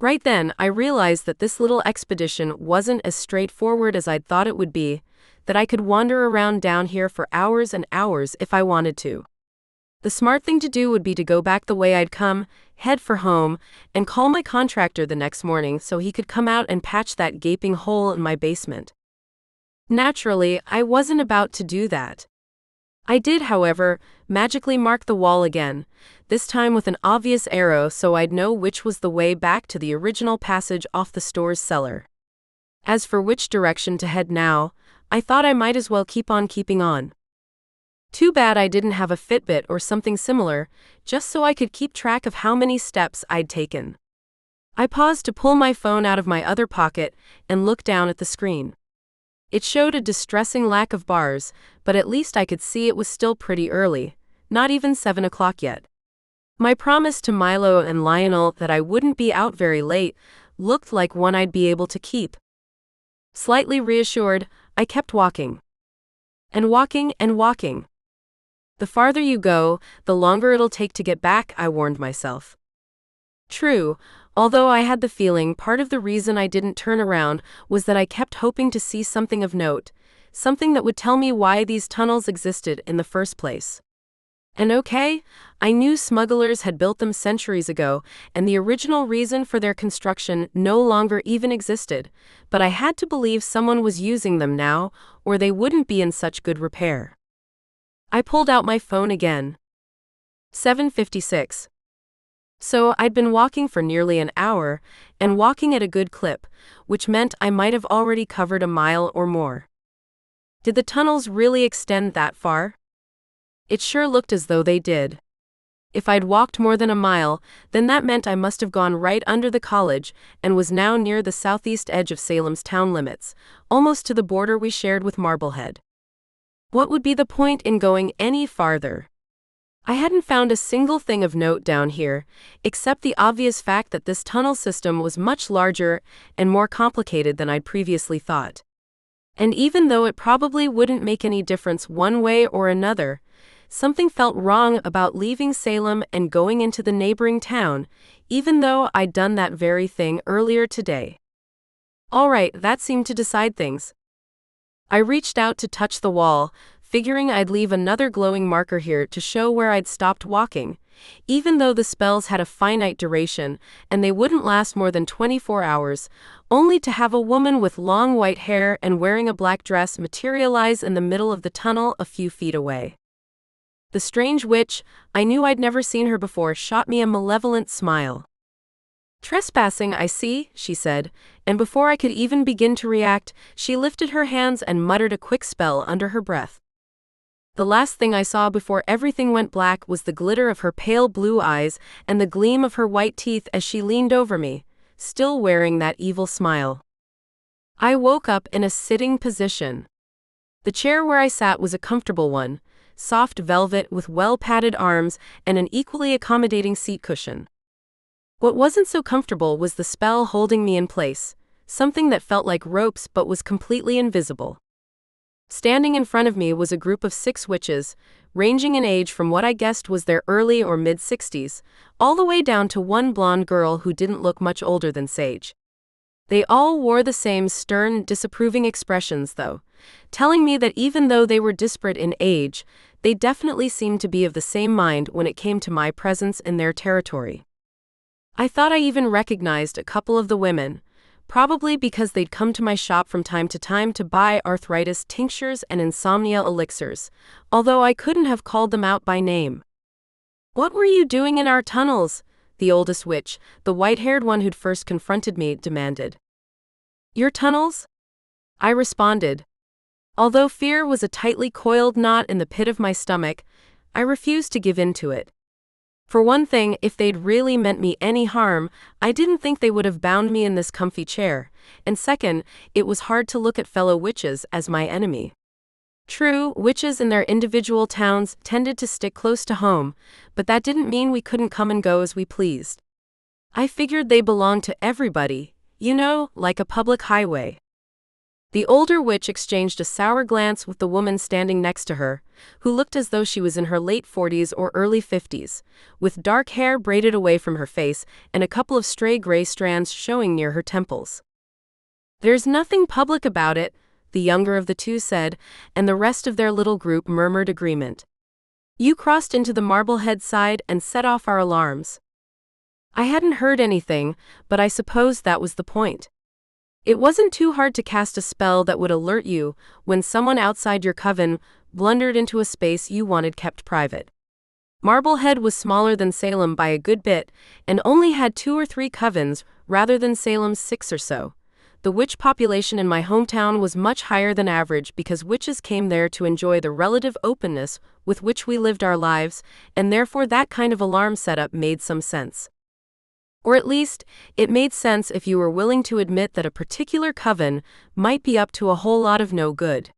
Right then, I realized that this little expedition wasn't as straightforward as I'd thought it would be, that I could wander around down here for hours and hours if I wanted to. The smart thing to do would be to go back the way I'd come, head for home, and call my contractor the next morning so he could come out and patch that gaping hole in my basement. Naturally, I wasn't about to do that. I did, however, magically mark the wall again, this time with an obvious arrow so I'd know which was the way back to the original passage off the store's cellar. As for which direction to head now, I thought I might as well keep on keeping on. Too bad I didn't have a Fitbit or something similar, just so I could keep track of how many steps I'd taken. I paused to pull my phone out of my other pocket and look down at the screen. It showed a distressing lack of bars, but at least I could see it was still pretty early, not even 7 o'clock yet. My promise to Milo and Lionel that I wouldn't be out very late looked like one I'd be able to keep. Slightly reassured, I kept walking. And walking and walking. The farther you go, the longer it'll take to get back, I warned myself. True, although I had the feeling part of the reason I didn't turn around was that I kept hoping to see something of note, something that would tell me why these tunnels existed in the first place. And okay, I knew smugglers had built them centuries ago, and the original reason for their construction no longer even existed, but I had to believe someone was using them now, or they wouldn't be in such good repair. I pulled out my phone again. 7:56. So I'd been walking for nearly an hour, and walking at a good clip, which meant I might have already covered a mile or more. Did the tunnels really extend that far? It sure looked as though they did. If I'd walked more than a mile, then that meant I must have gone right under the college and was now near the southeast edge of Salem's town limits, almost to the border we shared with Marblehead. What would be the point in going any farther? I hadn't found a single thing of note down here, except the obvious fact that this tunnel system was much larger and more complicated than I'd previously thought. And even though it probably wouldn't make any difference one way or another, something felt wrong about leaving Salem and going into the neighboring town, even though I'd done that very thing earlier today. All right, that seemed to decide things. I reached out to touch the wall, figuring I'd leave another glowing marker here to show where I'd stopped walking, even though the spells had a finite duration and they wouldn't last more than 24 hours, only to have a woman with long white hair and wearing a black dress materialize in the middle of the tunnel a few feet away. The strange witch, I knew I'd never seen her before, shot me a malevolent smile. "Trespassing, I see," she said, and before I could even begin to react, she lifted her hands and muttered a quick spell under her breath. The last thing I saw before everything went black was the glitter of her pale blue eyes and the gleam of her white teeth as she leaned over me, still wearing that evil smile. I woke up in a sitting position. The chair where I sat was a comfortable one, soft velvet with well-padded arms and an equally accommodating seat cushion. What wasn't so comfortable was the spell holding me in place, something that felt like ropes but was completely invisible. Standing in front of me was a group of 6 witches, ranging in age from what I guessed was their early or mid-60s, all the way down to one blonde girl who didn't look much older than Sage. They all wore the same stern, disapproving expressions, though, telling me that even though they were disparate in age, they definitely seemed to be of the same mind when it came to my presence in their territory. I thought I even recognized a couple of the women, probably because they'd come to my shop from time to buy arthritis tinctures and insomnia elixirs, although I couldn't have called them out by name. "What were you doing in our tunnels?" the oldest witch, the white-haired one who'd first confronted me, demanded. "Your tunnels?" I responded. Although fear was a tightly coiled knot in the pit of my stomach, I refused to give in to it. For one thing, if they'd really meant me any harm, I didn't think they would have bound me in this comfy chair, and second, it was hard to look at fellow witches as my enemy. True, witches in their individual towns tended to stick close to home, but that didn't mean we couldn't come and go as we pleased. I figured they belonged to everybody, like a public highway. The older witch exchanged a sour glance with the woman standing next to her, who looked as though she was in her late 40s or early 50s, with dark hair braided away from her face and a couple of stray gray strands showing near her temples. "There's nothing public about it," the younger of the two said, and the rest of their little group murmured agreement. "You crossed into the Marblehead side and set off our alarms." I hadn't heard anything, but I suppose that was the point. It wasn't too hard to cast a spell that would alert you when someone outside your coven blundered into a space you wanted kept private. Marblehead was smaller than Salem by a good bit, and only had 2 or 3 covens rather than Salem's 6 or so. The witch population in my hometown was much higher than average because witches came there to enjoy the relative openness with which we lived our lives, and therefore that kind of alarm setup made some sense. Or at least, it made sense if you were willing to admit that a particular coven might be up to a whole lot of no good.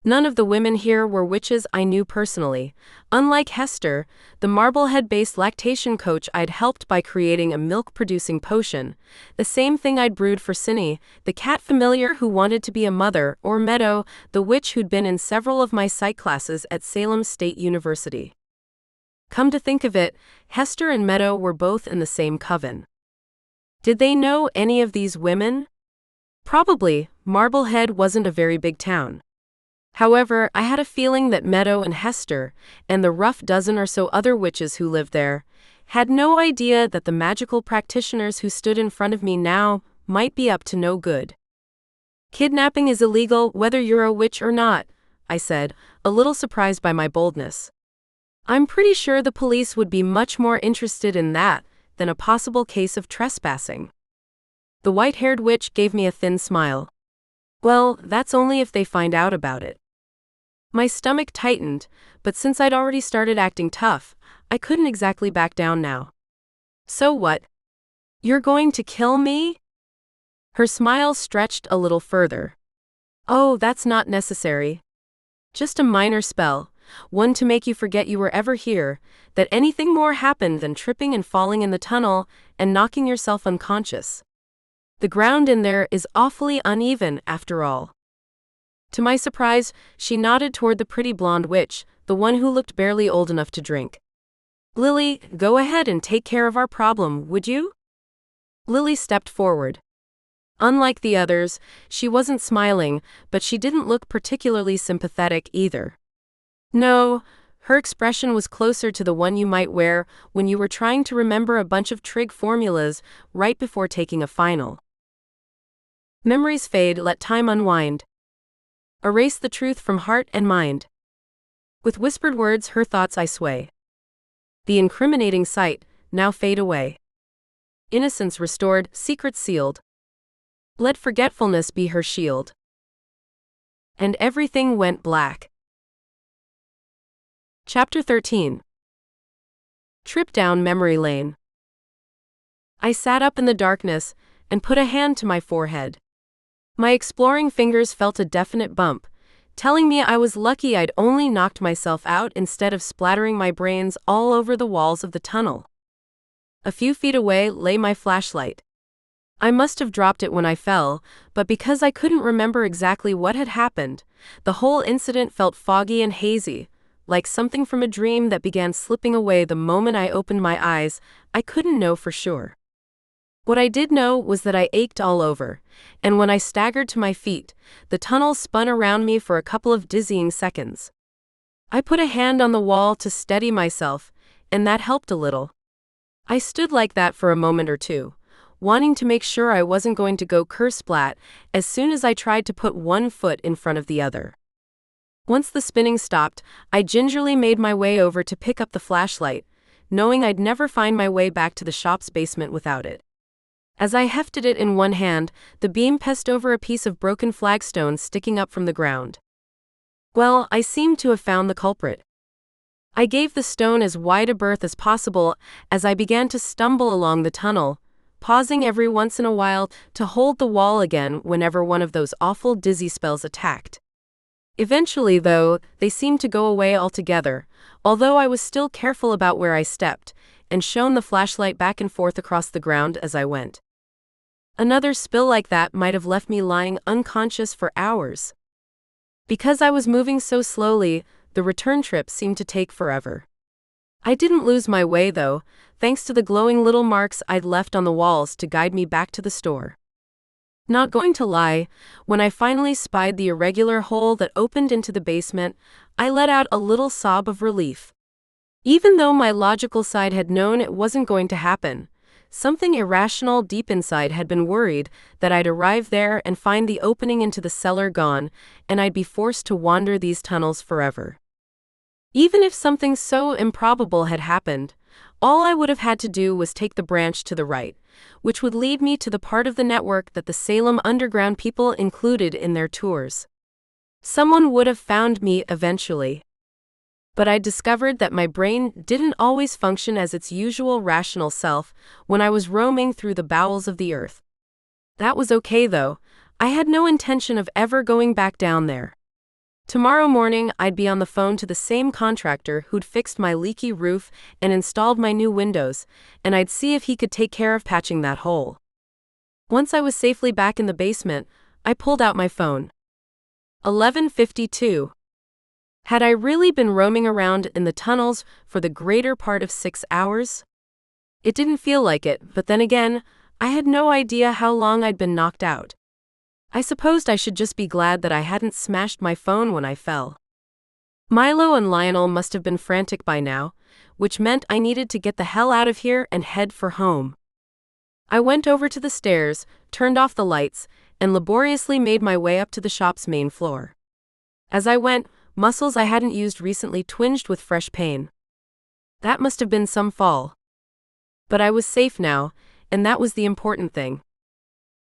None of the women here were witches I knew personally. Unlike Hester, the Marblehead-based lactation coach I'd helped by creating a milk-producing potion, the same thing I'd brewed for Cinny, the cat familiar who wanted to be a mother, or Meadow, the witch who'd been in several of my psych classes at Salem State University. Come to think of it, Hester and Meadow were both in the same coven. Did they know any of these women? Probably. Marblehead wasn't a very big town. However, I had a feeling that Meadow and Hester, and the rough dozen or so other witches who lived there, had no idea that the magical practitioners who stood in front of me now might be up to no good. "Kidnapping is illegal whether you're a witch or not," I said, a little surprised by my boldness. "I'm pretty sure the police would be much more interested in that than a possible case of trespassing." The white-haired witch gave me a thin smile. "Well, that's only if they find out about it." My stomach tightened, but since I'd already started acting tough, I couldn't exactly back down now. "So what? You're going to kill me?" Her smile stretched a little further. "Oh, that's not necessary. Just a minor spell. One to make you forget you were ever here, that anything more happened than tripping and falling in the tunnel and knocking yourself unconscious. The ground in there is awfully uneven, after all." To my surprise, she nodded toward the pretty blonde witch, the one who looked barely old enough to drink. Lily, go ahead and take care of our problem, would you? Lily stepped forward. Unlike the others, she wasn't smiling, but she didn't look particularly sympathetic either. No, her expression was closer to the one you might wear when you were trying to remember a bunch of trig formulas right before taking a final. Memories fade, let time unwind. Erase the truth from heart and mind. With whispered words, her thoughts I sway. The incriminating sight, now fade away. Innocence restored, secrets sealed. Let forgetfulness be her shield. And everything went black. Chapter 13. Trip down memory lane. I sat up in the darkness and put a hand to my forehead. My exploring fingers felt a definite bump, telling me I was lucky I'd only knocked myself out instead of splattering my brains all over the walls of the tunnel. A few feet away lay my flashlight. I must have dropped it when I fell, but because I couldn't remember exactly what had happened, the whole incident felt foggy and hazy, like something from a dream that began slipping away the moment I opened my eyes. I couldn't know for sure. What I did know was that I ached all over, and when I staggered to my feet, the tunnel spun around me for a couple of dizzying seconds. I put a hand on the wall to steady myself, and that helped a little. I stood like that for a moment or two, wanting to make sure I wasn't going to go kersplat as soon as I tried to put one foot in front of the other. Once the spinning stopped, I gingerly made my way over to pick up the flashlight, knowing I'd never find my way back to the shop's basement without it. As I hefted it in one hand, the beam passed over a piece of broken flagstone sticking up from the ground. Well, I seemed to have found the culprit. I gave the stone as wide a berth as possible as I began to stumble along the tunnel, pausing every once in a while to hold the wall again whenever one of those awful dizzy spells attacked. Eventually, though, they seemed to go away altogether, although I was still careful about where I stepped, and shone the flashlight back and forth across the ground as I went. Another spill like that might have left me lying unconscious for hours. Because I was moving so slowly, the return trip seemed to take forever. I didn't lose my way, though, thanks to the glowing little marks I'd left on the walls to guide me back to the store. Not going to lie, when I finally spied the irregular hole that opened into the basement, I let out a little sob of relief. Even though my logical side had known it wasn't going to happen, something irrational deep inside had been worried that I'd arrive there and find the opening into the cellar gone, and I'd be forced to wander these tunnels forever. Even if something so improbable had happened, all I would have had to do was take the branch to the right, which would lead me to the part of the network that the Salem underground people included in their tours. Someone would have found me eventually. But I discovered that my brain didn't always function as its usual rational self when I was roaming through the bowels of the earth. That was okay, though. I had no intention of ever going back down there. Tomorrow morning, I'd be on the phone to the same contractor who'd fixed my leaky roof and installed my new windows, and I'd see if he could take care of patching that hole. Once I was safely back in the basement, I pulled out my phone. 11:52. Had I really been roaming around in the tunnels for the greater part of 6 hours? It didn't feel like it, but then again, I had no idea how long I'd been knocked out. I supposed I should just be glad that I hadn't smashed my phone when I fell. Milo and Lionel must have been frantic by now, which meant I needed to get the hell out of here and head for home. I went over to the stairs, turned off the lights, and laboriously made my way up to the shop's main floor. As I went, muscles I hadn't used recently twinged with fresh pain. That must have been some fall. But I was safe now, and that was the important thing.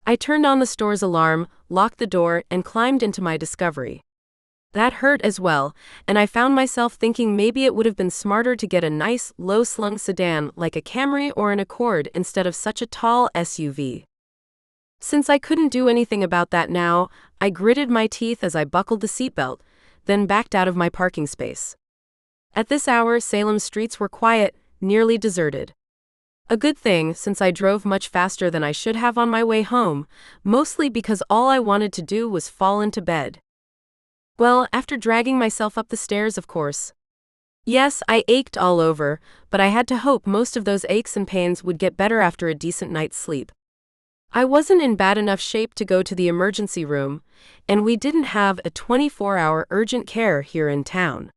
I turned on the store's alarm, locked the door, and climbed into my discovery. That hurt as well, and I found myself thinking maybe it would have been smarter to get a nice, low-slung sedan like a Camry or an Accord instead of such a tall SUV. Since I couldn't do anything about that now, I gritted my teeth as I buckled the seatbelt, then backed out of my parking space. At this hour, Salem's streets were quiet, nearly deserted. A good thing, since I drove much faster than I should have on my way home, mostly because all I wanted to do was fall into bed. Well, after dragging myself up the stairs, of course. Yes, I ached all over, but I had to hope most of those aches and pains would get better after a decent night's sleep. I wasn't in bad enough shape to go to the emergency room, and we didn't have a 24-hour urgent care here in town.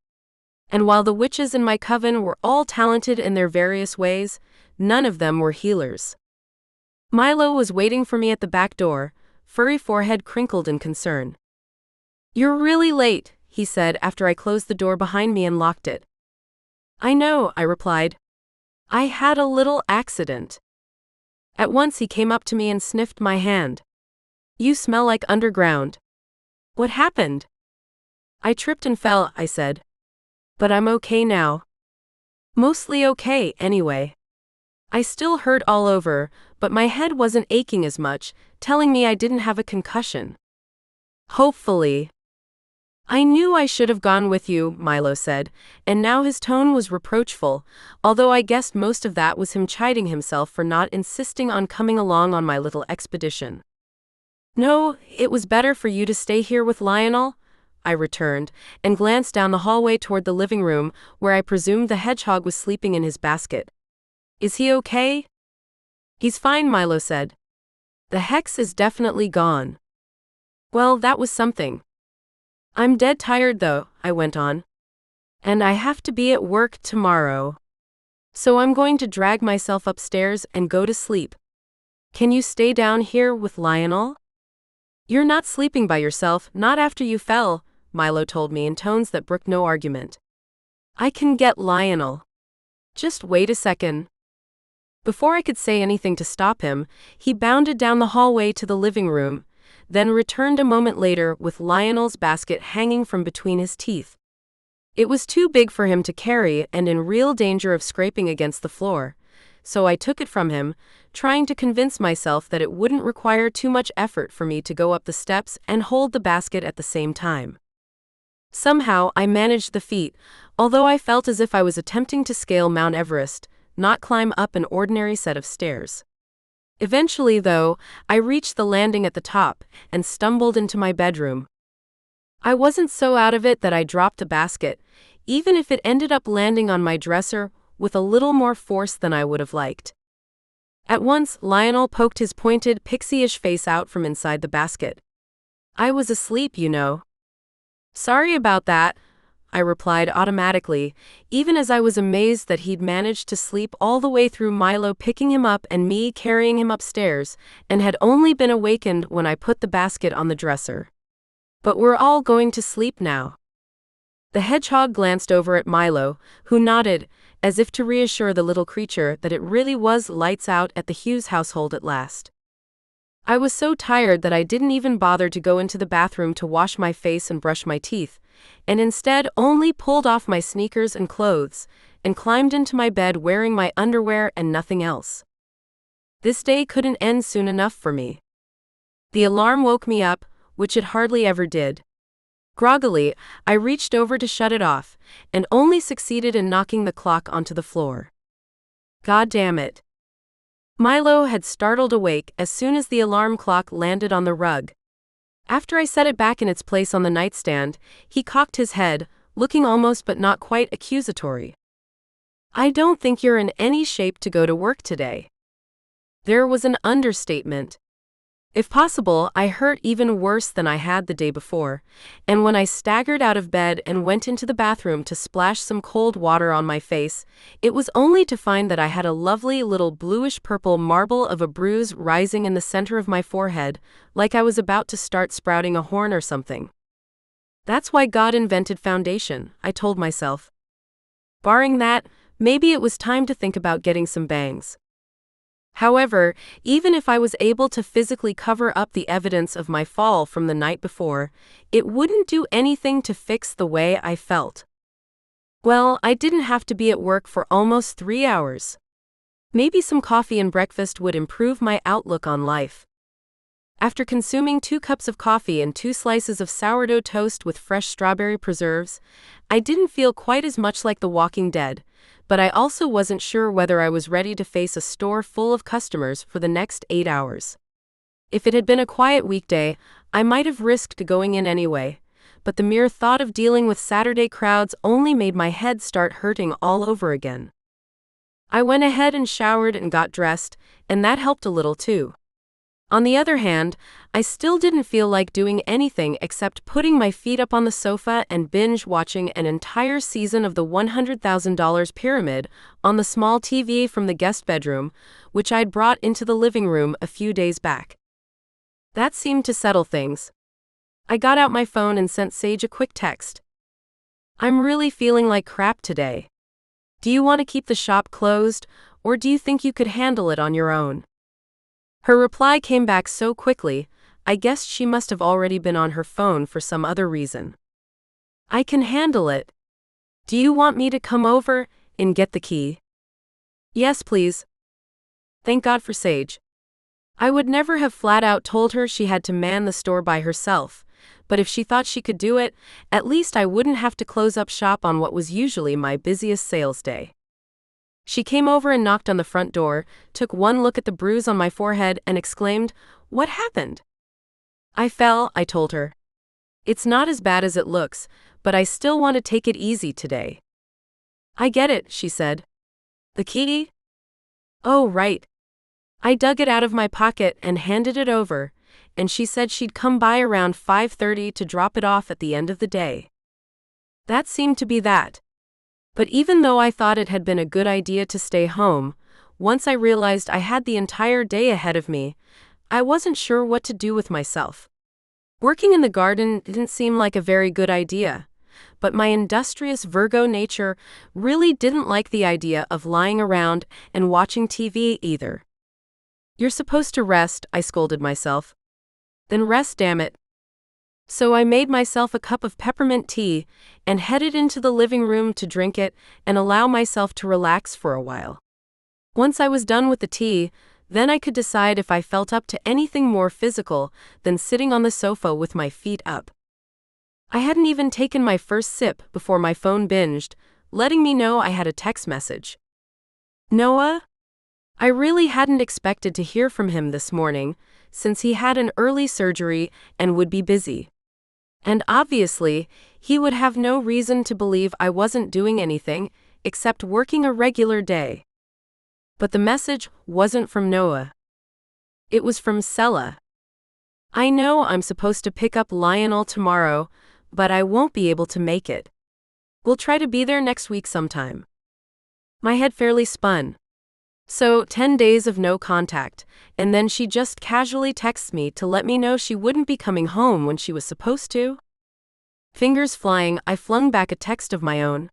And while the witches in my coven were all talented in their various ways, none of them were healers. Milo was waiting for me at the back door, furry forehead crinkled in concern. "You're really late," he said after I closed the door behind me and locked it. "I know," I replied. "I had a little accident." At once he came up to me and sniffed my hand. "You smell like underground." "What happened?" "I tripped and fell," I said. "But I'm okay now." "Mostly okay, anyway." I still hurt all over, but my head wasn't aching as much, telling me I didn't have a concussion. "Hopefully." "I knew I should have gone with you," Milo said, and now his tone was reproachful, although I guessed most of that was him chiding himself for not insisting on coming along on my little expedition. "No, it was better for you to stay here with Lionel," I returned, and glanced down the hallway toward the living room, where I presumed the hedgehog was sleeping in his basket. "Is he okay?" "He's fine," Milo said. "The hex is definitely gone." Well, that was something. "I'm dead tired though," I went on. "And I have to be at work tomorrow. So I'm going to drag myself upstairs and go to sleep. Can you stay down here with Lionel?" "You're not sleeping by yourself, not after you fell," Milo told me in tones that brooked no argument. "I can get Lionel. Just wait a second." Before I could say anything to stop him, he bounded down the hallway to the living room, then returned a moment later with Lionel's basket hanging from between his teeth. It was too big for him to carry and in real danger of scraping against the floor, so I took it from him, trying to convince myself that it wouldn't require too much effort for me to go up the steps and hold the basket at the same time. Somehow, I managed the feat, although I felt as if I was attempting to scale Mount Everest, not climb up an ordinary set of stairs. Eventually, though, I reached the landing at the top and stumbled into my bedroom. I wasn't so out of it that I dropped the basket, even if it ended up landing on my dresser with a little more force than I would have liked. At once, Lionel poked his pointed, pixie-ish face out from inside the basket. "I was asleep, you know." "Sorry about that," I replied automatically, even as I was amazed that he'd managed to sleep all the way through Milo picking him up and me carrying him upstairs, and had only been awakened when I put the basket on the dresser. "But we're all going to sleep now." The hedgehog glanced over at Milo, who nodded, as if to reassure the little creature that it really was lights out at the Hughes household at last. I was so tired that I didn't even bother to go into the bathroom to wash my face and brush my teeth, and instead only pulled off my sneakers and clothes, and climbed into my bed wearing my underwear and nothing else. This day couldn't end soon enough for me. The alarm woke me up, which it hardly ever did. Groggily, I reached over to shut it off, and only succeeded in knocking the clock onto the floor. God damn it. Milo had startled awake as soon as the alarm clock landed on the rug. After I set it back in its place on the nightstand, he cocked his head, looking almost but not quite accusatory. "I don't think you're in any shape to go to work today." There was an understatement. If possible, I hurt even worse than I had the day before, and when I staggered out of bed and went into the bathroom to splash some cold water on my face, it was only to find that I had a lovely little bluish-purple marble of a bruise rising in the center of my forehead, like I was about to start sprouting a horn or something. That's why God invented foundation, I told myself. Barring that, maybe it was time to think about getting some bangs. However, even if I was able to physically cover up the evidence of my fall from the night before, it wouldn't do anything to fix the way I felt. Well, I didn't have to be at work for almost 3 hours. Maybe some coffee and breakfast would improve my outlook on life. After consuming 2 cups of coffee and 2 slices of sourdough toast with fresh strawberry preserves, I didn't feel quite as much like the Walking Dead, but I also wasn't sure whether I was ready to face a store full of customers for the next 8 hours. If it had been a quiet weekday, I might have risked going in anyway, but the mere thought of dealing with Saturday crowds only made my head start hurting all over again. I went ahead and showered and got dressed, and that helped a little too. On the other hand, I still didn't feel like doing anything except putting my feet up on the sofa and binge watching an entire season of the $100,000 Pyramid on the small TV from the guest bedroom, which I'd brought into the living room a few days back. That seemed to settle things. I got out my phone and sent Sage a quick text. "I'm really feeling like crap today. Do you want to keep the shop closed, or do you think you could handle it on your own?" Her reply came back so quickly, I guessed she must have already been on her phone for some other reason. "I can handle it. Do you want me to come over and get the key?" "Yes, please." Thank God for Sage. I would never have flat out told her she had to man the store by herself, but if she thought she could do it, at least I wouldn't have to close up shop on what was usually my busiest sales day. She came over and knocked on the front door, took one look at the bruise on my forehead, and exclaimed, "What happened?" "I fell," I told her. "It's not as bad as it looks, but I still want to take it easy today." "I get it," she said. "The key?" "Oh, right." I dug it out of my pocket and handed it over, and she said she'd come by around 5:30 to drop it off at the end of the day. That seemed to be that. But even though I thought it had been a good idea to stay home, once I realized I had the entire day ahead of me, I wasn't sure what to do with myself. Working in the garden didn't seem like a very good idea, but my industrious Virgo nature really didn't like the idea of lying around and watching TV either. "You're supposed to rest," I scolded myself. "Then rest, damn it." So I made myself a cup of peppermint tea and headed into the living room to drink it and allow myself to relax for a while. Once I was done with the tea, then I could decide if I felt up to anything more physical than sitting on the sofa with my feet up. I hadn't even taken my first sip before my phone binged, letting me know I had a text message. "Noah?" I really hadn't expected to hear from him this morning, since he had an early surgery and would be busy. And obviously, he would have no reason to believe I wasn't doing anything except working a regular day. But the message wasn't from Noah. It was from Sela. "I know I'm supposed to pick up Lionel tomorrow, but I won't be able to make it. We'll try to be there next week sometime." My head fairly spun. So, 10 days of no contact, and then she just casually texts me to let me know she wouldn't be coming home when she was supposed to? Fingers flying, I flung back a text of my own.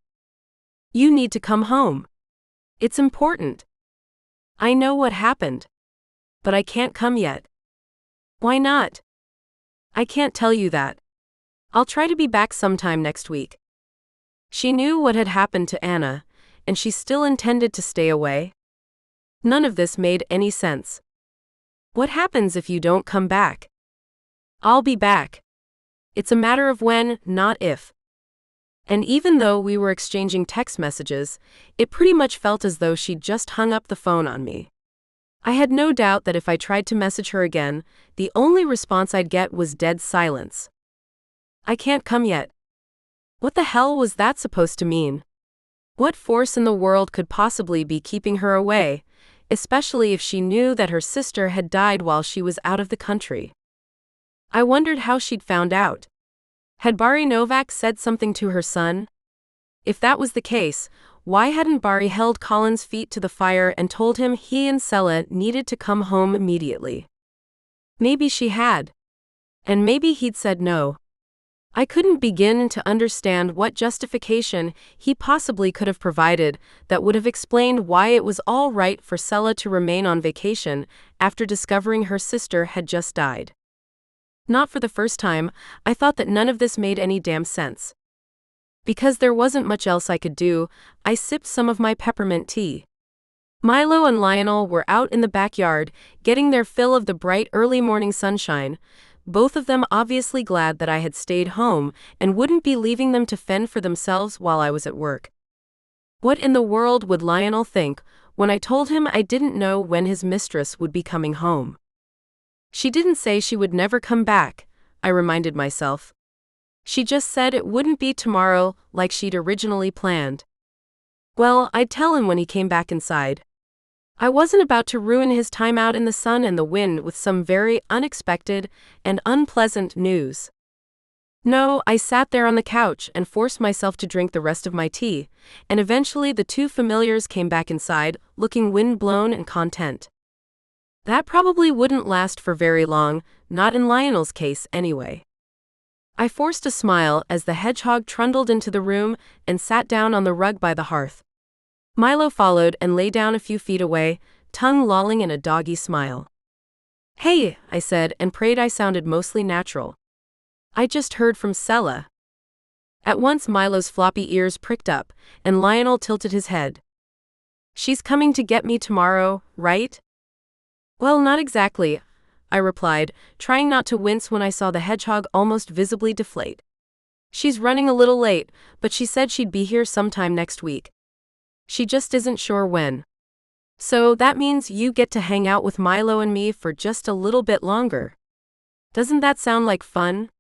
"You need to come home. It's important. I know what happened. But I can't come yet." "Why not?" "I can't tell you that. I'll try to be back sometime next week." She knew what had happened to Anna, and she still intended to stay away. None of this made any sense. "What happens if you don't come back?" "I'll be back. It's a matter of when, not if." And even though we were exchanging text messages, it pretty much felt as though she'd just hung up the phone on me. I had no doubt that if I tried to message her again, the only response I'd get was dead silence. "I can't come yet." What the hell was that supposed to mean? What force in the world could possibly be keeping her away, especially if she knew that her sister had died while she was out of the country? I wondered how she'd found out. Had Bari Novak said something to her son? If that was the case, why hadn't Bari held Colin's feet to the fire and told him he and Sela needed to come home immediately? Maybe she had. And maybe he'd said no. I couldn't begin to understand what justification he possibly could have provided that would have explained why it was all right for Sela to remain on vacation after discovering her sister had just died. Not for the first time, I thought that none of this made any damn sense. Because there wasn't much else I could do, I sipped some of my peppermint tea. Milo and Lionel were out in the backyard, getting their fill of the bright early morning sunshine, both of them obviously glad that I had stayed home and wouldn't be leaving them to fend for themselves while I was at work. What in the world would Lionel think when I told him I didn't know when his mistress would be coming home? She didn't say she would never come back, I reminded myself. She just said it wouldn't be tomorrow like she'd originally planned. Well, I'd tell him when he came back inside. I wasn't about to ruin his time out in the sun and the wind with some very unexpected and unpleasant news. No, I sat there on the couch and forced myself to drink the rest of my tea, and eventually the two familiars came back inside, looking windblown and content. That probably wouldn't last for very long, not in Lionel's case anyway. I forced a smile as the hedgehog trundled into the room and sat down on the rug by the hearth. Milo followed and lay down a few feet away, tongue lolling in a doggy smile. "Hey," I said, and prayed I sounded mostly natural. "I just heard from Sela." At once Milo's floppy ears pricked up, and Lionel tilted his head. "She's coming to get me tomorrow, right?" "Well, not exactly," I replied, trying not to wince when I saw the hedgehog almost visibly deflate. "She's running a little late, but she said she'd be here sometime next week. She just isn't sure when. So that means you get to hang out with Milo and me for just a little bit longer. Doesn't that sound like fun?"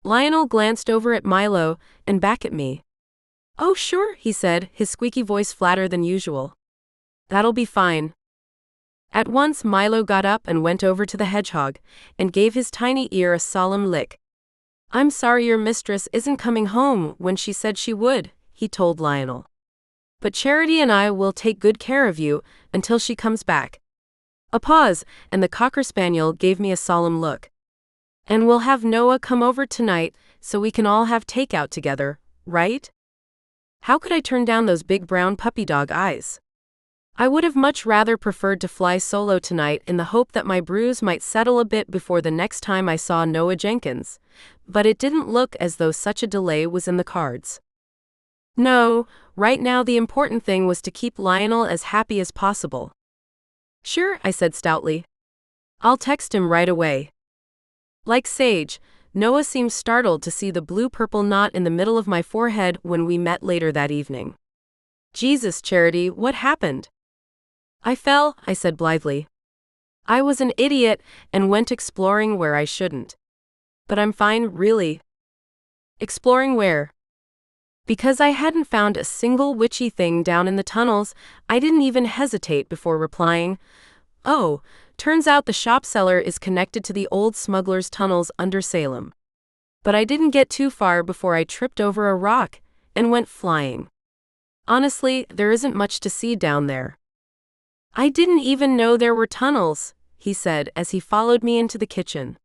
Lionel glanced over at Milo and back at me. "Oh, sure," he said, his squeaky voice flatter than usual. "That'll be fine." At once Milo got up and went over to the hedgehog and gave his tiny ear a solemn lick. "I'm sorry your mistress isn't coming home when she said she would," he told Lionel. "But Charity and I will take good care of you until she comes back." A pause, and the cocker spaniel gave me a solemn look. "And we'll have Noah come over tonight so we can all have takeout together, right?" How could I turn down those big brown puppy dog eyes? I would have much rather preferred to fly solo tonight in the hope that my bruise might settle a bit before the next time I saw Noah Jenkins, but it didn't look as though such a delay was in the cards. No, right now the important thing was to keep Lionel as happy as possible. "Sure," I said stoutly. "I'll text him right away." Like Sage, Noah seemed startled to see the blue-purple knot in the middle of my forehead when we met later that evening. "Jesus, Charity, what happened?" "I fell," I said blithely. "I was an idiot and went exploring where I shouldn't. But I'm fine, really." "Exploring where?" Because I hadn't found a single witchy thing down in the tunnels, I didn't even hesitate before replying, "Oh, turns out the shop cellar is connected to the old smuggler's tunnels under Salem." But I didn't get too far before I tripped over a rock and went flying. Honestly, there isn't much to see down there. "I didn't even know there were tunnels," he said as he followed me into the kitchen.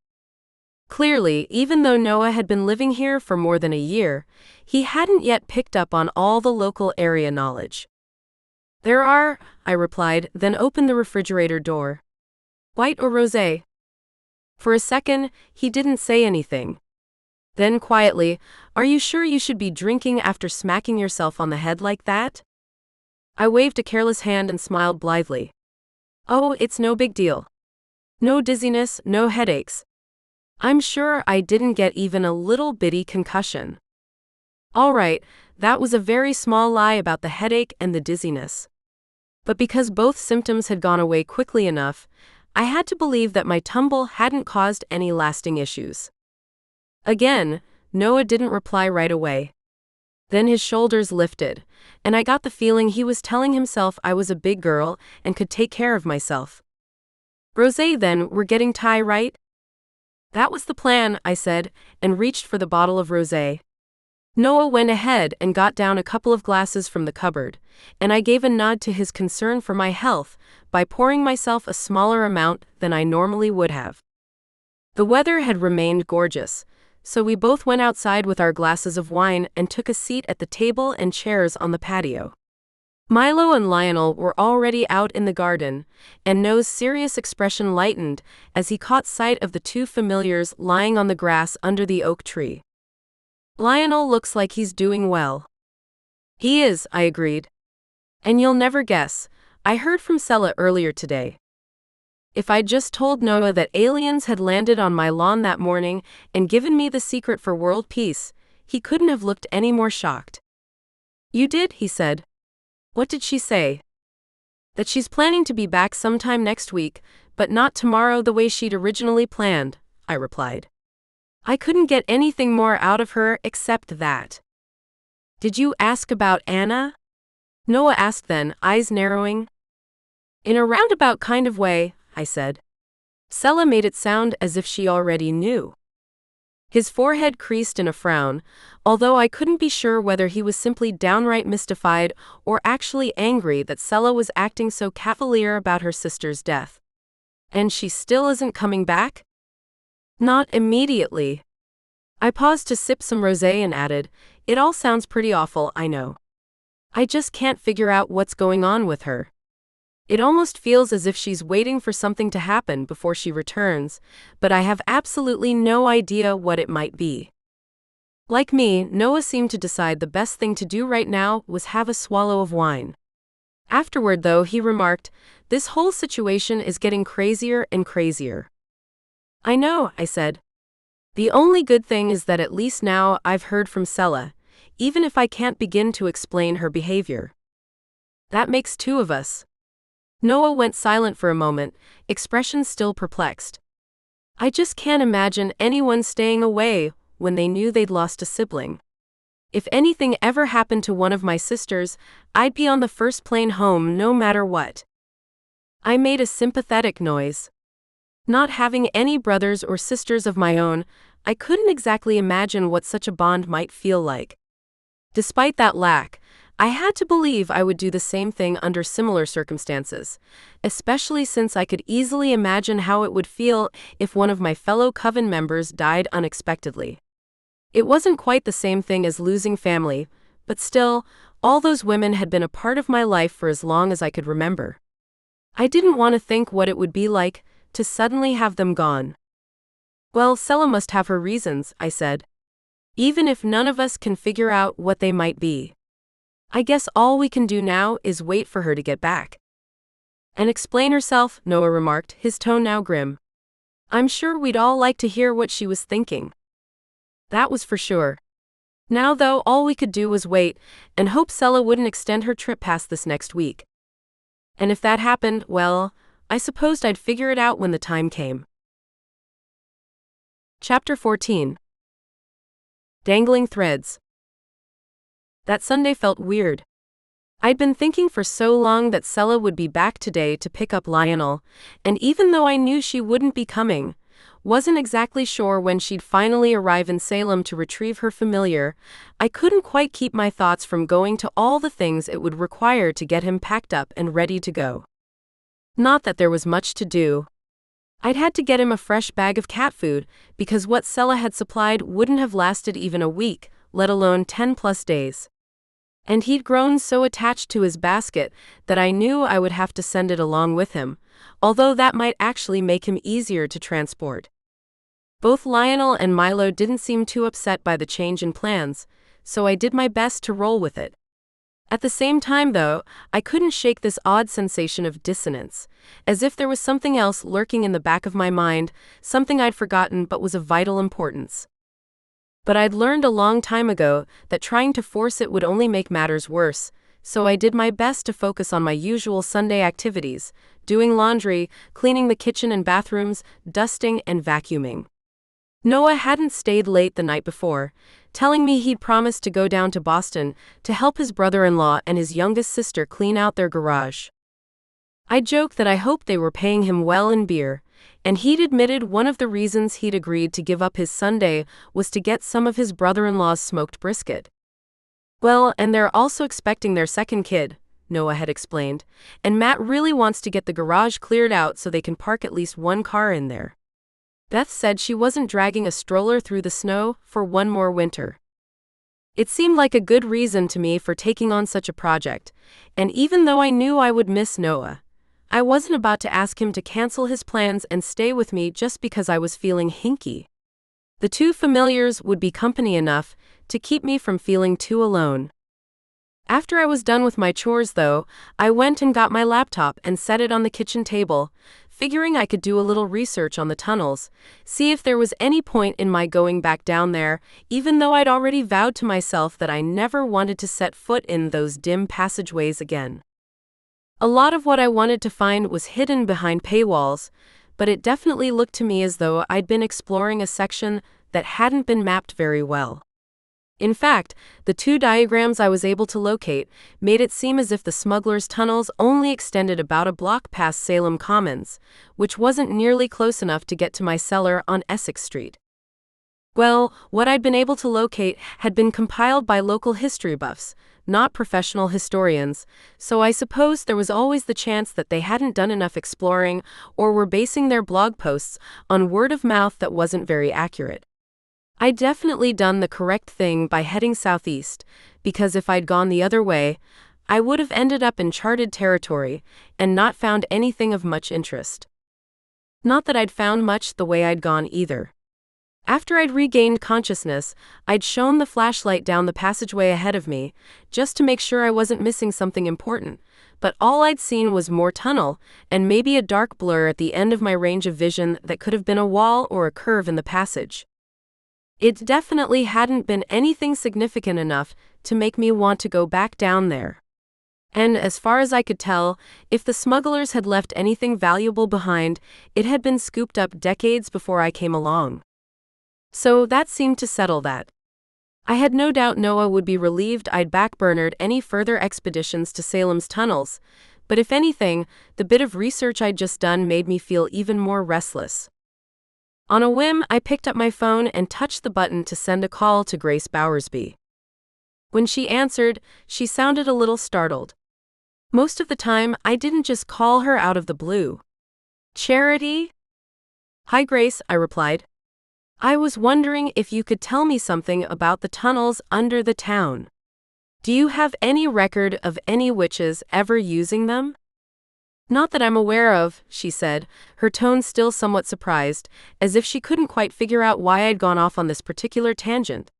Clearly, even though Noah had been living here for more than a year, he hadn't yet picked up on all the local area knowledge. "There are," I replied, then opened the refrigerator door. "White or rosé?" For a second, he didn't say anything. Then quietly, "Are you sure you should be drinking after smacking yourself on the head like that?" I waved a careless hand and smiled blithely. "Oh, it's no big deal. No dizziness, no headaches. I'm sure I didn't get even a little bitty concussion." All right, that was a very small lie about the headache and the dizziness. But because both symptoms had gone away quickly enough, I had to believe that my tumble hadn't caused any lasting issues. Again, Noah didn't reply right away. Then his shoulders lifted, and I got the feeling he was telling himself I was a big girl and could take care of myself. "Rosé then, we're getting Thai, right?" "That was the plan," I said, and reached for the bottle of rosé. Noah went ahead and got down a couple of glasses from the cupboard, and I gave a nod to his concern for my health by pouring myself a smaller amount than I normally would have. The weather had remained gorgeous, so we both went outside with our glasses of wine and took a seat at the table and chairs on the patio. Milo and Lionel were already out in the garden, and Noah's serious expression lightened as he caught sight of the two familiars lying on the grass under the oak tree. "Lionel looks like he's doing well." "He is," I agreed. "And you'll never guess, I heard from Sela earlier today." If I'd just told Noah that aliens had landed on my lawn that morning and given me the secret for world peace, he couldn't have looked any more shocked. "You did?" he said. "What did she say?" "That she's planning to be back sometime next week, but not tomorrow the way she'd originally planned," I replied. I couldn't get anything more out of her except that. Did you ask about Anna? Noah asked then, eyes narrowing. In a roundabout kind of way, I said. Sela made it sound as if she already knew. His forehead creased in a frown, although I couldn't be sure whether he was simply downright mystified or actually angry that Sela was acting so cavalier about her sister's death. And she still isn't coming back? Not immediately. I paused to sip some rosé and added, it all sounds pretty awful, I know. I just can't figure out what's going on with her. It almost feels as if she's waiting for something to happen before she returns, but I have absolutely no idea what it might be. Like me, Noah seemed to decide the best thing to do right now was have a swallow of wine. Afterward, though, he remarked, this whole situation is getting crazier and crazier. I know, I said. The only good thing is that at least now I've heard from Sela, even if I can't begin to explain her behavior. That makes two of us. Noah went silent for a moment, expression still perplexed. I just can't imagine anyone staying away when they knew they'd lost a sibling. If anything ever happened to one of my sisters, I'd be on the first plane home no matter what. I made a sympathetic noise. Not having any brothers or sisters of my own, I couldn't exactly imagine what such a bond might feel like. Despite that lack, I had to believe I would do the same thing under similar circumstances, especially since I could easily imagine how it would feel if one of my fellow Coven members died unexpectedly. It wasn't quite the same thing as losing family, but still, all those women had been a part of my life for as long as I could remember. I didn't want to think what it would be like to suddenly have them gone. Well, Sela must have her reasons, I said. Even if none of us can figure out what they might be. I guess all we can do now is wait for her to get back. And explain herself, Noah remarked, his tone now grim. I'm sure we'd all like to hear what she was thinking. That was for sure. Now, though, all we could do was wait and hope Sela wouldn't extend her trip past this next week. And if that happened, well, I supposed I'd figure it out when the time came. Chapter 14. Dangling Threads. That Sunday felt weird. I'd been thinking for so long that Sela would be back today to pick up Lionel, and even though I knew she wouldn't be coming, wasn't exactly sure when she'd finally arrive in Salem to retrieve her familiar, I couldn't quite keep my thoughts from going to all the things it would require to get him packed up and ready to go. Not that there was much to do. I'd had to get him a fresh bag of cat food, because what Sela had supplied wouldn't have lasted even a week, let alone 10+ days. And he'd grown so attached to his basket that I knew I would have to send it along with him, although that might actually make him easier to transport. Both Lionel and Milo didn't seem too upset by the change in plans, so I did my best to roll with it. At the same time, though, I couldn't shake this odd sensation of dissonance, as if there was something else lurking in the back of my mind, something I'd forgotten but was of vital importance. But I'd learned a long time ago that trying to force it would only make matters worse, so I did my best to focus on my usual Sunday activities, doing laundry, cleaning the kitchen and bathrooms, dusting and vacuuming. Noah hadn't stayed late the night before, telling me he'd promised to go down to Boston to help his brother-in-law and his youngest sister clean out their garage. I joked that I hoped they were paying him well in beer, and he'd admitted one of the reasons he'd agreed to give up his Sunday was to get some of his brother-in-law's smoked brisket. Well, and they're also expecting their second kid, Noah had explained, and Matt really wants to get the garage cleared out so they can park at least one car in there. Beth said she wasn't dragging a stroller through the snow for one more winter. It seemed like a good reason to me for taking on such a project, and even though I knew I would miss Noah, I wasn't about to ask him to cancel his plans and stay with me just because I was feeling hinky. The two familiars would be company enough to keep me from feeling too alone. After I was done with my chores, though, I went and got my laptop and set it on the kitchen table, figuring I could do a little research on the tunnels, see if there was any point in my going back down there, even though I'd already vowed to myself that I never wanted to set foot in those dim passageways again. A lot of what I wanted to find was hidden behind paywalls, but it definitely looked to me as though I'd been exploring a section that hadn't been mapped very well. In fact, the two diagrams I was able to locate made it seem as if the smugglers' tunnels only extended about a block past Salem Commons, which wasn't nearly close enough to get to my cellar on Essex Street. Well, what I'd been able to locate had been compiled by local history buffs, not professional historians, so I suppose there was always the chance that they hadn't done enough exploring or were basing their blog posts on word of mouth that wasn't very accurate. I'd definitely done the correct thing by heading southeast, because if I'd gone the other way, I would have ended up in charted territory and not found anything of much interest. Not that I'd found much the way I'd gone either. After I'd regained consciousness, I'd shone the flashlight down the passageway ahead of me, just to make sure I wasn't missing something important, but all I'd seen was more tunnel, and maybe a dark blur at the end of my range of vision that could have been a wall or a curve in the passage. It definitely hadn't been anything significant enough to make me want to go back down there. And as far as I could tell, if the smugglers had left anything valuable behind, it had been scooped up decades before I came along. So that seemed to settle that. I had no doubt Noah would be relieved I'd backburnered any further expeditions to Salem's tunnels, but if anything, the bit of research I'd just done made me feel even more restless. On a whim, I picked up my phone and touched the button to send a call to Grace Bowersby. When she answered, she sounded a little startled. Most of the time, I didn't just call her out of the blue. "Charity?" "Hi, Grace," I replied. "I was wondering if you could tell me something about the tunnels under the town. Do you have any record of any witches ever using them?" "Not that I'm aware of," she said, her tone still somewhat surprised, as if she couldn't quite figure out why I'd gone off on this particular tangent.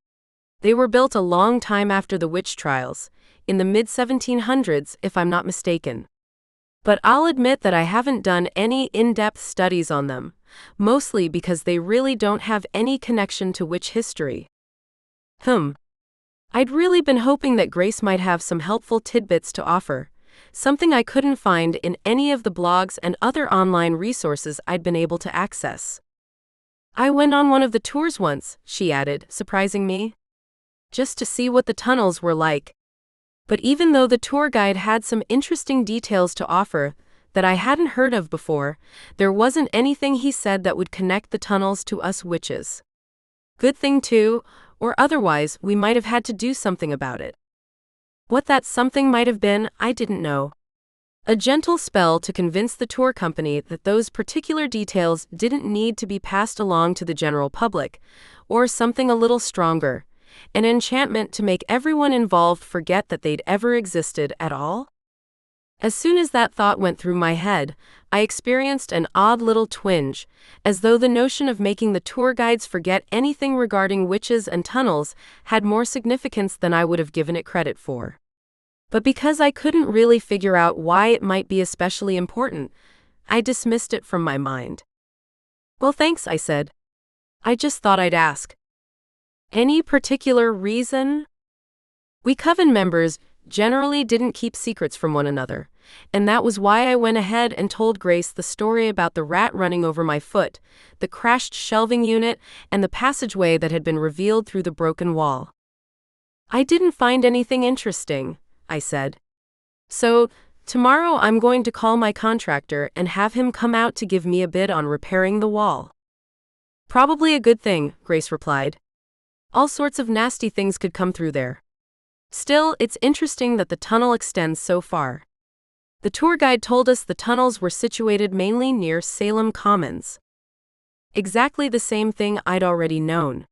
They were built a long time after the witch trials, in the mid-1700s if I'm not mistaken. But I'll admit that I haven't done any in-depth studies on them, mostly because they really don't have any connection to witch history. I'd really been hoping that Grace might have some helpful tidbits to offer, something I couldn't find in any of the blogs and other online resources I'd been able to access. "I went on one of the tours once," she added, surprising me, "just to see what the tunnels were like. But even though the tour guide had some interesting details to offer that I hadn't heard of before, there wasn't anything he said that would connect the tunnels to us witches. Good thing too, or otherwise we might have had to do something about it. What that something might have been, I didn't know. A gentle spell to convince the tour company that those particular details didn't need to be passed along to the general public, or something a little stronger, an enchantment to make everyone involved forget that they'd ever existed at all? As soon as that thought went through my head, I experienced an odd little twinge, as though the notion of making the tour guides forget anything regarding witches and tunnels had more significance than I would have given it credit for. But because I couldn't really figure out why it might be especially important, I dismissed it from my mind. "Well, thanks," I said. "I just thought I'd ask." "Any particular reason?" We Coven members generally didn't keep secrets from one another, and that was why I went ahead and told Grace the story about the rat running over my foot, the crashed shelving unit, and the passageway that had been revealed through the broken wall. "I didn't find anything interesting," I said. "So, tomorrow I'm going to call my contractor and have him come out to give me a bid on repairing the wall." "Probably a good thing," Grace replied. "All sorts of nasty things could come through there. Still, it's interesting that the tunnel extends so far. The tour guide told us the tunnels were situated mainly near Salem Commons." Exactly the same thing I'd already known.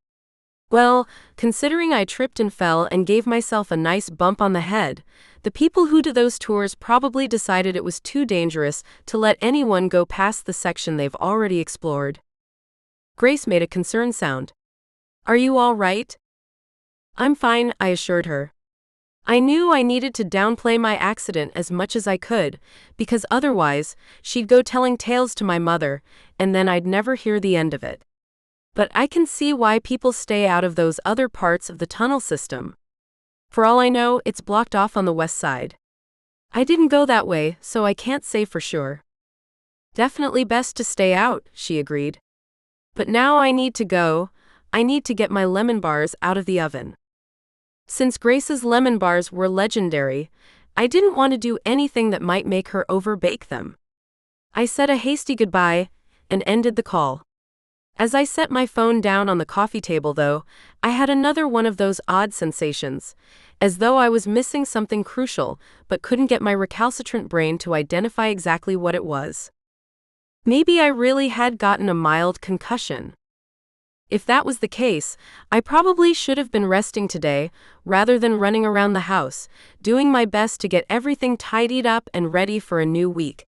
Well, considering I tripped and fell and gave myself a nice bump on the head, the people who did those tours probably decided it was too dangerous to let anyone go past the section they've already explored. Grace made a concerned sound. "Are you all right?" "I'm fine," I assured her. I knew I needed to downplay my accident as much as I could, because otherwise, she'd go telling tales to my mother, and then I'd never hear the end of it. But I can see why people stay out of those other parts of the tunnel system. For all I know, it's blocked off on the west side. I didn't go that way, so I can't say for sure. "Definitely best to stay out," she agreed. "But now I need to go. I need to get my lemon bars out of the oven. Since Grace's lemon bars were legendary, I didn't want to do anything that might make her overbake them. I said a hasty goodbye and ended the call. As I set my phone down on the coffee table, though, I had another one of those odd sensations, as though I was missing something crucial but couldn't get my recalcitrant brain to identify exactly what it was. Maybe I really had gotten a mild concussion. If that was the case, I probably should have been resting today, rather than running around the house, doing my best to get everything tidied up and ready for a new week.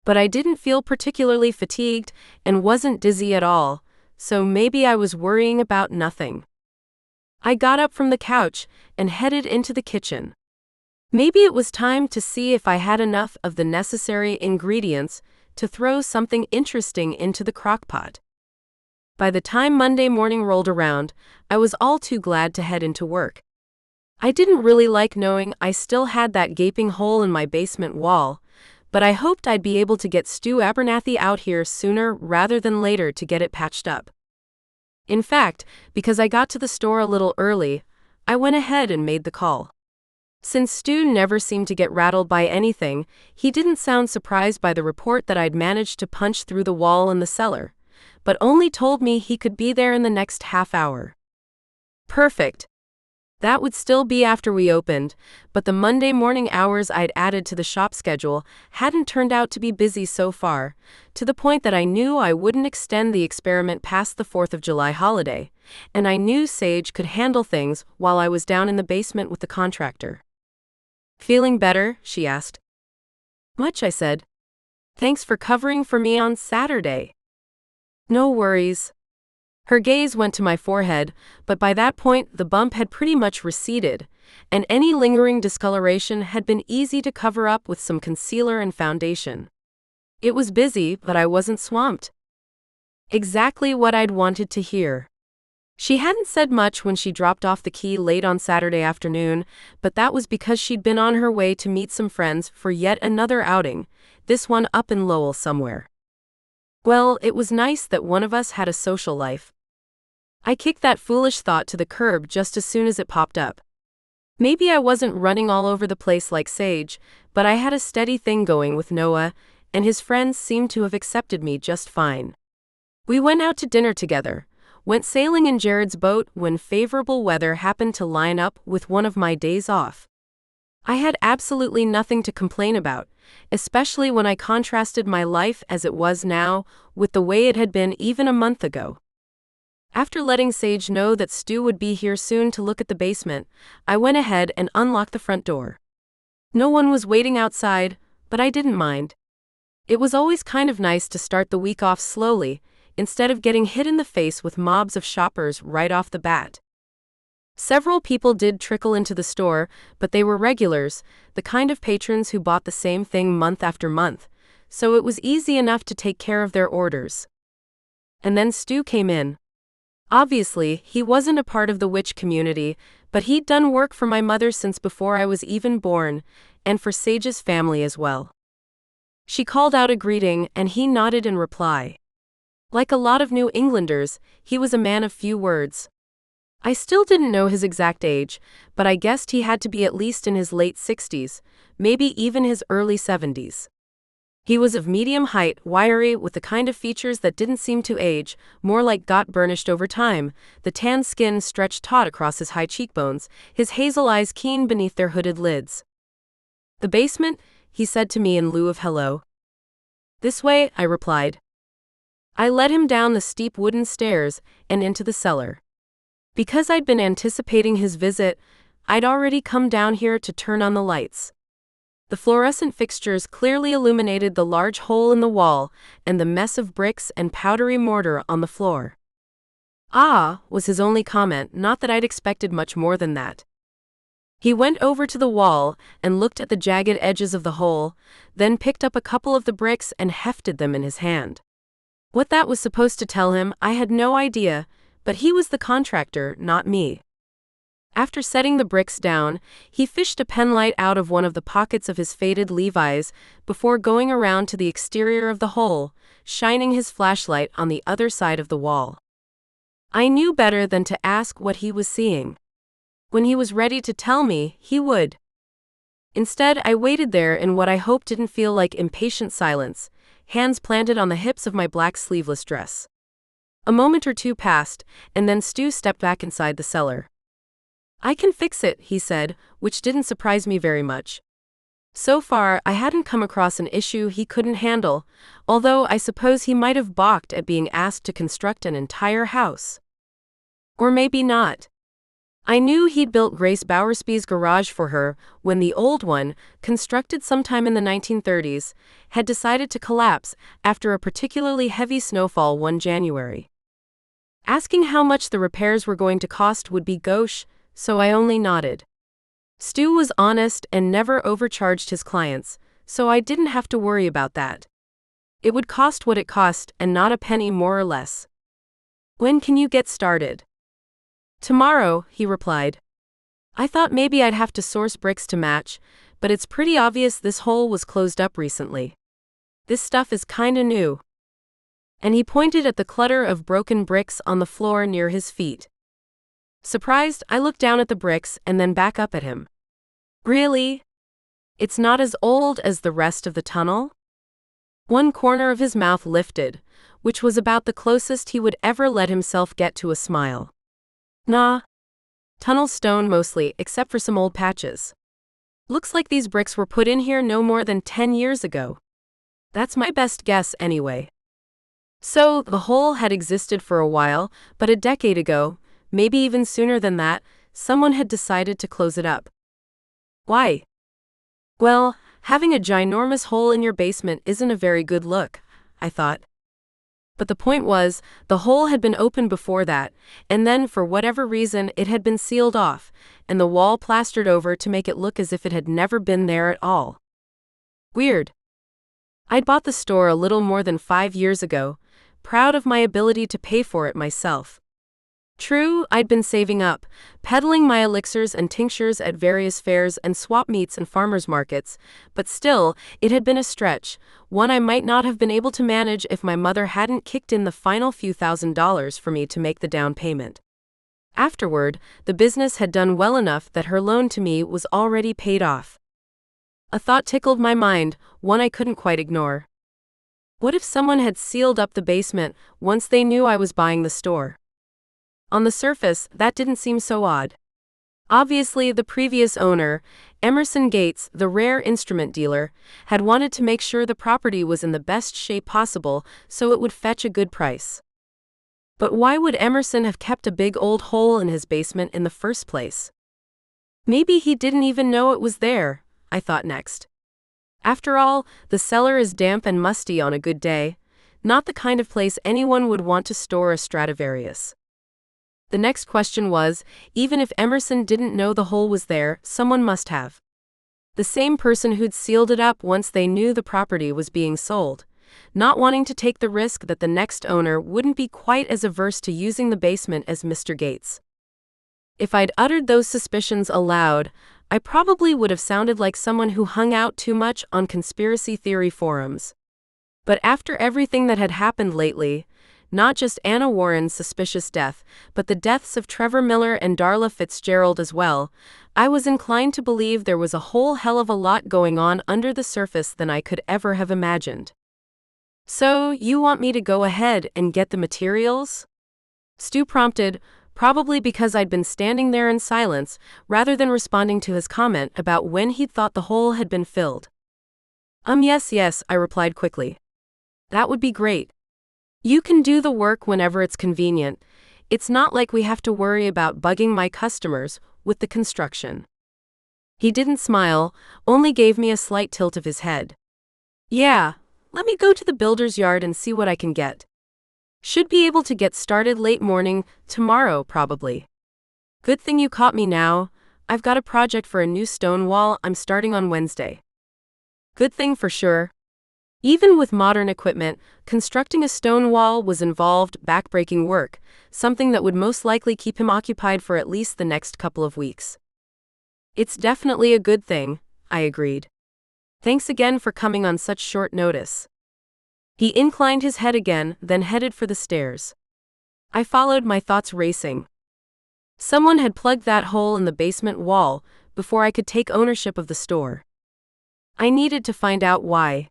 But I didn't feel particularly fatigued and wasn't dizzy at all, so maybe I was worrying about nothing. I got up from the couch and headed into the kitchen. Maybe it was time to see if I had enough of the necessary ingredients to throw something interesting into the crockpot. By the time Monday morning rolled around, I was all too glad to head into work. I didn't really like knowing I still had that gaping hole in my basement wall, but I hoped I'd be able to get Stu Abernathy out here sooner rather than later to get it patched up. In fact, because I got to the store a little early, I went ahead and made the call. Since Stu never seemed to get rattled by anything, he didn't sound surprised by the report that I'd managed to punch through the wall in the cellar, but only told me he could be there in the next half hour. Perfect. That would still be after we opened, but the Monday morning hours I'd added to the shop schedule hadn't turned out to be busy so far, to the point that I knew I wouldn't extend the experiment past the 4th of July holiday, and I knew Sage could handle things while I was down in the basement with the contractor. "Feeling better?" she asked. "Much," I said. "Thanks for covering for me on Saturday." "No worries." Her gaze went to my forehead, but by that point the bump had pretty much receded, and any lingering discoloration had been easy to cover up with some concealer and foundation. It was busy, but I wasn't swamped. Exactly what I'd wanted to hear. She hadn't said much when she dropped off the key late on Saturday afternoon, but that was because she'd been on her way to meet some friends for yet another outing, this one up in Lowell somewhere. Well, it was nice that one of us had a social life. I kicked that foolish thought to the curb just as soon as it popped up. Maybe I wasn't running all over the place like Sage, but I had a steady thing going with Noah, and his friends seemed to have accepted me just fine. We went out to dinner together, went sailing in Jared's boat when favorable weather happened to line up with one of my days off. I had absolutely nothing to complain about, especially when I contrasted my life as it was now with the way it had been even a month ago. After letting Sage know that Stu would be here soon to look at the basement, I went ahead and unlocked the front door. No one was waiting outside, but I didn't mind. It was always kind of nice to start the week off slowly, instead of getting hit in the face with mobs of shoppers right off the bat. Several people did trickle into the store, but they were regulars, the kind of patrons who bought the same thing month after month, so it was easy enough to take care of their orders. And then Stu came in. Obviously, he wasn't a part of the witch community, but he'd done work for my mother since before I was even born, and for Sage's family as well. She called out a greeting, and he nodded in reply. Like a lot of New Englanders, he was a man of few words. I still didn't know his exact age, but I guessed he had to be at least in his late 60s, maybe even his early 70s. He was of medium height, wiry, with the kind of features that didn't seem to age, more like got burnished over time, the tan skin stretched taut across his high cheekbones, his hazel eyes keen beneath their hooded lids. "The basement?" he said to me in lieu of hello. "This way," I replied. I led him down the steep wooden stairs and into the cellar. Because I'd been anticipating his visit, I'd already come down here to turn on the lights. The fluorescent fixtures clearly illuminated the large hole in the wall and the mess of bricks and powdery mortar on the floor. "Ah," was his only comment, not that I'd expected much more than that. He went over to the wall and looked at the jagged edges of the hole, then picked up a couple of the bricks and hefted them in his hand. What that was supposed to tell him, I had no idea, but he was the contractor, not me. After setting the bricks down, he fished a penlight out of one of the pockets of his faded Levi's before going around to the exterior of the hole, shining his flashlight on the other side of the wall. I knew better than to ask what he was seeing. When he was ready to tell me, he would. Instead, I waited there in what I hoped didn't feel like impatient silence, hands planted on the hips of my black sleeveless dress. A moment or two passed, and then Stu stepped back inside the cellar. "I can fix it," he said, which didn't surprise me very much. So far, I hadn't come across an issue he couldn't handle, although I suppose he might have balked at being asked to construct an entire house. Or maybe not. I knew he'd built Grace Bowersby's garage for her when the old one, constructed sometime in the 1930s, had decided to collapse after a particularly heavy snowfall one January. Asking how much the repairs were going to cost would be gauche, so I only nodded. Stu was honest and never overcharged his clients, so I didn't have to worry about that. It would cost what it cost and not a penny more or less. "When can you get started?" "Tomorrow," he replied. I thought maybe I'd have to source bricks to match, but it's pretty obvious this hole was closed up recently. This stuff is kinda new. And he pointed at the clutter of broken bricks on the floor near his feet. Surprised, I looked down at the bricks and then back up at him. "Really? It's not as old as the rest of the tunnel?" One corner of his mouth lifted, which was about the closest he would ever let himself get to a smile. "Nah. Tunnel stone mostly, except for some old patches. Looks like these bricks were put in here no more than 10 years ago. That's my best guess anyway." So, the hole had existed for a while, but a decade ago, maybe even sooner than that, someone had decided to close it up. Why? Well, having a ginormous hole in your basement isn't a very good look, I thought. But the point was, the hole had been open before that, and then for whatever reason it had been sealed off, and the wall plastered over to make it look as if it had never been there at all. Weird. I'd bought the store a little more than 5 years ago, proud of my ability to pay for it myself. True, I'd been saving up, peddling my elixirs and tinctures at various fairs and swap meets and farmers markets, but still, it had been a stretch, one I might not have been able to manage if my mother hadn't kicked in the final few $1,000s for me to make the down payment. Afterward, the business had done well enough that her loan to me was already paid off. A thought tickled my mind, one I couldn't quite ignore. What if someone had sealed up the basement once they knew I was buying the store? On the surface, that didn't seem so odd. Obviously, the previous owner, Emerson Gates, the rare instrument dealer, had wanted to make sure the property was in the best shape possible so it would fetch a good price. But why would Emerson have kept a big old hole in his basement in the first place? Maybe he didn't even know it was there, I thought next. After all, the cellar is damp and musty on a good day, not the kind of place anyone would want to store a Stradivarius. The next question was, even if Emerson didn't know the hole was there, someone must have. The same person who'd sealed it up once they knew the property was being sold, not wanting to take the risk that the next owner wouldn't be quite as averse to using the basement as Mr. Gates. If I'd uttered those suspicions aloud, I probably would have sounded like someone who hung out too much on conspiracy theory forums. But after everything that had happened lately, not just Anna Warren's suspicious death, but the deaths of Trevor Miller and Darla Fitzgerald as well, I was inclined to believe there was a whole hell of a lot going on under the surface than I could ever have imagined. "So, you want me to go ahead and get the materials?" Stu prompted, probably because I'd been standing there in silence, rather than responding to his comment about when he'd thought the hole had been filled. Yes, I replied quickly. "That would be great. You can do the work whenever it's convenient. It's not like we have to worry about bugging my customers with the construction." He didn't smile, only gave me a slight tilt of his head. "Yeah, let me go to the builder's yard and see what I can get. Should be able to get started late morning, tomorrow probably. Good thing you caught me now. I've got a project for a new stone wall I'm starting on Wednesday." Good thing for sure. Even with modern equipment, constructing a stone wall was involved, backbreaking work, something that would most likely keep him occupied for at least the next couple of weeks. "It's definitely a good thing," I agreed. "Thanks again for coming on such short notice." He inclined his head again, then headed for the stairs. I followed, my thoughts racing. Someone had plugged that hole in the basement wall before I could take ownership of the store. I needed to find out why.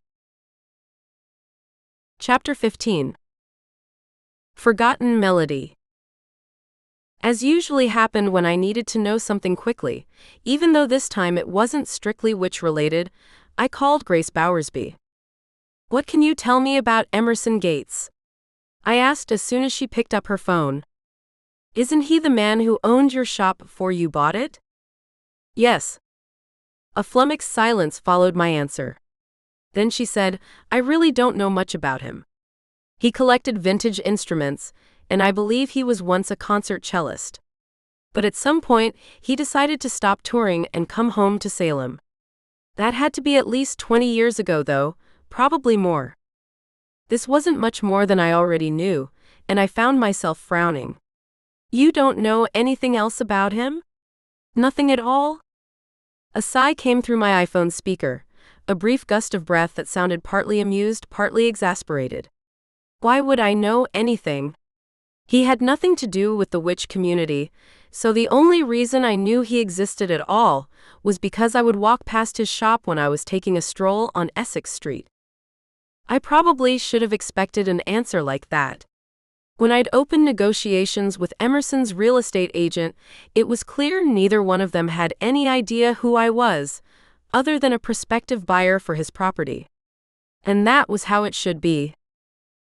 Chapter 15. Forgotten Melody. As usually happened when I needed to know something quickly, even though this time it wasn't strictly witch-related, I called Grace Bowersby. "What can you tell me about Emerson Gates?" I asked as soon as she picked up her phone. "Isn't he the man who owned your shop before you bought it?" "Yes." A flummoxed silence followed my answer. Then she said, "I really don't know much about him. He collected vintage instruments, and I believe he was once a concert cellist. But at some point, he decided to stop touring and come home to Salem. That had to be at least 20 years ago, though, probably more." This wasn't much more than I already knew, and I found myself frowning. "You don't know anything else about him? Nothing at all?" A sigh came through my iPhone speaker, a brief gust of breath that sounded partly amused, partly exasperated. Why would I know anything? He had nothing to do with the witch community, so the only reason I knew he existed at all was because I would walk past his shop when I was taking a stroll on Essex Street. I probably should have expected an answer like that. When I'd opened negotiations with Emerson's real estate agent, it was clear neither one of them had any idea who I was, other than a prospective buyer for his property. And that was how it should be.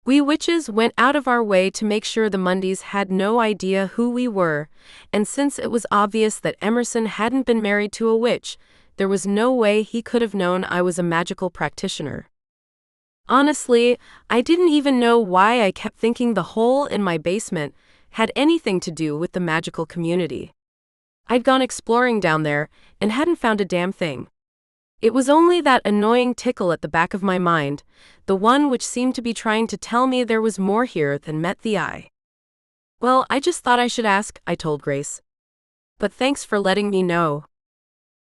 We witches went out of our way to make sure the Mundys had no idea who we were, and since it was obvious that Emerson hadn't been married to a witch, there was no way he could have known I was a magical practitioner. Honestly, I didn't even know why I kept thinking the hole in my basement had anything to do with the magical community. I'd gone exploring down there and hadn't found a damn thing. It was only that annoying tickle at the back of my mind, the one which seemed to be trying to tell me there was more here than met the eye. "Well, I just thought I should ask," I told Grace. "But thanks for letting me know."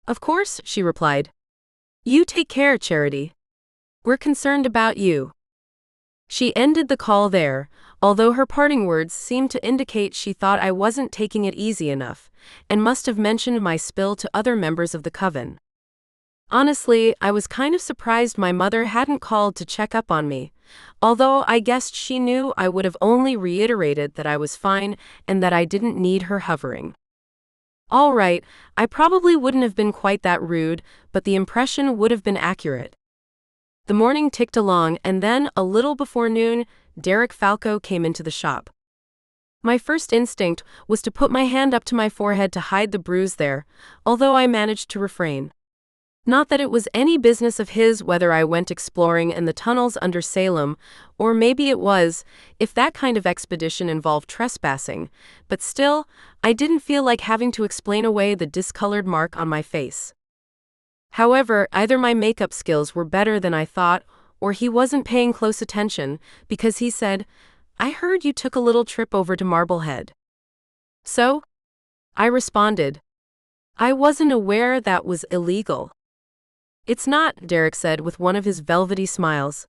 "Of course," she replied. "You take care, Charity. We're concerned about you." She ended the call there, although her parting words seemed to indicate she thought I wasn't taking it easy enough, and must have mentioned my spill to other members of the Coven. Honestly, I was kind of surprised my mother hadn't called to check up on me, although I guessed she knew I would have only reiterated that I was fine and that I didn't need her hovering. All right, I probably wouldn't have been quite that rude, but the impression would have been accurate. The morning ticked along, and then, a little before noon, Derek Falco came into the shop. My first instinct was to put my hand up to my forehead to hide the bruise there, although I managed to refrain. Not that it was any business of his whether I went exploring in the tunnels under Salem, or maybe it was, if that kind of expedition involved trespassing, but still, I didn't feel like having to explain away the discolored mark on my face. However, either my makeup skills were better than I thought, or he wasn't paying close attention, because he said, "I heard you took a little trip over to Marblehead." "So?" I responded. "I wasn't aware that was illegal." "It's not," Derek said with one of his velvety smiles.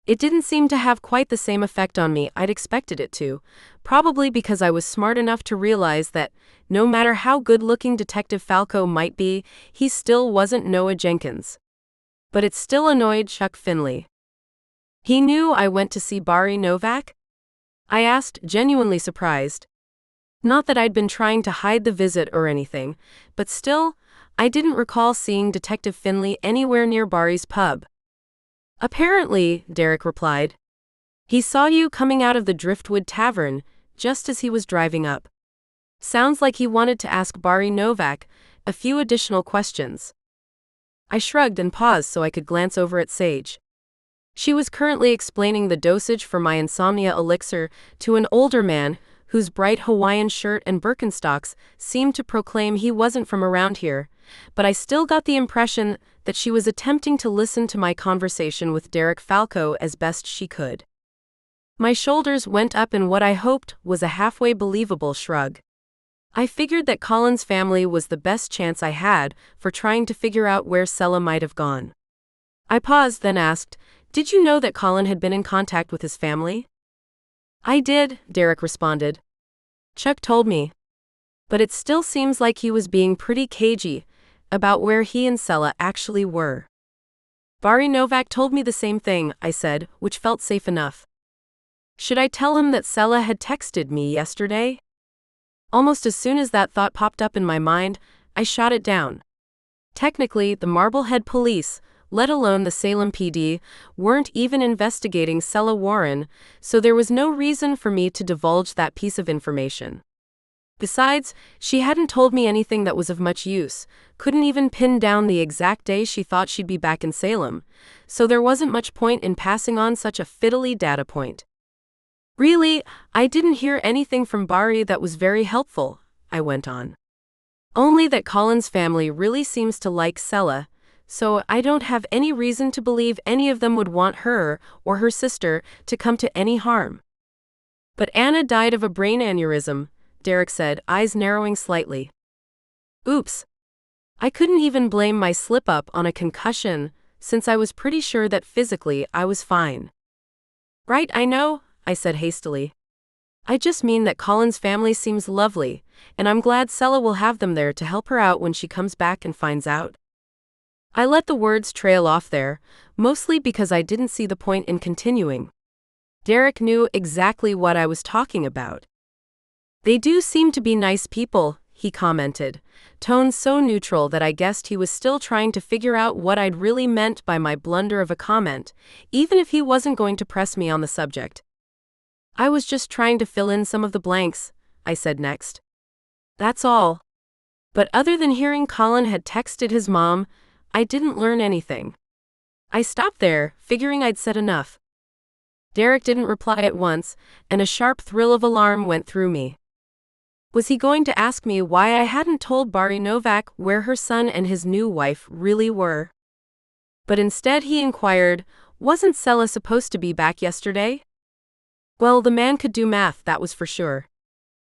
It didn't seem to have quite the same effect on me I'd expected it to, probably because I was smart enough to realize that, no matter how good-looking Detective Falco might be, he still wasn't Noah Jenkins. But it still annoyed Chuck Finley. "He knew I went to see Barry Novak?" I asked, genuinely surprised. Not that I'd been trying to hide the visit or anything, but still, I didn't recall seeing Detective Finley anywhere near Barry's pub. "Apparently," Derek replied. "He saw you coming out of the Driftwood Tavern, just as he was driving up. Sounds like he wanted to ask Barry Novak a few additional questions." I shrugged and paused so I could glance over at Sage. She was currently explaining the dosage for my insomnia elixir to an older man whose bright Hawaiian shirt and Birkenstocks seemed to proclaim he wasn't from around here, but I still got the impression that she was attempting to listen to my conversation with Derek Falco as best she could. My shoulders went up in what I hoped was a halfway believable shrug. I figured that Colin's family was the best chance I had for trying to figure out where Sela might have gone. I paused, then asked, "Did you know that Colin had been in contact with his family?" I did, Derek responded. Chuck told me. But it still seems like he was being pretty cagey about where he and Sela actually were. Barry Novak told me the same thing, I said, which felt safe enough. Should I tell him that Sela had texted me yesterday? Almost as soon as that thought popped up in my mind, I shot it down. Technically, the Marblehead police, let alone the Salem PD, weren't even investigating Sela Warren, so there was no reason for me to divulge that piece of information. Besides, she hadn't told me anything that was of much use, couldn't even pin down the exact day she thought she'd be back in Salem, so there wasn't much point in passing on such a fiddly data point. Really, I didn't hear anything from Barry that was very helpful, I went on. Only that Colin's family really seems to like Sela, so I don't have any reason to believe any of them would want her or her sister to come to any harm. But Anna died of a brain aneurysm, Derek said, eyes narrowing slightly. Oops. I couldn't even blame my slip-up on a concussion, since I was pretty sure that physically I was fine. Right, I know, I said hastily. I just mean that Colin's family seems lovely, and I'm glad Sela will have them there to help her out when she comes back and finds out. I let the words trail off there, mostly because I didn't see the point in continuing. Derek knew exactly what I was talking about. They do seem to be nice people, he commented, tone so neutral that I guessed he was still trying to figure out what I'd really meant by my blunder of a comment, even if he wasn't going to press me on the subject. I was just trying to fill in some of the blanks, I said next. That's all. But other than hearing Colin had texted his mom, I didn't learn anything. I stopped there, figuring I'd said enough. Derek didn't reply at once, and a sharp thrill of alarm went through me. Was he going to ask me why I hadn't told Barry Novak where her son and his new wife really were? But instead he inquired, wasn't Sela supposed to be back yesterday? Well, the man could do math, that was for sure.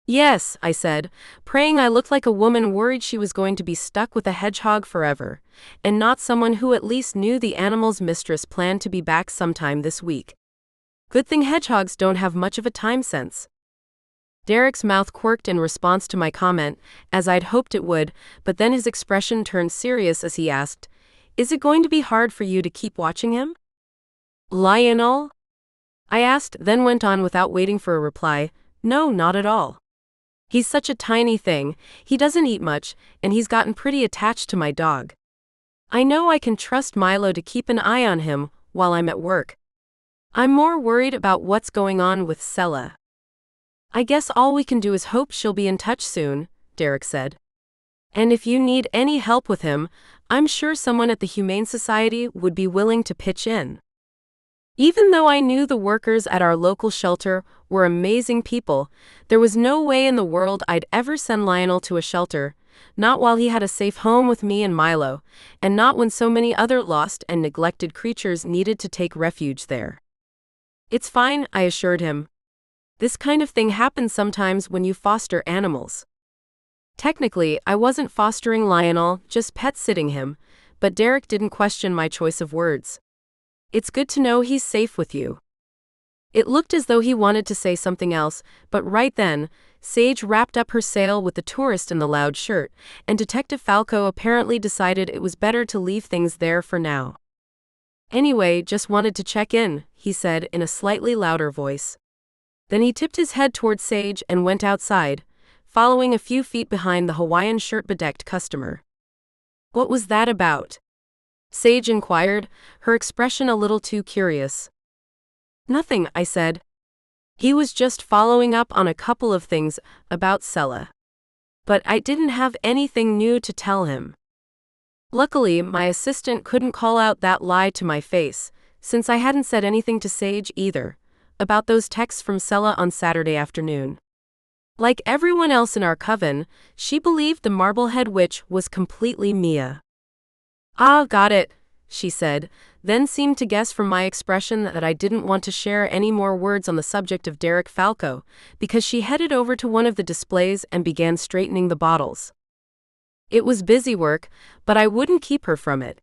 Yes, I said, praying I looked like a woman worried she was going to be stuck with a hedgehog forever, and not someone who at least knew the animal's mistress planned to be back sometime this week. Good thing hedgehogs don't have much of a time sense. Derek's mouth quirked in response to my comment, as I'd hoped it would, but then his expression turned serious as he asked, Is it going to be hard for you to keep watching him? Lionel? I asked, then went on without waiting for a reply, No, not at all. He's such a tiny thing, he doesn't eat much, and he's gotten pretty attached to my dog. I know I can trust Milo to keep an eye on him while I'm at work. I'm more worried about what's going on with Sela. I guess all we can do is hope she'll be in touch soon, Derek said. And if you need any help with him, I'm sure someone at the Humane Society would be willing to pitch in. Even though I knew the workers at our local shelter were amazing people, there was no way in the world I'd ever send Lionel to a shelter, not while he had a safe home with me and Milo, and not when so many other lost and neglected creatures needed to take refuge there. It's fine, I assured him. This kind of thing happens sometimes when you foster animals. Technically, I wasn't fostering Lionel, just pet-sitting him, but Derek didn't question my choice of words. It's good to know he's safe with you. It looked as though he wanted to say something else, but right then, Sage wrapped up her sail with the tourist in the loud shirt, and Detective Falco apparently decided it was better to leave things there for now. Anyway, just wanted to check in, he said in a slightly louder voice. Then he tipped his head toward Sage and went outside, following a few feet behind the Hawaiian shirt-bedecked customer. What was that about? Sage inquired, her expression a little too curious. Nothing, I said. He was just following up on a couple of things about Sela. But I didn't have anything new to tell him. Luckily, my assistant couldn't call out that lie to my face, since I hadn't said anything to Sage either, about those texts from Sela on Saturday afternoon. Like everyone else in our coven, she believed the Marblehead witch was completely Mia. Ah, got it, she said, then seemed to guess from my expression that I didn't want to share any more words on the subject of Derek Falco, because she headed over to one of the displays and began straightening the bottles. It was busy work, but I wouldn't keep her from it.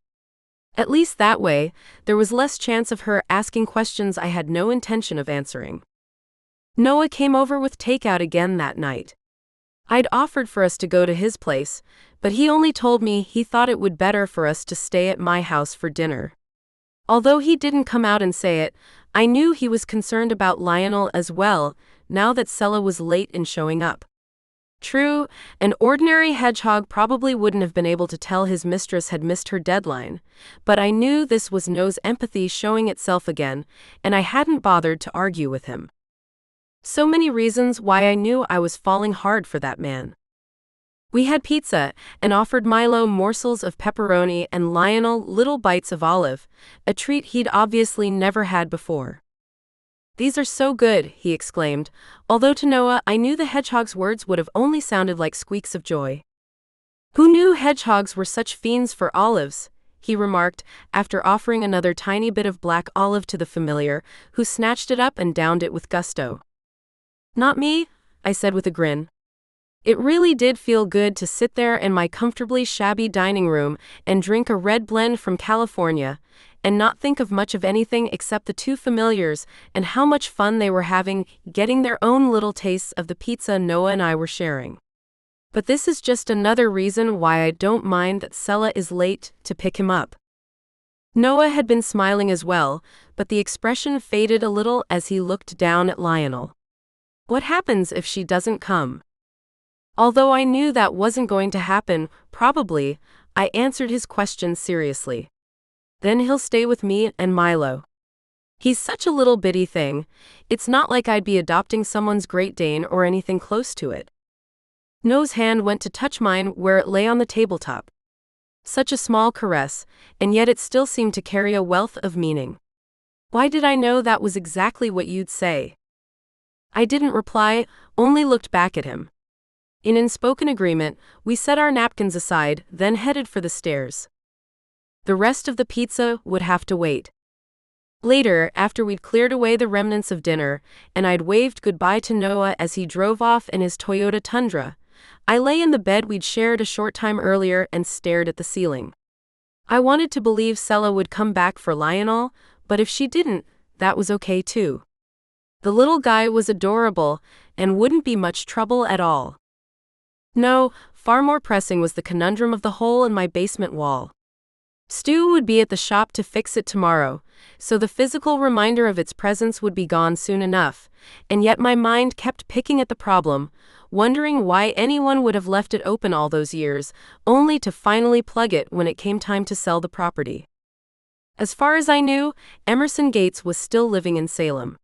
At least that way, there was less chance of her asking questions I had no intention of answering. Noah came over with takeout again that night. I'd offered for us to go to his place, but he only told me he thought it would better for us to stay at my house for dinner. Although he didn't come out and say it, I knew he was concerned about Lionel as well, now that Sela was late in showing up. True, an ordinary hedgehog probably wouldn't have been able to tell his mistress had missed her deadline, but I knew this was Noah's empathy showing itself again, and I hadn't bothered to argue with him. So many reasons why I knew I was falling hard for that man. We had pizza, and offered Milo morsels of pepperoni and Lionel little bites of olive, a treat he'd obviously never had before. "These are so good," he exclaimed, although to Noah I knew the hedgehog's words would have only sounded like squeaks of joy. "Who knew hedgehogs were such fiends for olives?" he remarked, after offering another tiny bit of black olive to the familiar, who snatched it up and downed it with gusto. "Not me," I said with a grin. It really did feel good to sit there in my comfortably shabby dining room and drink a red blend from California, and not think of much of anything except the two familiars and how much fun they were having getting their own little tastes of the pizza Noah and I were sharing. But this is just another reason why I don't mind that Sela is late to pick him up. Noah had been smiling as well, but the expression faded a little as he looked down at Lionel. What happens if she doesn't come? Although I knew that wasn't going to happen, probably, I answered his question seriously. Then he'll stay with me and Milo. He's such a little bitty thing, it's not like I'd be adopting someone's Great Dane or anything close to it. Noah's hand went to touch mine where it lay on the tabletop. Such a small caress, and yet it still seemed to carry a wealth of meaning. Why did I know that was exactly what you'd say? I didn't reply, only looked back at him. In unspoken agreement, we set our napkins aside, then headed for the stairs. The rest of the pizza would have to wait. Later, after we'd cleared away the remnants of dinner, and I'd waved goodbye to Noah as he drove off in his Toyota Tundra, I lay in the bed we'd shared a short time earlier and stared at the ceiling. I wanted to believe Sela would come back for Lionel, but if she didn't, that was okay too. The little guy was adorable, and wouldn't be much trouble at all. No, far more pressing was the conundrum of the hole in my basement wall. Stu would be at the shop to fix it tomorrow, so the physical reminder of its presence would be gone soon enough, and yet my mind kept picking at the problem, wondering why anyone would have left it open all those years, only to finally plug it when it came time to sell the property. As far as I knew, Emerson Gates was still living in Salem.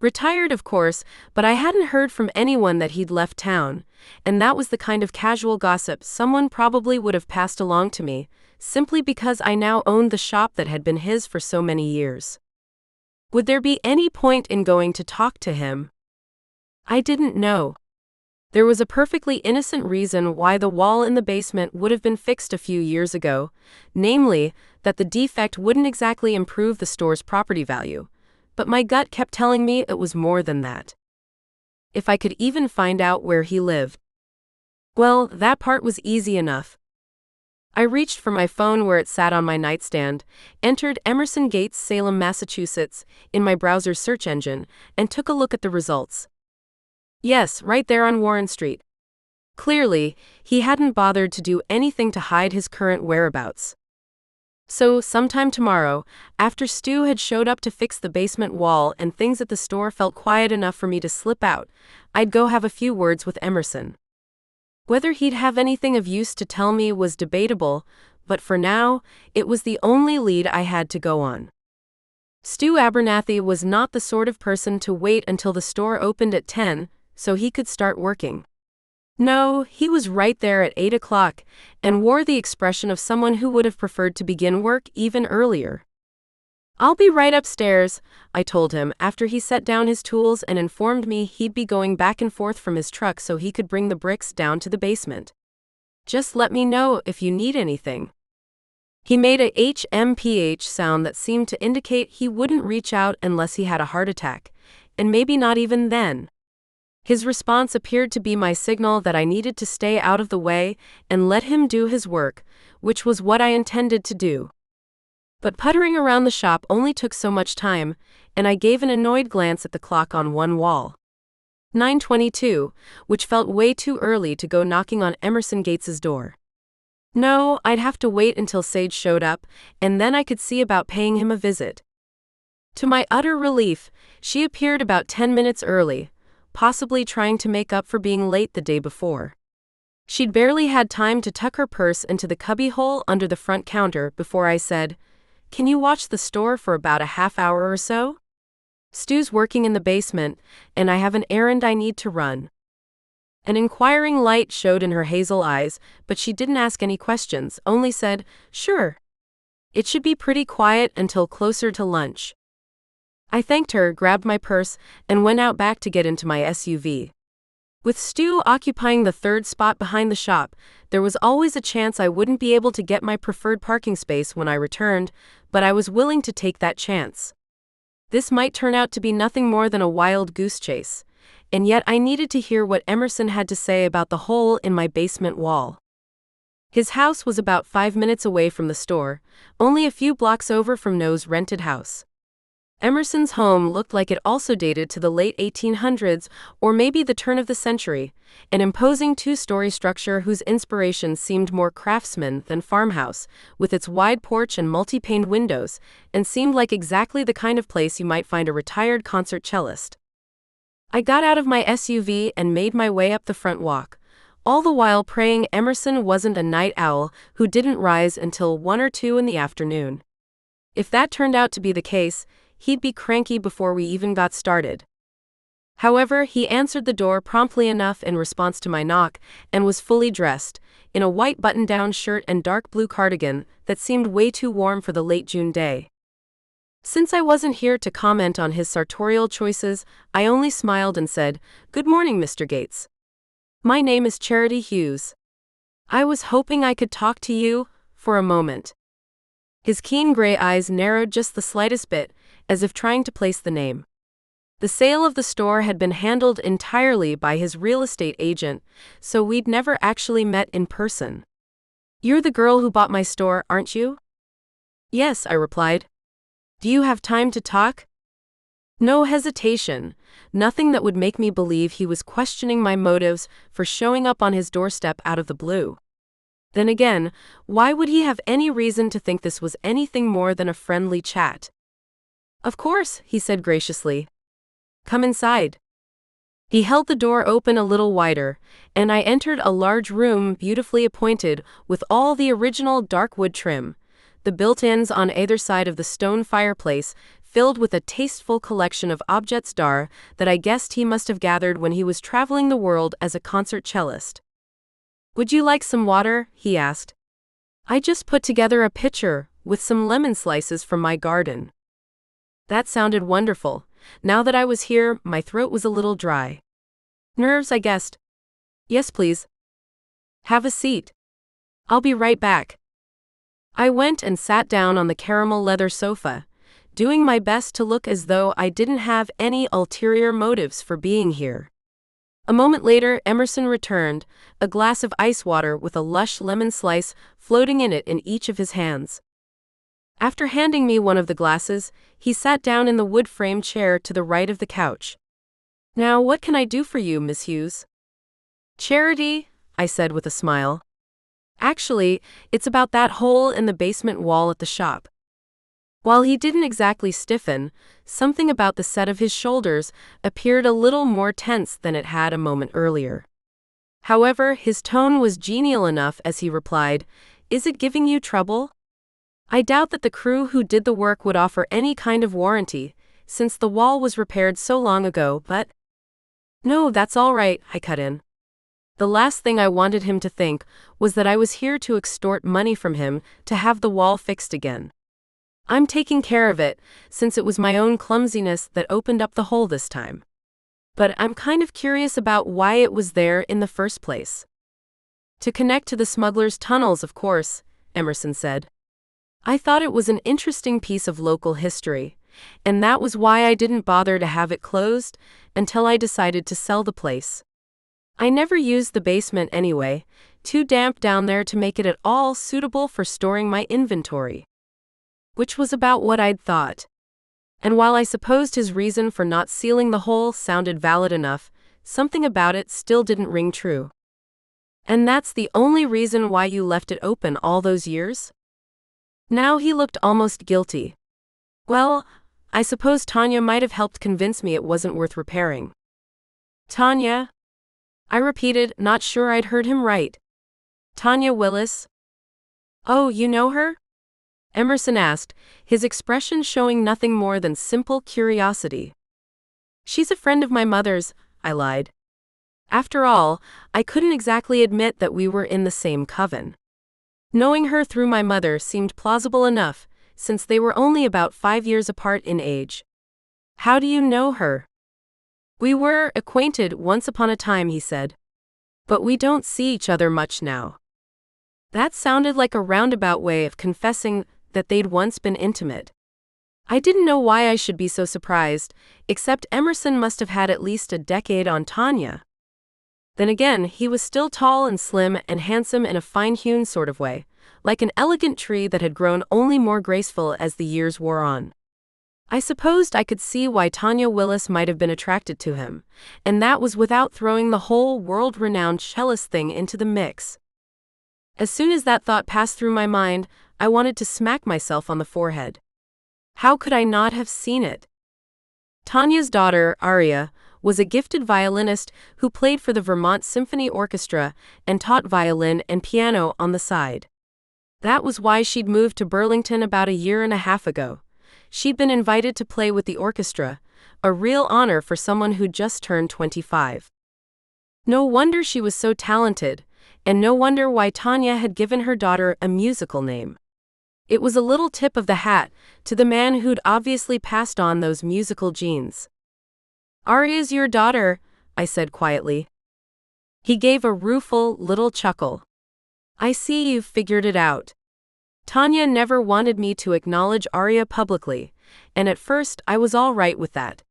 Retired, of course, but I hadn't heard from anyone that he'd left town, and that was the kind of casual gossip someone probably would have passed along to me, simply because I now owned the shop that had been his for so many years. Would there be any point in going to talk to him? I didn't know. There was a perfectly innocent reason why the wall in the basement would have been fixed a few years ago, namely, that the defect wouldn't exactly improve the store's property value. But my gut kept telling me it was more than that. If I could even find out where he lived. Well, that part was easy enough. I reached for my phone where it sat on my nightstand, entered Emerson Gates, Salem, Massachusetts, in my browser's search engine, and took a look at the results. Yes, right there on Warren Street. Clearly, he hadn't bothered to do anything to hide his current whereabouts. So, sometime tomorrow, after Stu had showed up to fix the basement wall and things at the store felt quiet enough for me to slip out, I'd go have a few words with Emerson. Whether he'd have anything of use to tell me was debatable, but for now, it was the only lead I had to go on. Stu Abernathy was not the sort of person to wait until the store opened at 10, so he could start working. No, he was right there at 8 o'clock, and wore the expression of someone who would have preferred to begin work even earlier. "I'll be right upstairs," I told him after he set down his tools and informed me he'd be going back and forth from his truck so he could bring the bricks down to the basement. "Just let me know if you need anything." He made a HMPH sound that seemed to indicate he wouldn't reach out unless he had a heart attack, and maybe not even then. His response appeared to be my signal that I needed to stay out of the way and let him do his work, which was what I intended to do. But puttering around the shop only took so much time, and I gave an annoyed glance at the clock on one wall. 9:22, which felt way too early to go knocking on Emerson Gates's door. No, I'd have to wait until Sage showed up, and then I could see about paying him a visit. To my utter relief, she appeared about 10 minutes early, possibly trying to make up for being late the day before. She'd barely had time to tuck her purse into the cubbyhole under the front counter before I said, "Can you watch the store for about a half hour or so? Stu's working in the basement, and I have an errand I need to run." An inquiring light showed in her hazel eyes, but she didn't ask any questions, only said, "Sure. It should be pretty quiet until closer to lunch." I thanked her, grabbed my purse, and went out back to get into my SUV. With Stu occupying the third spot behind the shop, there was always a chance I wouldn't be able to get my preferred parking space when I returned, but I was willing to take that chance. This might turn out to be nothing more than a wild goose chase, and yet I needed to hear what Emerson had to say about the hole in my basement wall. His house was about 5 minutes away from the store, only a few blocks over from Noah's rented house. Emerson's home looked like it also dated to the late 1800s or maybe the turn of the century, an imposing two-story structure whose inspiration seemed more craftsman than farmhouse, with its wide porch and multi-paned windows, and seemed like exactly the kind of place you might find a retired concert cellist. I got out of my SUV and made my way up the front walk, all the while praying Emerson wasn't a night owl who didn't rise until 1 or 2 in the afternoon. If that turned out to be the case, he'd be cranky before we even got started. However, he answered the door promptly enough in response to my knock, and was fully dressed, in a white button-down shirt and dark blue cardigan that seemed way too warm for the late June day. Since I wasn't here to comment on his sartorial choices, I only smiled and said, "Good morning, Mr. Gates. My name is Charity Hughes. I was hoping I could talk to you for a moment." His keen gray eyes narrowed just the slightest bit, as if trying to place the name. The sale of the store had been handled entirely by his real estate agent, so we'd never actually met in person. "You're the girl who bought my store, aren't you?" "Yes," I replied. "Do you have time to talk?" No hesitation, nothing that would make me believe he was questioning my motives for showing up on his doorstep out of the blue. Then again, why would he have any reason to think this was anything more than a friendly chat? "Of course," he said graciously. "Come inside." He held the door open a little wider, and I entered a large room beautifully appointed with all the original dark wood trim, the built-ins on either side of the stone fireplace filled with a tasteful collection of objets d'art that I guessed he must have gathered when he was traveling the world as a concert cellist. "Would you like some water?" he asked. "I just put together a pitcher with some lemon slices from my garden." That sounded wonderful. Now that I was here, my throat was a little dry. "Nerves, I guessed." "Yes, please." "Have a seat. I'll be right back." I went and sat down on the caramel leather sofa, doing my best to look as though I didn't have any ulterior motives for being here. A moment later, Emerson returned, a glass of ice water with a lush lemon slice floating in it in each of his hands. After handing me one of the glasses, he sat down in the wood-framed chair to the right of the couch. "Now, what can I do for you, Miss Hughes?" "Charity," I said with a smile. "Actually, it's about that hole in the basement wall at the shop." While he didn't exactly stiffen, something about the set of his shoulders appeared a little more tense than it had a moment earlier. However, his tone was genial enough as he replied, "Is it giving you trouble? I doubt that the crew who did the work would offer any kind of warranty, since the wall was repaired so long ago, but—" "No, that's all right," I cut in. The last thing I wanted him to think was that I was here to extort money from him to have the wall fixed again. I'm taking care of it, since it was my own clumsiness that opened up the hole this time. But I'm kind of curious about why it was there in the first place. "To connect to the smugglers' tunnels, of course," Emerson said. "I thought it was an interesting piece of local history, and that was why I didn't bother to have it closed until I decided to sell the place. I never used the basement anyway, too damp down there to make it at all suitable for storing my inventory." Which was about what I'd thought. And while I supposed his reason for not sealing the hole sounded valid enough, something about it still didn't ring true. And that's the only reason why you left it open all those years? Now he looked almost guilty. Well, I suppose Tanya might have helped convince me it wasn't worth repairing. Tanya? I repeated, not sure I'd heard him right. Tanya Willis? Oh, you know her? Emerson asked, his expression showing nothing more than simple curiosity. She's a friend of my mother's, I lied. After all, I couldn't exactly admit that we were in the same coven. Knowing her through my mother seemed plausible enough, since they were only about 5 years apart in age. How do you know her? We were acquainted once upon a time, he said. But we don't see each other much now. That sounded like a roundabout way of confessing that they'd once been intimate. I didn't know why I should be so surprised, except Emerson must have had at least a decade on Tanya. Then again, he was still tall and slim and handsome in a fine-hewn sort of way, like an elegant tree that had grown only more graceful as the years wore on. I supposed I could see why Tanya Willis might have been attracted to him, and that was without throwing the whole world-renowned cellist thing into the mix. As soon as that thought passed through my mind, I wanted to smack myself on the forehead. How could I not have seen it? Tanya's daughter, Aria, was a gifted violinist who played for the Vermont Symphony Orchestra and taught violin and piano on the side. That was why she'd moved to Burlington about 1.5 years ago. She'd been invited to play with the orchestra, a real honor for someone who'd just turned 25. No wonder she was so talented, and no wonder why Tanya had given her daughter a musical name. It was a little tip of the hat to the man who'd obviously passed on those musical genes. Aria's your daughter, I said quietly. He gave a rueful little chuckle. I see you've figured it out. Tanya never wanted me to acknowledge Aria publicly, and at first I was all right with that.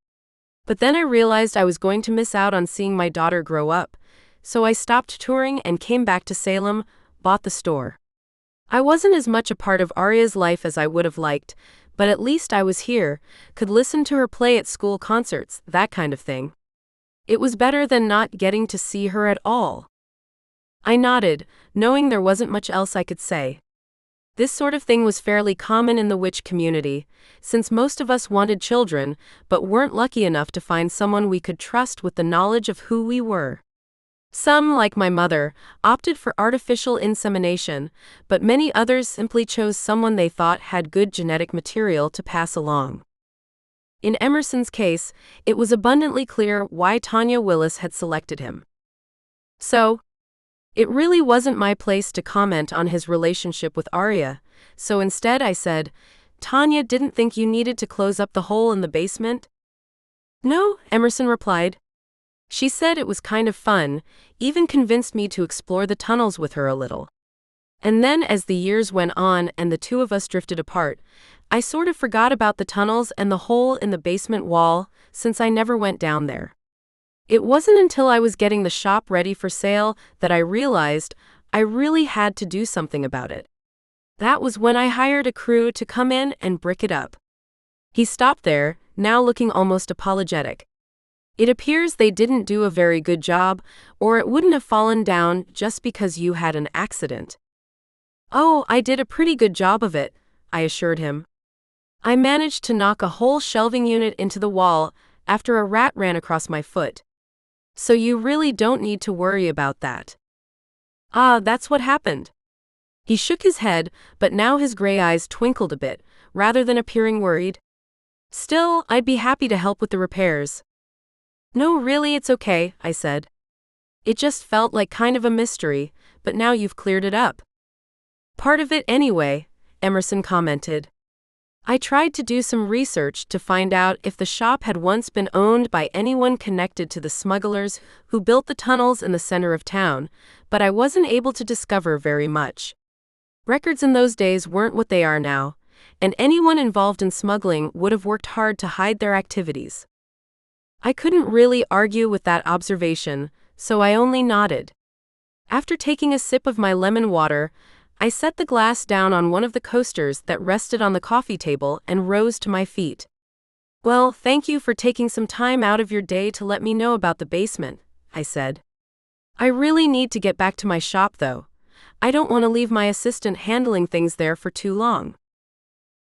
But then I realized I was going to miss out on seeing my daughter grow up, so I stopped touring and came back to Salem, bought the store. I wasn't as much a part of Aria's life as I would have liked, but at least I was here, could listen to her play at school concerts, that kind of thing. It was better than not getting to see her at all. I nodded, knowing there wasn't much else I could say. This sort of thing was fairly common in the witch community, since most of us wanted children, but weren't lucky enough to find someone we could trust with the knowledge of who we were. Some, like my mother, opted for artificial insemination, but many others simply chose someone they thought had good genetic material to pass along. In Emerson's case, it was abundantly clear why Tanya Willis had selected him. So, it really wasn't my place to comment on his relationship with Aria, so instead I said, Tanya didn't think you needed to close up the hole in the basement? No, Emerson replied. She said it was kind of fun, even convinced me to explore the tunnels with her a little. And then as the years went on and the two of us drifted apart, I sort of forgot about the tunnels and the hole in the basement wall, since I never went down there. It wasn't until I was getting the shop ready for sale that I realized I really had to do something about it. That was when I hired a crew to come in and brick it up. He stopped there, now looking almost apologetic. It appears they didn't do a very good job, or it wouldn't have fallen down just because you had an accident. Oh, I did a pretty good job of it, I assured him. I managed to knock a whole shelving unit into the wall after a rat ran across my foot. So you really don't need to worry about that. Ah, that's what happened. He shook his head, but now his gray eyes twinkled a bit, rather than appearing worried. Still, I'd be happy to help with the repairs. No, really, it's okay, I said. It just felt like kind of a mystery, but now you've cleared it up. Part of it anyway, Emerson commented. I tried to do some research to find out if the shop had once been owned by anyone connected to the smugglers who built the tunnels in the center of town, but I wasn't able to discover very much. Records in those days weren't what they are now, and anyone involved in smuggling would have worked hard to hide their activities. I couldn't really argue with that observation, so I only nodded. After taking a sip of my lemon water, I set the glass down on one of the coasters that rested on the coffee table and rose to my feet. Well, thank you for taking some time out of your day to let me know about the basement, I said. I really need to get back to my shop though. I don't want to leave my assistant handling things there for too long.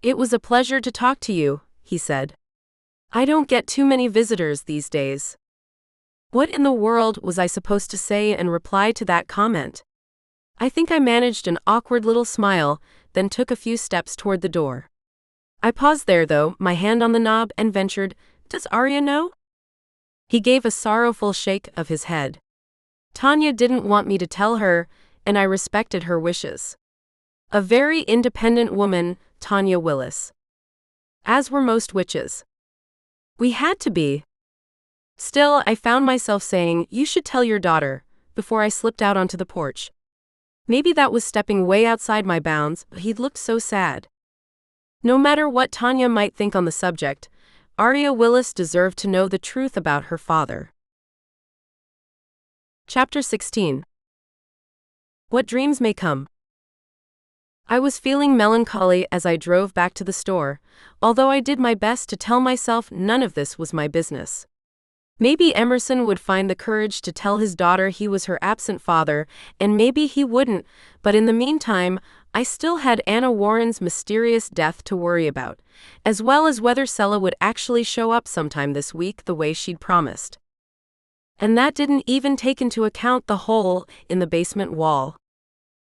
It was a pleasure to talk to you, he said. I don't get too many visitors these days. What in the world was I supposed to say in reply to that comment? I think I managed an awkward little smile, then took a few steps toward the door. I paused there though, my hand on the knob, and ventured, "Does Arya know?" He gave a sorrowful shake of his head. Tanya didn't want me to tell her, and I respected her wishes. A very independent woman, Tanya Willis. As were most witches. We had to be. Still, I found myself saying, "You should tell your daughter," before I slipped out onto the porch. Maybe that was stepping way outside my bounds, but he'd looked so sad. No matter what Tanya might think on the subject, Arya Willis deserved to know the truth about her father. Chapter 16. What Dreams May Come. I was feeling melancholy as I drove back to the store, although I did my best to tell myself none of this was my business. Maybe Emerson would find the courage to tell his daughter he was her absent father, and maybe he wouldn't, but in the meantime, I still had Anna Warren's mysterious death to worry about, as well as whether Sela would actually show up sometime this week the way she'd promised. And that didn't even take into account the hole in the basement wall.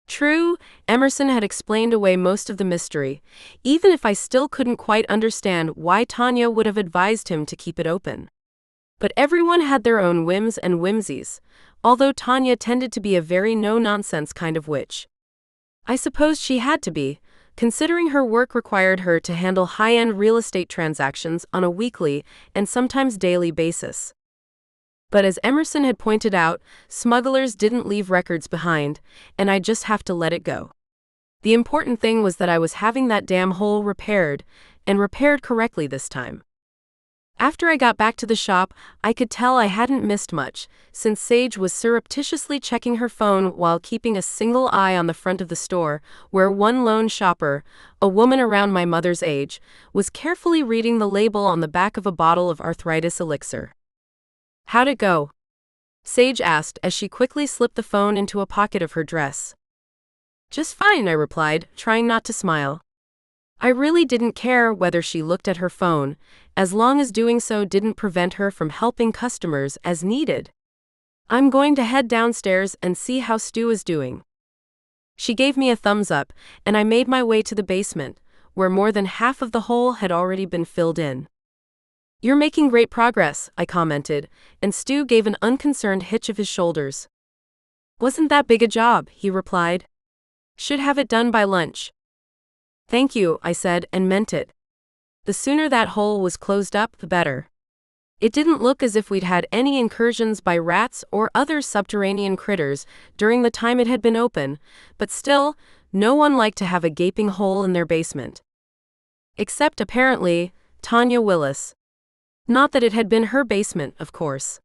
True, Emerson had explained away most of the mystery, even if I still couldn't quite understand why Tanya would have advised him to keep it open. But everyone had their own whims and whimsies, although Tanya tended to be a very no-nonsense kind of witch. I suppose she had to be, considering her work required her to handle high-end real estate transactions on a weekly and sometimes daily basis. But as Emerson had pointed out, smugglers didn't leave records behind, and I'd just have to let it go. The important thing was that I was having that damn hole repaired, and repaired correctly this time. After I got back to the shop, I could tell I hadn't missed much, since Sage was surreptitiously checking her phone while keeping a single eye on the front of the store, where one lone shopper, a woman around my mother's age, was carefully reading the label on the back of a bottle of arthritis elixir. "How'd it go?" Sage asked as she quickly slipped the phone into a pocket of her dress. "Just fine," I replied, trying not to smile. I really didn't care whether she looked at her phone, as long as doing so didn't prevent her from helping customers as needed. "I'm going to head downstairs and see how Stu is doing." She gave me a thumbs up, and I made my way to the basement, where more than half of the hole had already been filled in. "You're making great progress," I commented, and Stu gave an unconcerned hitch of his shoulders. "Wasn't that big a job," he replied. "Should have it done by lunch." "Thank you," I said, and meant it. The sooner that hole was closed up, the better. It didn't look as if we'd had any incursions by rats or other subterranean critters during the time it had been open, but still, no one liked to have a gaping hole in their basement. Except, apparently, Tanya Willis. Not that it had been her basement, of course.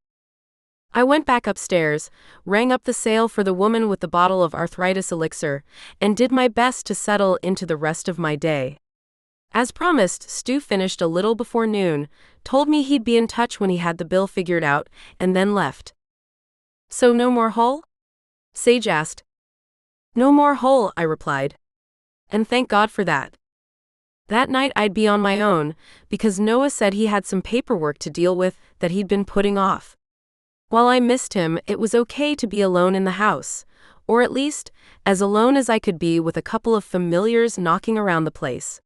I went back upstairs, rang up the sale for the woman with the bottle of arthritis elixir, and did my best to settle into the rest of my day. As promised, Stu finished a little before noon, told me he'd be in touch when he had the bill figured out, and then left. "So no more hole?" Sage asked. "No more hole," I replied. And thank God for that. That night I'd be on my own, because Noah said he had some paperwork to deal with that he'd been putting off. While I missed him, it was okay to be alone in the house, or at least, as alone as I could be with a couple of familiars knocking around the place.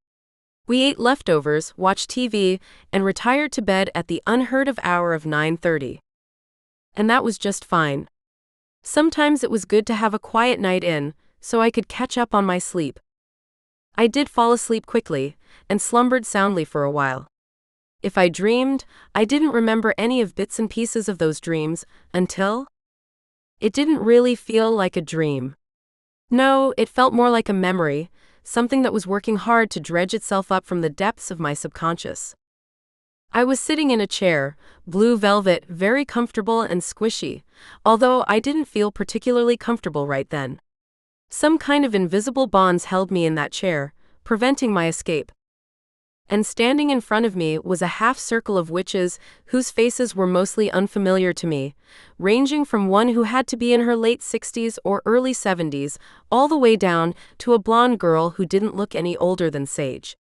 We ate leftovers, watched TV, and retired to bed at the unheard-of hour of 9:30. And that was just fine. Sometimes it was good to have a quiet night in, so I could catch up on my sleep. I did fall asleep quickly, and slumbered soundly for a while. If I dreamed, I didn't remember any of bits and pieces of those dreams, until... It didn't really feel like a dream. No, it felt more like a memory, something that was working hard to dredge itself up from the depths of my subconscious. I was sitting in a chair, blue velvet, very comfortable and squishy, although I didn't feel particularly comfortable right then. Some kind of invisible bonds held me in that chair, preventing my escape. And standing in front of me was a half circle of witches whose faces were mostly unfamiliar to me, ranging from one who had to be in her late 60s or early 70s, all the way down to a blonde girl who didn't look any older than Sage.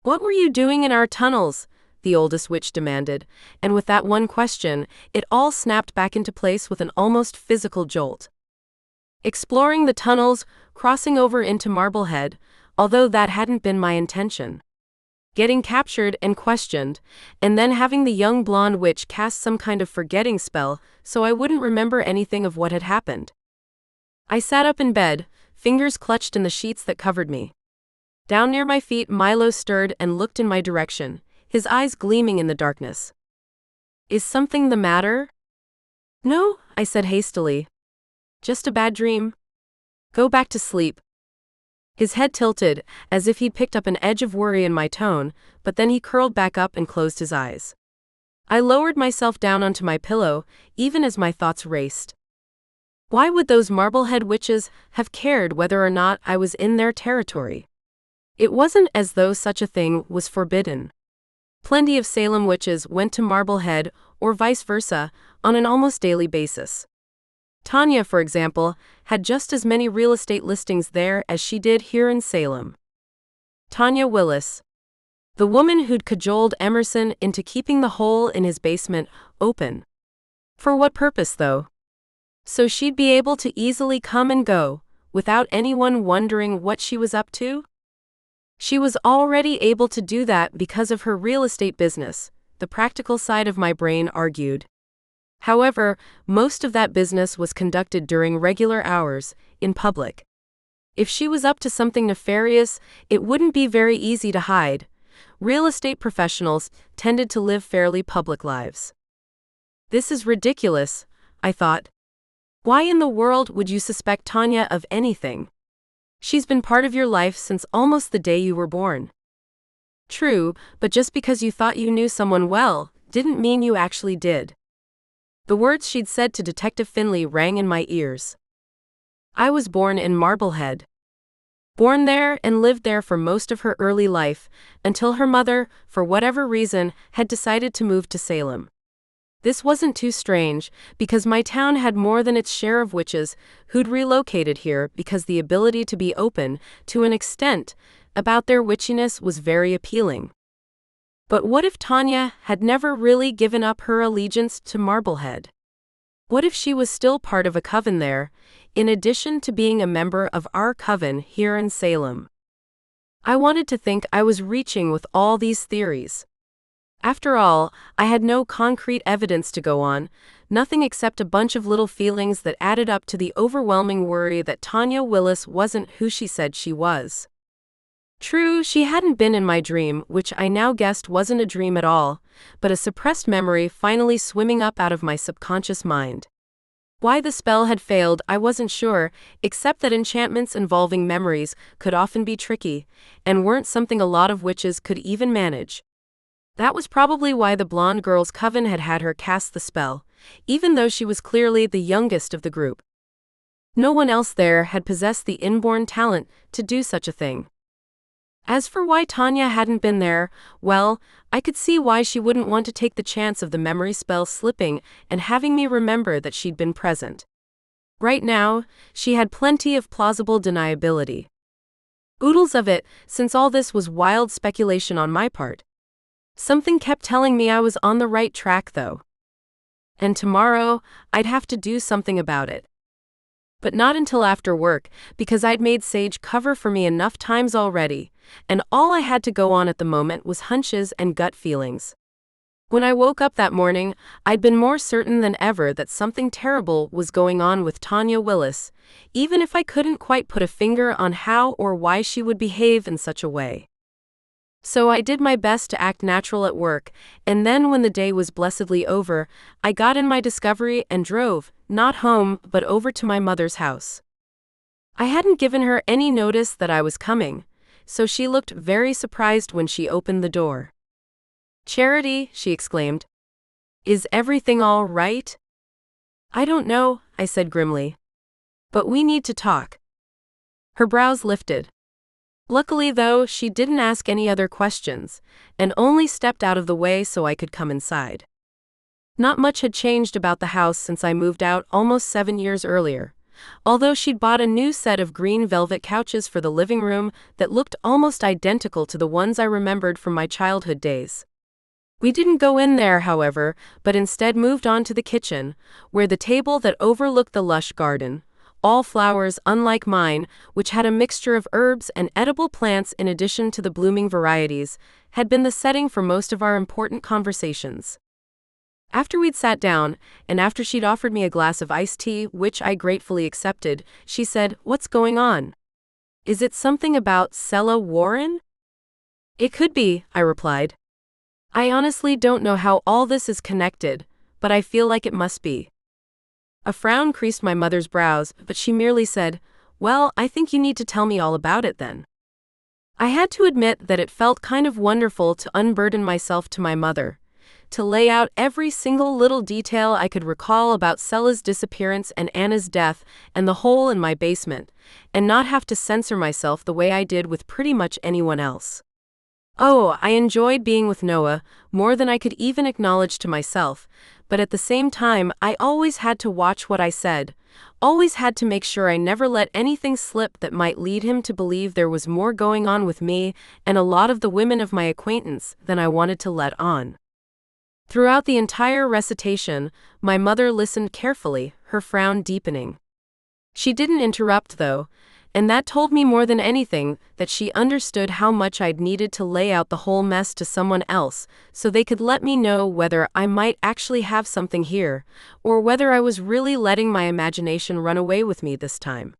"What were you doing in our tunnels?" the oldest witch demanded, and with that one question, it all snapped back into place with an almost physical jolt. "Exploring the tunnels, crossing over into Marblehead, although that hadn't been my intention. Getting captured and questioned, and then having the young blonde witch cast some kind of forgetting spell so I wouldn't remember anything of what had happened." I sat up in bed, fingers clutched in the sheets that covered me. Down near my feet, Milo stirred and looked in my direction, his eyes gleaming in the darkness. "Is something the matter?" "No," I said hastily. "Just a bad dream. Go back to sleep." His head tilted, as if he'd picked up an edge of worry in my tone, but then he curled back up and closed his eyes. I lowered myself down onto my pillow, even as my thoughts raced. Why would those Marblehead witches have cared whether or not I was in their territory? It wasn't as though such a thing was forbidden. Plenty of Salem witches went to Marblehead, or vice versa, on an almost daily basis. Tanya, for example, had just as many real estate listings there as she did here in Salem. Tanya Willis. The woman who'd cajoled Emerson into keeping the hole in his basement open. For what purpose, though? So she'd be able to easily come and go, without anyone wondering what she was up to? She was already able to do that because of her real estate business, the practical side of my brain argued. However, most of that business was conducted during regular hours, in public. If she was up to something nefarious, it wouldn't be very easy to hide. Real estate professionals tended to live fairly public lives. This is ridiculous, I thought. Why in the world would you suspect Tanya of anything? She's been part of your life since almost the day you were born. True, but just because you thought you knew someone well, didn't mean you actually did. The words she'd said to Detective Finley rang in my ears. I was born in Marblehead. Born there and lived there for most of her early life, until her mother, for whatever reason, had decided to move to Salem. This wasn't too strange, because my town had more than its share of witches who'd relocated here because the ability to be open, to an extent, about their witchiness was very appealing. But what if Tanya had never really given up her allegiance to Marblehead? What if she was still part of a coven there, in addition to being a member of our coven here in Salem? I wanted to think I was reaching with all these theories. After all, I had no concrete evidence to go on, nothing except a bunch of little feelings that added up to the overwhelming worry that Tanya Willis wasn't who she said she was. True, she hadn't been in my dream, which I now guessed wasn't a dream at all, but a suppressed memory finally swimming up out of my subconscious mind. Why the spell had failed, I wasn't sure, except that enchantments involving memories could often be tricky, and weren't something a lot of witches could even manage. That was probably why the blonde girl's coven had had her cast the spell, even though she was clearly the youngest of the group. No one else there had possessed the inborn talent to do such a thing. As for why Tanya hadn't been there, well, I could see why she wouldn't want to take the chance of the memory spell slipping and having me remember that she'd been present. Right now, she had plenty of plausible deniability. Oodles of it, since all this was wild speculation on my part. Something kept telling me I was on the right track, though. And tomorrow, I'd have to do something about it. But not until after work, because I'd made Sage cover for me enough times already, and all I had to go on at the moment was hunches and gut feelings. When I woke up that morning, I'd been more certain than ever that something terrible was going on with Tanya Willis, even if I couldn't quite put a finger on how or why she would behave in such a way. So I did my best to act natural at work, and then when the day was blessedly over, I got in my Discovery and drove, not home, but over to my mother's house. I hadn't given her any notice that I was coming, so she looked very surprised when she opened the door. "Charity," she exclaimed. "Is everything all right?" "I don't know," I said grimly. "But we need to talk." Her brows lifted. Luckily, though, she didn't ask any other questions, and only stepped out of the way so I could come inside. Not much had changed about the house since I moved out almost 7 years earlier, although she'd bought a new set of green velvet couches for the living room that looked almost identical to the ones I remembered from my childhood days. We didn't go in there, however, but instead moved on to the kitchen, where the table that overlooked the lush garden, all flowers unlike mine, which had a mixture of herbs and edible plants in addition to the blooming varieties, had been the setting for most of our important conversations. After we'd sat down, and after she'd offered me a glass of iced tea, which I gratefully accepted, she said, "What's going on? Is it something about Sela Warren?" "It could be," I replied. "I honestly don't know how all this is connected, but I feel like it must be." A frown creased my mother's brows, but she merely said, "Well, I think you need to tell me all about it then." I had to admit that it felt kind of wonderful to unburden myself to my mother, to lay out every single little detail I could recall about Sela's disappearance and Anna's death and the hole in my basement, and not have to censor myself the way I did with pretty much anyone else. Oh, I enjoyed being with Noah, more than I could even acknowledge to myself, but at the same time I always had to watch what I said, always had to make sure I never let anything slip that might lead him to believe there was more going on with me and a lot of the women of my acquaintance than I wanted to let on. Throughout the entire recitation, my mother listened carefully, her frown deepening. She didn't interrupt, though, and that told me more than anything that she understood how much I'd needed to lay out the whole mess to someone else so they could let me know whether I might actually have something here, or whether I was really letting my imagination run away with me this time.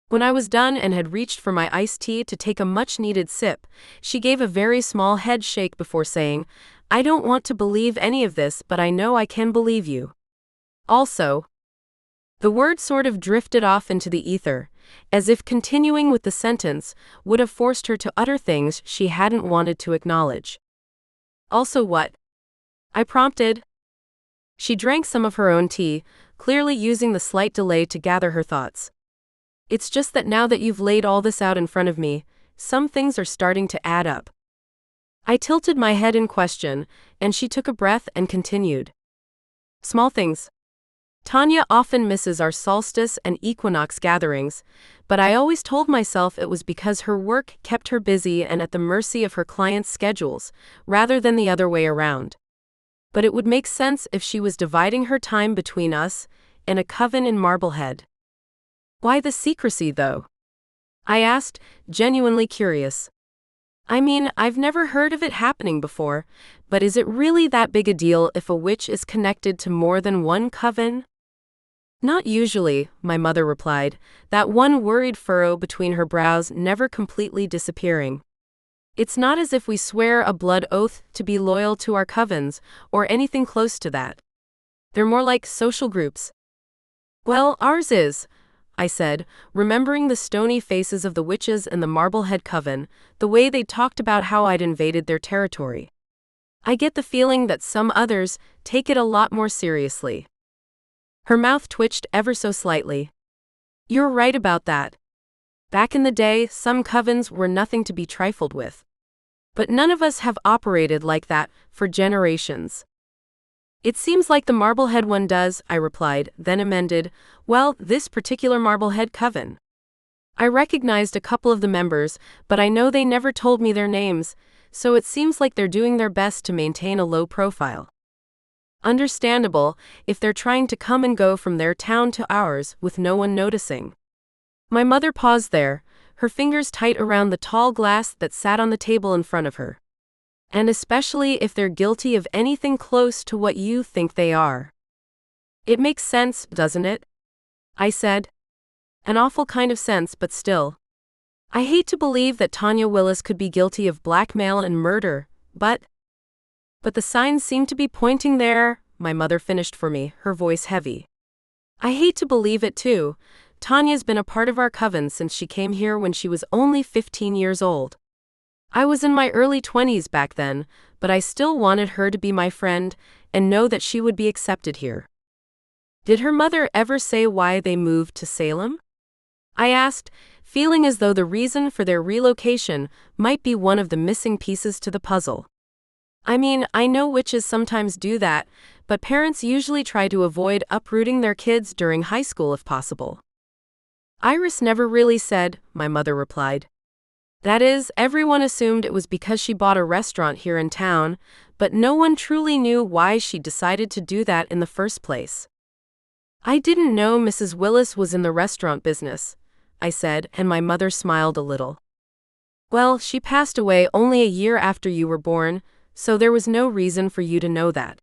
When I was done and had reached for my iced tea to take a much-needed sip, she gave a very small head shake before saying, "I don't want to believe any of this, but I know I can believe you. Also," the word sort of drifted off into the ether, as if continuing with the sentence would have forced her to utter things she hadn't wanted to acknowledge. "Also what?" I prompted. She drank some of her own tea, clearly using the slight delay to gather her thoughts. "It's just that now that you've laid all this out in front of me, some things are starting to add up." I tilted my head in question, and she took a breath and continued. "Small things. Tanya often misses our solstice and equinox gatherings, but I always told myself it was because her work kept her busy and at the mercy of her clients' schedules, rather than the other way around. But it would make sense if she was dividing her time between us and a coven in Marblehead." "Why the secrecy, though?" I asked, genuinely curious. "I mean, I've never heard of it happening before, but is it really that big a deal if a witch is connected to more than one coven?" "Not usually," my mother replied, that one worried furrow between her brows never completely disappearing. "It's not as if we swear a blood oath to be loyal to our covens, or anything close to that. They're more like social groups." "Well, ours is," I said, remembering the stony faces of the witches in the Marblehead Coven, the way they talked about how I'd invaded their territory. "I get the feeling that some others take it a lot more seriously." Her mouth twitched ever so slightly. "You're right about that. Back in the day, some covens were nothing to be trifled with. But none of us have operated like that for generations." "It seems like the Marblehead one does," I replied, then amended, "Well, this particular Marblehead coven. I recognized a couple of the members, but I know they never told me their names, so it seems like they're doing their best to maintain a low profile. Understandable, if they're trying to come and go from their town to ours with no one noticing." My mother paused there, her fingers tight around the tall glass that sat on the table in front of her. "And especially if they're guilty of anything close to what you think they are." "It makes sense, doesn't it?" I said. "An awful kind of sense, but still. I hate to believe that Tanya Willis could be guilty of blackmail and murder, but the signs seem to be pointing there," my mother finished for me, her voice heavy. "I hate to believe it too. Tanya's been a part of our coven since she came here when she was only 15 years old. I was in my early 20s back then, but I still wanted her to be my friend and know that she would be accepted here." "Did her mother ever say why they moved to Salem?" I asked, feeling as though the reason for their relocation might be one of the missing pieces to the puzzle. I mean, I know witches sometimes do that, but parents usually try to avoid uprooting their kids during high school if possible. Iris never really said, my mother replied. That is, everyone assumed it was because she bought a restaurant here in town, but no one truly knew why she decided to do that in the first place. I didn't know Mrs. Willis was in the restaurant business, I said, and my mother smiled a little. Well, she passed away only a year after you were born, so there was no reason for you to know that.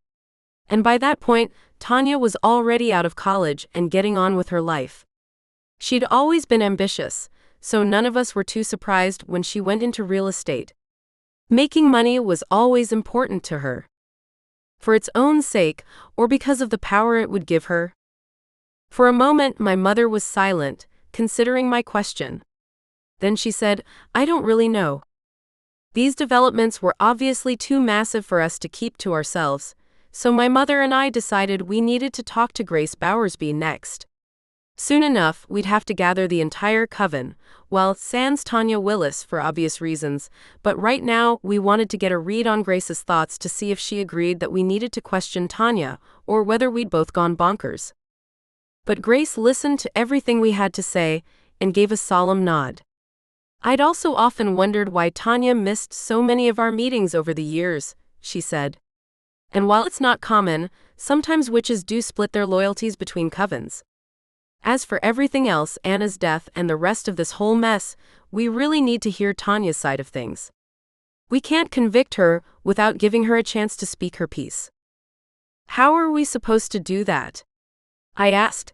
And by that point, Tanya was already out of college and getting on with her life. She'd always been ambitious, so none of us were too surprised when she went into real estate. Making money was always important to her. For its own sake, or because of the power it would give her. For a moment, my mother was silent, considering my question. Then she said, I don't really know. These developments were obviously too massive for us to keep to ourselves, so my mother and I decided we needed to talk to Grace Bowersby next. Soon enough, we'd have to gather the entire Coven, well, sans Tanya Willis for obvious reasons, but right now we wanted to get a read on Grace's thoughts to see if she agreed that we needed to question Tanya, or whether we'd both gone bonkers. But Grace listened to everything we had to say, and gave a solemn nod. I'd also often wondered why Tanya missed so many of our meetings over the years, she said. And while it's not common, sometimes witches do split their loyalties between covens. As for everything else, Anna's death and the rest of this whole mess, we really need to hear Tanya's side of things. We can't convict her without giving her a chance to speak her piece. How are we supposed to do that? I asked.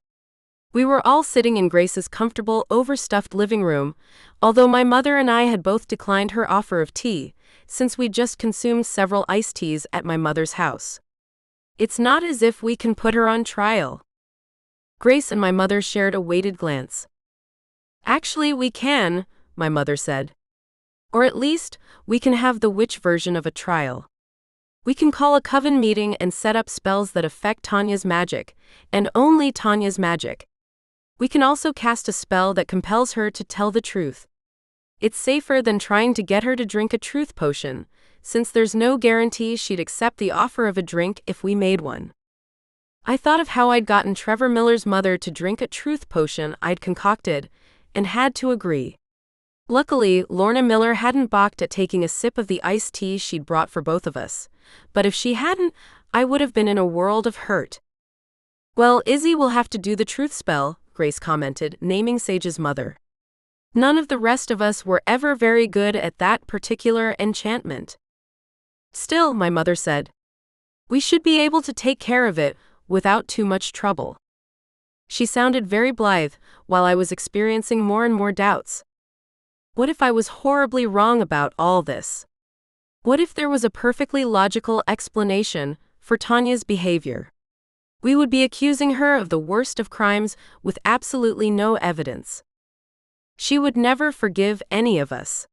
We were all sitting in Grace's comfortable, overstuffed living room, although my mother and I had both declined her offer of tea, since we'd just consumed several iced teas at my mother's house. It's not as if we can put her on trial. Grace and my mother shared a weighted glance. Actually, we can, my mother said. Or at least, we can have the witch version of a trial. We can call a coven meeting and set up spells that affect Tanya's magic, and only Tanya's magic. We can also cast a spell that compels her to tell the truth. It's safer than trying to get her to drink a truth potion, since there's no guarantee she'd accept the offer of a drink if we made one. I thought of how I'd gotten Trevor Miller's mother to drink a truth potion I'd concocted, and had to agree. Luckily, Lorna Miller hadn't balked at taking a sip of the iced tea she'd brought for both of us, but if she hadn't, I would have been in a world of hurt. Well, Izzy will have to do the truth spell, Grace commented, naming Sage's mother. None of the rest of us were ever very good at that particular enchantment. Still, my mother said, we should be able to take care of it, without too much trouble. She sounded very blithe, while I was experiencing more and more doubts. What if I was horribly wrong about all this? What if there was a perfectly logical explanation for Tanya's behavior? We would be accusing her of the worst of crimes with absolutely no evidence. She would never forgive any of us.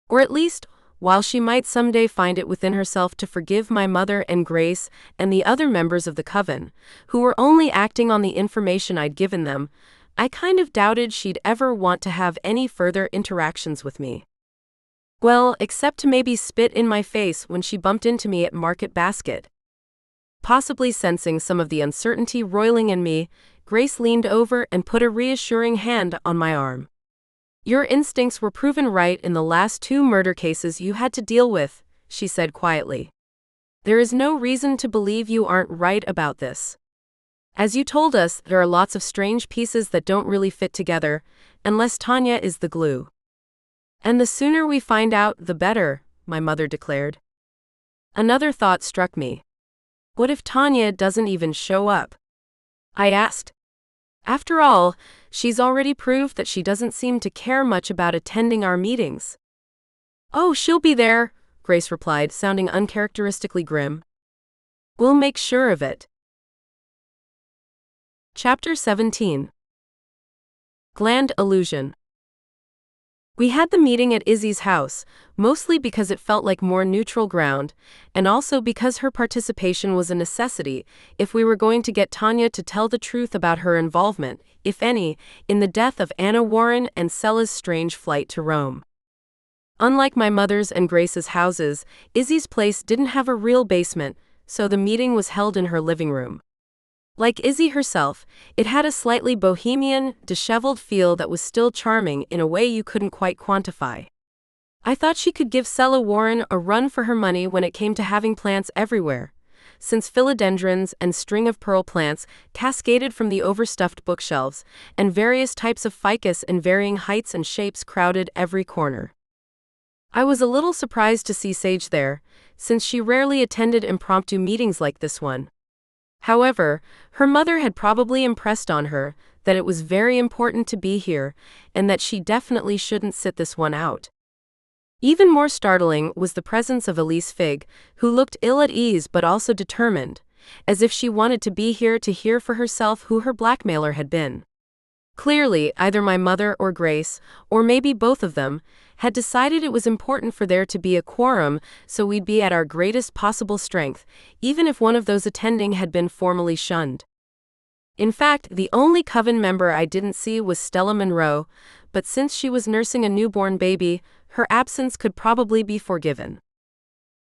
Or at least, while she might someday find it within herself to forgive my mother and Grace and the other members of the Coven, who were only acting on the information I'd given them, I kind of doubted she'd ever want to have any further interactions with me. Well, except to maybe spit in my face when she bumped into me at Market Basket. Possibly sensing some of the uncertainty roiling in me, Grace leaned over and put a reassuring hand on my arm. Your instincts were proven right in the last 2 murder cases you had to deal with, she said quietly. There is no reason to believe you aren't right about this. As you told us, there are lots of strange pieces that don't really fit together, unless Tanya is the glue. And the sooner we find out, the better, my mother declared. Another thought struck me. What if Tanya doesn't even show up? I asked. After all, she's already proved that she doesn't seem to care much about attending our meetings. Oh, she'll be there, Grace replied, sounding uncharacteristically grim. We'll make sure of it. Chapter 17. Gland Illusion. We had the meeting at Izzy's house, mostly because it felt like more neutral ground, and also because her participation was a necessity if we were going to get Tanya to tell the truth about her involvement, if any, in the death of Anna Warren and Sela's strange flight to Rome. Unlike my mother's and Grace's houses, Izzy's place didn't have a real basement, so the meeting was held in her living room. Like Izzy herself, it had a slightly bohemian, disheveled feel that was still charming in a way you couldn't quite quantify. I thought she could give Sela Warren a run for her money when it came to having plants everywhere, since philodendrons and string-of-pearl plants cascaded from the overstuffed bookshelves, and various types of ficus in varying heights and shapes crowded every corner. I was a little surprised to see Sage there, since she rarely attended impromptu meetings like this one. However, her mother had probably impressed on her that it was very important to be here and that she definitely shouldn't sit this one out. Even more startling was the presence of Elise Fig, who looked ill at ease but also determined, as if she wanted to be here to hear for herself who her blackmailer had been. Clearly, either my mother or Grace, or maybe both of them, had decided it was important for there to be a quorum so we'd be at our greatest possible strength, even if one of those attending had been formally shunned. In fact, the only Coven member I didn't see was Stella Monroe, but since she was nursing a newborn baby, her absence could probably be forgiven.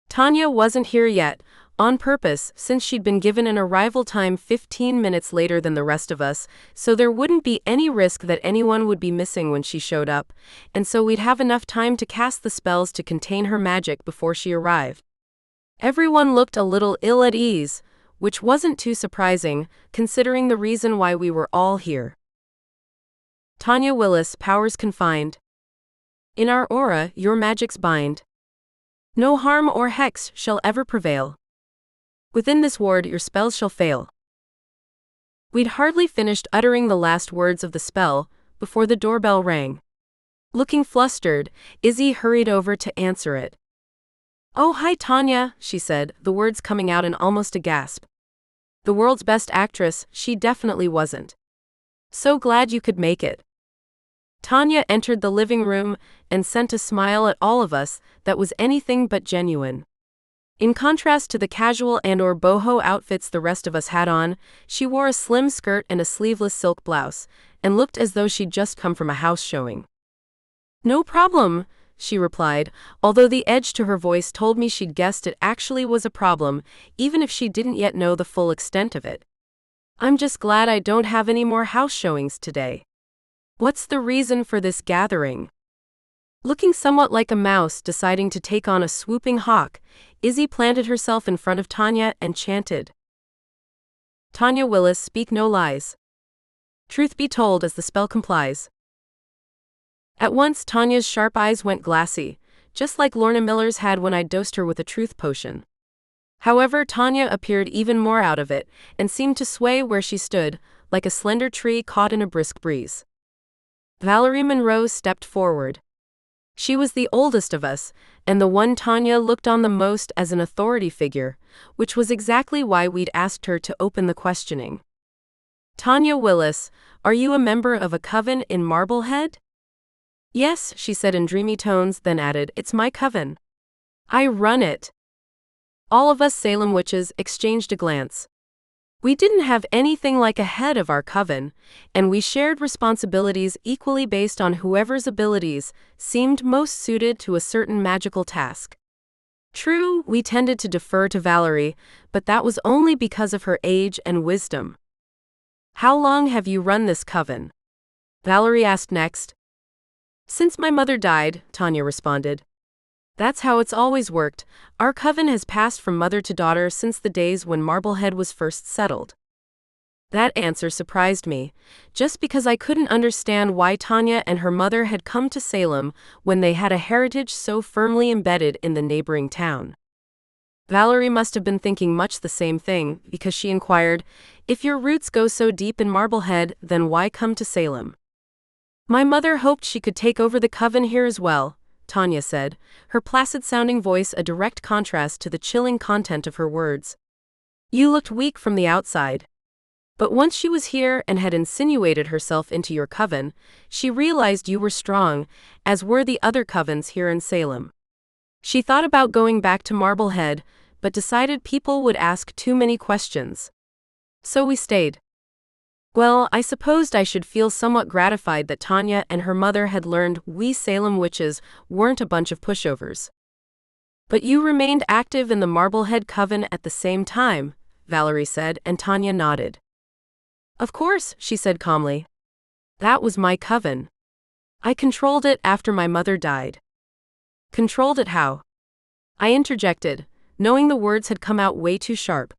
Tanya wasn't here yet, on purpose, since she'd been given an arrival time 15 minutes later than the rest of us, so there wouldn't be any risk that anyone would be missing when she showed up, and so we'd have enough time to cast the spells to contain her magic before she arrived. Everyone looked a little ill at ease, which wasn't too surprising, considering the reason why we were all here. Tanya Willis, powers confined. In our aura, your magics bind. No harm or hex shall ever prevail. Within this ward your spells shall fail. We'd hardly finished uttering the last words of the spell before the doorbell rang. Looking flustered, Izzy hurried over to answer it. "Oh, hi Tanya," she said, the words coming out in almost a gasp. The world's best actress, she definitely wasn't. "So glad you could make it." Tanya entered the living room and sent a smile at all of us that was anything but genuine. In contrast to the casual and/or boho outfits the rest of us had on, she wore a slim skirt and a sleeveless silk blouse, and looked as though she'd just come from a house showing. "No problem," she replied, although the edge to her voice told me she'd guessed it actually was a problem, even if she didn't yet know the full extent of it. "I'm just glad I don't have any more house showings today. What's the reason for this gathering?" Looking somewhat like a mouse deciding to take on a swooping hawk, Izzy planted herself in front of Tanya and chanted. "Tanya Willis, speak no lies. Truth be told as the spell complies." At once Tanya's sharp eyes went glassy, just like Lorna Miller's had when I dosed her with a truth potion. However, Tanya appeared even more out of it, and seemed to sway where she stood, like a slender tree caught in a brisk breeze. Valerie Monroe stepped forward. She was the oldest of us, and the one Tanya looked on the most as an authority figure, which was exactly why we'd asked her to open the questioning. "Tanya Willis, are you a member of a coven in Marblehead?" "Yes," she said in dreamy tones, then added, "It's my coven. I run it." All of us Salem witches exchanged a glance. We didn't have anything like a head of our coven, and we shared responsibilities equally based on whoever's abilities seemed most suited to a certain magical task. True, we tended to defer to Valerie, but that was only because of her age and wisdom. "How long have you run this coven?" Valerie asked next. "Since my mother died," Tanya responded. "That's how it's always worked. Our coven has passed from mother to daughter since the days when Marblehead was first settled." That answer surprised me, just because I couldn't understand why Tanya and her mother had come to Salem when they had a heritage so firmly embedded in the neighboring town. Valerie must have been thinking much the same thing, because she inquired, "If your roots go so deep in Marblehead, then why come to Salem?" "My mother hoped she could take over the coven here as well," Tanya said, her placid-sounding voice a direct contrast to the chilling content of her words. "You looked weak from the outside. But once she was here and had insinuated herself into your coven, she realized you were strong, as were the other covens here in Salem. She thought about going back to Marblehead, but decided people would ask too many questions. So we stayed. Well, I supposed I should feel somewhat gratified that Tanya and her mother had learned we Salem witches weren't a bunch of pushovers. But you remained active in the Marblehead Coven at the same time, Valerie said, and Tanya nodded. Of course, she said calmly. That was my coven. I controlled it after my mother died. Controlled it how? I interjected, knowing the words had come out way too sharp.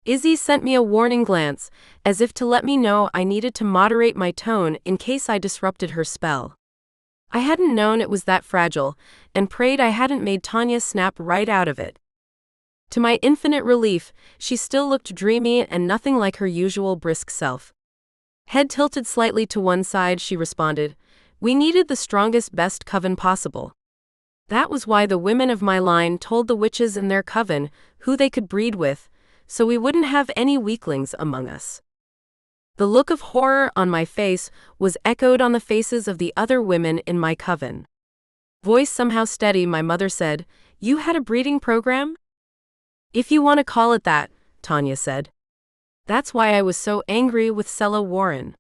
Izzy sent me a warning glance, as if to let me know I needed to moderate my tone in case I disrupted her spell. I hadn't known it was that fragile, and prayed I hadn't made Tanya snap right out of it. To my infinite relief, she still looked dreamy and nothing like her usual brisk self. Head tilted slightly to one side, she responded, "We needed the strongest, best coven possible. That was why the women of my line told the witches in their coven who they could breed with, so we wouldn't have any weaklings among us." The look of horror on my face was echoed on the faces of the other women in my coven. Voice somehow steady, my mother said, "You had a breeding program?" "If you want to call it that," Tanya said. "That's why I was so angry with Sela Warren.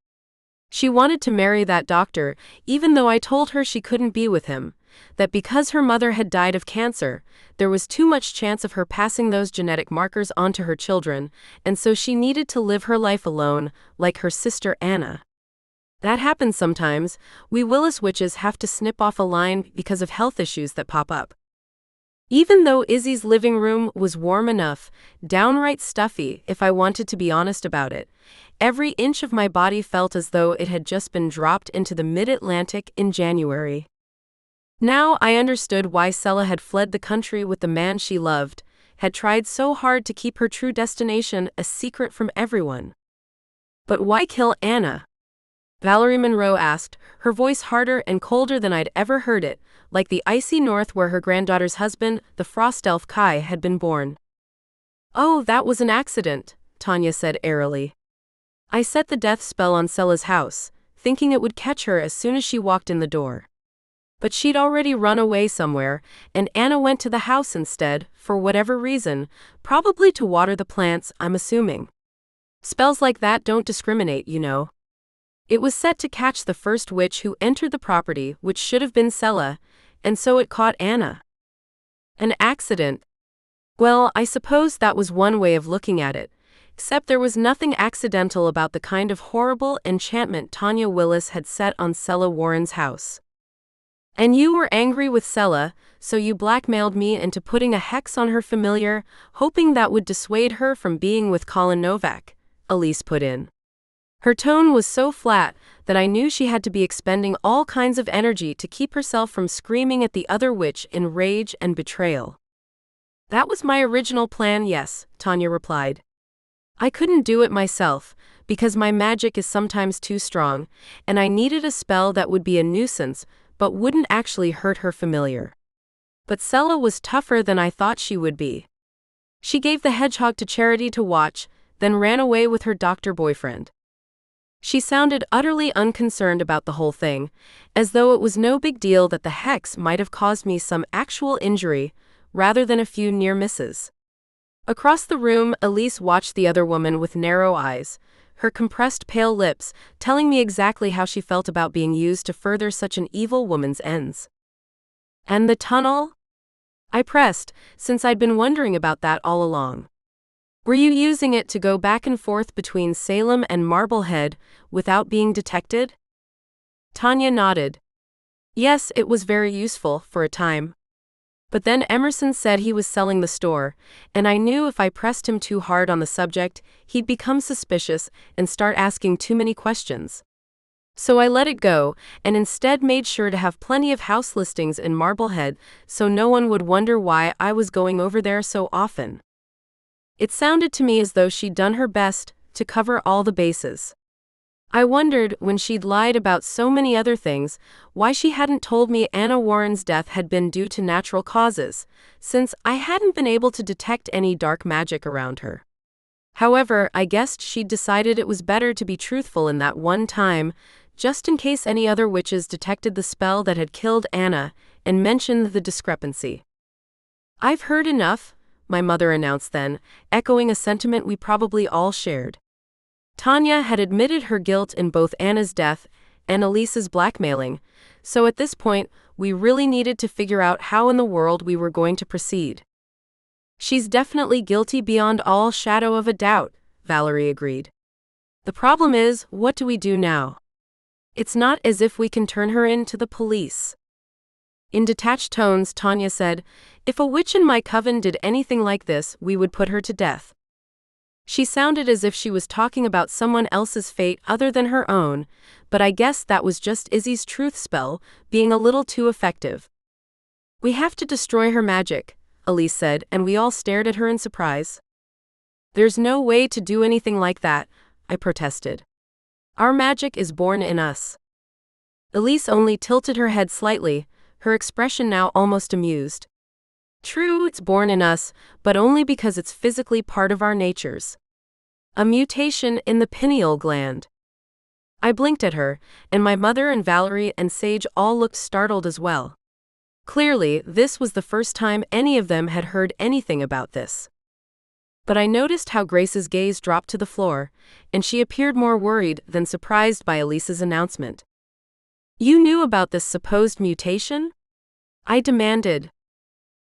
She wanted to marry that doctor, even though I told her she couldn't be with him, that because her mother had died of cancer, there was too much chance of her passing those genetic markers on to her children, and so she needed to live her life alone, like her sister Anna. That happens sometimes. We Willis witches have to snip off a line because of health issues that pop up. Even though Izzy's living room was warm enough, downright stuffy if I wanted to be honest about it, every inch of my body felt as though it had just been dropped into the mid-Atlantic in January. Now I understood why Sela had fled the country with the man she loved, had tried so hard to keep her true destination a secret from everyone. But why kill Anna? Valerie Monroe asked, her voice harder and colder than I'd ever heard it, like the icy north where her granddaughter's husband, the frost elf Kai, had been born. "Oh, that was an accident," Tanya said airily. "I set the death spell on Sela's house, thinking it would catch her as soon as she walked in the door. But she'd already run away somewhere, and Anna went to the house instead, for whatever reason, probably to water the plants, I'm assuming. Spells like that don't discriminate, you know. It was set to catch the first witch who entered the property, which should have been Sela, and so it caught Anna. An accident. Well, I suppose that was one way of looking at it, except there was nothing accidental about the kind of horrible enchantment Tanya Willis had set on Sela Warren's house. And you were angry with Sela, so you blackmailed me into putting a hex on her familiar, hoping that would dissuade her from being with Colin Novak," Elise put in. Her tone was so flat that I knew she had to be expending all kinds of energy to keep herself from screaming at the other witch in rage and betrayal. "That was my original plan, yes," Tanya replied. "I couldn't do it myself, because my magic is sometimes too strong, and I needed a spell that would be a nuisance, but wouldn't actually hurt her familiar. But Sela was tougher than I thought she would be. She gave the hedgehog to Charity to watch, then ran away with her doctor boyfriend. She sounded utterly unconcerned about the whole thing, as though it was no big deal that the hex might have caused me some actual injury, rather than a few near misses." Across the room, Elise watched the other woman with narrow eyes, her compressed pale lips telling me exactly how she felt about being used to further such an evil woman's ends. "And the tunnel?" I pressed, since I'd been wondering about that all along. "Were you using it to go back and forth between Salem and Marblehead without being detected?" Tanya nodded. "Yes, it was very useful, for a time. But then Emerson said he was selling the store, and I knew if I pressed him too hard on the subject, he'd become suspicious and start asking too many questions. So I let it go, and instead made sure to have plenty of house listings in Marblehead so no one would wonder why I was going over there so often." It sounded to me as though she'd done her best to cover all the bases. I wondered, when she'd lied about so many other things, why she hadn't told me Anna Warren's death had been due to natural causes, since I hadn't been able to detect any dark magic around her. However, I guessed she'd decided it was better to be truthful in that one time, just in case any other witches detected the spell that had killed Anna and mentioned the discrepancy. "I've heard enough," my mother announced then, echoing a sentiment we probably all shared. Tanya had admitted her guilt in both Anna's death and Elise's blackmailing, so at this point, we really needed to figure out how in the world we were going to proceed. "She's definitely guilty beyond all shadow of a doubt," Valerie agreed. "The problem is, what do we do now? It's not as if we can turn her in to the police." In detached tones, Tanya said, "If a witch in my coven did anything like this, we would put her to death." She sounded as if she was talking about someone else's fate other than her own, but I guess that was just Izzy's truth spell, being a little too effective. "We have to destroy her magic," Elise said, and we all stared at her in surprise. "There's no way to do anything like that," I protested. "Our magic is born in us." Elise only tilted her head slightly, her expression now almost amused. "True, it's born in us, but only because it's physically part of our natures. A mutation in the pineal gland." I blinked at her, and my mother and Valerie and Sage all looked startled as well. Clearly, this was the first time any of them had heard anything about this. But I noticed how Grace's gaze dropped to the floor, and she appeared more worried than surprised by Elise's announcement. "You knew about this supposed mutation?" I demanded.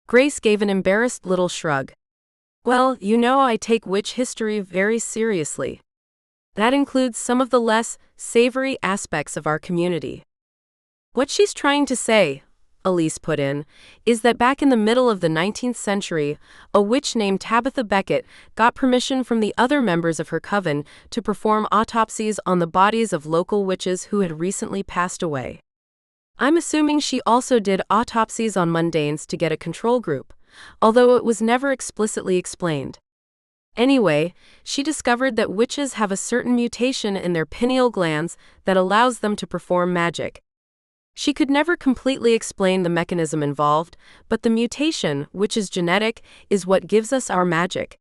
Grace gave an embarrassed little shrug. "Well, you know I take witch history very seriously. That includes some of the less savory aspects of our community." "What she's trying to say," Elise put in, "is that back in the middle of the 19th century, a witch named Tabitha Becket got permission from the other members of her coven to perform autopsies on the bodies of local witches who had recently passed away. I'm assuming she also did autopsies on mundanes to get a control group, although it was never explicitly explained. Anyway, she discovered that witches have a certain mutation in their pineal glands that allows them to perform magic. She could never completely explain the mechanism involved, but the mutation, which is genetic, is what gives us our magic.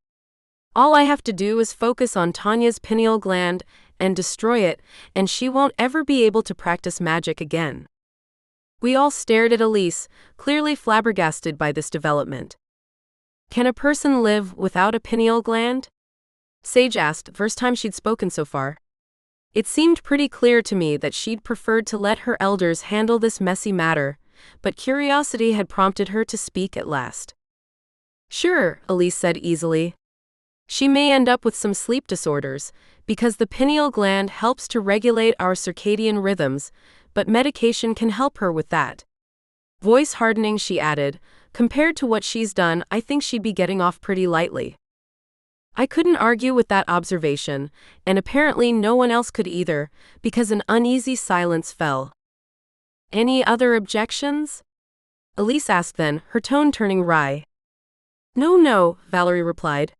All I have to do is focus on Tanya's pineal gland and destroy it, and she won't ever be able to practice magic again." We all stared at Elise, clearly flabbergasted by this development. "Can a person live without a pineal gland?" Sage asked, first time she'd spoken so far. It seemed pretty clear to me that she'd preferred to let her elders handle this messy matter, but curiosity had prompted her to speak at last. "Sure," Elise said easily. "She may end up with some sleep disorders, because the pineal gland helps to regulate our circadian rhythms, but medication can help her with that." Voice hardening, she added, "Compared to what she's done, I think she'd be getting off pretty lightly." I couldn't argue with that observation, and apparently no one else could either, because an uneasy silence fell. "Any other objections?" Elise asked then, her tone turning wry. No, Valerie replied.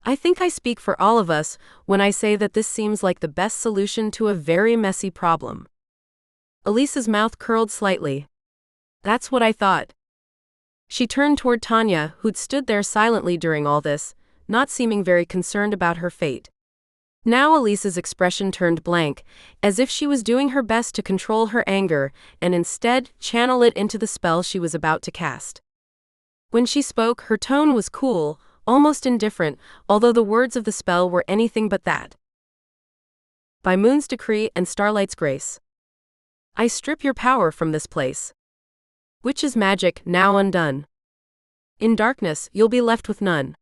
"I think I speak for all of us when I say that this seems like the best solution to a very messy problem." Elise's mouth curled slightly. "That's what I thought." She turned toward Tanya, who'd stood there silently during all this, not seeming very concerned about her fate. Now Elise's expression turned blank, as if she was doing her best to control her anger and instead channel it into the spell she was about to cast. When she spoke, her tone was cool, almost indifferent, although the words of the spell were anything but that. "By Moon's decree and Starlight's grace, I strip your power from this place. Witch's magic now undone. In darkness, you'll be left with none."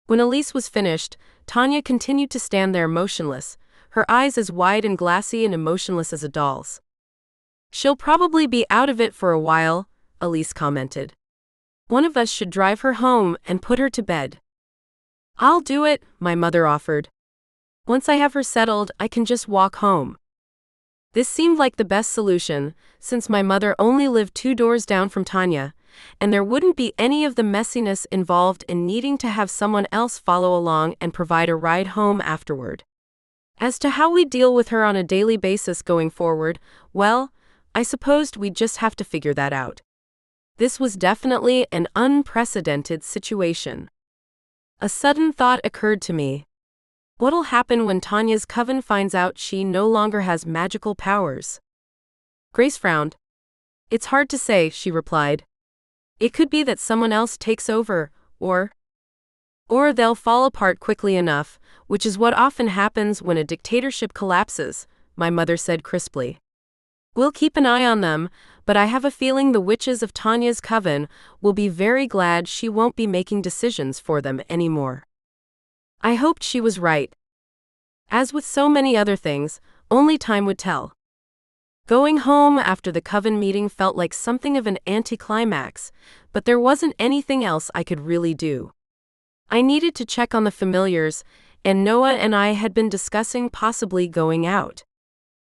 When Elise was finished, Tanya continued to stand there motionless, her eyes as wide and glassy and emotionless as a doll's. "She'll probably be out of it for a while," Elise commented. "One of us should drive her home and put her to bed." "I'll do it," my mother offered. "Once I have her settled, I can just walk home." This seemed like the best solution, since my mother only lived 2 doors down from Tanya, and there wouldn't be any of the messiness involved in needing to have someone else follow along and provide a ride home afterward. As to how we deal with her on a daily basis going forward, well, I supposed we'd just have to figure that out. This was definitely an unprecedented situation. A sudden thought occurred to me. What'll happen when Tanya's coven finds out she no longer has magical powers? Grace frowned. It's hard to say, she replied. It could be that someone else takes over, or they'll fall apart quickly enough, which is what often happens when a dictatorship collapses, my mother said crisply. We'll keep an eye on them, but I have a feeling the witches of Tanya's coven will be very glad she won't be making decisions for them anymore. I hoped she was right. As with so many other things, only time would tell. Going home after the coven meeting felt like something of an anticlimax, but there wasn't anything else I could really do. I needed to check on the familiars, and Noah and I had been discussing possibly going out.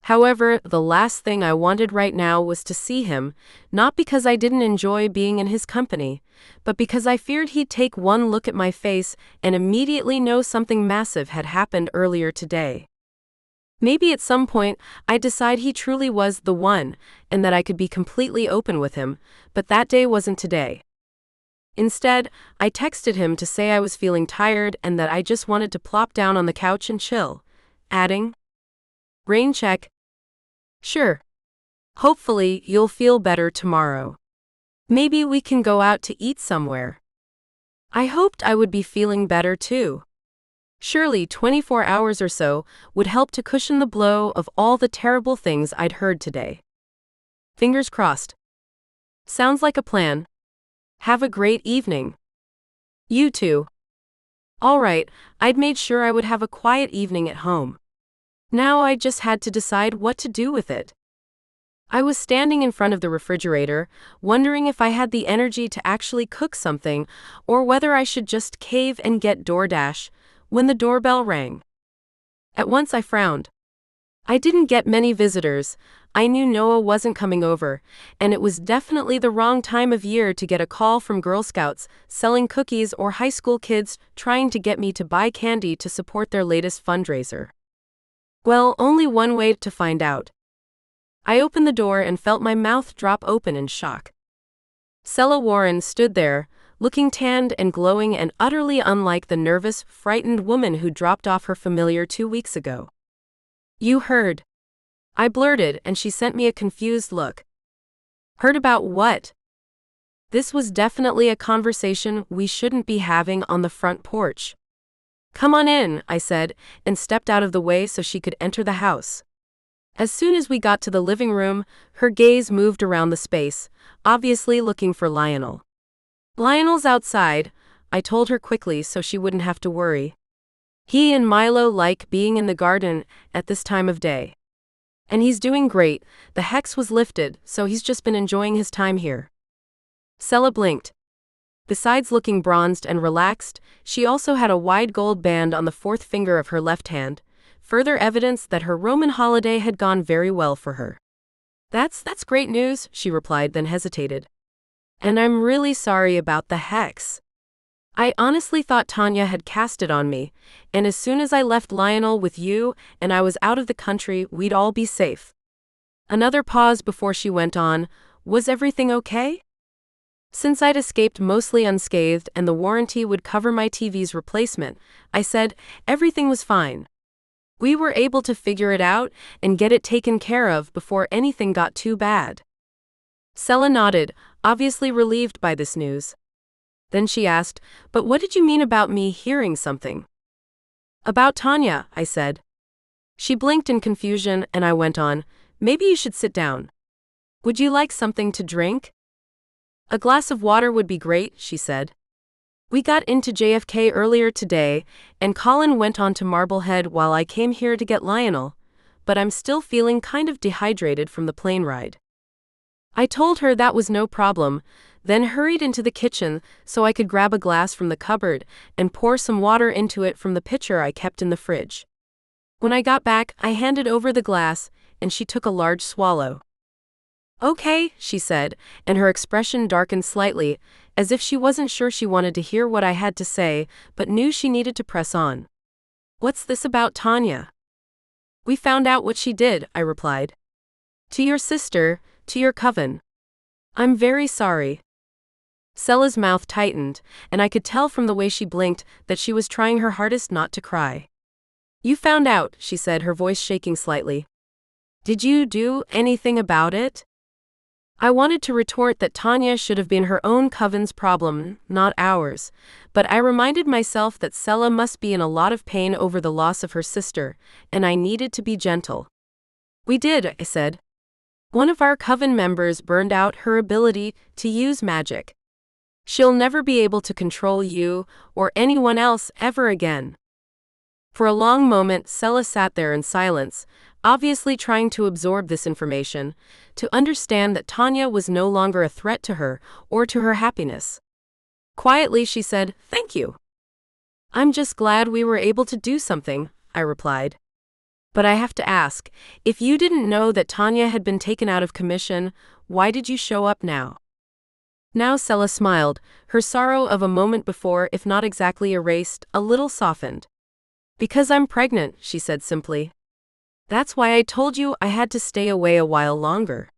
However, the last thing I wanted right now was to see him, not because I didn't enjoy being in his company, but because I feared he'd take one look at my face and immediately know something massive had happened earlier today. Maybe at some point I'd decide he truly was the one, and that I could be completely open with him, but that day wasn't today. Instead, I texted him to say I was feeling tired and that I just wanted to plop down on the couch and chill, adding, "Rain check. Sure. Hopefully, you'll feel better tomorrow. Maybe we can go out to eat somewhere." I hoped I would be feeling better too. Surely 24 hours or so would help to cushion the blow of all the terrible things I'd heard today. Fingers crossed. Sounds like a plan. Have a great evening. You too. All right, I'd made sure I would have a quiet evening at home. Now I just had to decide what to do with it. I was standing in front of the refrigerator, wondering if I had the energy to actually cook something, or whether I should just cave and get DoorDash, when the doorbell rang. At once I frowned. I didn't get many visitors, I knew Noah wasn't coming over, and it was definitely the wrong time of year to get a call from Girl Scouts selling cookies or high school kids trying to get me to buy candy to support their latest fundraiser. Well, only one way to find out. I opened the door and felt my mouth drop open in shock. Sela Warren stood there, looking tanned and glowing and utterly unlike the nervous, frightened woman who dropped off her familiar 2 weeks ago. You heard. I blurted, and she sent me a confused look. Heard about what? This was definitely a conversation we shouldn't be having on the front porch. Come on in, I said, and stepped out of the way so she could enter the house. As soon as we got to the living room, her gaze moved around the space, obviously looking for Lionel. Lionel's outside, I told her quickly so she wouldn't have to worry. He and Milo like being in the garden at this time of day. And he's doing great, the hex was lifted, so he's just been enjoying his time here. Sela blinked. Besides looking bronzed and relaxed, she also had a wide gold band on the fourth finger of her left hand, further evidence that her Roman holiday had gone very well for her. That's great news, she replied, then hesitated. And I'm really sorry about the hex. I honestly thought Tanya had cast it on me, and as soon as I left Lionel with you and I was out of the country, we'd all be safe. Another pause before she went on, was everything okay? Since I'd escaped mostly unscathed and the warranty would cover my TV's replacement, I said, everything was fine. We were able to figure it out and get it taken care of before anything got too bad. Sela nodded, obviously relieved by this news. Then she asked, but what did you mean about me hearing something? About Tanya, I said. She blinked in confusion and I went on, maybe you should sit down. Would you like something to drink? A glass of water would be great, she said. We got into JFK earlier today, and Colin went on to Marblehead while I came here to get Lionel, but I'm still feeling kind of dehydrated from the plane ride. I told her that was no problem, then hurried into the kitchen so I could grab a glass from the cupboard and pour some water into it from the pitcher I kept in the fridge. When I got back, I handed over the glass, and she took a large swallow. Okay, she said, and her expression darkened slightly, as if she wasn't sure she wanted to hear what I had to say, but knew she needed to press on. What's this about Tanya? We found out what she did, I replied. To your sister, to your coven. I'm very sorry. Sela's mouth tightened, and I could tell from the way she blinked that she was trying her hardest not to cry. "You found out," she said, her voice shaking slightly. "Did you do anything about it?" I wanted to retort that Tanya should have been her own coven's problem, not ours, but I reminded myself that Sela must be in a lot of pain over the loss of her sister, and I needed to be gentle. "We did," I said. "One of our coven members burned out her ability to use magic. She'll never be able to control you or anyone else ever again." For a long moment, Sela sat there in silence, obviously trying to absorb this information, to understand that Tanya was no longer a threat to her or to her happiness. Quietly, she said, "Thank you." "I'm just glad we were able to do something," I replied. "But I have to ask, if you didn't know that Tanya had been taken out of commission, why did you show up now?" Now Sela smiled, her sorrow of a moment before, if not exactly erased, a little softened. "Because I'm pregnant," she said simply. "That's why I told you I had to stay away a while longer.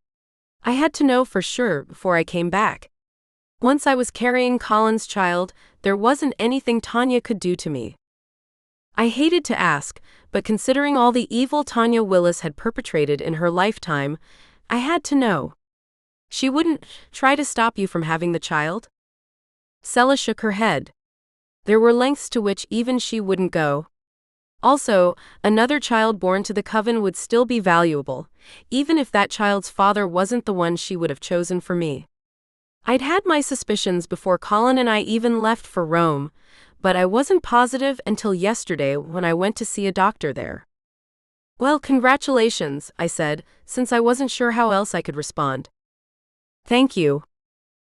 I had to know for sure before I came back. Once I was carrying Colin's child, there wasn't anything Tanya could do to me." I hated to ask, but considering all the evil Tanya Willis had perpetrated in her lifetime, I had to know. "She wouldn't try to stop you from having the child?" Sela shook her head. "There were lengths to which even she wouldn't go. Also, another child born to the Coven would still be valuable, even if that child's father wasn't the one she would have chosen for me. I'd had my suspicions before Colin and I even left for Rome, but I wasn't positive until yesterday when I went to see a doctor there." "Well, congratulations," I said, since I wasn't sure how else I could respond. "Thank you."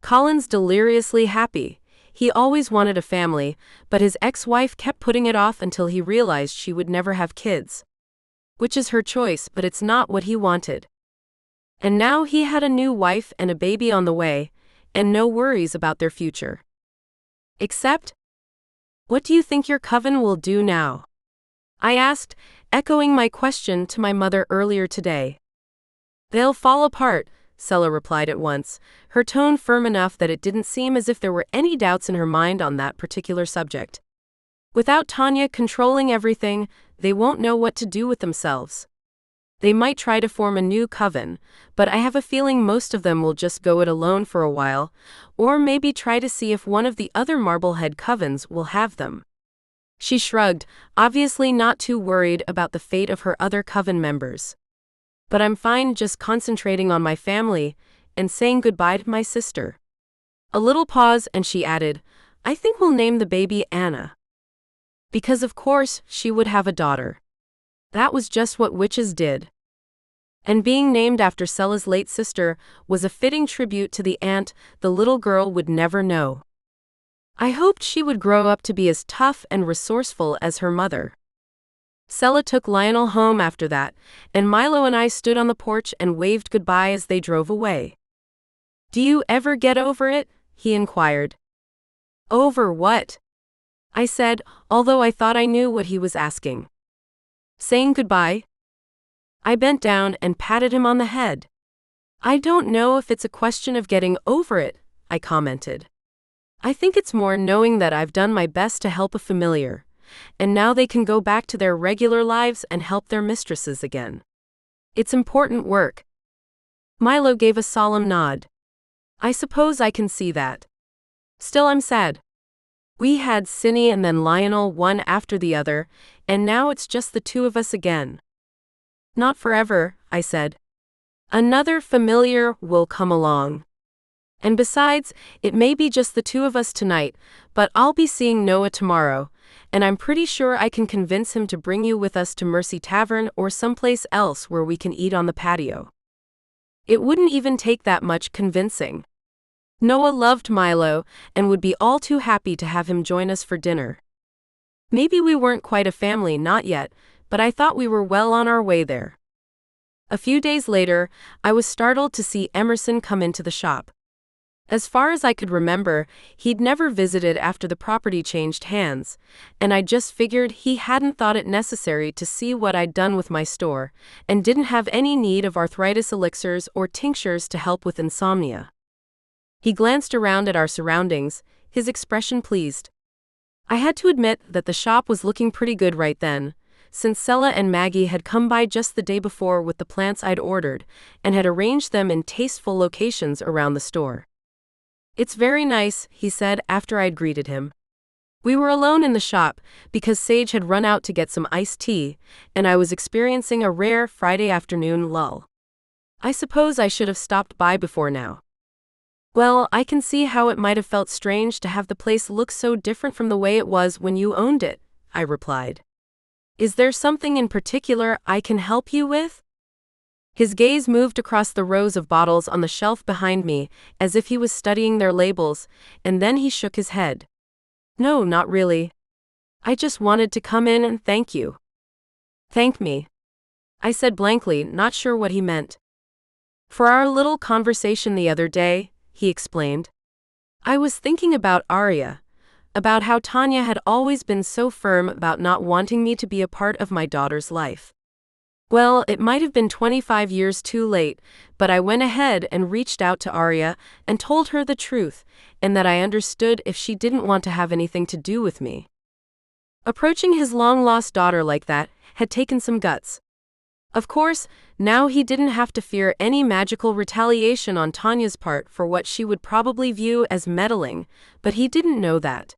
Colin's deliriously happy. He always wanted a family, but his ex-wife kept putting it off until he realized she would never have kids. Which is her choice, but it's not what he wanted. And now he had a new wife and a baby on the way, and no worries about their future. Except, "What do you think your coven will do now?" I asked, echoing my question to my mother earlier today. "They'll fall apart," Sela replied at once, her tone firm enough that it didn't seem as if there were any doubts in her mind on that particular subject. "Without Tanya controlling everything, they won't know what to do with themselves. They might try to form a new coven, but I have a feeling most of them will just go it alone for a while, or maybe try to see if one of the other Marblehead covens will have them." She shrugged, obviously not too worried about the fate of her other coven members. "But I'm fine just concentrating on my family and saying goodbye to my sister." A little pause and she added, "I think we'll name the baby Anna. Because of course, she would have a daughter. That was just what witches did." And being named after Sela's late sister was a fitting tribute to the aunt the little girl would never know. I hoped she would grow up to be as tough and resourceful as her mother. Sela took Lionel home after that, and Milo and I stood on the porch and waved goodbye as they drove away. "Do you ever get over it?" he inquired. "Over what?" I said, although I thought I knew what he was asking. "Saying goodbye?" I bent down and patted him on the head. "I don't know if it's a question of getting over it," I commented. "I think it's more knowing that I've done my best to help a familiar, and now they can go back to their regular lives and help their mistresses again. It's important work." Milo gave a solemn nod. "I suppose I can see that. Still, I'm sad. We had Cindy and then Lionel one after the other, and now it's just the two of us again." "Not forever," I said. "Another familiar will come along. And besides, it may be just the two of us tonight, but I'll be seeing Noah tomorrow, and I'm pretty sure I can convince him to bring you with us to Mercy Tavern or someplace else where we can eat on the patio. It wouldn't even take that much convincing." Noah loved Milo and would be all too happy to have him join us for dinner. Maybe we weren't quite a family, not yet, but I thought we were well on our way there. A few days later, I was startled to see Emerson come into the shop. As far as I could remember, he'd never visited after the property changed hands, and I just figured he hadn't thought it necessary to see what I'd done with my store, and didn't have any need of arthritis elixirs or tinctures to help with insomnia. He glanced around at our surroundings, his expression pleased. I had to admit that the shop was looking pretty good right then, since Sela and Maggie had come by just the day before with the plants I'd ordered and had arranged them in tasteful locations around the store. "It's very nice," he said after I'd greeted him. We were alone in the shop because Sage had run out to get some iced tea, and I was experiencing a rare Friday afternoon lull. I suppose I should have stopped by before now. "Well, I can see how it might have felt strange to have the place look so different from the way it was when you owned it," I replied. "Is there something in particular I can help you with?" His gaze moved across the rows of bottles on the shelf behind me, as if he was studying their labels, and then he shook his head. "No, not really. I just wanted to come in and thank you." "Thank me?" I said blankly, not sure what he meant. "For our little conversation the other day," he explained. "I was thinking about Arya, about how Tanya had always been so firm about not wanting me to be a part of my daughter's life. Well, it might have been 25 years too late, but I went ahead and reached out to Arya and told her the truth, and that I understood if she didn't want to have anything to do with me. Approaching his long-lost daughter like that had taken some guts. Of course, now he didn't have to fear any magical retaliation on Tanya's part for what she would probably view as meddling, but he didn't know that.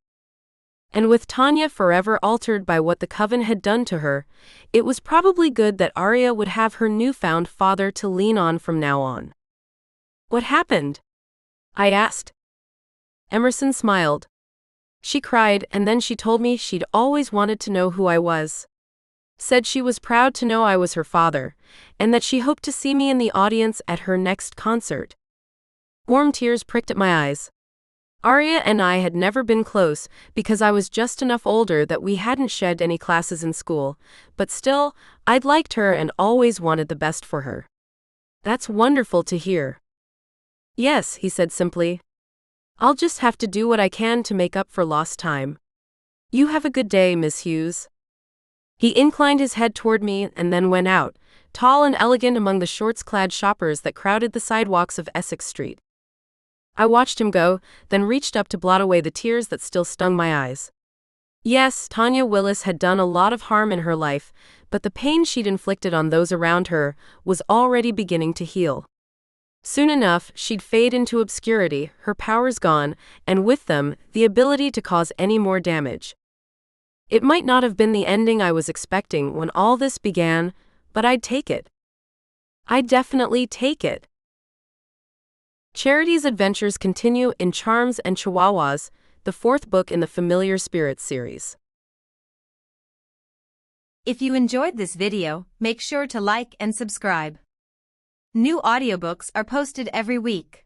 And with Tanya forever altered by what the Coven had done to her, it was probably good that Arya would have her newfound father to lean on from now on. "What happened?" I asked. Emerson smiled. "She cried, and then she told me she'd always wanted to know who I was. Said she was proud to know I was her father, and that she hoped to see me in the audience at her next concert." Warm tears pricked at my eyes. Arya and I had never been close because I was just enough older that we hadn't shed any classes in school, but still, I'd liked her and always wanted the best for her. "That's wonderful to hear." "Yes," he said simply. "I'll just have to do what I can to make up for lost time. You have a good day, Miss Hughes." He inclined his head toward me and then went out, tall and elegant among the shorts-clad shoppers that crowded the sidewalks of Essex Street. I watched him go, then reached up to blot away the tears that still stung my eyes. Yes, Tanya Willis had done a lot of harm in her life, but the pain she'd inflicted on those around her was already beginning to heal. Soon enough, she'd fade into obscurity, her powers gone, and with them, the ability to cause any more damage. It might not have been the ending I was expecting when all this began, but I'd take it. I'd definitely take it. Charity's adventures continue in Charms and Chihuahuas, the fourth book in the Familiar Spirits series. If you enjoyed this video, make sure to like and subscribe. New audiobooks are posted every week.